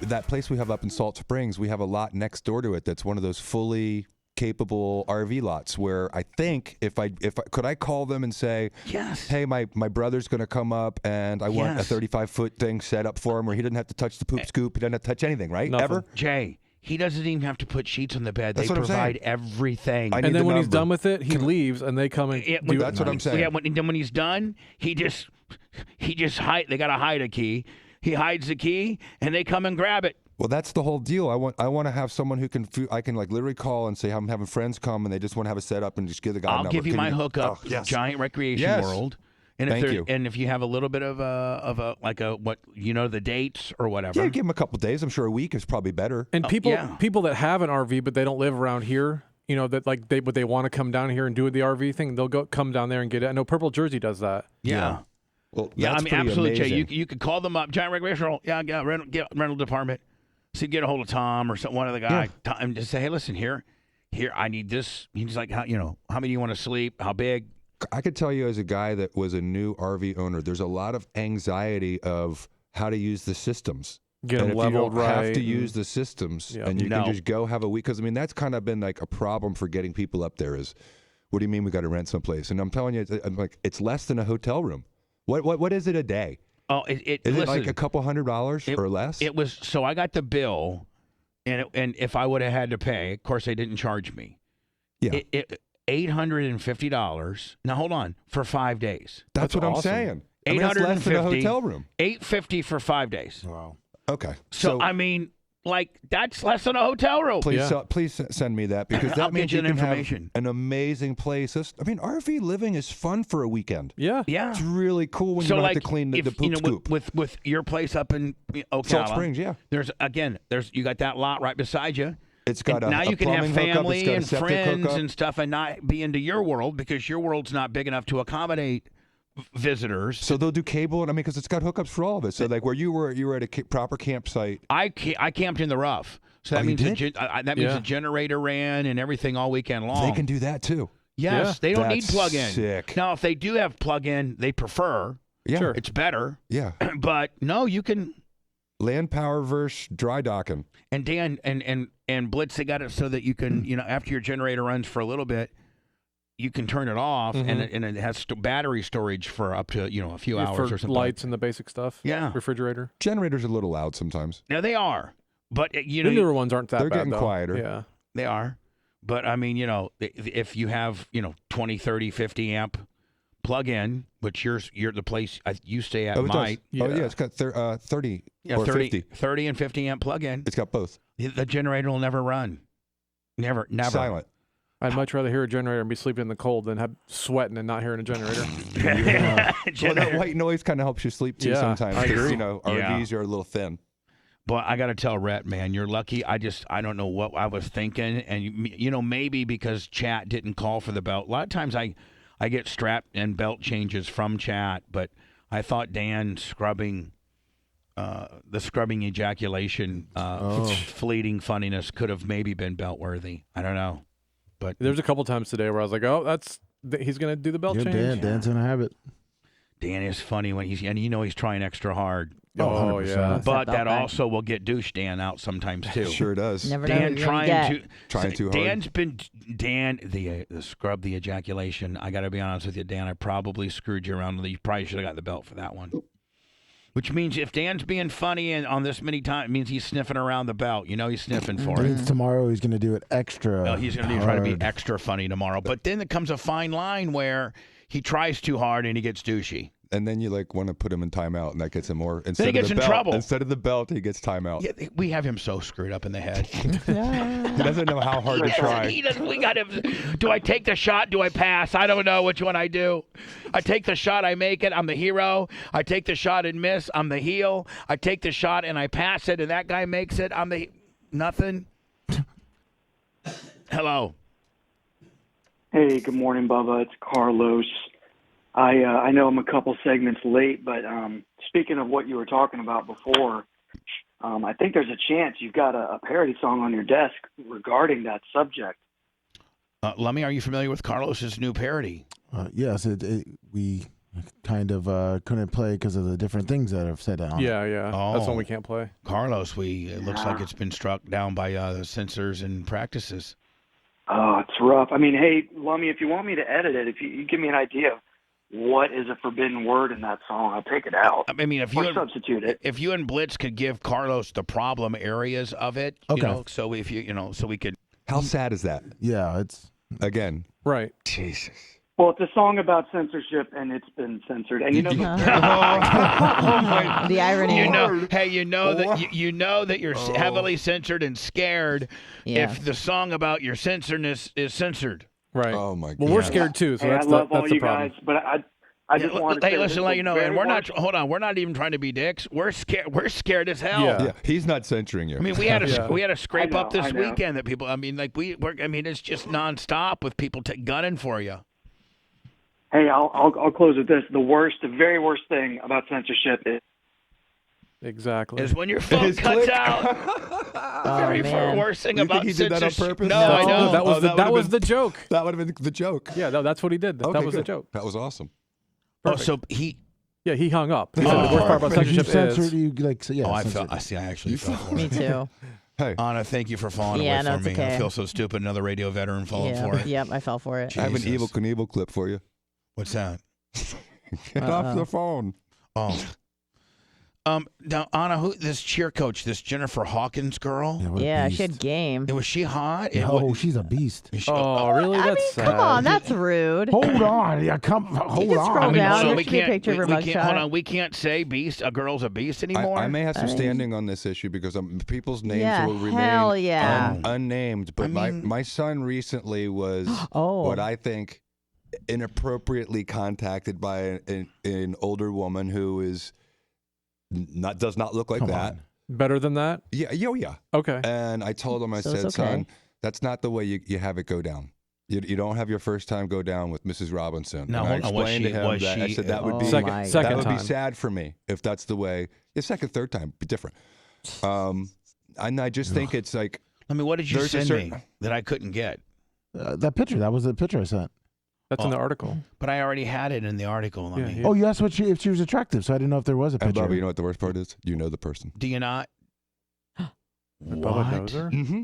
that place we have up in Salt Springs, we have a lot next door to it that's one of those fully capable RV lots where I think if I could I call them and say, yes, hey, my brother's going to come up and I want a Yes. 35-foot thing set up for him where he doesn't have to touch the poop scoop, he doesn't have to touch anything, right? Nothing. Ever? Jay, he doesn't even have to put sheets on the bed. That's They what I'm saying. provide everything. I And need then the when he's number. done with it, he leaves and they come and do That's it. what I'm saying. Yeah, when he's done, he just hide. They got to hide a key. He hides the key, and they come and grab it. Well, that's the whole deal. I want to have someone who I can like literally call and say I'm having friends come and they just want to have a setup and just give the guy a I'll number. give you Can my hookup. Oh, yes. Giant Recreation Yes. World. And Thank if you. And if you have a little bit of the dates or whatever. Yeah, give him a couple days. I'm sure a week is probably better. And people that have an RV but they don't live around here, you know, that like they want to come down here and do the RV thing, they'll come down there and get it. I know Purple Jersey does that. Yeah. Well, Yeah, that's I mean, pretty absolutely, Jay. amazing. You could call them up. Giant Recreational, rental department. So you get a hold of Tom or one of the guys, and just say, hey, listen, here, I need this. He's like, how many you want to sleep? How big? I could tell you as a guy that was a new RV owner, there's a lot of anxiety of how to use the systems. Get and them if you leveled don't have right to and- use the systems Yeah. and you No. can just go have a week, because I mean that's kind of been like a problem for getting people up there is, what do you mean we got to rent someplace? And I'm telling you, I'm like, it's less than a hotel room. What is it a day? Oh, is it like a couple $100 or less? It was. So I got the bill, and if I would have had to pay, of course they didn't charge me. Yeah. $850. Now hold on, for 5 days. That's what I'm saying. I mean, that's less than a hotel room. $850 for 5 days. Wow. Okay. So I mean, like that's less than a hotel room. Please send me that, because that I'll means get you you the can information. have an amazing place. I mean, RV living is fun for a weekend. Yeah. It's really cool when So you don't like, have to clean the if, poop scoop. with your place up in Ocala, Salt Springs, yeah. There's you got that lot right beside you. It's got And a now you can have plumbing hookup, family it's got a and septic friends hookup. and stuff, and not be into your world because your world's not big enough to accommodate visitors. So they'll do cable, and I mean, because it's got hookups for all of it. So like where you were at a proper campsite. I camped in the rough, so that Oh, you means did? that means the generator ran and everything all weekend long. They can do that too. Yes, they don't need That's plug-in. sick. Now, if they do have plug-in, they prefer. Yeah. Sure. It's better. Yeah. But no, you can. Land power versus dry docking. And Dan and Blitz, they got it so that you can, after your generator runs for a little bit, you can turn it off, and it has battery storage for up to a few hours for or something. lights and the basic stuff. Yeah. Refrigerator. Generators are a little loud sometimes. Now they are, but The newer ones aren't that They're bad, getting though. quieter. Yeah. They are. But I mean, if you have 20, 30, 50 amp plug-in, which you're the place you stay at Oh, it might. does. Oh, yeah, it's got 30 or 30, 50. 30 and 50 amp plug-in. It's got both. The generator will never run. Never. Silent. I'd much rather hear a generator and be sleeping in the cold than have sweating and not hearing a generator. Well, that white noise kind of helps you sleep too Yeah, sometimes. I 'cause, agree. RVs are a little thin. But I got to tell Rhett, man, you're lucky. I don't know what I was thinking. And, maybe because chat didn't call for the belt. A lot of times I get strap and belt changes from chat, but I thought Dan scrubbing the scrubbing ejaculation, fleeting funniness could have maybe been belt worthy. I don't know. But There's a couple times today where I was like, oh, he's going to do the belt change. Dan's gonna have it. Dan is funny when he's trying extra hard. Oh, yeah. But that also will get douche Dan out sometimes too. Sure does. Never know Dan who you're gonna get. Trying too hard. Dan's been the scrub the ejaculation. I got to be honest with you, Dan. I probably screwed you around. You probably should have got the belt for that one. Which means if Dan's being funny and on this many times, it means he's sniffing around the belt. He's sniffing for it. Tomorrow he's gonna do it extra. Well, he's going to try to be hard. extra funny tomorrow. But then there comes a fine line where he tries too hard and he gets douchey. And then you want to put him in timeout, and that gets him more. Instead he of gets the in belt, trouble. Instead of the belt, he gets timeout. Yeah, we have him so screwed up in the head. He doesn't know how hard to try. We got him. Do I take the shot? Do I pass? I don't know which one I do. I take the shot, I make it. I'm the hero. I take the shot and miss. I'm the heel. I take the shot and I pass it, and that guy makes it. I'm the nothing. Hello. Hey, good morning, Bubba. It's Carlos. I know I'm a couple segments late, but speaking of what you were talking about before, I think there's a chance you've got a parody song on your desk regarding that subject. Lummy, are you familiar with Carlos's new parody? Yes, we kind of couldn't play because of the different things that I've said on. Yeah. Oh. That's one we can't play. Carlos, it looks like it's been struck down by the censors and practices. Oh, it's rough. I mean, hey, Lummy, if you want me to edit it, if you give me an idea of what is a forbidden word in that song, I'll take it out. I mean, if you substitute it. If you and Blitz could give Carlos the problem areas of it, Okay. so if so we could. How sad is that? Yeah, it's again. Right. Jesus. Well, it's a song about censorship, and it's been censored. And The irony. You know that you're heavily censored and scared Yeah. if the song about your censoredness is censored. Right. Oh my God. Well, we're scared too, so Hey, that's I love that's all the you problem. guys, but I just wanted to Hey, say listen, this let is you know, very and we're not. worst- Hold on, we're not even trying to be dicks. We're scared. We're scared as hell. Yeah. He's not censoring you. I mean, we had a Yeah. we had a scrape up I this know. weekend that people. I mean, like it's just nonstop with people gunning for you. Hey, I'll close with this. The very worst thing about censorship is Exactly. Is when your phone cuts out. Very worst thing You about think he did that on censorship- purpose? No, I don't. That was the joke. That would have been the joke. Yeah, no, that's what he did. Okay, that was the good. joke. That was awesome. Oh, so he. Yeah, he hung up. He said the worst part about censorship is. You like, so, yeah, I censored. felt. I see. I actually felt for Me it. too. Hey, Anna, thank you for falling Yeah, away no, for it's me. okay. I feel so stupid. Another radio veteran falling Yeah. for it. Yep, I fell for it. I have an Jesus. Evil Knievel clip for you. What's that? Get off the phone. Oh. Now, Anna, who this cheer coach, this Jennifer Hawkins girl? what a Yeah, beast. she had game. Was she hot? No, she's a beast. Oh, really? I That's mean, come on, that's rude. Hold on. Yeah, hold can on. scroll down. So There we should be a can't. picture of her We can't. mugshot. Hold on. We can't say beast. A girl's a beast anymore. I may have some standing on this issue because people's names Yeah, will hell remain yeah. unnamed. But my son recently was what I think inappropriately contacted by an older woman who is does not look like that. Better than that? Yeah. Yeah. Okay. And I told him, I So said, it's okay. son, that's not the way you have it go down. You don't have your first time go down with Mrs. Robinson. Now, And I hold on. Was explained she- to him was that I she- said that would be Second that would be time. sad for me if that's the way. Yeah, second, third time, be different. And I just think it's like. I mean, what did you there's a send me that I couldn't get? That picture. That was the picture I sent. That's in the article. But I already had it in the article. I mean, Oh, you asked if she was attractive, so I didn't know if there was a And picture. Bubba, you know what the worst part is? You know the person. do you not? Bubba knows her? Mm-hmm.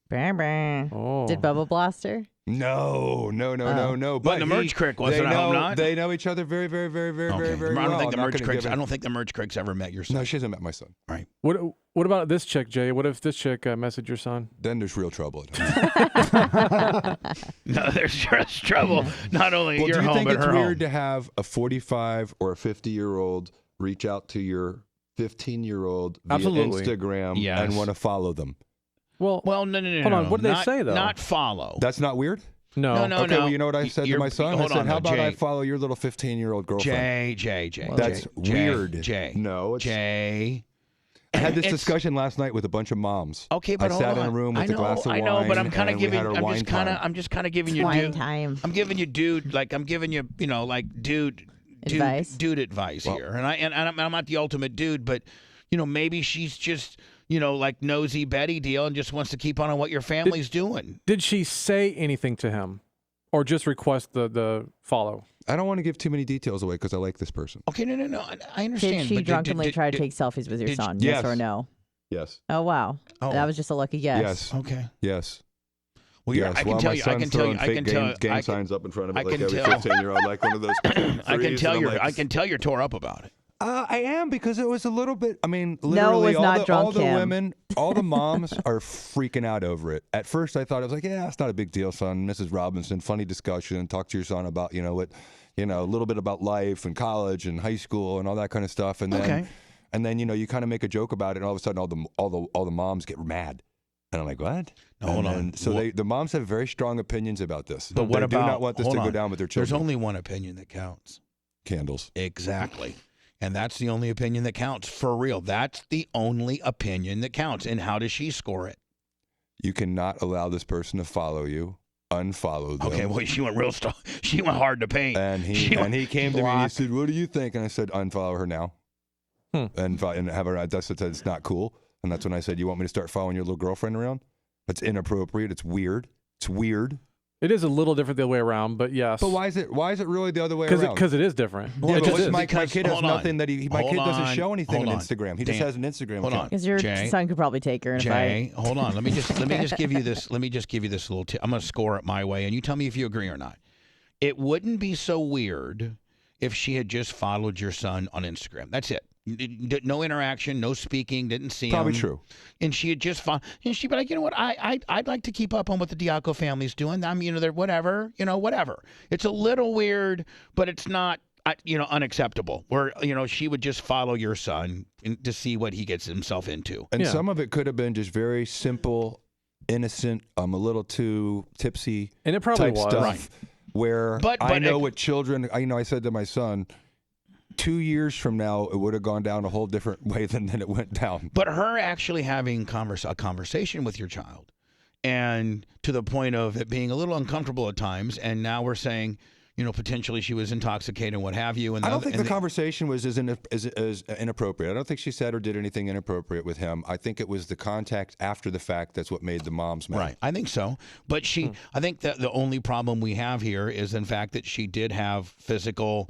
Bang, bang. Oh. Did Bubba blast her? No. But But the Merge Crick wasn't. they I hope know, not. They know each other very, very, very, very, Okay. very, very I don't well. think the I'm not Merge gonna Cricks. give it- I don't think the Merge Cricks ever met your son. No, she hasn't met my son. Right. What about this chick, Jay? What if this chick messaged your son? Then there's real trouble at home. No, there's just trouble. Not only Well, your do you home, think but it's her weird home. to have a 45 or a 50-year-old reach out to your 15-year-old via Absolutely. Instagram Yes. and want to follow them? Well, no. hold on. What did they say, though? Not follow. That's not weird? No. No. Okay, well, you know what I said to my son? I Hold said, on, how though, about I Jay. follow your little 15-year-old girlfriend? Jay. That's weird. Jay. No, it's... Jay. I had this It's- discussion last night with a bunch of moms. Okay, but I hold sat on. in a room with I know, a glass of wine. I know, but I'm kind of and we giving. had our wine time. I'm just kind of giving you Wine dude time. I'm giving you dude. Like I'm giving you, like dude Advice? Dude advice here. And I'm not the ultimate dude, but maybe she's just like nosy Betty deal and just wants to keep on what your family's doing. Did she say anything to him, or just request the follow? I don't want to give too many details away because I like this person. Okay, no. I understand. Did she but drunkenly try to take selfies with your did- son? yes. Yes or no? Yes. Oh, wow. Oh. That was just a lucky guess. Yes. Okay. Yes. Well, yes. I can While tell my you. I son's can tell you. throwing I fake can tell. game I signs up in front of I it like can every tell. 15-year-old, like one of those. I can tell you're. you're. I can tell you're tore up about it. I am because it was a little bit. I mean, No, literally, it was not all drunk the Kim. women, all the moms are freaking out over it. At first, I thought it was like, yeah, it's not a big deal, son. Mrs. Robinson, funny discussion. Talk to your son about, a little bit about life and college and high school and all that kind of stuff. And then, Okay. you kind of make a joke about it, and all of a sudden, all the moms get mad. And I'm like, what? No, hold on. So the moms have very strong opinions about this. But what they about? do not want this hold to go on. down with their children. There's only one opinion that counts. Candles. Exactly. And that's the only opinion that counts. For real. That's the only opinion that counts. And how does she score it? You cannot allow this person to follow you. Unfollow them. Okay, well, she went real strong. She went hard to paint. And he came to me and he said, "What do you think?" And I said, "Unfollow her now." And have her. That's what it's not cool. And that's when I said, "You want me to start following your little girlfriend around? That's inappropriate. It's weird. It's weird." It is a little different the other way around, but yes. But why is it really the other way around? Because it is different. Yeah, It but just is. my kid has hold on. nothing that my kid Hold doesn't on. show anything on Hold on. Instagram. He just Dan, has an Instagram hold account. on. Because your Jay. son could probably take her in a Jay, fight. hold on. Let me just give you this. Let me just give you this little tip. I'm going to score it my way, and you tell me if you agree or not. It wouldn't be so weird if she had just followed your son on Instagram. That's it. No interaction, no speaking, didn't see Probably him. true. And she had just followed, and she'd be like, you know what, I'd like to keep up on what the Diaco family's doing. They're whatever, whatever. It's a little weird, but it's not, unacceptable. Where, she would just follow your son to see what he gets himself into. And some of it could have been just very simple, innocent, a little too tipsy And it probably type was. stuff. Right. Where But I know with children, I said to my son, 2 years from now, it would have gone down a whole different way than it went down. But her actually having a conversation with your child, and to the point of it being a little uncomfortable at times, and now we're saying, potentially she was intoxicated and what have you. And I don't think the conversation was as inappropriate. I don't think she said or did anything inappropriate with him. I think it was the contact after the fact that's what made the moms mad. Right, I think so. But I think that the only problem we have here is in fact that she did have physical,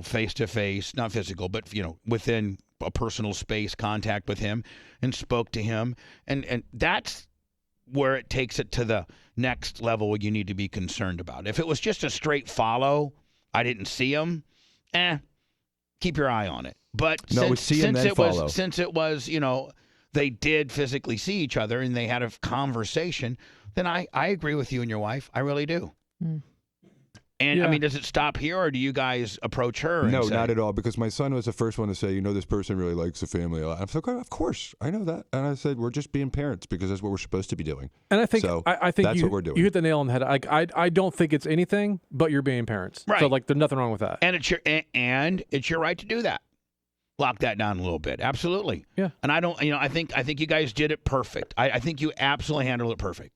face-to-face, not physical, but, within a personal space contact with him and spoke to him. And that's where it takes it to the next level where you need to be concerned about. If it was just a straight follow, I didn't see him, keep your eye on it. But since it was, they did physically see each other and they had a conversation, then I agree with you and your wife. I really do. And I mean, does it stop here, or do you guys approach her? No, not at all. Because my son was the first one to say, this person really likes the family a lot. I'm like, of course, I know that. And I said, we're just being parents because that's what we're supposed to be doing. And I think I think that's what we're doing. You hit the nail on the head. I don't think it's anything, but you're being parents. Right. So there's nothing wrong with that. And it's your right to do that. Lock that down a little bit. Absolutely. Yeah. And I don't. I think you guys did it perfect. I think you absolutely handled it perfect.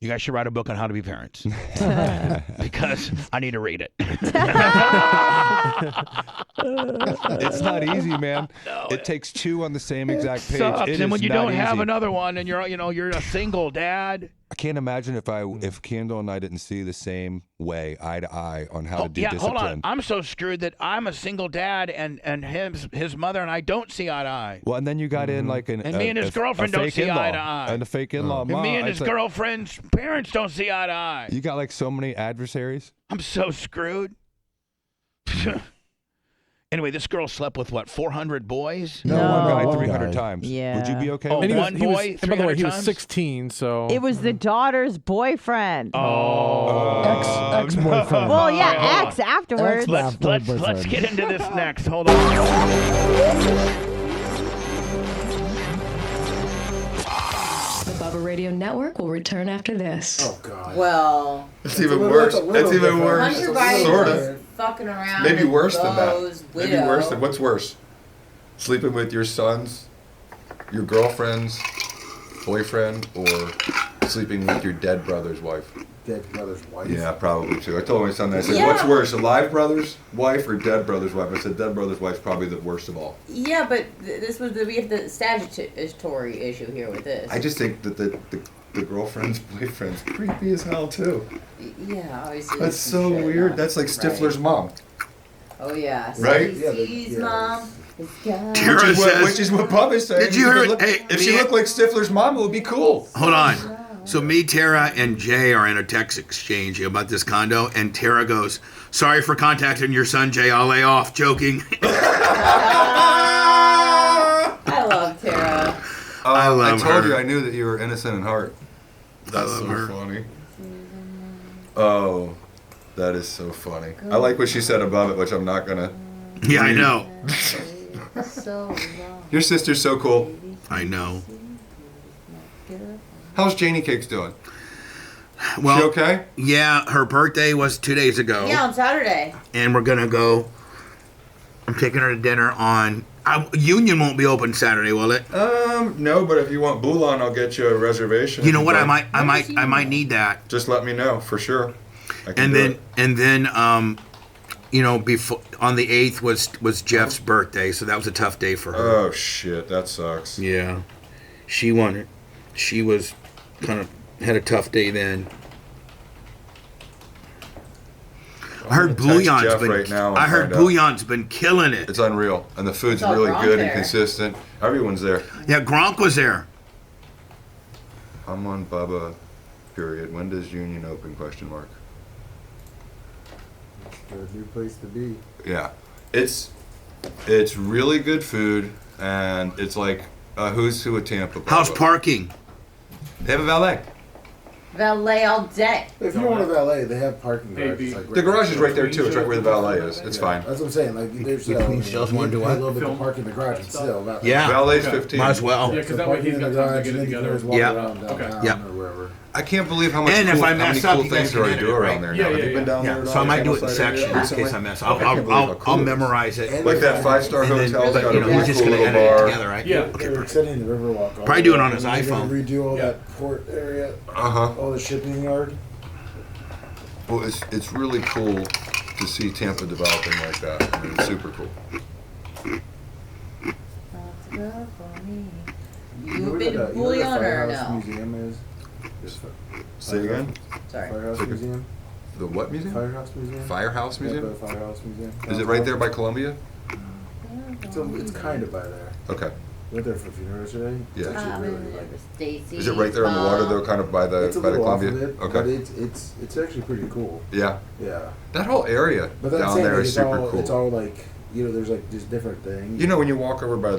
You guys should write a book on how to be parents because I need to read it. It's not easy, man. No, it takes two on the same exact page. Sucks. And when you don't have another one, and you're a single dad. I can't imagine if Kendall and I didn't see the same way, eye to eye, on how to do discipline. Hold on. I'm so screwed that I'm a single dad, and his mother and I don't see eye to eye. Well, and then you got in like and me and his girlfriend don't see eye to eye, and the fake in-law and mom. me and his girlfriend's parents don't see eye to eye. You got like so many adversaries. I'm so screwed. Anyway, this girl slept with 400 boys? No, one guy 300 times. Yeah. Would you be okay? Oh, with one boy. And by the way, he was times? 16, so It was the daughter's boyfriend. Ex-boyfriend. Well, yeah, ex afterwards. Let's get into this next. Hold on. The Bubba Radio Network will return after this. Oh, God. Well, It's even worse. It's even worse. Hunter Biden Sort was of. fucking around. Maybe with worse than Bo's that. widow. Maybe worse than what's worse? Sleeping with your son's, your girlfriend's boyfriend, or sleeping with your dead brother's wife? Dead brother's wife? Yeah, probably too. I told my son that. I said, what's worse, a live brother's wife or dead brother's wife? I said, dead brother's wife's probably the worst of all. Yeah, but we have the statutory issue here with this. I just think that the girlfriend's boyfriend's creepy as hell too. Yeah, obviously. That's so weird. Not, That's like Stifler's mom. Oh yeah. Right? Stacey's mom. Which is what Bubba is saying. Did you hear? If she looked like Stifler's mom, it would be cool. Hold on. So me, Tara, and Jay are in a text exchange about this condo, and Tara goes, "Sorry for contacting your son, Jay. I'll lay off." Joking. I love Tara. I love her. I told you I knew that you were innocent in heart. That's love so her. funny. Oh, that is so funny. I like what she said above it, which I'm not gonna. Yeah, I know. Your sister's so cool. I know. How's Janie Cakes doing? Well, she okay? Yeah, her birthday was 2 days ago. Yeah, on Saturday. And we're gonna go. I'm taking her to dinner on. Union won't be open Saturday, will it? No, but if you want Boulan, I'll get you a reservation. You know what? I might need that. Just let me know for sure. And then, before on the 8th was Jeff's birthday, so that was a tough day for her. Oh shit, that sucks. Yeah, she wanted. She was kind of had a tough day then. I heard Bouillon's been. Right now I heard Bouillon's been killing it. It's unreal, and the food's Saw really Gronk good there. and consistent. Everyone's there. Yeah, Gronk was there. I'm on Bubba. Period. When does Union open? Question mark. A new place to be. Yeah, it's really good food, and it's like a who's who of Tampa. How's parking? They have a valet. Valet all day. If you want a valet, they have parking garages. Like The garage is right there too. It's right where the valet is. It's fine. That's what I'm saying. Like there's The Queen Sales want to do a what? little bit to park in the garage and still. Yeah. Valet's 15. Might as well. Yeah, because that way he's got time to get it together. Yeah. Yeah. Or wherever. I can't believe how much And if I how many mess up, cool you guys things can are already edit do it, around right? there Yeah, now. Have yeah, you been down there? Yeah, at so I all? might do it in Channel sections Side in case I mess up. I can't believe how I'll cool it is. memorize it. Like that 5-star And then, hotel's got a we're really just cool gonna little edit it bar. together, right? Yeah, Okay, they're extending the Riverwalk. Probably do it on his They're gonna iPhone. redo all that port area. Uh-huh. All the shipping yard. Well, it's really cool to see Tampa developing like that. I mean, it's super cool. You've been to Bouillon or no? Museum is? Say again? Sorry. Firehouse Museum? The what museum? Firehouse Museum. Firehouse Museum? Tampa Firehouse Museum. Is it right there by Columbia? It's kind of by there. Okay. Went there for funerals today. Yeah. It's actually really like Stacy. Is it right there on the water though, kind of by the it's a little Columbia? off of it, Okay. but it's actually pretty cool. Yeah. Yeah. That whole area But that's down saying, there like, is it's super all, cool. It's all like, you know, there's like just different things. You know, when you walk over by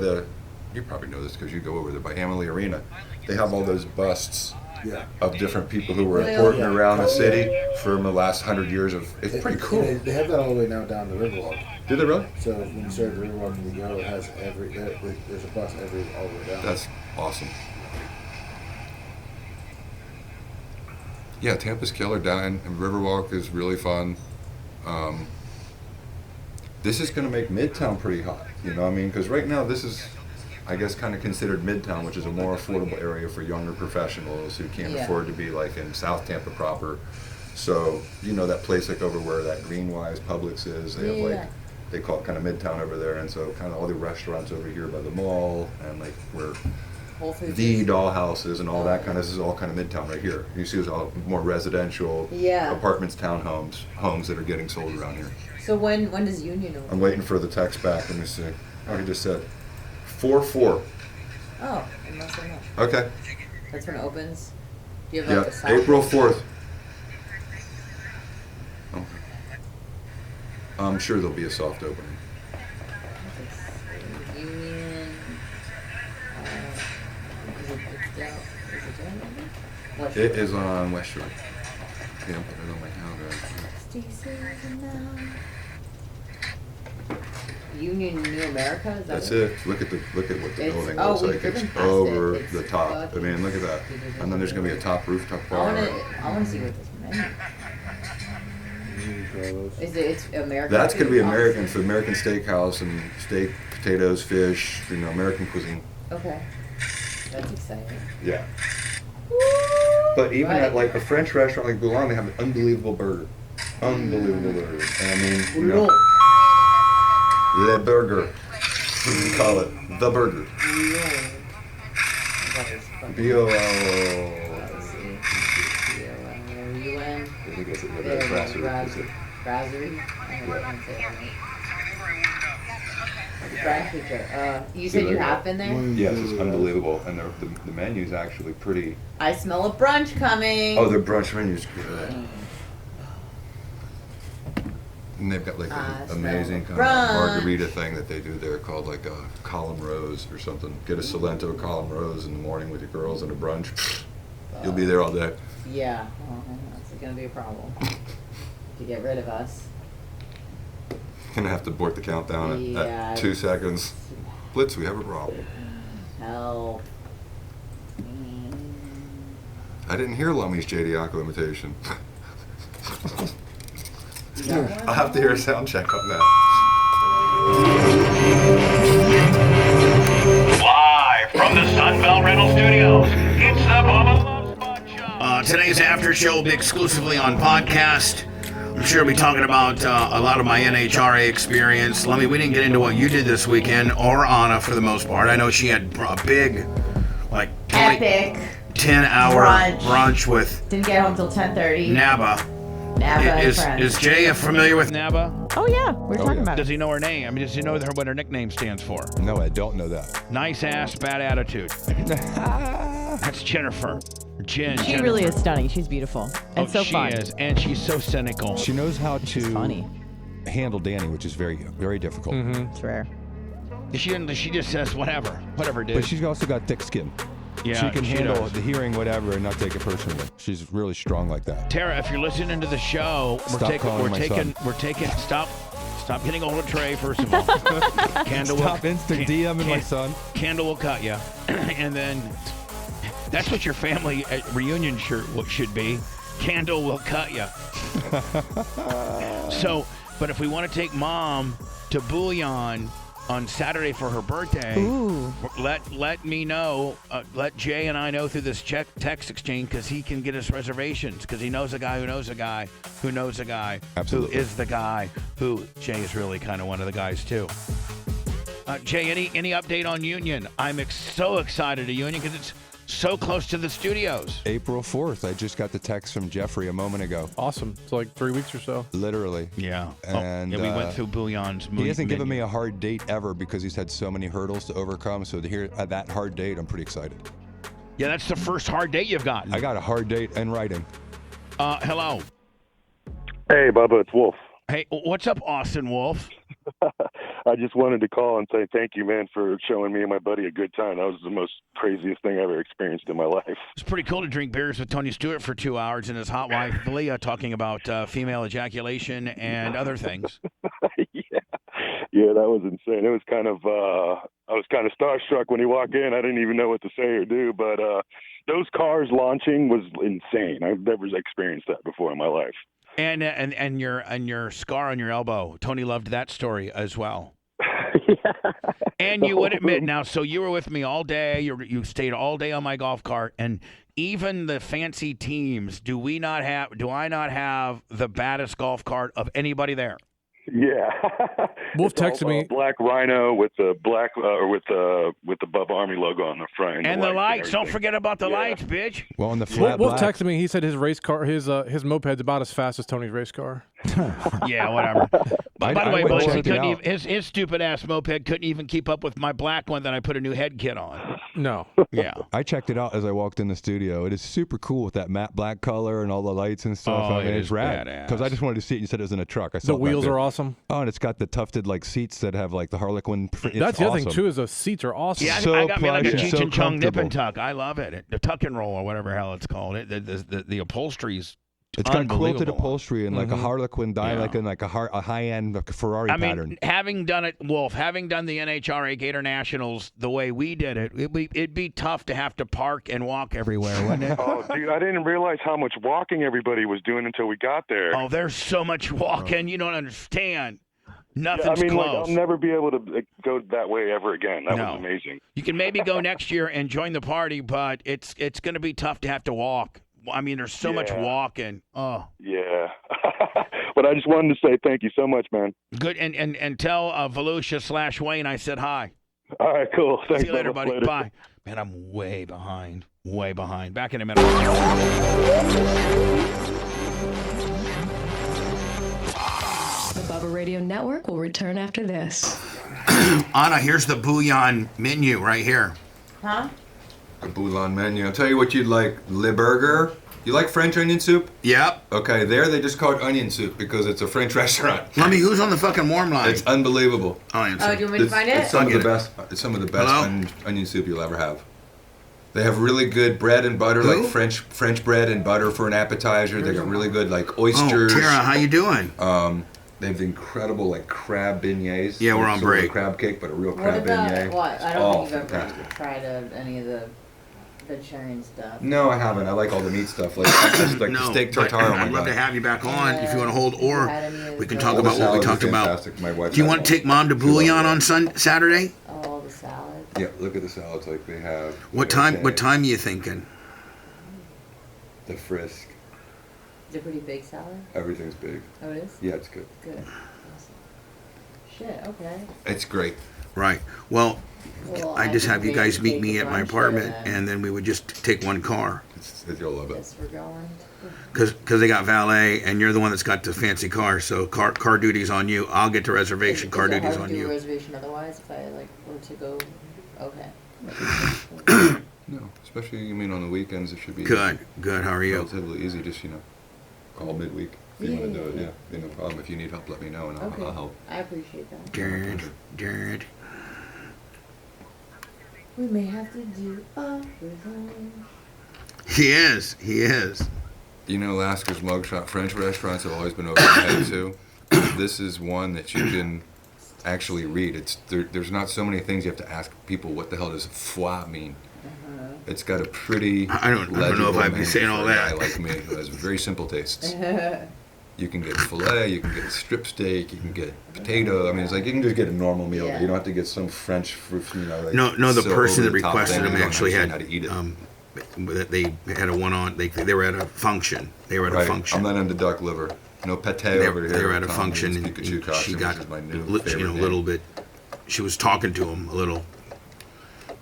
you probably know this because you go over there by Amalie Arena, they have all those busts of different people who were important around the city from the last 100 years of. It's pretty cool. They have that all the way now down the Riverwalk. Do they really? So when you start the Riverwalk and you go, it has there's a bus all the way down. That's awesome. Yeah, Tampa's killer down, and Riverwalk is really fun. This is going to make Midtown pretty hot, you know what I mean? Because right now this is, I guess, kind of considered Midtown, which is a more affordable area for younger professionals who can't afford to be like in South Tampa proper. So, you know, that place like over where that Greenwise Publix is, they have like, they call it kind of Midtown over there, and so kind of all the restaurants over here by the mall and like where the dollhouses and all that kind of, this is all kind of Midtown right here. You see, it's all more residential apartments, townhomes, homes that are getting sold around here. So when does Union open? I'm waiting for the text back. Let me see. Oh, he just said 4/4. Oh, it must have not. Okay. That's when it opens. Do you have like a soft April 4th. Oh. I'm sure there'll be a soft opening. Union. Is it down? Is it down? West It Shore. is on West Shore. Yeah, I'm putting it on my calendar. Union New America? Is that That's what? it. Look at what the It's- building oh, looks we've like. driven It's past over it. It's the top. I mean, look at that. And then there's gonna be a top rooftop I bar. want to see what this menu. Is it? It's American. That's gonna be food? American. It's American steakhouse and steak, potatoes, fish. You know, American cuisine. Okay, that's exciting. Yeah. But even at like a French restaurant like Bouillon, they have an unbelievable burger. Unbelievable burger. And I mean, you know, Le Burger. We call it the burger. B-O-L. U-N. I think it's a brasserie. Brasserie. You said you have been there? Yes, it's unbelievable. And the menu's actually pretty. I smell a brunch coming. Oh, their brunch menu's good. And they've got like an amazing kind of margarita thing that they do there called like a column rose or something. Get a Salento column rose in the morning with your girls and a brunch. You'll be there all day. Yeah, that's going to be a problem to get rid of us. Gonna have to abort the countdown at 2 seconds. Blitz, we have a problem. Help. I didn't hear Lummy's J. Diaco imitation. I'll have to hear a sound check on that. Live from the Sunbelt Rental Studios, it's the Bubba Loves Fun Show. Today's after show will be exclusively on podcast. I'm sure we'll be talking about a lot of my NHRA experience. Lummy, we didn't get into what you did this weekend, or Anna for the most part. I know she had a big, like, Epic 10-hour brunch with Didn't get home till 10:30. Naba. and friends. Is Jay familiar with Naba? Oh yeah, we're talking about it. Does he know her name? I mean, does he know what her nickname stands for? No, I don't know that. Nice ass, bad attitude. That's Jennifer. She really is stunning. She's beautiful and so fun. She is, and she's so cynical. She knows how to funny. handle Danny, which is very, very difficult. It's rare. She just says whatever, dude. But she's also got thick skin. Yeah, she can handle does. the hearing, whatever, and not take it personally. She's really strong like that. Tara, if you're listening to the show, Stop getting hold of Trey, first of all. Stop instant DMing my son. Candle will cut you. And then that's what your family reunion shirt should be. Candle will cut you. So, but if we want to take Mom to Bouillon, on Saturday for her birthday. Ooh. Let me know. Let Jay and I know through this text exchange because he can get us reservations because he knows a guy who knows a guy who knows a guy Absolutely. who is the guy who Jay is really kind of one of the guys too. Jay, any update on Union? I'm so excited to Union because it's so close to the studios. April 4th. I just got the text from Jeffrey a moment ago. Awesome. It's like 3 weeks or so. Literally. Yeah. And we went through Bouillon's He hasn't given me a hard date ever because he's had so many hurdles to overcome. So to hear that hard date, I'm pretty excited. Yeah, that's the first hard date you've gotten. I got a hard date in writing. Hello. Hey, Bubba, it's Wolf. Hey, what's up, Austin Wolf? I just wanted to call and say thank you, man, for showing me and my buddy a good time. That was the most craziest thing I ever experienced in my life. It's pretty cool to drink beers with Tony Stewart for 2 hours and his hot wife, Leah, talking about female ejaculation and other things. Yeah, that was insane. It was kind of, I was kind of starstruck when he walked in. I didn't even know what to say or do, but those cars launching was insane. I've never experienced that before in my life. And your scar on your elbow. Tony loved that story as well. And you would admit now, so you were with me all day. You stayed all day on my golf cart, and even the fancy teams. Do I not have the baddest golf cart of anybody there? Yeah. Wolf texted me. Black Rhino with the black with the Bubba Army logo on the front. And the lights. Don't forget about the lights, bitch. Well, on the flat Wolf texted me. He said his race car, his moped's about as fast as Tony's race car. Yeah, whatever. But by the way, would Bush, he check it couldn't out. even, his stupid ass moped couldn't even keep up with my black one that I put a new head kit on. No. Yeah. I checked it out as I walked in the studio. It is super cool with that matte black color and all the lights and stuff. Oh, I mean, it it's is rad. badass. Because I just wanted to see it. You said it was in a truck. I saw The it back wheels there. are awesome. Oh, and it's got the tufted like seats that have like the Harlequin. That's the other thing too. Is the seats are awesome. Yeah, So I got me like a plush and Cheech so and Chong nip and comfortable. tuck. I love it. The tuck and roll or whatever the hell it's called. The upholstery's It's got quilted unbelievable. upholstery and like a Harlequin die, like in like a high-end Ferrari I mean, pattern. having done it, Wolf, having done the NHRA Gator Nationals the way we did it, it'd be tough to have to park and walk everywhere, wouldn't it? Oh, dude, I didn't realize how much walking everybody was doing until we got there. Oh, there's so much walking. You don't understand. Nothing's I mean, close. like, I'll never be able to go that way ever again. That No. was amazing. You can maybe go next year and join the party, but it's going to be tough to have to walk. I mean, there's so much walking. Oh. Yeah. But I just wanted to say thank you so much, man. Good. And tell Volusia / Wayne I said hi. All right, cool. Thanks, See you later, Bubba. buddy. Later. Bye. Man, I'm way behind. Way behind. Back in a minute. The Bubba Radio Network will return after this. Anna, here's the bouillon menu right here. Huh? A Bouillon menu. I'll tell you what you'd like. Le Burger. You like French onion soup? Yep. Okay, there they just call it onion soup because it's a French restaurant. Let me, who's on the fucking warm line? It's unbelievable. Onion Oh, do you want me to find it? It's some of the I'll best. It's some of the best Hello? onion soup you'll ever have. They have really good bread and butter, Who? like French bread and butter for an appetizer. They got really good like oysters. Oh, Tara, how you doing? They have incredible like crab beignets. Yeah, we're on Sort of break. a crab cake, but a real What crab about beignet. what? I don't Oh, think you've fantastic. ever tried any of the vegetarian stuff. No, I haven't. I like all the meat stuff, like just like the steak but tartare. Oh my I'd love God. to have you back on if you want to hold, or we can talk All the about what we salads are talked about. fantastic. My wife Do you had want to all. take Mom to Bouillon on Saturday? Oh, the salad. Yeah, look at the salads like they have. What time? What time are you thinking? The Frisk. Is it pretty big salad? Everything's big. Oh, it is? Yeah, it's good. Good. Awesome. Shit, okay. It's great. Right. Well, Well, I just I have you think guys we meet me take at a my brunch apartment, there then. and then we would just take one car. You'll love it. Yes, we're going. Because they got valet, and you're the one that's got the fancy car, so car duty's on you. I'll get the reservation. Car Is it duty's hard on to do you. a reservation otherwise if I like were to go? Okay. No, especially you mean on the weekends, it should be Good. How are you? relatively easy. Just call midweek if you want to do it. Yeah. Yeah, be no problem. If you need help, let me know and Okay. I'll help. I appreciate that. Jared. We may have to do overtime. He is. You know, Lasker's Mugshot French restaurants have always been over my head too. This is one that you can actually read. There's not so many things you have to ask people. What the hell does foie mean? It's got a pretty. I don't know if I'd be saying all legible that. guy like me who has very simple tastes. You can get filet, you can get strip steak, you can get potato. I mean, it's like you can just get a normal meal. Yeah. You don't have to get some French fruit, you know. Like No, the so person that over-the-top requested thing, them you don't actually had, understand how to eat it. they had a one-on, they were at a function. They were at a Right. function. I'm not into duck liver. No pate They over here. were at a Tom function, Hanks' and Pikachu costume, she got, which is my new a favorite little name. bit, she was talking to him a little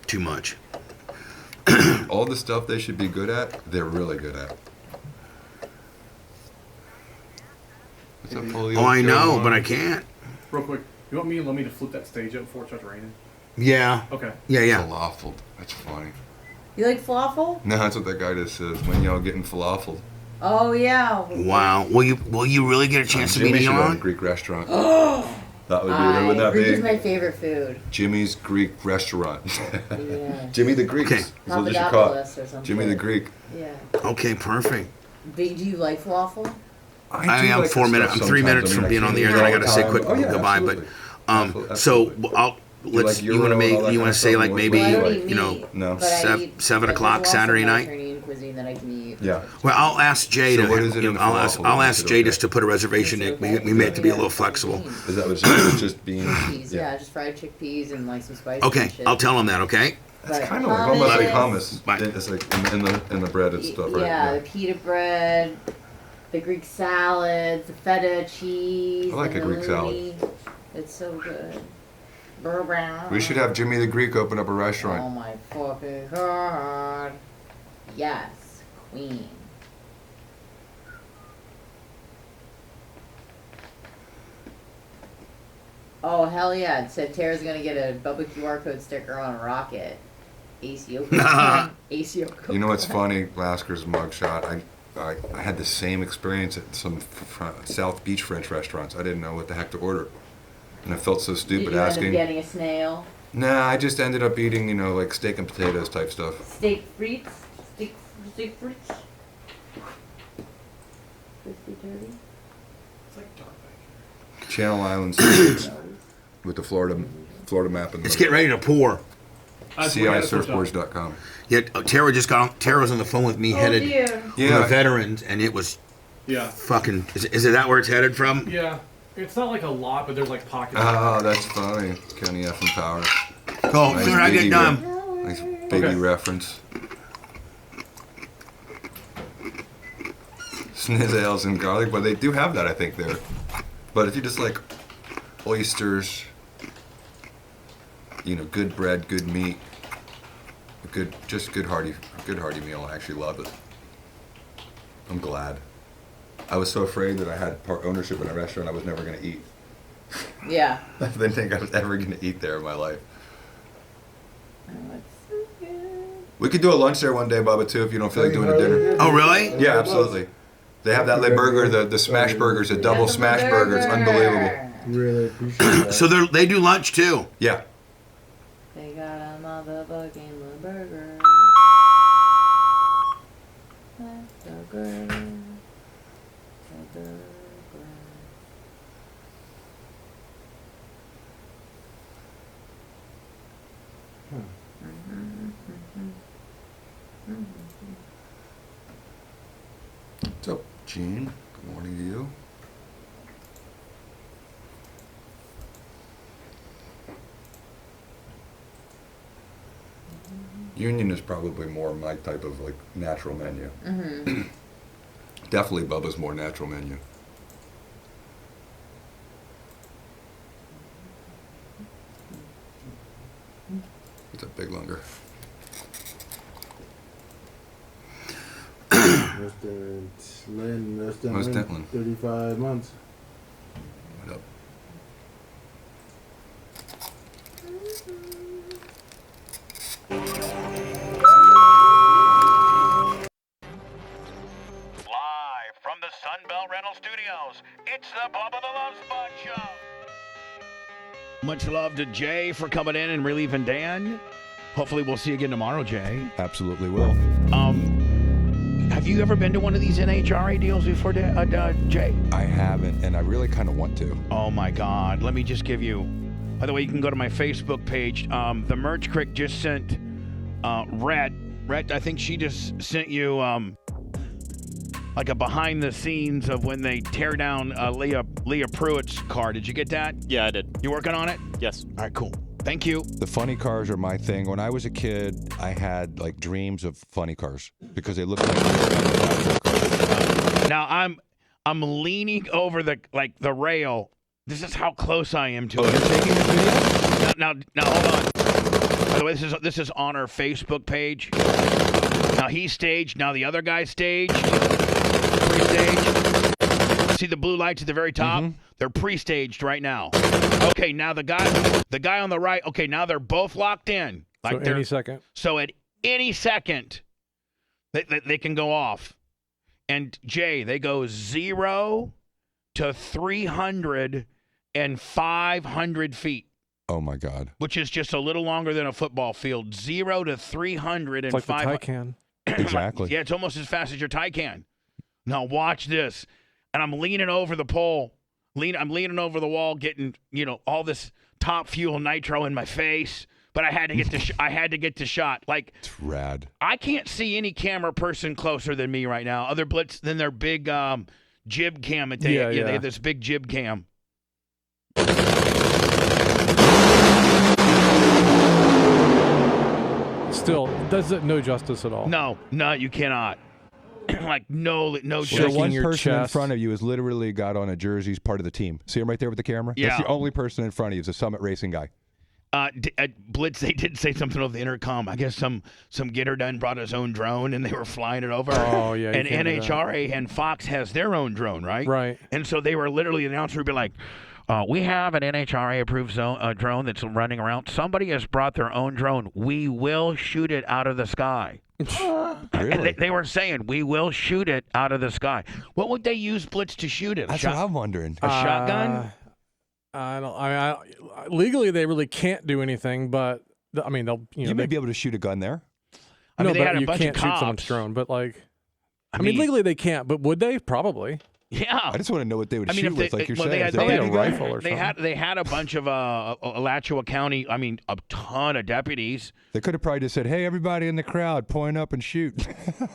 too much. All the stuff they should be good at, they're really good at. What's up, Polio? Oh, I know, but I can't. Real quick, you want me and Lummy to flip that stage up before it starts raining? Yeah. Okay. Yeah. Falafel. That's funny. You like falafel? No, that's what that guy just says. When y'all getting falafel? Oh yeah. Wow. Will you really get a chance to Jimmy meet should own a Elon? Greek restaurant. Oh. That would be. Wouldn't that Greek be? is my favorite food. Jimmy's Greek restaurant. Yeah. Jimmy the Greek. Okay. That's what they should call it. Papadopoulos or something. Jimmy the Greek. Yeah. Okay, perfect. Do you like falafel? I am 4 minutes. I'm 3 minutes from being on the air. Then I got to say quick goodbye. But so I'll let's. You want to make? You want to say like maybe no 7 o'clock Saturday night? Mediterranean cuisine that I can eat. Yeah. Well, I'll ask Jay So to. what is it in the falafel? I'll ask Jay just to put a reservation in. We may have to be a little flexible. Is that what it's just beans? Chickpeas, yeah, just fried chickpeas and like some spicy Okay, shit. I'll tell him that. Okay. That's But kind of like almost like hummus. hummus. It's like in the bread and stuff, right? Yeah, the pita bread, the Greek salads, the feta cheese. I like the a Greek salad. halloumi. It's so good. We should have Jimmy the Greek open up a Oh restaurant. my fucking god. Yes, queen. Oh hell yeah! It said Tara's gonna get a Bubba QR code sticker on a rocket. ACO code. ACO code. You know what's funny? Lasker's mugshot. I had the same experience at some South Beach French restaurants. I didn't know what the heck to order, and I felt so Did stupid you asking. end up getting a snail? Nah, I just ended up eating, like steak and potatoes type stuff. Steak frites? Steak frites? Crispy dirty? Channel Islands steaks with the Florida map. It's getting ready to pour. CISurfboards.com. Yeah, Tara just got. Tara was on the phone with me, headed dear. from Yeah. the veterans, and it was Yeah. fucking. Is it that where it's headed from? Yeah. It's not like a lot, but there's like pockets. Oh, that's funny. County F and Power. Oh, soon I get baby done. Nice baby Okay. reference. Snizzales and garlic, but they do have that, I think, there. But if you just like oysters, good bread, good meat, good hearty meal, I actually love it. I'm glad. I was so afraid that I had part ownership in a restaurant I was never going to eat. Yeah. I didn't think I was ever going to eat there in my life. Oh, it's so good. We could do a lunch there one day, Bubba, too, if you don't feel like doing a dinner. Oh, really? Yeah, absolutely. They have that little burger, the smash burgers, the double smash burger. It's unbelievable. Really appreciate that. So they do lunch too. Yeah. They got a motherfucking burger. That's so good. So good. What's up, Gene? Good morning to you. Union is probably more my type of natural menu. Mm-hmm. Definitely Bubba's more natural menu. It's a big longer. Most Lynn, 35 months. What up? Live from the Sunbelt Rental Studios, it's the Bubba the Love Spot Show. Much love to Jay for coming in and relieving Dan. Hopefully we'll see you again tomorrow, Jay. Absolutely will. Have you ever been to one of these NHRA deals before, Jay? I haven't, and I really kind of want to. Oh my God! Let me just give you. By the way, you can go to my Facebook page. The Merch Crick just sent Rhett. I think she just sent you like a behind the scenes of when they tear down Leah Pruitt's car. Did you get that? Yeah, I did. You working on it? Yes. All right, cool. Thank you. The funny cars are my thing. When I was a kid, I had like dreams of funny cars because they looked like Now I'm leaning over the rail. This is how close I am to it. You're taking this video? Now hold on. By the way, this is on our Facebook page. Now he's staged. Now the other guy's staged. Pre-staged. See the blue lights at the very top? Mm-hmm. They're pre-staged right now. Okay, now the guy on the right. Okay, now they're both locked in. Like so any second. So at any second, they can go off. And Jay, they go 0 to 300 and 500 feet. Oh my God! Which is just a little longer than a football field. 0 to 300 and like 500. The Taycan. Exactly. Yeah, it's almost as fast as your Taycan. Now watch this, and I'm leaning over the pole. I'm leaning over the wall, getting all this top fuel nitro in my face. But I had to get the shot. Like it's rad. I can't see any camera person closer than me right now. Other blitz than their big jib cam. They have this big jib cam. Still, does it no justice at all? No, you cannot. Like no justice. The one person in front of you is literally got on a jersey. He's part of the team. See him right there with the camera? Yeah. That's the only person in front of you is a Summit Racing guy. Blitz, they did say something over the intercom. I guess some getter done brought his own drone and they were flying it over. Oh yeah. And NHRA and Fox has their own drone, right? Right. And so they were literally the announcer would be like, "We have an NHRA approved drone that's running around. Somebody has brought their own drone. We will shoot it out of the sky." Really? And they were saying, "We will shoot it out of the sky." What would they use Blitz to shoot it? That's what I'm wondering. A shotgun? Legally, they really can't do anything, but I mean, they'll. You may be able to shoot a gun there. I mean, they had a you bunch can't of shoot cops. someone's drone. But like, I mean, legally they can't. But would they? Probably. Yeah. I just want to know what they would I mean, shoot with, like you're saying. They had a rifle or something. They had a bunch of Alachua County. I mean, a ton of deputies. They could have probably just said, "Hey, everybody in the crowd, point up and shoot."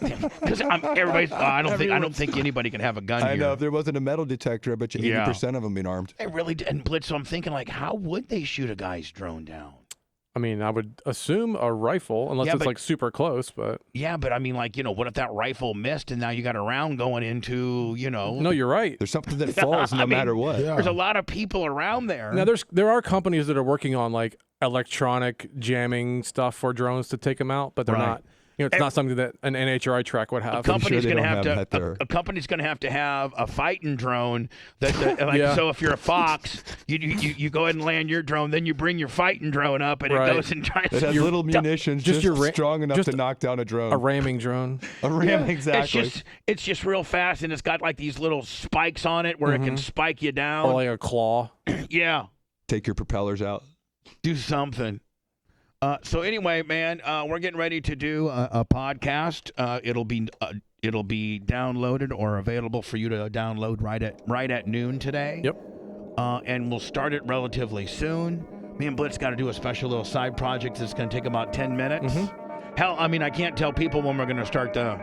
Because everybody's. I don't think anybody can have a gun. I here. know if there wasn't a metal detector, I bet you 80% of them being armed. They really did. And Blitz. So I'm thinking, like, how would they shoot a guy's drone down? I mean, I would assume a rifle, unless it's like super close. But yeah, but I mean, like, what if that rifle missed and now you got a round going into, No, you're right. There's something that falls no matter what. Yeah. There's a lot of people around there. Now, there are companies that are working on like electronic jamming stuff for drones to take them out, but they're not. It's not something that an NHRI track would have. A company's going to have to. A company's going to have a fighting drone. So if you're a Fox, you go ahead and land your drone, then you bring your fighting drone up, and it goes and tries. It has little munitions, just strong enough to knock down a drone. A ramming drone. Exactly. It's just real fast, and it's got like these little spikes on it where it can spike you down, or like a claw. Yeah. Take your propellers out. Do something. So anyway, man, we're getting ready to do a podcast. It'll be downloaded or available for you to download right at noon today. Yep. And we'll start it relatively soon. Me and Blitz got to do a special little side project that's going to take about 10 minutes. Hell, I mean, I can't tell people when we're going to start the.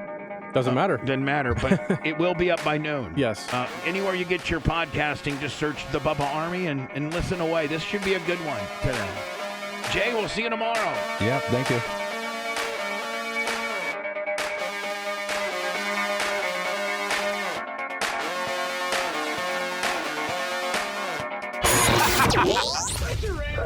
Doesn't matter. Doesn't matter, but it will be up by noon. Yes. Anywhere you get your podcasting, just search the Bubba Army and listen away. This should be a good one today. Jay, we'll see you tomorrow. Yeah, thank you.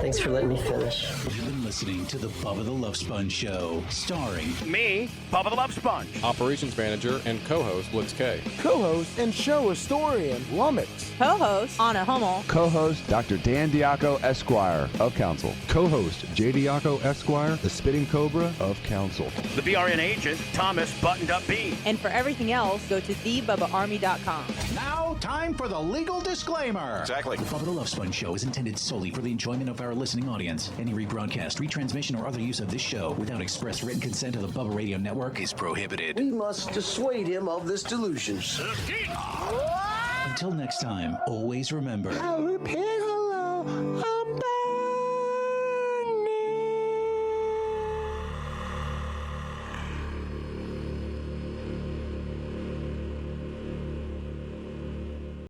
Thanks for letting me finish. You've been listening to the Bubba the Love Sponge Show, starring me, Bubba the Love Sponge, operations manager and co-host Blitz K, co-host and show historian Lummox, co-host Anna Hummel, co-host Dr. Dan Diaco Esquire of Council, co-host J. Diaco Esquire, the Spitting Cobra of Council, the BRN agent Thomas Buttoned Up B, and for everything else, go to thebubbaarmy.com. Now, time for the legal disclaimer. Exactly. The Bubba the Love Sponge Show is intended solely for the enjoyment of our listening audience. Any rebroadcast, retransmission, or other use of this show without express written consent of the Bubba Radio Network is prohibited. We must dissuade him of this delusion. Until next time, always remember. I'll repent.